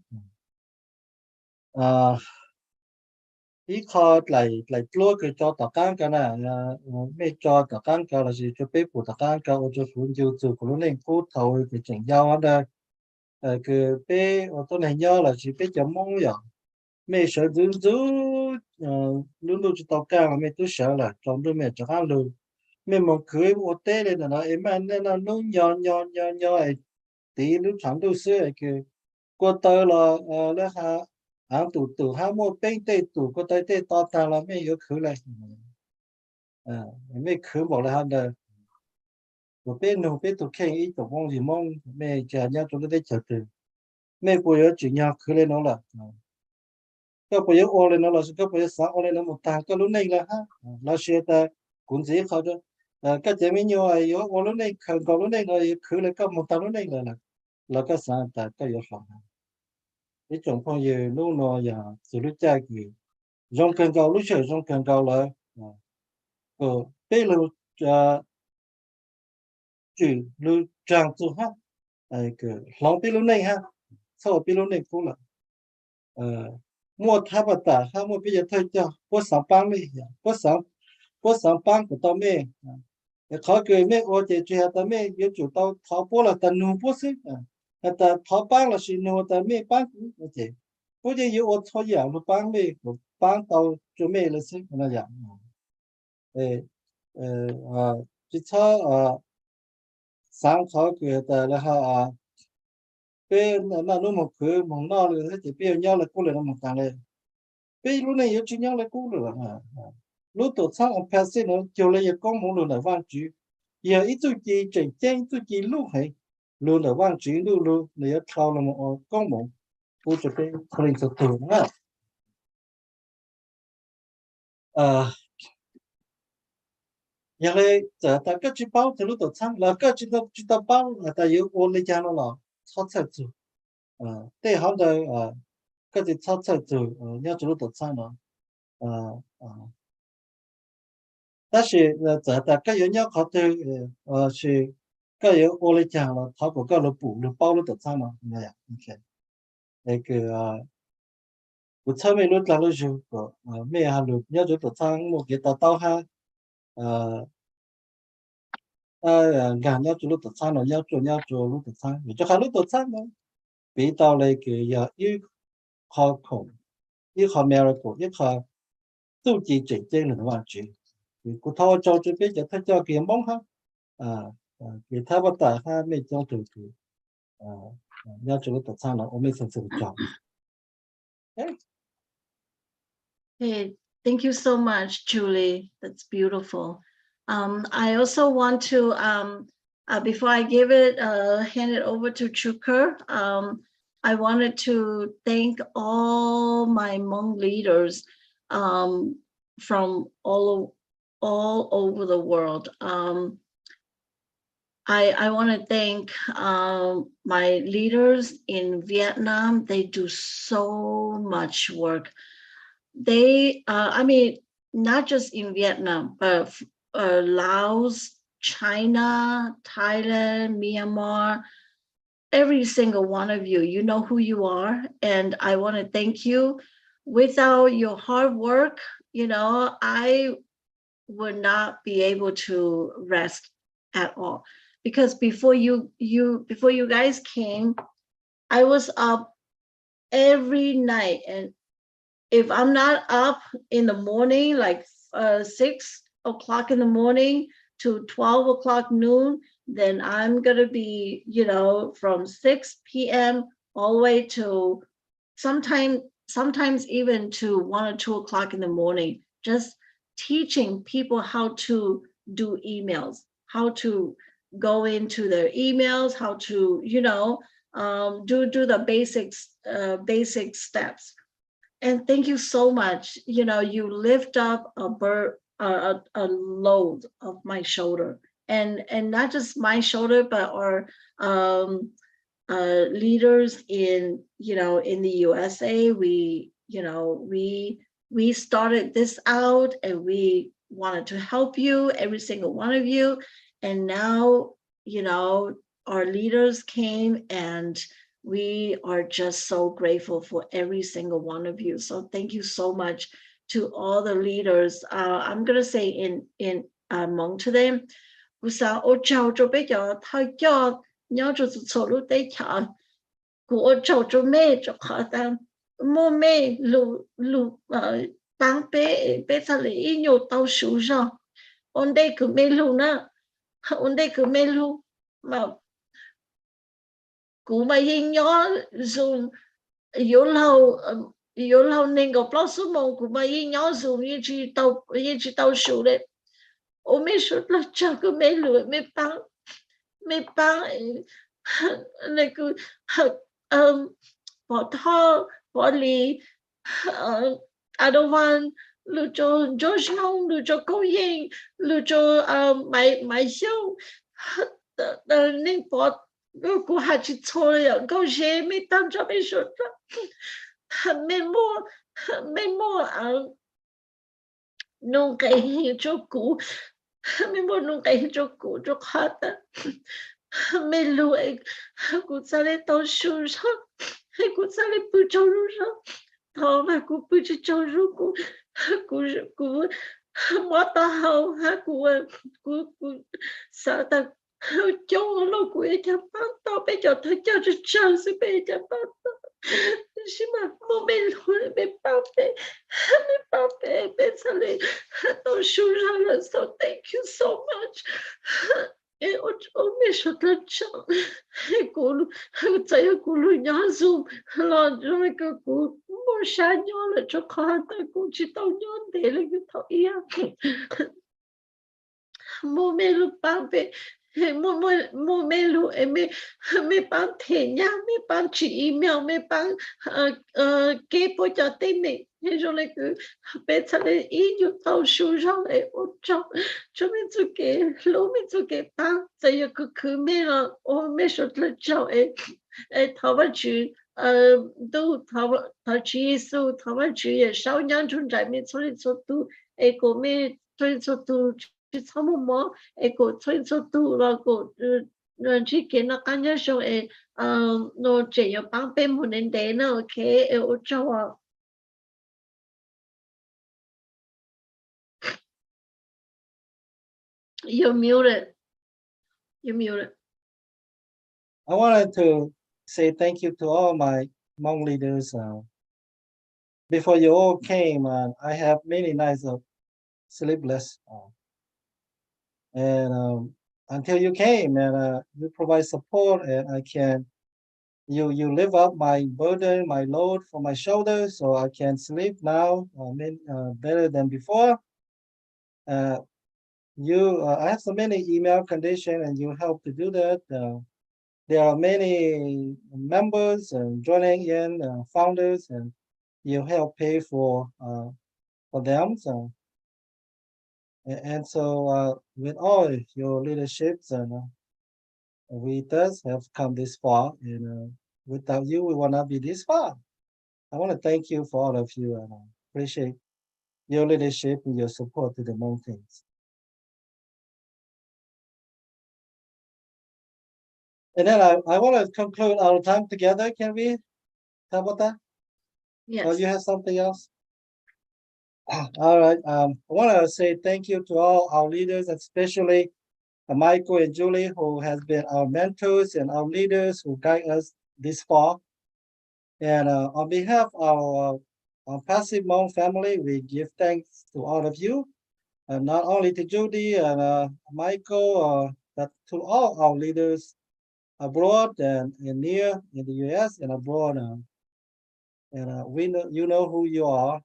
Ý khó lại lúa cái cho tất cả cái này mấy cho tất cả cái là gì cho bé phụ tất cả cái cho phụ nhiều từ của nó nên cố thầu cái chuyện giao ở đây cái bé ở chỗ này nhau là chỉ bé chấm mong vậy mấy sợ dữ luôn luôn cho tất cả mấy tôi sợ là trong đôi mẹ cho ăn luôn mấy mong cưới ở tết này là em ăn nên là nó nhỏ ấy tí lúc sáng tôi xưa cái qua tới là ha tụ hai mua bên tây tụ có tới tây to ta là mấy yếu khử lại mấy khử bảo là hắn đời một bên nụ bên tụ khen ý tụ mong gì mong mấy cha nhau chúng tôi chờ từ mấy cô yếu chỉ nhau khử lên nó là các cô yếu ô lên nó là các cô yếu sáng ô lên nó một tàng cái lúc này là ha nó sẽ ta cũng dễ khó cho các chị mấy nhiều ai yếu ô lúc này khẩn cầu lúc này rồi khử lại các một tàng lúc này là các sáng ta các yếu khó cái trong phong giờ lúc nó giờ xử lý cha gì trong cần cầu lúc chơi trong cần cầu là bây giờ chỉ lưu trang tu ha cái lòng bây lúc này ha sau bây lúc này cũng là mua tháp bát ha mua bây giờ thay cho bớt sáng băng đi bớt sáng băng của tao mẹ khó cười mẹ ô chị chơi tao mẹ yêu chủ tao tháo bớt là tao nụ bớt xí ta tháo băng là xin nô ta mẹ băng cũng thế, bây giờ yêu ở tháo giả nó băng tàu cho mẹ là xin nó giả, chỉ cho sáng khó cười ta là họ bên là nó một cửa mong nó là chỉ biết nhau là cũng là một thằng này, bên lúc này yêu chỉ nhau là cũng được lúc tổ sáng ông passive nó chiều lại con muốn luôn là văn chữ, giờ ít chút gì chỉnh chỉnh chút gì lúc hay luôn là văn chữ luôn để thao là một con mộng của cho cái linh thực thường á nhà này giờ ta cái chữ bao thì lúc tổ sáng là cái chữ ta bao là ta yêu ôn lấy cha nó là thoát ra từ để họ đây cái gì thoát ra từ nhà chủ lúc tổ sáng nó但是在个有鸟考的是个有我来讲了，他个了补了包了的账嘛，那样 ，OK， 那个我侧面路打了就个咩哈路，鸟就的账我给到哈俺鸟就路的账了，鸟做路的账，你就还路的账嘛，别到那个要一考空，一考 miracle， 一考数据整正的话就。cô thao cho biết cho thấy cho kiếm bóng ha cái thao bắt ta ha mấy cho từ nhau cho nó tập sang là ôm mấy sản phẩm chọn Hey, thank you so much, Julie. That's beautiful. I also want to, before I give it, hand it over to Chuker, I wanted to thank all my Hmong leaders from all over the world. I want to thank my leaders in Vietnam. They do so much work. They, I mean, not just in Vietnam, but Laos, China, Thailand, Myanmar, every single one of you, you know who you are. And I want to thank you. Without your hard work, you know, I would not be able to rest at all. Because before you guys came, I was up every night, and if I'm not up in the morning, like 6 o'clock in the morning to 12 o'clock noon, then I'm gonna be, you know, from 6 p.m. all the way to sometimes even to 1 or 2 o'clock in the morning, just teaching people how to do emails, how to go into their emails, how to, you know, do the basic steps. And thank you so much. You know, you lift up a load of my shoulder, and not just my shoulder, but our leaders in, you know, in the USA. We, you know, we started this out, and we wanted to help you, every single one of you. And now, you know, our leaders came, and we are just so grateful for every single one of you. So thank you so much to all the leaders. I'm gonna say in Hmong to them. Cú mà yên nhó dùng yếu lâu nên có bao số mong cú mà yên nhó dùng như chỉ tàu sủ đấy. Ô mê sốt là cho cứ mê lửa mê băng này cứ bỏ thọ bỏ lì I don't want lưu cho Georgetown, lưu cho Câu Yên, lưu cho máy siêu nên bỏ cô hạt chỉ thôi là câu chế mấy tam cho mấy số đó mấy mua nung cái hình cho cũ mấy mua nung cái hình cho cũ cho hạt mấy lùi cô sẽ lấy tao sưu ra cô sẽ lấy bự cho ra thọ mà cô bự cho cô mất tao hậu ha cô sợ ta cho nó quê cho bắt tao bây giờ thấy cho chơi sẽ bây giờ bắt nhưng mà mua bên luôn bên bao bê bên sao lại tao sưu ra là so thank you so much ôi mẹ sợ thật chăng cô chạy cô lui nhỏ zoom lo rồi cô mua sáng nhỏ là cho con ta cô chỉ tao nhỏ để là cái thằng ia mua mẹ lúc bao bê mua mê lu mê bán thể nhá mê bán chỉ email mê bán kế bộ cho tên mình rồi lại cứ bây giờ lại ý như tao sưu ra lại ô cho mình chú kế lũ mình chú kế bán giờ cứ mê là ô mê sốt là cháu thảo vật chữ tu thảo chữ Giêsu thảo vật chữ sáu nhân trung trái mình cho nên cho tu cô mê cho nên cho tu sao mà cô thôi cho tu là cô chỉ kiến là cá nhân số nó chỉ có bằng bên một nền đế nó ok ở châu à you're muted. I wanted to say thank you to all my Hmong leaders. Before you all came, I have many nights of sleepless. And until you came and you provide support, and I can you lift up my burden, my load from my shoulders, so I can sleep now better than before. I have so many email conditions, and you help to do that. There are many members joining in, founders, and you help pay for them. So, so with all your leaderships, we thus have come this far, and without you, we will not be this far. I want to thank you for all of you, and I appreciate your leadership and your support to the mountains. And then I want to conclude our time together. Can we, Tabata? Yes. Or you have something else? All right. I want to say thank you to all our leaders, especially Michael and Julie, who has been our mentors and our leaders who guide us this far. And on behalf of our Passive Hmong family, we give thanks to all of you, and not only to Judy and Michael, but to all our leaders abroad and near in the US and abroad. And we know, you know who you are.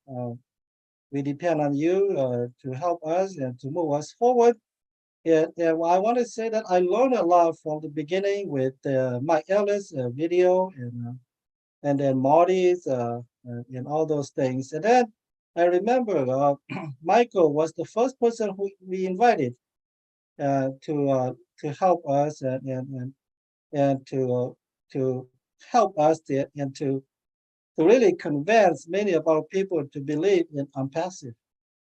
We depend on you to help us and to move us forward. And I want to say that I learned a lot from the beginning with Mike Ellis' video and then Marty's and all those things. And then I remember Michael was the first person who we invited to help us and to help us and to really convince many of our people to believe in ONPASSIVE.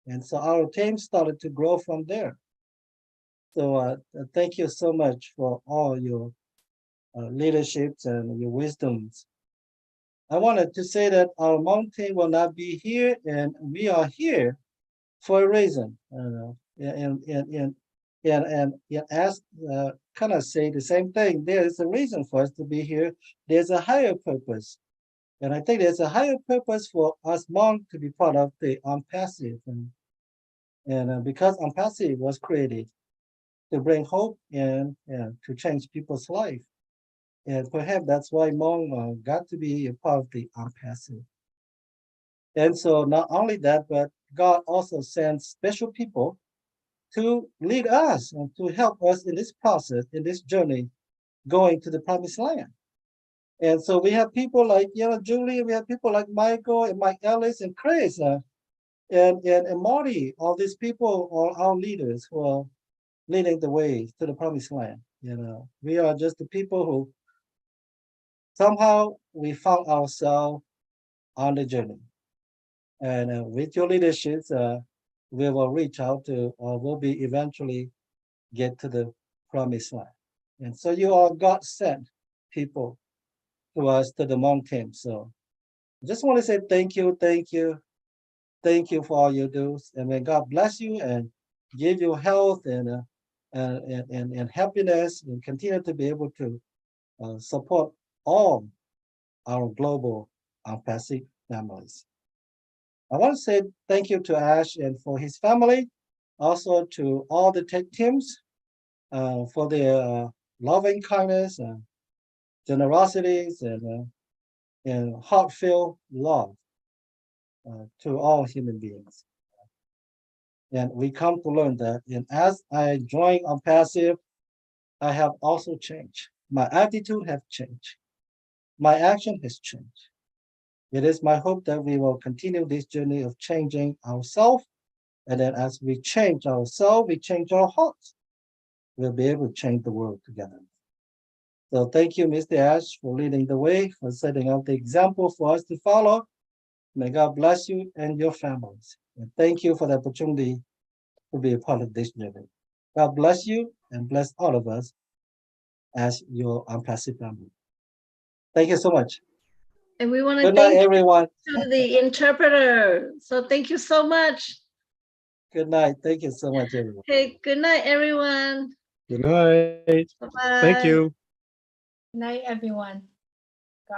And so our team started to grow from there. So thank you so much for all your leaderships and your wisdoms. I wanted to say that our Hmong team will not be here, and we are here for a reason. And as kind of say the same thing, there is a reason for us to be here. There's a higher purpose. And I think there's a higher purpose for us Hmong to be part of the ONPASSIVE. And because ONPASSIVE was created to bring hope and to change people's life. And perhaps that's why Hmong got to be a part of the ONPASSIVE. And so not only that, but God also sends special people to lead us and to help us in this process, in this journey, going to the promised land. And so we have people like Julie, we have people like Michael and Mike Ellis and Chris and Marty. All these people are our leaders who are leading the way to the promised land. We are just the people who somehow we found ourselves on the journey. And with your leadership, we will reach out to, or will be eventually get to the promised land. And so you are God sent people to us, to the Hmong team. So I just want to say thank you for all you do. And may God bless you and give you health and happiness, and continue to be able to support all our global ONPASSIVE families. I want to say thank you to Ash and for his family, also to all the tech teams for their loving kindness and generosities and heartfelt love to all human beings. And we come to learn that. And as I join ONPASSIVE, I have also changed. My attitude has changed. My action has changed. It is my hope that we will continue this journey of changing ourselves. And then as we change ourselves, we change our hearts. We'll be able to change the world together. So thank you, Mr. Ash, for leading the way, for setting out the example for us to follow. May God bless you and your families. And thank you for the opportunity to be a part of this journey. God bless you and bless all of us as your ONPASSIVE family. Thank you so much. And we want to Good night, thank everyone. to the interpreter. So thank you so much. Good night. Thank you so much, everyone. Okay, good night, everyone. Good night. Bye-bye. Thank you. Night, everyone.